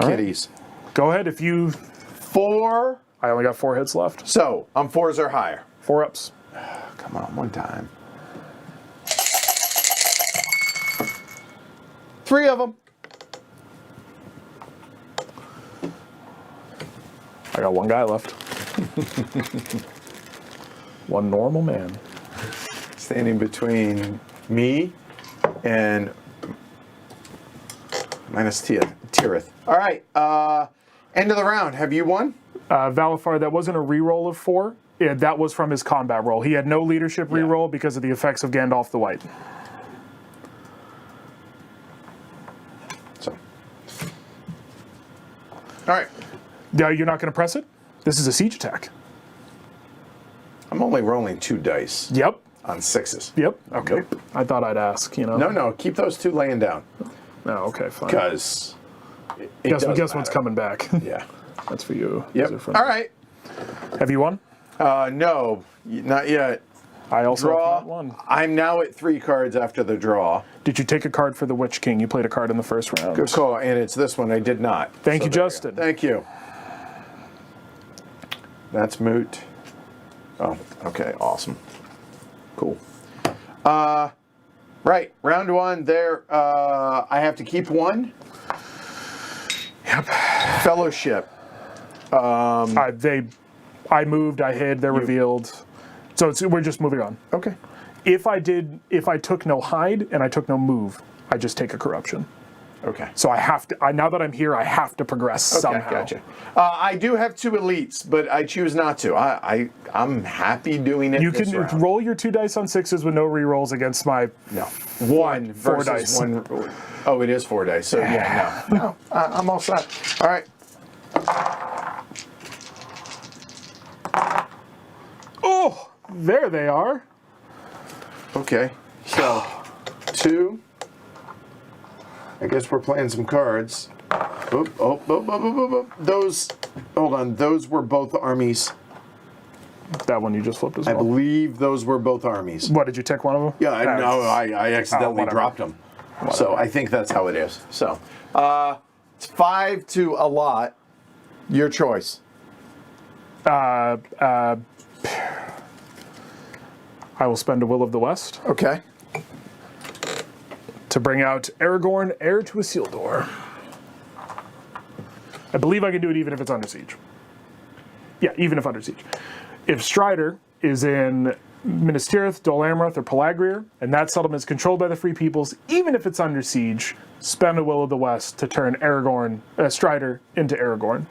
kitties. Go ahead if you... 4. I only got 4 hits left. So, on 4s or higher. 4-ups. Come on, one time. 3 of them. I got 1 guy left. 1 normal man. Standing between me and minus Tirith. All right, end of the round. Have you won? Valifar, that wasn't a reroll of 4. Yeah, that was from his combat roll. He had no leadership reroll because of the effects of Gandalf the White. So, All right. Now you're not going to press it? This is a siege attack. I'm only rolling 2 dice Yep. on 6s. Yep. Okay. Nope. I thought I'd ask, you know. No, keep those 2 laying down. No, okay, fine. Because Guess what's coming back? Yeah. That's for you. Yep. These are from- All right. Have you won? No, not yet. I also have Draw. not won. I'm now at 3 cards after the draw. Did you take a card for the Witch King? You played a card in the first round. Good call. And it's this one. I did not. Thank you, there go. Justin. Thank you. That's moot. Oh, okay. Awesome. Cool. Right. Round 1 there. I have to keep 1. Yep. Fellowship. I moved, I hid, they're revealed. So we're just moving on. Okay. If I took no hide and I took no move, I just take a corruption. Okay. So I have to, now that I'm here, I have to progress somehow. Gotcha. I do have 2 elites, but I choose not to. I'm happy doing it. You this can round. roll your 2 dice on 6s with no rerolls against my... No. 1 4 versus dice. 1. Oh, it is 4 dice. So yeah, no. I'm all set. All right. Oh, there they are. Okay. So 2. I guess we're playing some cards. Those. Hold on. Those were both armies. That one you just flipped as I well. believe those were both armies. What, did you take one of them? Yeah, I accidentally whatever. dropped them. So I think that's how it is. So It's 5 to a lot. Your choice. I will spend a Will of the West Okay. to bring out Aragorn, heir to Isildur. I believe I can do it even if it's under siege. Yeah, even if under siege. If Strider is in Minas Tirith, Dol Amroth, or Pelargir, and that settlement is controlled by the Free Peoples, even if it's under siege, spend a Will of the West to turn Strider into Aragorn.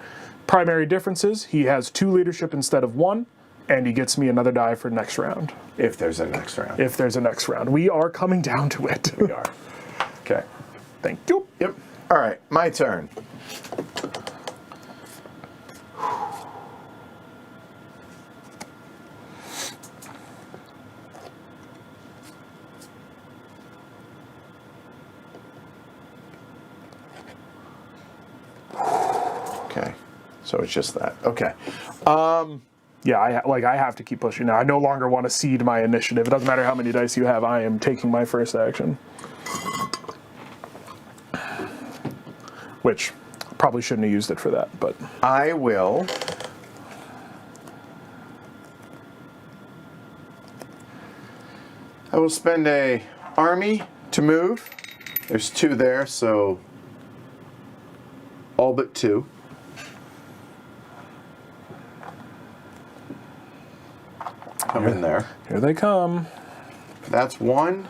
Primary differences, he has 2 leadership instead of 1, and he gets me another die for next round. if there's a next round. If there's a next round. We are coming down to it. We are. Okay. Thank you. Yep. All right. My turn. Okay. So it's just that. Okay. Yeah, I have to keep pushing now. I no longer want to cede my initiative. It doesn't matter how many dice you have. I am taking my first action. Which, probably shouldn't have used it for that, but... I will. I will spend a army to move. There's 2 there, so all but 2. Come in there. Here they come. That's 1.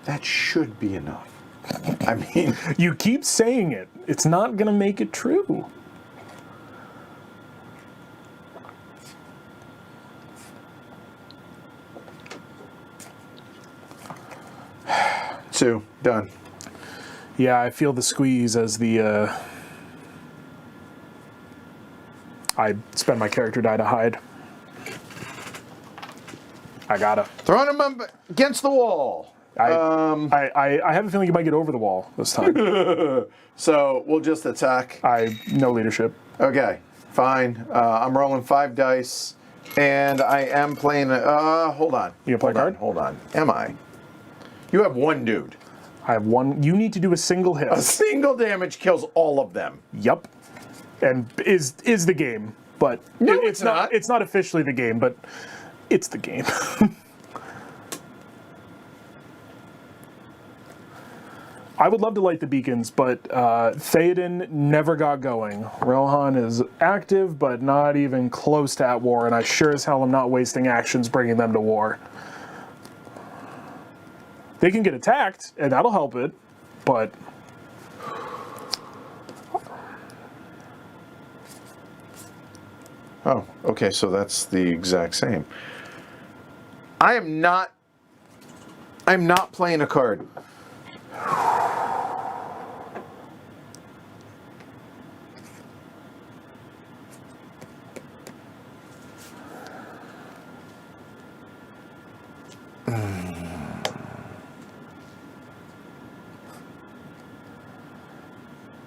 That should be enough. I mean, You keep saying it. It's not going to make it true. two, done. Yeah, I feel the squeeze as the... I spend my character die to hide. I gotta. Throwing him up against the wall. I have a feeling you might get over the wall this time. So we'll just attack. No leadership. Okay, fine. I'm rolling 5 dice, and I am playing. Hold on. You gonna play a card? Hold on. Am I? You have 1 dude. I have 1. You need to do a single hit. A single damage kills all of them. Yep. And is the game, but No, it's not. It's not officially the game, but it's the game. I would love to light the beacons, but Theoden never got going. Rohan is active, but not even close to at war, and I sure as hell am not wasting actions bringing them to war. They can get attacked, and that'll help it, but... Oh, okay, so that's the exact same. I'm not playing a card.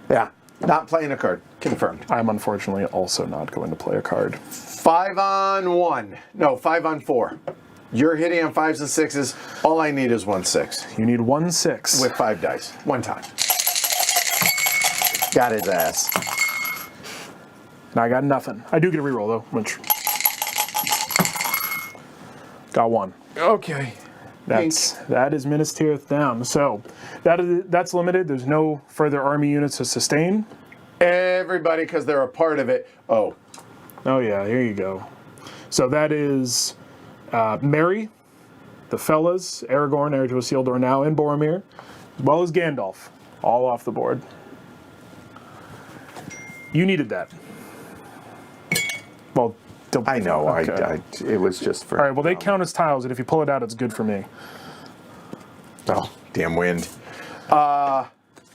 Yeah, not playing a card. Confirmed. I'm unfortunately also not going to play a card. 5 on 1. No, 5 on 4. You're hitting on 5s and 6s. All I need is 1 6. You need 1 6. With 5 dice. 1 time. Got his ass. And I got nothing. I do get a reroll though, which got 1. Okay. That is Minas Tirith down. So that's limited. There's no further army units to sustain. Everybody, because they're a part of it. Oh. Oh yeah, here you go. So that is Merry, the fellas, Aragorn, heir to Isildur now, and Boromir, as well as Gandalf, all off the board. You needed that. Well, I know. Okay. It was just for. All right. Well, they count as tiles, and if you pull it out, it's good for me. Oh, damn wind.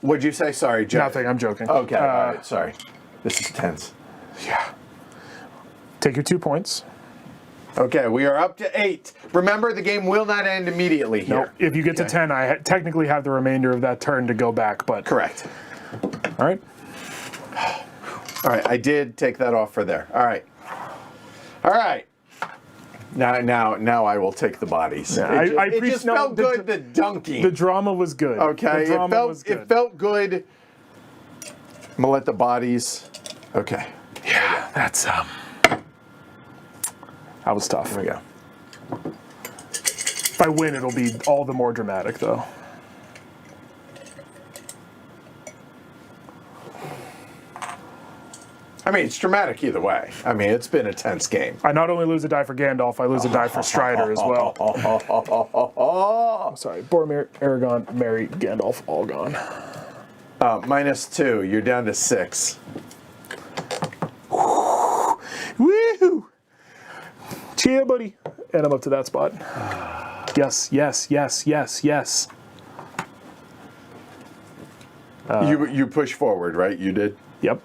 What'd you say? Sorry, Jeff. Nothing. I'm joking. Okay. All right. Sorry. This is tense. Yeah. Take your 2 points. Okay, we are up to 8. Remember, the game will not end immediately here. Nope. If you get to 10, I technically have the remainder of that turn to go back, but... Correct. All right. All right, I did take that off for there. All right. All right. Now I will take the bodies. Yeah, It just felt good, the dunking. The drama was good. Okay, The drama was good. It felt good. I'm gonna let the bodies. Okay. Yeah, that's that was tough. There we go. If I win, it'll be all the more dramatic, though. I mean, it's dramatic either way. I mean, it's been a tense game. I not only lose a die for Gandalf, I lose a die for Strider as well. Sorry, Boromir, Aragorn, Merry, Gandalf, all gone. -2. You're down to 6. Woohoo! Cheer, buddy. And I'm up to that spot. Yes, yes, yes, yes, yes. You push forward, right? You did? Yep.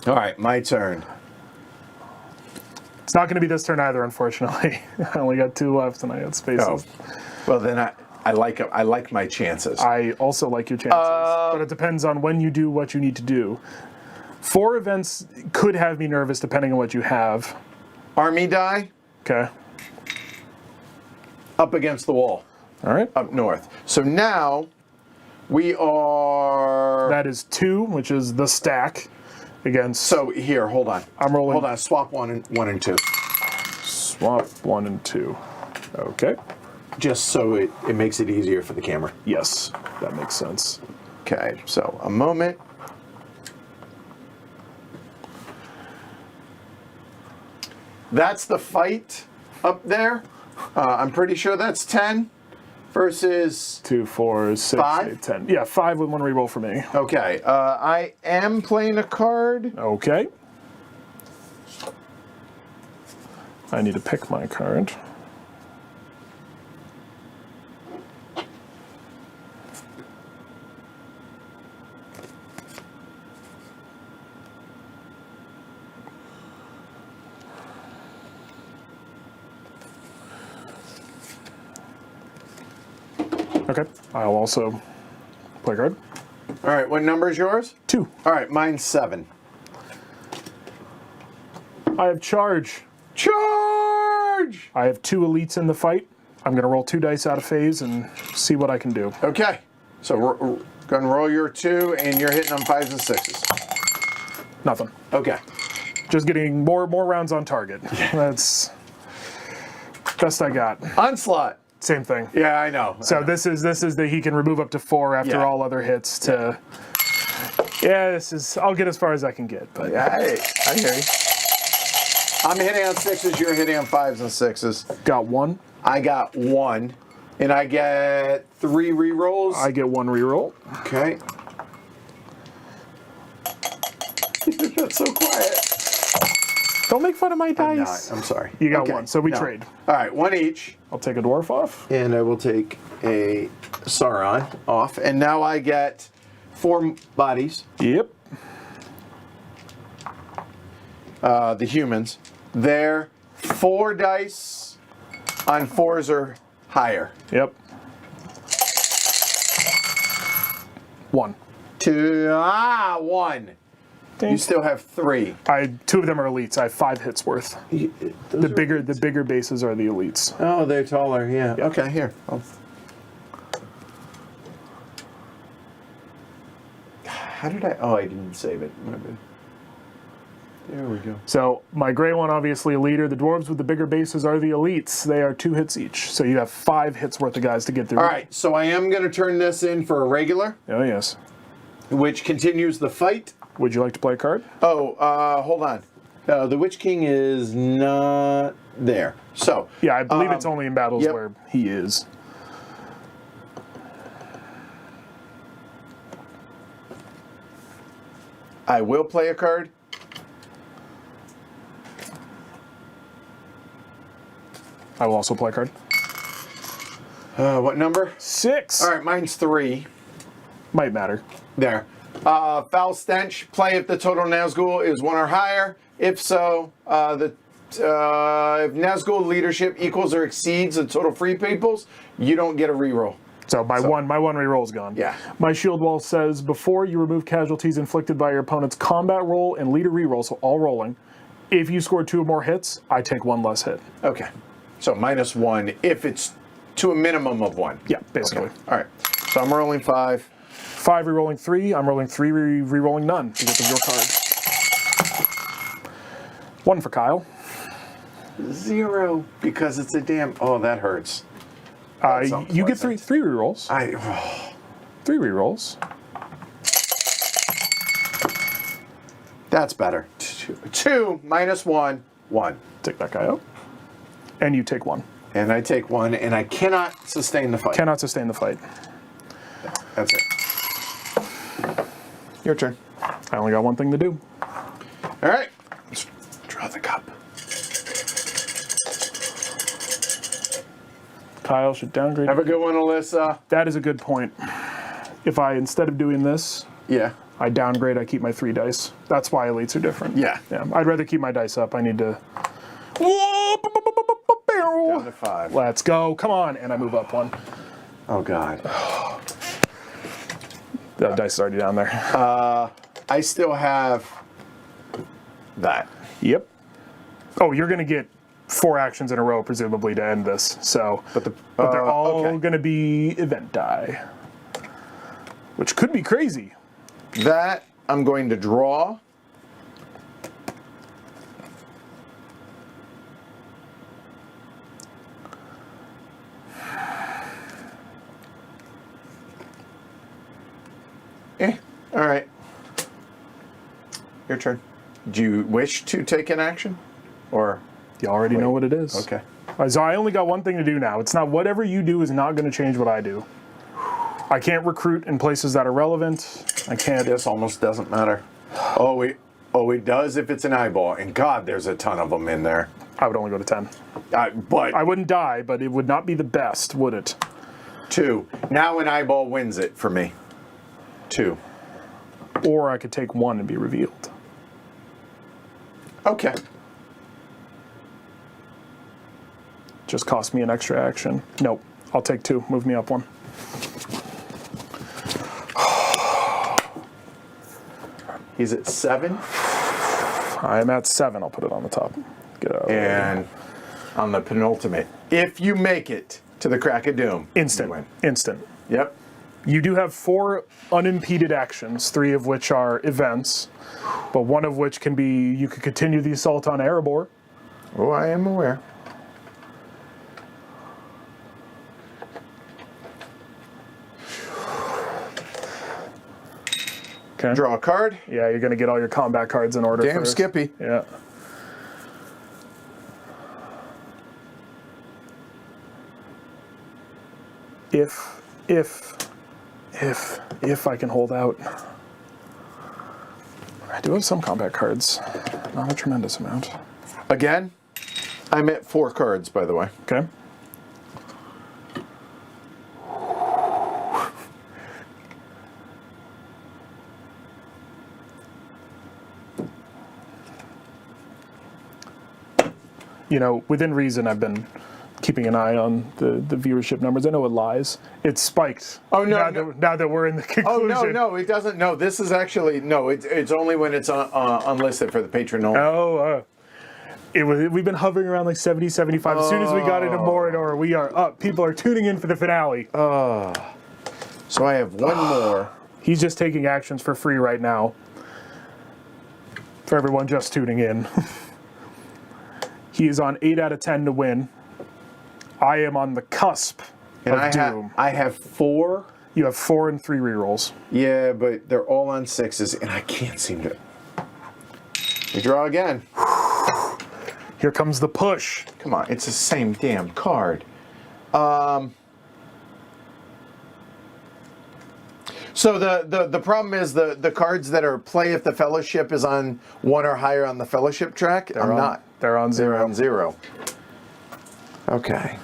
All right, my turn. It's not going to be this turn either, unfortunately. I only got 2 left, and I got spaces. Oh. Well, then I like my chances. I also like your chances, but it depends on when you do what you need to do. 4 events could have me nervous, depending on what you have. Army die. Okay. Up against the wall. All right. Up north. So now we are. That is 2, which is the stack. Against. So here, hold on. I'm rolling. Hold on. Swap 1 and 2. Swap 1 and 2. Okay. Just so it makes it easier for the camera. Yes, that makes sense. Okay. So a moment. That's the fight up there. I'm pretty sure that's 10 versus 2, 4, 6, 5? 8, 10. Yeah, 5 with 1 reroll for me. Okay. I am playing a card. Okay. I need to pick my card. Okay, I'll also play a card. All right, what number is yours? 2. All right, mine's 7. I have charge. Charge! I have 2 elites in the fight. I'm going to roll 2 dice out of phase and see what I can do. Okay, so gonna roll your 2, and you're hitting on 5s and 6s. Nothing. Okay. Just getting more rounds on target. That's best I got. Onslaught. Same thing. Yeah, I know. So this is that he can remove up to 4 after all other hits to. Yeah, this is. I'll get as far as I can get, but Yeah, I hear you. I'm hitting on 6s. You're hitting on 5s and 6s. got 1. I got 1, and I get 3 rerolls. I get 1 reroll. Okay. That's so quiet. Don't make fun of my I'm dice. not. I'm sorry. You got Okay, one, so we no. trade. All right, one each. I'll take a dwarf off. And I will take a Sauron off. And now I get 4 bodies. Yep. The humans. They're 4 dice on 4s or higher. Yep. 1. 2. 1. You still have 3. 2 of them are elites. I have 5 hits worth. The bigger bases are the elites. Oh, they're taller. Yeah. Okay, here. How did I? Oh, I didn't save it. There we go. So my gray one, obviously a leader. The dwarves with the bigger bases are the elites. They are 2 hits each. So you have 5 hits worth of guys to get through. All right. So I am going to turn this in for a regular, Oh yes. which continues the fight. Would you like to play a card? Oh, hold on. The Witch King is not there. So Yeah, I believe it's only in battles yep. where he is. I will play a card. I will also play a card. What number? 6. All right, mine's 3. Might matter. There. Foul Stench. Play if the total Nazgul is 1 or higher. If so, if Nazgul leadership equals or exceeds the total free peoples, you don't get a reroll. So my one reroll is gone. Yeah. My shield wall says before you remove casualties inflicted by your opponent's combat roll and leader reroll, so all rolling. If you score 2 or more hits, I take 1 less hit. Okay. So -1 if it's to a minimum of 1. Yeah, basically. Okay. All right. So I'm rolling 5. 5 rerolling 3. I'm rolling 3 rerolling none because of your card. 1 for Kyle. 0 because it's a damn. Oh, that hurts. You get three rerolls. 3 rerolls. That's better. 2 -1 1. Take that guy out. And you take 1. And I take 1, and I cannot sustain the fight. Cannot sustain the fight. That's it. Your turn. I only got one thing to do. All right. Let's draw the cup. Kyle should downgrade. Have a good one, Alyssa. That is a good point. If I, instead of doing this, Yeah. I downgrade, I keep my 3 dice. That's why elites are different. Yeah. Yeah. I'd rather keep my dice up. I need to... Down to 5. Let's go. Come on. And I move up 1. Oh, God. The dice is already down there. I still have that. Yep. Oh, you're going to get 4 actions in a row, presumably, to end this. So, but they're all okay. going to be event die, which could be crazy. That I'm going to draw. All right. Your turn. Do you wish to take an action? Or You already know what it is. okay. So I only got one thing to do now. It's not whatever you do is not going to change what I do. I can't recruit in places that are relevant. I can't. This almost doesn't matter. Oh, it does if it's an eyeball. And God, there's a ton of them in there. I would only go to 10. But I wouldn't die, but it would not be the best, would it? 2. Now an eyeball wins it for me. 2. Or I could take 1 and be revealed. Okay. Just cost me an extra action. Nope. I'll take 2. Move me up 1. He's at 7. I'm at 7. I'll put it on the top. Get out. And on the penultimate, if you make it to the crack of doom, Instant. you win. Instant. Yep. You do have 4 unimpeded actions, 3 of which are events, but 1 of which can be you could continue the assault on Erebor. Oh, I am aware. Okay. Draw a card. Yeah, you're going to get all your combat cards in order Damn first. Skippy. Yeah. If I can hold out. I do have some combat cards. Not a tremendous amount. Again, I'm at 4 cards, by the way. Okay. You know, within reason, I've been keeping an eye on the viewership numbers. I know it lies. It's spiked. Oh, no. Now that we're in the conclusion. Oh, no, it doesn't. No, this is actually, no, it's only when it's unlisted for the patron only. Oh, we've been hovering around like 70, 75. As soon as we got into Mordor, we are up. People are tuning in for the finale. So I have one more. He's just taking actions for free right now. For everyone just tuning in. He is on 8 out of 10 to win. I am on the cusp of doom. I have 4. You have 4 and 3 rerolls. Yeah, but they're all on 6s, and I can't seem to. We draw again. Here comes the push. Come on, it's the same damn card. So the problem is the cards that are play if the fellowship is on 1 or higher on the fellowship track. I'm not. They're on 0. They're on 0. Okay.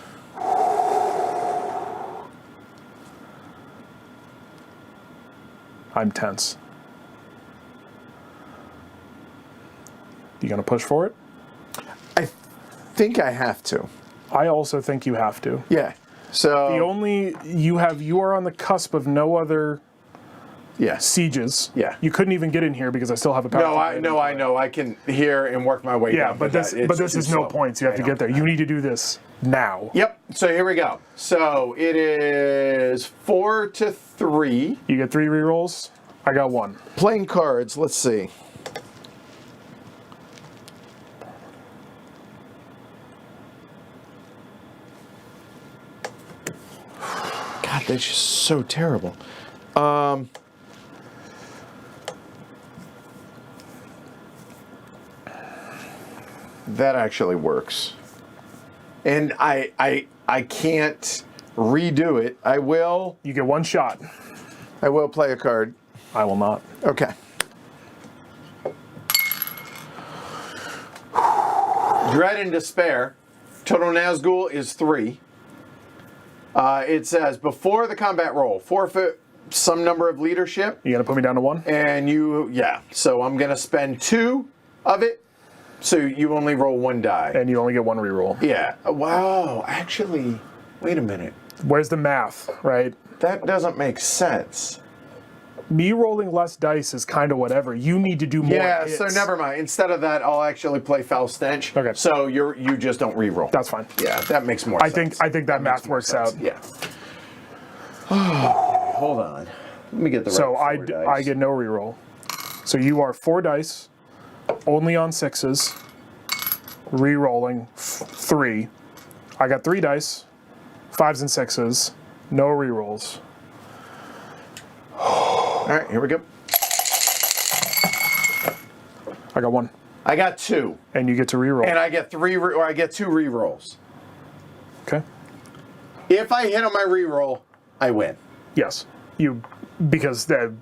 I'm tense. You gonna push for it? I think I have to. I also think you have to. Yeah. So you are on the cusp of no other sieges. Yeah. You couldn't even get in here because I still have a power. I know. I can hear and work my way down. But this is no points. You have to get there. You need to do this now. Yep. So here we go. So it is 4 to 3. You get 3 rerolls. I got 1. Playing cards. Let's see. God, that's just so terrible. That actually works. And I can't redo it. I will You get 1 shot. play a card. I will not. Okay. Dread and Despair. Total Nazgul is 3. It says, before the combat roll, forfeit some number of leadership. You gonna put me down to 1? And so I'm going to spend 2 of it. So you only roll 1 die. And you only get 1 reroll. Yeah. Wow. Actually, wait a minute. Where's the math, right? That doesn't make sense. Me rolling less dice is kind of whatever. You need to do more hits. So never mind. Instead of that, I'll actually play Foul Stench. Okay. So you just don't re-roll. That's fine. Yeah, that makes more sense. I think that math works out. Yeah. Hold on. Let me get the So right 4 dice. I get no reroll. So you are 4 dice, only on 6s, re-rolling 3. I got 3 dice, 5s and 6s, no rerolls. All right, here we go. I got 1. I got 2. And you get to reroll. And I get 3 or I get 2 re-rolls. Okay. If I hit on my re-roll, I win. Yes. Because the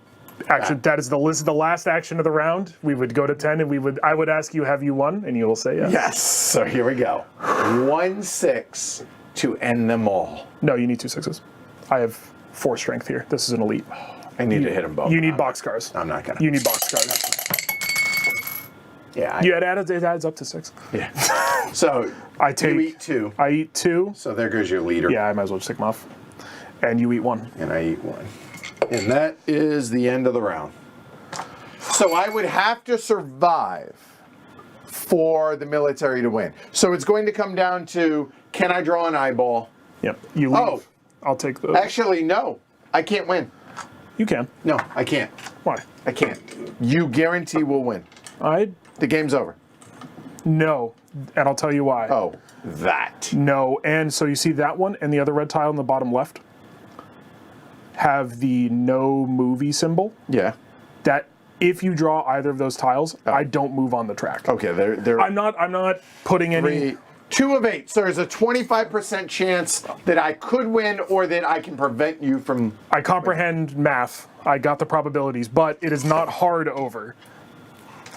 action that is the last action of the round. We would go to 10 and I would ask you, have you won? And you will say yes. Yes. So here we go. 1/6 to end them all. No, you need 2 6s. I have 4 strength here. This is an elite. I need to hit them both. You need boxcars. I'm not gonna. You need boxcars. Yeah. It adds up to 6. Yeah. So you eat 2. I eat 2. So there goes your leader. Yeah, I might as well just take them off. And you eat 1. And I eat 1. And that is the end of the round. So I would have to survive for the military to win. So it's going to come down to, can I draw an eyeball? Yep. You leave. Oh. I'll take the. Actually, no. I can't win. You can. No, I can't. Why? I can't. You guarantee we'll win. The game's over. No. And I'll tell you why. Oh, that. No. And so you see that one and the other red tile in the bottom left have the no movie symbol. Yeah. That if you draw either of those tiles, I don't move on the track. Okay, they're I'm not putting any 2 of 8. So there's a 25% chance that I could win or that I can prevent you from. I comprehend math. I got the probabilities, but it is not hard over.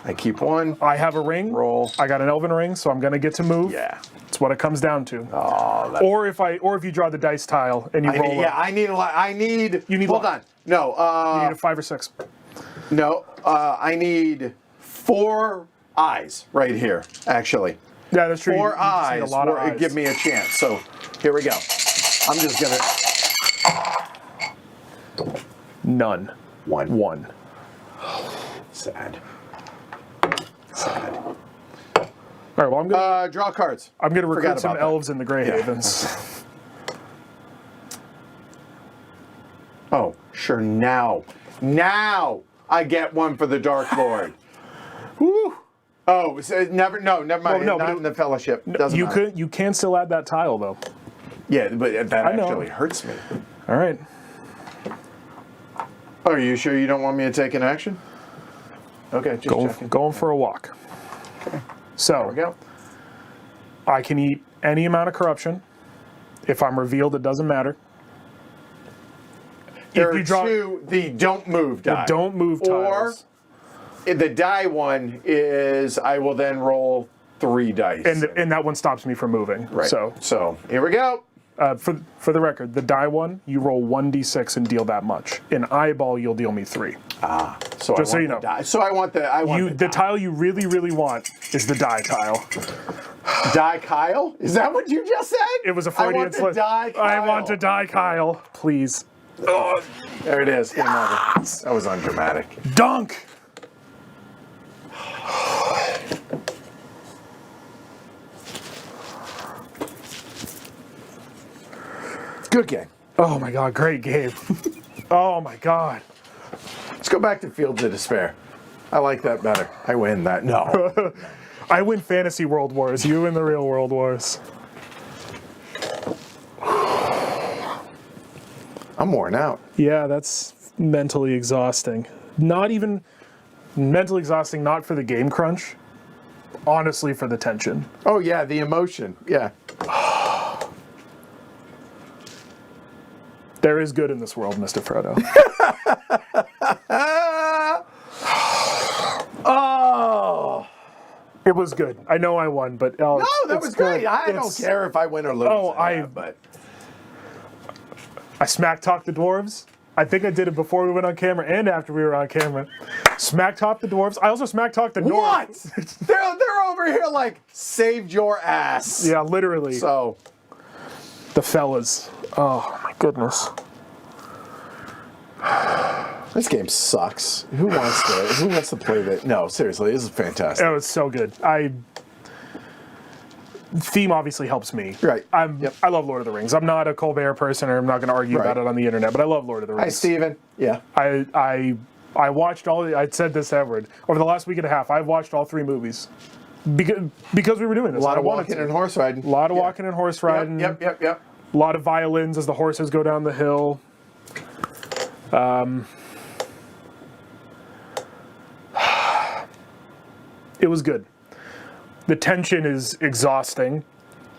I keep one. I have a ring. Roll. I got an elven ring, so I'm going to get to move. Yeah. That's what it comes down to. Oh, Or if you draw the dice tile and you roll it. I need a lot. You need hold luck. on. No. You need a 5 or 6. No. I need 4 eyes right here, actually. Yeah, that's true. 4 You just need eyes a lot of will eyes. give me a chance. So here we go. I'm just going to... None. 1. Sad. All right, well, Draw cards. I'm gonna recruit Forgot some about that. elves in the Grey Havens. Oh, sure. Now I get one for the Dark Lord. Woo. Oh, so never mind. no, Not but in the Fellowship. Doesn't matter. You can still add that tile though. Yeah, but that I know. actually hurts me. All right. Oh, are you sure you don't want me to take an action? Okay, just checking. Going for a walk. Okay. So There we go. I can eat any amount of corruption. If I'm revealed, it doesn't matter. There if you are draw 2 the don't move die. don't move tiles. Or the die one is I will then roll 3 dice. And that one stops me from moving. right. So here we go. For the record, the die one, you roll 1d6 and deal that much. In eyeball, you'll deal me 3. So Just so you know. So I want the The tile you really, really want is the die tile. die Kyle? Is that what you just said? It was a Freudian slip. Die Kyle. I want to die, Kyle. Please. There it is. Game over. That was undramatic. Dunk! Good game. Oh my god, great game. Oh my god. Let's go back to Fields of Despair. I like that better. I win that. No. I win fantasy world wars, you win the real world wars. I'm worn out. Yeah, that's mentally exhausting. Not even mentally exhausting, not for the game crunch. Honestly, for the tension. Oh, yeah, the emotion. Yeah. There is good in this world, Mr. Frodo. Oh. It was good. I know I won, but No, that was great. good. I don't care if I win or lose. Oh, but I smack talked the dwarves. I think I did it before we went on camera and after we were on camera. Smack talked the dwarves. I also smack talked the what? dwarves. They're over here like saved your ass. Yeah, literally. So The fellas. Oh my goodness. this game sucks. Who wants to play that? No, seriously, this is fantastic. It was so good. Theme obviously helps me. Right. I love Lord of the Rings. I'm not a Colbert person, or I'm not going to argue about it on the internet, but I love Lord of the Rings. Hi, Steven. Yeah. I watched I said this, Edward, over the last week and a half, I've watched all 3 movies. Because we were doing this. A lot of walking and horse riding. A lot of walking and horse riding. Yep. A lot of violins as the horses go down the hill. It was good. The tension is exhausting.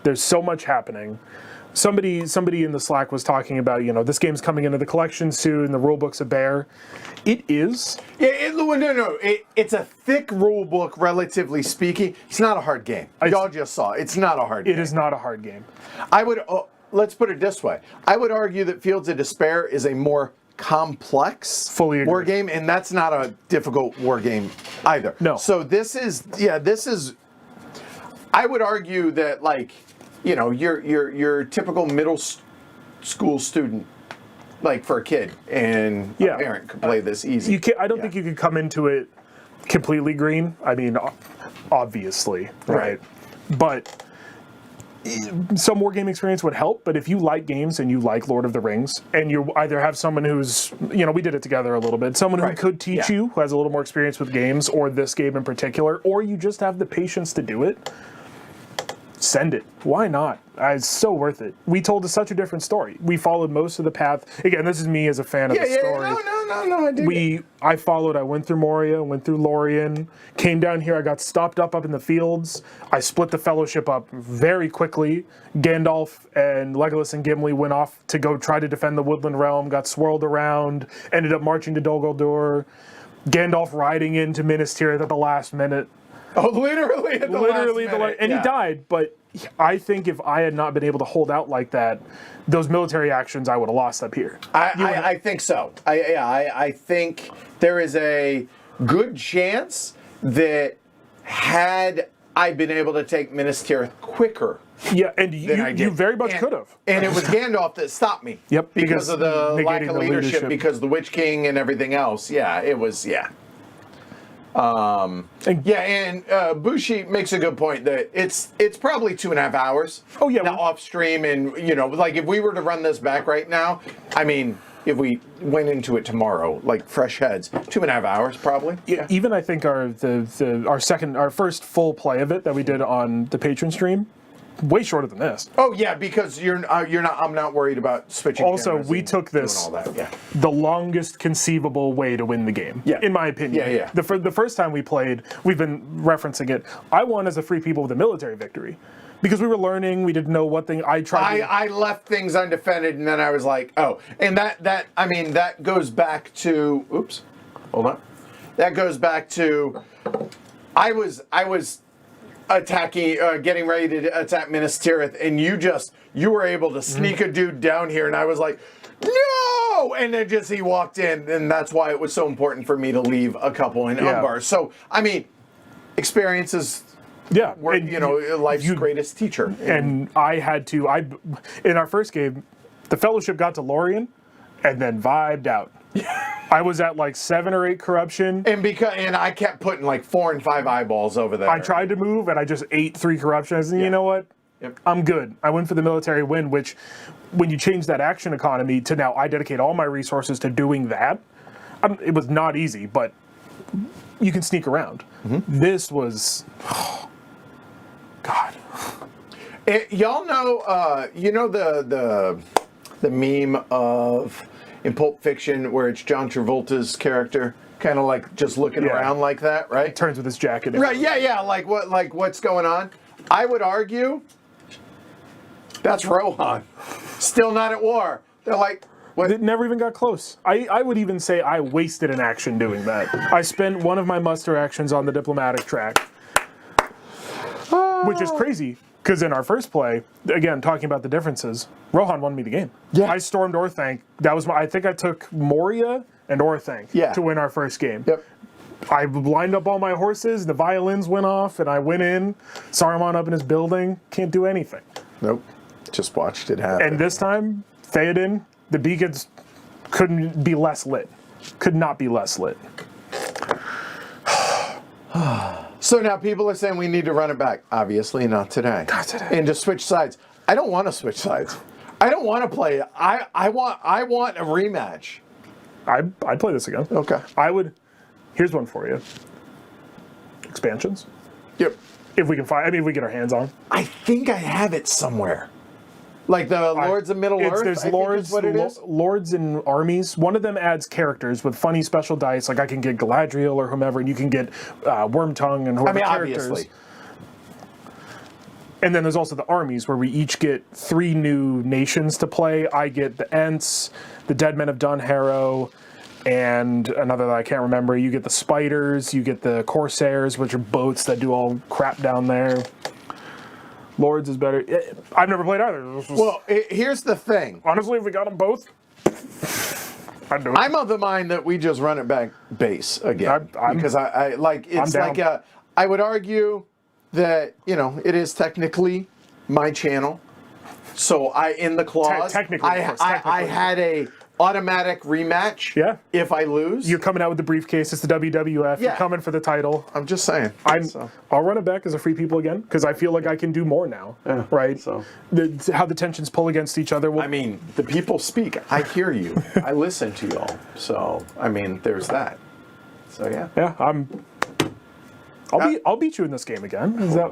There's so much happening. Somebody in the Slack was talking about, this game's coming into the collection soon, the rule book's a bear. It is. Yeah, no. It's a thick rule book, relatively speaking. It's not a hard game. Y'all just saw. It's not a hard game. It is not a hard game. Let's put it this way. I would argue that Fields of Despair is a more complex Fully agree. war game, and that's not a difficult war game either. No. So this is. I would argue that, like, your typical middle school student, like for a kid and a parent, could play this easy. I don't think you could come into it completely green. I mean, obviously, right? But some wargame experience would help. But if you like games and you like Lord of the Rings, and you either have someone who's, we did it together a little bit, someone who could teach you, who has a little more experience with games, or this game in particular, or you just have the patience to do it, send it. Why not? It's so worth it. We told such a different story. We followed most of the path. Again, this is me as a fan of the story. No, I do. I went through Moria, went through Lorien, came down here, I got stopped up in the fields. I split the Fellowship up very quickly. Gandalf and Legolas and Gimli went off to go try to defend the Woodland Realm, got swirled around, ended up marching to Dol Guldur. Gandalf riding into Minas Tirith at the last minute. Oh, literally at the last minute. And he died, but I think if I had not been able to hold out like that, those military actions I would have lost up here. I think so. I think there is a good chance that had I been able to take Minas Tirith quicker. Yeah, and you very much could have. And it was Gandalf that stopped me. Yep, Because of the lack negating of the leadership, because of the Witch King and everything else. Yeah, it was, and Bushi makes a good point that it's probably 2.5 hours. Oh, yeah. Now off stream, and like if we were to run this back right now, I mean, if we went into it tomorrow, like fresh heads, 2.5 hours probably. Yeah. Even I think our first full play of it that we did on the Patreon stream, way shorter than this. Oh yeah, because you're not. I'm not worried about switching. Also, we took this the longest conceivable way to win the game. Yeah. In my opinion. Yeah. The first time we played, we've been referencing it. I won as a free people with a military victory. Because we were learning, we didn't know what thing I left things undefended, and then I was like, oh, and that goes back to. Oops, hold on. That goes back to. I was attacking, getting ready to attack Minas Tirith, and you were able to sneak a dude down here, and I was like, no! And then he walked in, and that's why it was so important for me to leave a couple in Umbar. So, I mean, experiences. Yeah, life's greatest teacher. And I had to. In our first game, the Fellowship got to Lorien, and then vibed out. I was at like 7 or 8 corruption, and I kept putting like 4 and 5 eyeballs over there. I tried to move, and I just ate 3 corruptions. And you know what? Yep. I'm good. I went for the military win, which, when you change that action economy to now, I dedicate all my resources to doing that. It was not easy, but you can sneak around. Mm-hmm. This was. God. Y'all know, the meme of in Pulp Fiction where it's John Travolta's character kind of like just looking around like that, right? Turns with his jacket. Right, yeah, like what's going on? I would argue that's Rohan. Still not at war. They're like, what? It never even got close. I would even say I wasted an action doing that. I spent one of my muster actions on the diplomatic track. Which is crazy, because in our first play, again, talking about the differences, Rohan won me the game. Yeah. I stormed Orthanc. That was I think I took Moria and Orthanc to win our first game. Yep. I lined up all my horses, the violins went off, and I went in, Saruman up in his building, can't do anything. Nope. Just watched it happen. And this time, Theoden, the beacons couldn't be less lit. Could not be less lit. So now people are saying we need to run it back. Obviously not today. Not today. And just switch sides. I don't want to switch sides. I don't want to play it. I want a rematch. I'd play this again. Okay. Here's one for you. Expansions. Yep. If we can find, if we get our hands on. I think I have it somewhere. Like the Lords of Middle Earth. There's Lords. Lords and armies. One of them adds characters with funny special dice. Like I can get Galadriel or whomever, and you can get Wormtongue and whoever characters. Obviously. And then there's also the armies where we each get 3 new nations to play. I get the Ents, the Dead Men of Dunharrow, and another that I can't remember. You get the Spiders, you get the Corsairs, which are boats that do all crap down there. Lords is better. I've never played either. Well, here's the thing. Honestly, if we got them both, I'd do it. I'm of the mind that we just run it back base again. Because I like, it's like I would argue that, it is technically my channel. So in the clause, technically, I had a automatic rematch. Yeah. If I lose, you're coming out with the briefcase. It's the WWF. Yeah. You're coming for the title. I'm just saying. I'll run it back as a free people again because I feel like I can do more now. Yeah, right. So how the tensions pull against each other. The people speak. I hear you. I listen to y'all. So there's that. So yeah. Yeah. I'll beat you in this game again. Is that?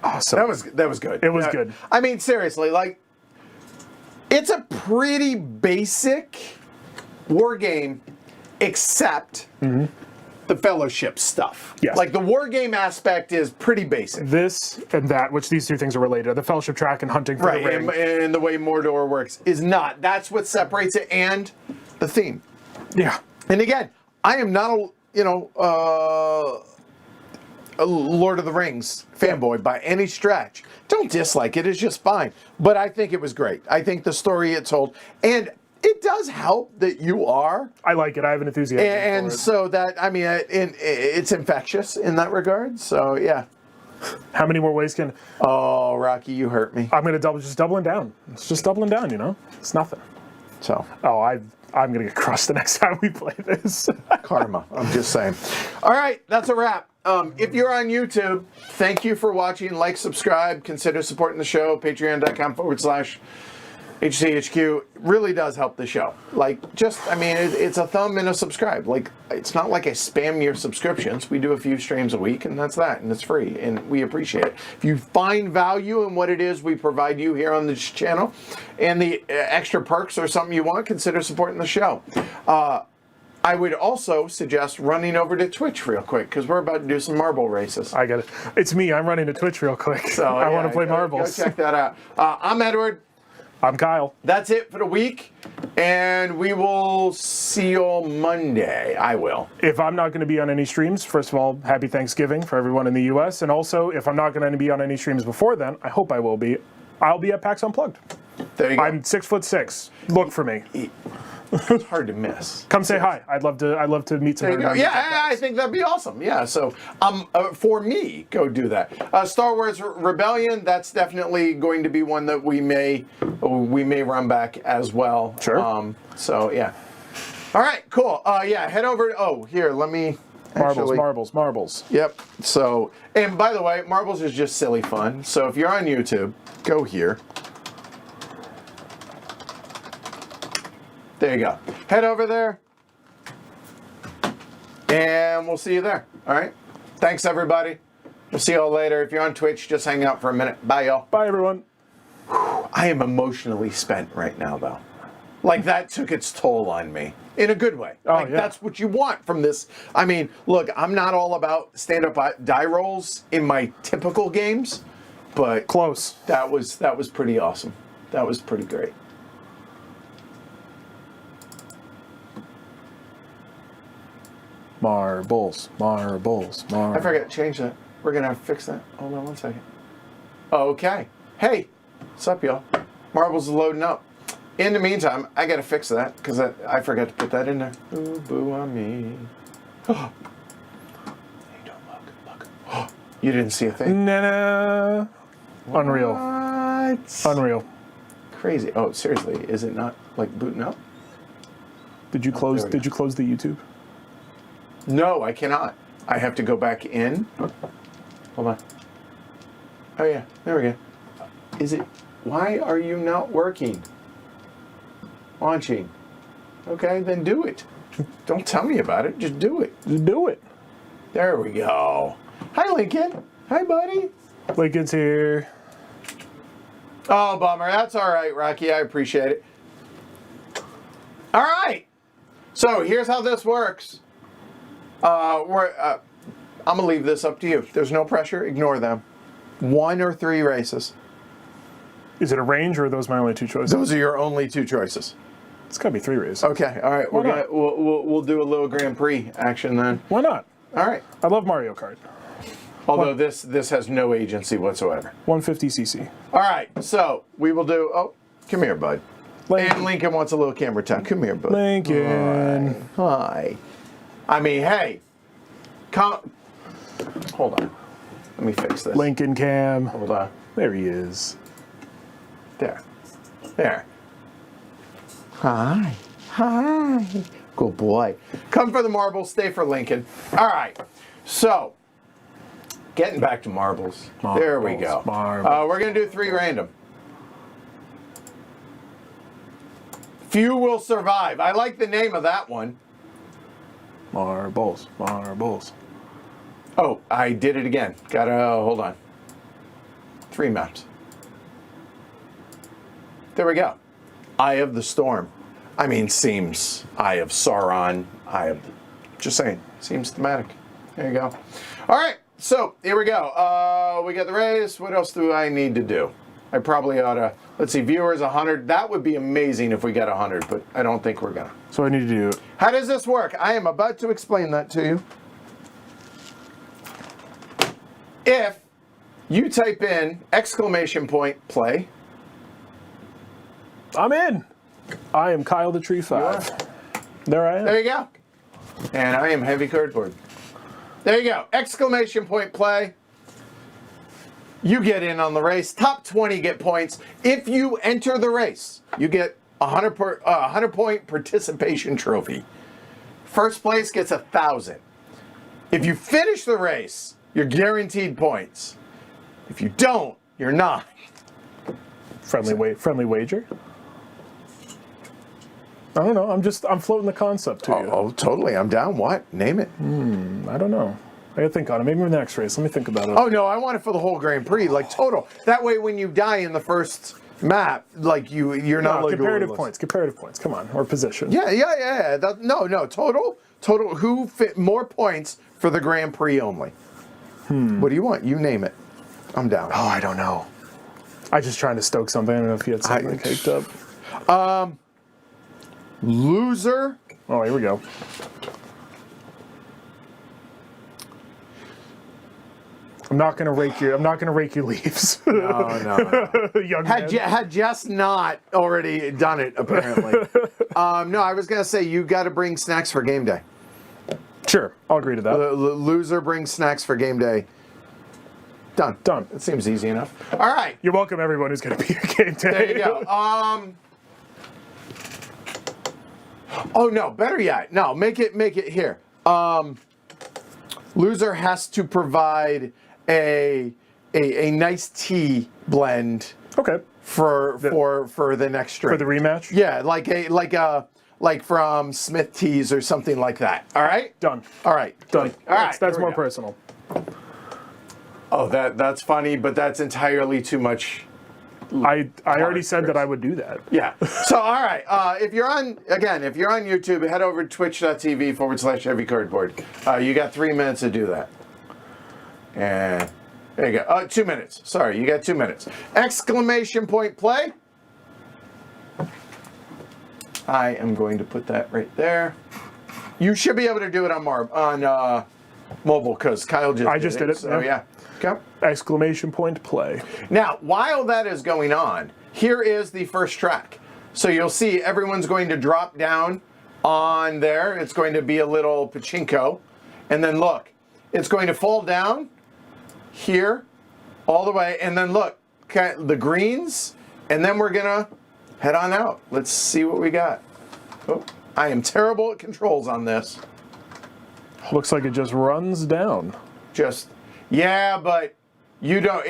Awesome. That was good. It was good. Seriously, it's a pretty basic war game, except the fellowship stuff. Yes. Like the war game aspect is pretty basic. This and that, which these two things are related, the fellowship track and hunting for the ring. And the way Mordor works is not. That's what separates it, and the theme. Yeah. And again, I am not a Lord of the Rings fanboy by any stretch. Don't dislike it, it's just fine. But I think it was great. I think the story it told, and it does help that you are. I like it. I have an enthusiasm And for it. so that, I mean, it's infectious in that regard. So, yeah. How many more ways can... Oh, Rocky, you hurt me. I'm going to just doubling down. It's just doubling down, you know? It's nothing. So. Oh, I'm going to get crushed the next time we play this. Karma, I'm just saying. All right, that's a wrap. If you're on YouTube, thank you for watching. Like, subscribe, consider supporting the show. Patreon.com/HCHQ. It really does help the show. Like, it's a thumb and a subscribe. Like, it's not like I spam your subscriptions. We do a few streams a week, and that's that, and it's free, and we appreciate it. If you find value in what it is we provide you here on this channel, and the extra perks or something you want, consider supporting the show. I would also suggest running over to Twitch real quick, because we're about to do some marble races. I get it. It's me. I'm running to Twitch real quick. So I want to play marbles. Go check that out. I'm Edward. I'm Kyle. That's it for the week, and we will see you on Monday. I will. If I'm not going to be on any streams, first of all, happy Thanksgiving for everyone in the U.S. And also, if I'm not going to be on any streams before then, I hope I will be. I'll be at PAX Unplugged. There you go. I'm 6'6". Look for me. It's hard to miss. Come say hi. I'd love to meet some. There you go. Yeah, I think that'd be awesome. Yeah, so for me, go do that. Star Wars Rebellion, that's definitely going to be one that we may run back as well. Sure. So yeah. All right, cool. Yeah, head over. Here, let me. Marbles. Yep. So, and by the way, marbles is just silly fun. So if you're on YouTube, go here. There you go. Head over there. And we'll see you there. All right. Thanks, everybody. We'll see y'all later. If you're on Twitch, just hang out for a minute. Bye, y'all. Bye, everyone. I am emotionally spent right now, though. Like, that took its toll on me. In a good way. Like, yeah. That's what you want from this. I mean, look, I'm not all about stand-up die rolls in my typical games, but Close. that was pretty awesome. That was pretty great. Marbles. I forgot to change that. We're going to have to fix that. Hold on one second. Okay. Hey, what's up, y'all? Marbles is loading up. In the meantime, I got to fix that because I forgot to put that in there. Ooh, boo on me. Hey, don't look. You didn't see a thing? Nah. Unreal. What? Unreal. Crazy. Oh, seriously, is it not like booting up? Did you close there we the YouTube? No, I cannot. I have to go back in. Hold on. Oh yeah, there we go. Is it? Why are you not working? Launching. Okay, then do it. Don't tell me about it. Just do it. Just do it. There we go. Hi, Lincoln. Hi, buddy. Lincoln's here. Oh, bummer. That's all right, Rocky. I appreciate it. All right. So here's how this works. I'm going to leave this up to you. There's no pressure. Ignore them. 1 or 3 races. Is it a range or are those my only 2 choices? Those are your only 2 choices. It's got to be 3 races. Okay. All right. We'll do a little Grand Prix action then. Why not? All right. I love Mario Kart. Although this has no agency whatsoever. 150cc. All right. So we will do. Oh, come here, bud. Lincoln. And Lincoln wants a little camera time. Come here, bud. Lincoln. Hi. I mean, hey. Come. Hold on. Let me fix this. Lincoln Cam. Hold on. There he is. There. Hi. Good boy. Come for the marbles, stay for Lincoln. All right. So, getting back to marbles. There we go. Marbles. We're going to do 3 random. Few will survive. I like the name of that one. Marbles. Oh, I did it again. Gotta, hold on. 3 maps. There we go. Eye of the Storm. I mean, seems Eye of Sauron. Just saying. Seems thematic. There you go. All right, so here we go. We got the race. What else do I need to do? I probably ought to, let's see, viewers 100. That would be amazing if we got 100, but I don't think we're going to. So I need to do... How does this work? I am about to explain that to you. If you type in !play. I'm in. I am Kyle the Tree 5. There I am. There you go. And I am Heavy Cardboard. There you go. !play. You get in on the race. Top 20 get points. If you enter the race, you get a 100 point participation trophy. First place gets 1,000. If you finish the race, you're guaranteed points. If you don't, you're not. Friendly wager? I don't know. I'm floating the concept to you. Oh, totally. I'm down. What? Name it. I don't know. I gotta think on it. Maybe in the next race. Let me think about it. Oh, no. I want it for the whole Grand Prix, like total. That way, when you die in the first map, like you're not like comparative points. Comparative points. Come on. Or position. Yeah. No. Total. Who fit more points for the Grand Prix only? What do you want? You name it. I'm down. Oh, I don't know. I just trying to stoke something. I don't know if you had something caked up. Loser. Oh, here we go. I'm not gonna rake your leaves. No. Young man. Had just not already done it, apparently. No, I was gonna say you got to bring snacks for game day. Sure, I'll agree to that. Loser brings snacks for game day. Done. It seems easy enough. All right. You're welcome, everyone who's gonna be at game day. There you go. Oh no, better yet. No, make it here. Loser has to provide a nice tea blend. Okay. For the next string. For the rematch? Yeah, like from Smith Teas or something like that. All right? Done. All right. Done. All right. That's more personal. Oh, that's funny, but that's entirely too much. I already said that I would do that. Yeah. So, all right. If you're on YouTube, head over to twitch.tv/Heavy Cardboard. You got 3 minutes to do that. And there you go. 2 minutes. Sorry, you got 2 minutes. !play. I am going to put that right there. You should be able to do it on mobile because Kyle just did it. So, yeah. Okay. !play. Now, while that is going on, here is the first track. So you'll see everyone's going to drop down on there. It's going to be a little pachinko. And then look, it's going to fall down here all the way. And then look, the greens. And then we're going to head on out. Let's see what we got. Oh, I am terrible at controls on this. Looks like it just runs down. Yeah, but you don't.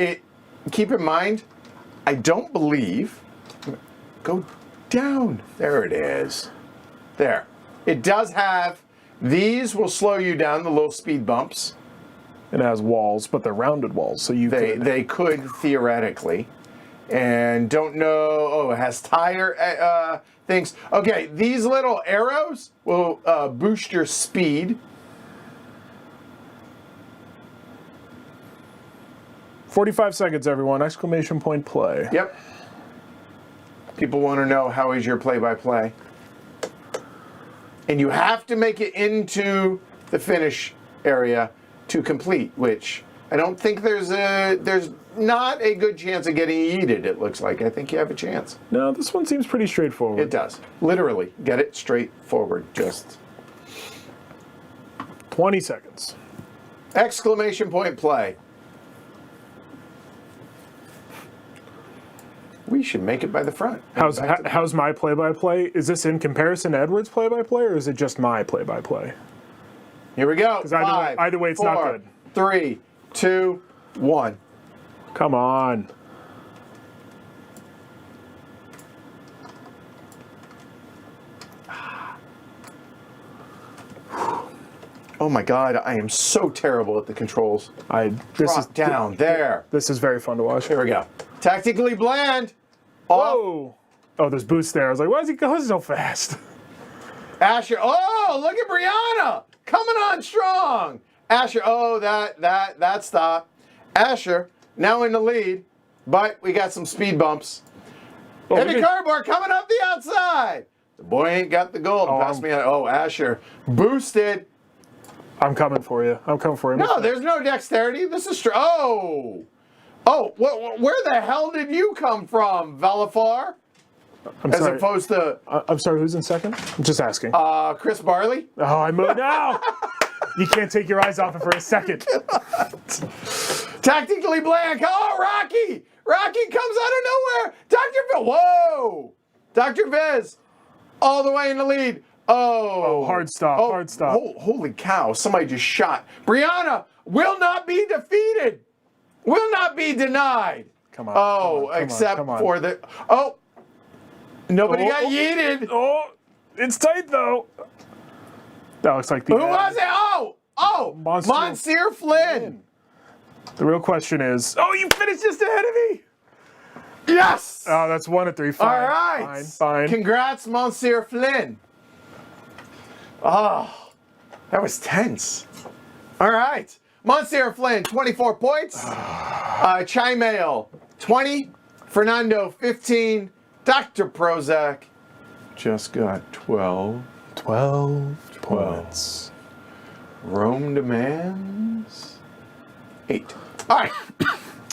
Keep in mind, I don't believe. Go down. There it is. There. It does have. These will slow you down, the little speed bumps. It has walls, but they're rounded walls, so they could theoretically. And don't know. Oh, it has tire things. Okay, these little arrows will boost your speed. 45 seconds, everyone. !play. Yep. People want to know how is your play-by-play. And you have to make it into the finish area to complete, which I don't think there's not a good chance of getting yeeted, it looks like. I think you have a chance. No, this one seems pretty straightforward. It does. Literally. Get it straight forward. Just 20 seconds. !play. We should make it by the front. How's my play-by-play? Is this in comparison to Edward's play-by-play, or is it just my play-by-play? Here we go. 'Cause 5, either way, it's 4, not good. 3, 2, 1. Come on. Oh my God, I am so terrible at the controls. Drop down there. This is very fun to watch. Here we go. Tactically bland. Whoa! Oh, there's boost there. I was like, why is he going so fast? Asher. Oh, look at Brianna. coming on strong. Asher, oh, that stopped. Asher, now in the lead, but we got some speed bumps. Oh, Heavy cardboard coming up the outside. The boy ain't got the gold. Pass me on. Oh, Asher, boosted. I'm coming for you. I'm coming for you. No, there's no dexterity. This is oh, where the hell did you come from, Velafar? I'm As sorry. opposed to I'm sorry, who's in second? I'm just asking. Chris Barley. Oh, I moved. No! You can't take your eyes off it for a second. Tactically blank. Oh, Rocky! Rocky comes out of nowhere. Dr. Viz. Whoa! Dr. Viz, all the way in the lead. Oh, hard stop. Hard stop. Holy cow! Somebody just shot. Brianna will not be defeated. Will not be denied. Come on. Oh, come on, except come on. for the nobody got yeeted. Oh, it's tight though. That looks like the. Who was it? Oh, Monsieur Flynn. The real question is, oh, you finished just ahead of me. Yes. Oh, that's 1 of 3. Fine. All right. Fine. Congrats, Monsieur Flynn. Oh, that was tense. All right. Monsieur Flynn, 24 points. Chimail, 20. Fernando, 15. Dr. Prozac just got 12. 12 points. Rome demands 8. All right.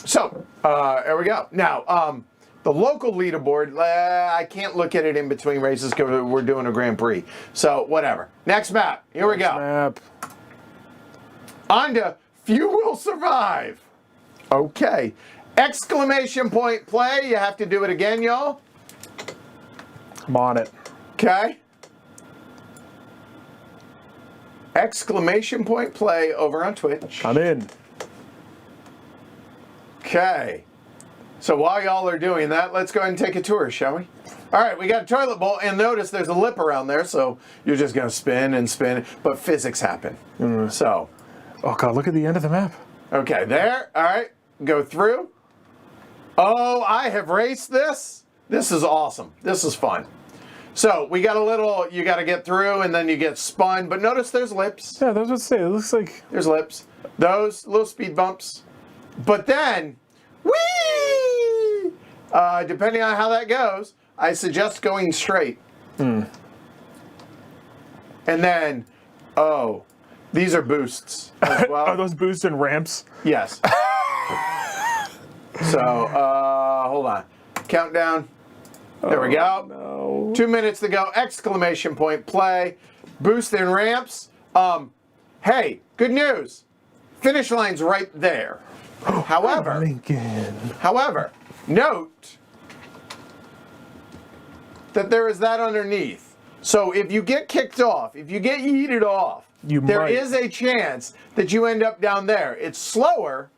So, there we go. Now, the local leaderboard, I can't look at it in between races because we're doing a Grand Prix. So, whatever. Next map. Here we go. Map. On to Few Will Survive. Okay. Exclamation point play. You have to do it again, y'all. I'm on it. Okay. Exclamation point play over on Twitch. I'm in. Okay. So while y'all are doing that, let's go ahead and take a tour, shall we? All right, we got a toilet bowl, and notice there's a lip around there, so you're just going to spin and spin, but physics happen. So, Oh, God, look at the end of the map. okay, there. All right, go through. Oh, I have raced this. This is awesome. This is fun. So we got a little, you got to get through, and then you get spun, but notice there's lips. Yeah, that's what I was saying. It looks like. There's lips. Those little speed bumps. But then, whee! Depending on how that goes, I suggest going straight. And then, oh, these are boosts as well. Are those boosts and ramps? Yes. So, hold on. Countdown. There we go. No. 2 minutes to go. Exclamation point play. Boost and ramps. Hey, good news. Finish line's right there. However, Lincoln. note that there is that underneath. So if you get kicked off, if you get yeeted off, there is a chance that you end up down there. It's slower,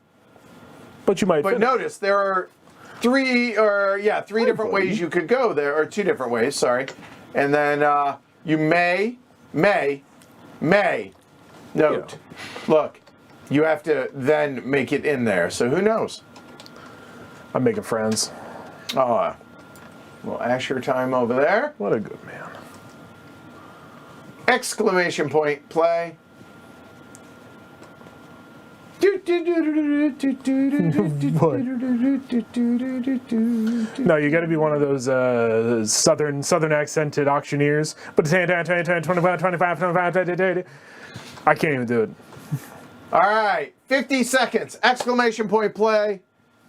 But you might. but finish. notice there are three different ways you could go there, or 2 different ways, sorry. And then you may, note, look, you have to then make it in there. So who knows? I'm making friends. Oh, little Asher time over there. What a good man. Exclamation point play. No, you got to be one of those southern accented auctioneers. But 10, 25, 25. I can't even do it. All right, 50 seconds. Exclamation point play.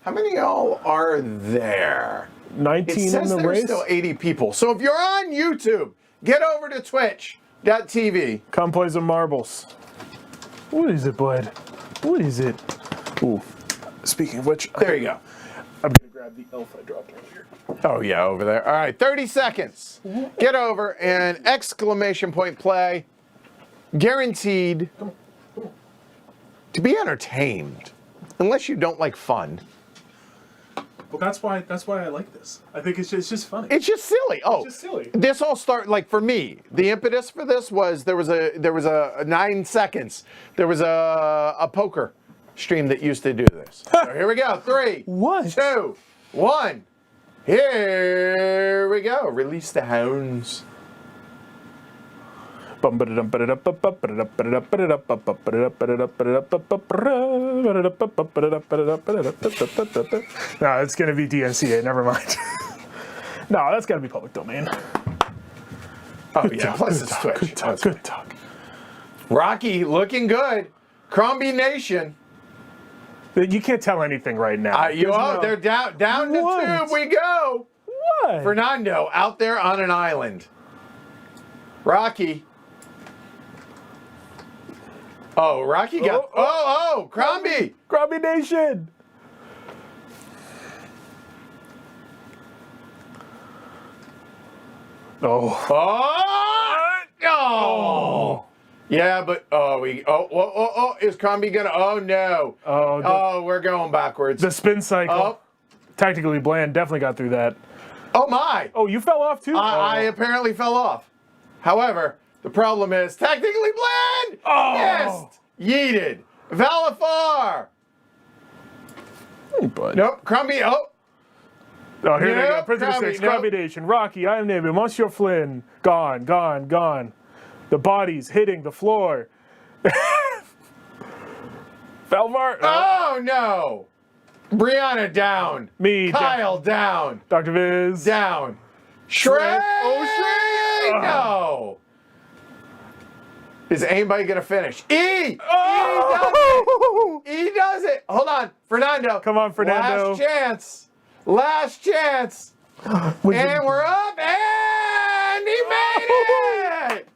How many of y'all are there? 19 It in says the there's race. still 80 people. So if you're on YouTube, get over to twitch.tv. Come play some marbles. What is it, bud? What is it? Ooh. Speaking of which, There you go. I'm gonna grab the elf I dropped earlier. Oh, yeah, over there. All right, 30 seconds. Get over and exclamation point play. Guaranteed to be entertained, unless you don't like fun. Well, that's why I like this. I think it's just funny. It's just silly. Oh, just silly. This all started, like, for me, the impetus for this was there was a 9 seconds. There was a poker stream that used to do this. So here we go. 3, What? 2, 1. Here we go. Release the hounds. it's gonna be DMCA. Never mind. No, that's gotta be public domain. Oh yeah, plus it's Twitch. Good talk. Good talk. Rocky looking good. Crombie Nation. You can't tell anything right now. They're down the tube we go. What? Fernando out there on an island. Rocky. Oh, Rocky got. Crombie. Crombie Nation. Oh. Yeah, but is Crombie gonna? Oh no. We're going backwards. The spin cycle. Oh. Tactically Bland definitely got through that. Oh my. Oh, you fell off too? I apparently fell off. However, the problem is tactically Bland. Missed. Yeeted. Valafar. But Nope. Crombie. Oh, here they go. Nope, Prisoner Crombie, 6, Crombie Nation. Rocky, I am naming Monsieur Flynn. Gone, gone, gone. The bodies hitting the floor. Valvar. Oh no. Brianna down. Me. Kyle down. Dr. Viz. Down. Shred. Oh, Shred. No. Is anybody going to finish? E does it. Hold on. Fernando. Come on, Fernando. Last chance. Last chance. And we're up. And he made it.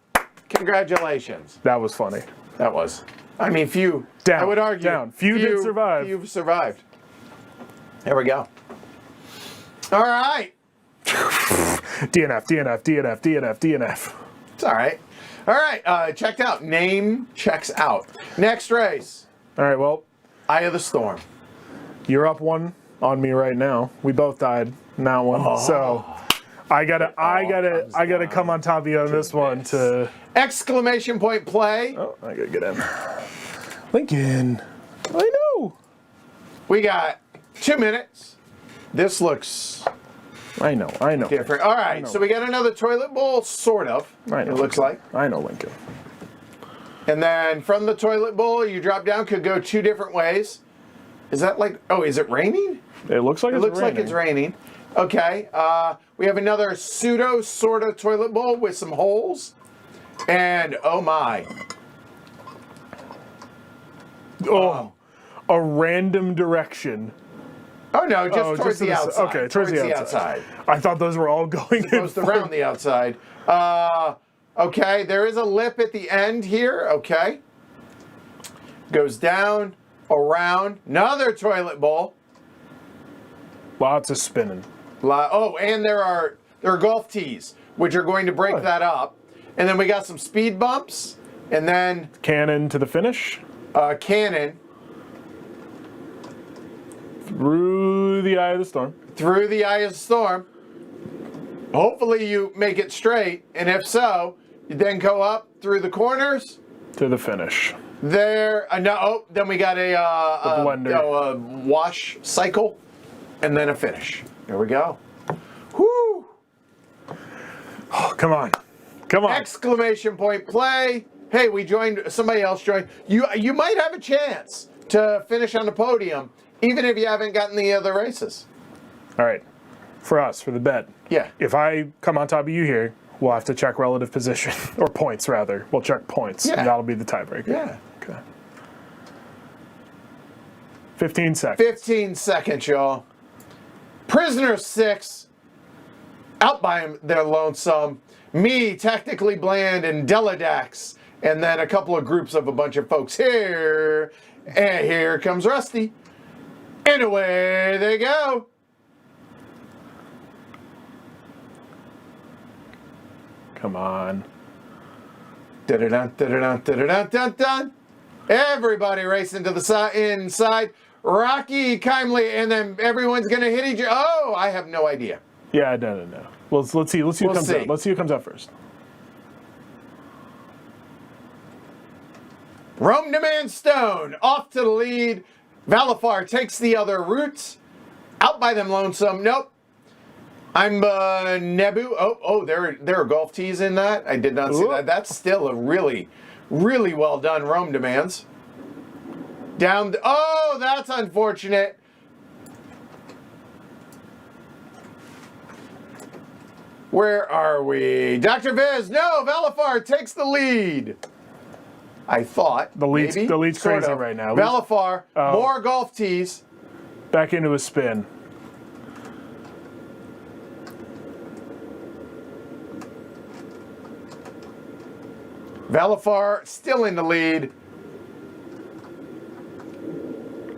Congratulations. That was funny. That was. I mean, few. Down. I would argue. Down. Few did survive. Few survived. There we go. All right. DNF, DNF, DNF, DNF, DNF. It's all right. All right. Checked out. Name checks out. Next race. All right, well, Eye of the Storm. you're up one on me right now. We both died in that one. So I gotta come on top of you on this one to Exclamation point play. Oh, I gotta get in. Lincoln. I know. We got 2 minutes. This looks I know. different. All right, so we got another toilet bowl, sort of. I know. It looks like. I know Lincoln. And then from the toilet bowl, you drop down, could go 2 different ways. Is that like, is it raining? It looks like It looks like it's raining. Okay, we have another pseudo sort of toilet bowl with some holes. And oh my. Oh, a random direction. Oh no, just towards the outside. Okay, towards the outside. I thought those were all going in. Supposed around the outside. Okay, there is a lip at the end here. Okay. Goes down, around, another toilet bowl. Lots of spinning. And there are golf tees, which are going to break that up. And then we got some speed bumps, and then Cannon to the finish. cannon Through the eye of the storm. through the eye of the storm. Hopefully you make it straight, and if so, you then go up through the corners. To the finish. There, then we got a blender. a wash cycle, and then a finish. There we go. Whoo! Oh, come on. Come on. Exclamation point play. Hey, somebody else joined. You might have a chance to finish on the podium, even if you haven't gotten the other races. All right. For us, for the bet. Yeah. If I come on top of you here, we'll have to check relative position. Or points, rather. We'll check points. Yeah. That'll be the tiebreaker. Yeah. Okay. 15 seconds. 15 seconds, y'all. Prisoner 6. Out by their lonesome. Me, Tactically Bland, and Deladax. And then a couple of groups of a bunch of folks here. And here comes Rusty. And away they go. Come on. Da-da-dun, da-da-dun, da-da-dun, dun-dun. Everybody racing to the inside. Rocky, Kindly, and then everyone's going to hit each other. Oh, I have no idea. Yeah, no. Well, let's see. Let's see who comes out. Let's see who comes out first. Rome Demand Stone off to the lead. Valafar takes the other route. Out by them lonesome. Nope. I'm Nebu. Oh, there are golf tees in that. I did not see that. That's still a really, really well done Rome demands. Down. Oh, that's unfortunate. Where are we? Dr. Viz. No, Velafar takes the lead. I thought. The lead's sort crazy of. right now. Velafar, more golf tees. Back into a spin. Velafar still in the lead.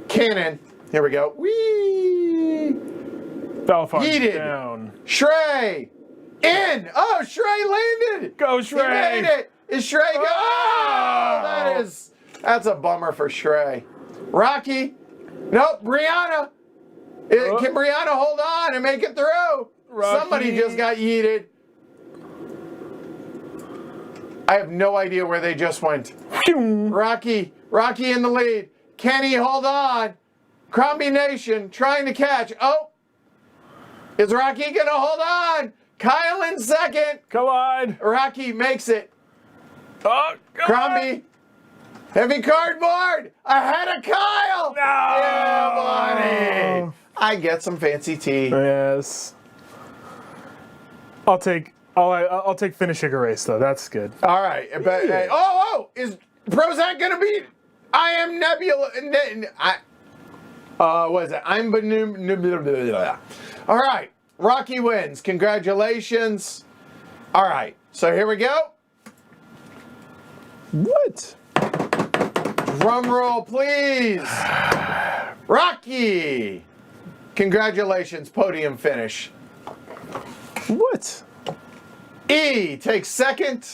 Cannon. Here we go. Whee! Velafar Yeeted. down. Shrey! In! Oh, Shrey landed! Go, He Shrey! made it! Is Shrey go? Oh! That's a bummer for Shrey. Rocky. Nope, Brianna. Can Brianna hold on and make it through? Rocky. Somebody just got yeeted. I have no idea where they just went. Rocky in the lead. Can he hold on? Crombie Nation trying to catch. Oh, is Rocky gonna hold on? Kyle in second. Come on. Rocky makes it. Oh, come Crombie. on. Heavy cardboard ahead of Kyle. No. Yeah, buddy. I get some fancy tea. Yes. I'll take finishing a race though. That's good. All right. But, is Prozac gonna beat? I am Nebula. What is it? I'm Nebula. All right. Rocky wins. Congratulations. All right. So here we go. What? Drum roll, please. Rocky. Congratulations. Podium finish. What? E takes second.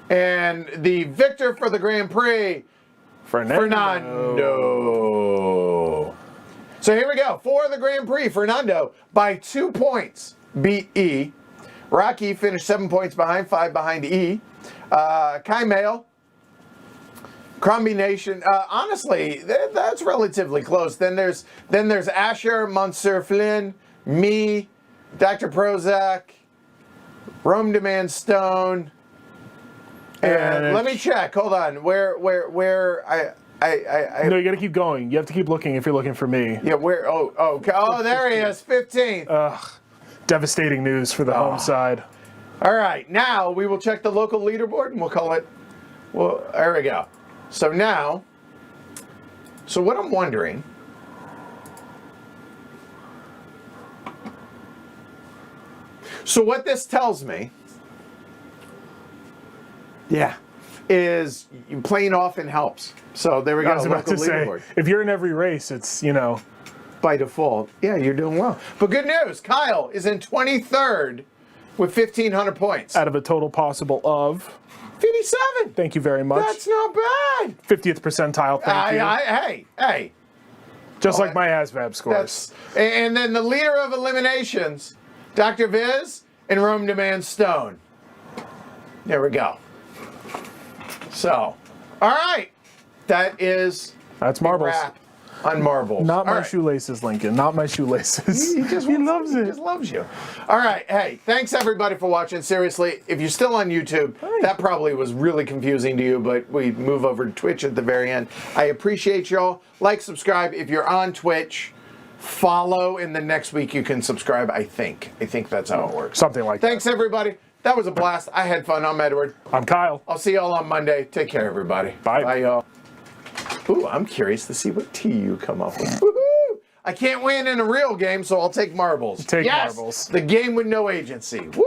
And the victor for the Grand Prix, Fernando. So here we go. For the Grand Prix, Fernando, by 2 points, beat E. Rocky finished 7 points behind, 5 behind E. Kai Mail, Crombie Nation. Honestly, that's relatively close. Then there's Asher, Monsieur Flynn, me, Dr. Prozac, Rome Demand Stone. And let me check. Hold on. Where No, you got to keep going. You have to keep looking if you're looking for me. Yeah, where? Oh, there he is. 15th. Ugh. Devastating news for the home side. All right. Now we will check the local leaderboard and we'll call it. Well, there we go. So now. So what I'm wondering. So what this tells me. Yeah. Is playing often helps. So there we go. I was about to say, if you're in every race, it's, by default. Yeah, you're doing well. But good news, Kyle is in 23rd with 1,500 points. out of a total possible of, 57. thank you very much. That's not bad. 50th percentile, thank you. Hey. Just like my ASVAB scores. And then the leader of eliminations, Dr. Viz and Rome Demand Stone. There we go. So, all right. That's marbles. wrap on marbles. Not All my right. shoelaces, Lincoln. Not my shoelaces. He loves it. He just loves you. All right. Hey, thanks everybody for watching. Seriously, if you're still on YouTube, that probably was really confusing to you, but we move over to Twitch at the very end. I appreciate y'all. Like, subscribe. If you're on Twitch, follow, and then next week you can subscribe, I think. I think that's how it works. Something like that. Thanks, everybody. That was a blast. I had fun. I'm Edward. I'm Kyle. I'll see y'all on Monday. Take care, everybody. Bye. Bye, y'all. Ooh, I'm curious to see what tea you come up with. Woohoo! I can't win in a real game, so I'll take marbles. Take marbles. The game with no agency. Woo!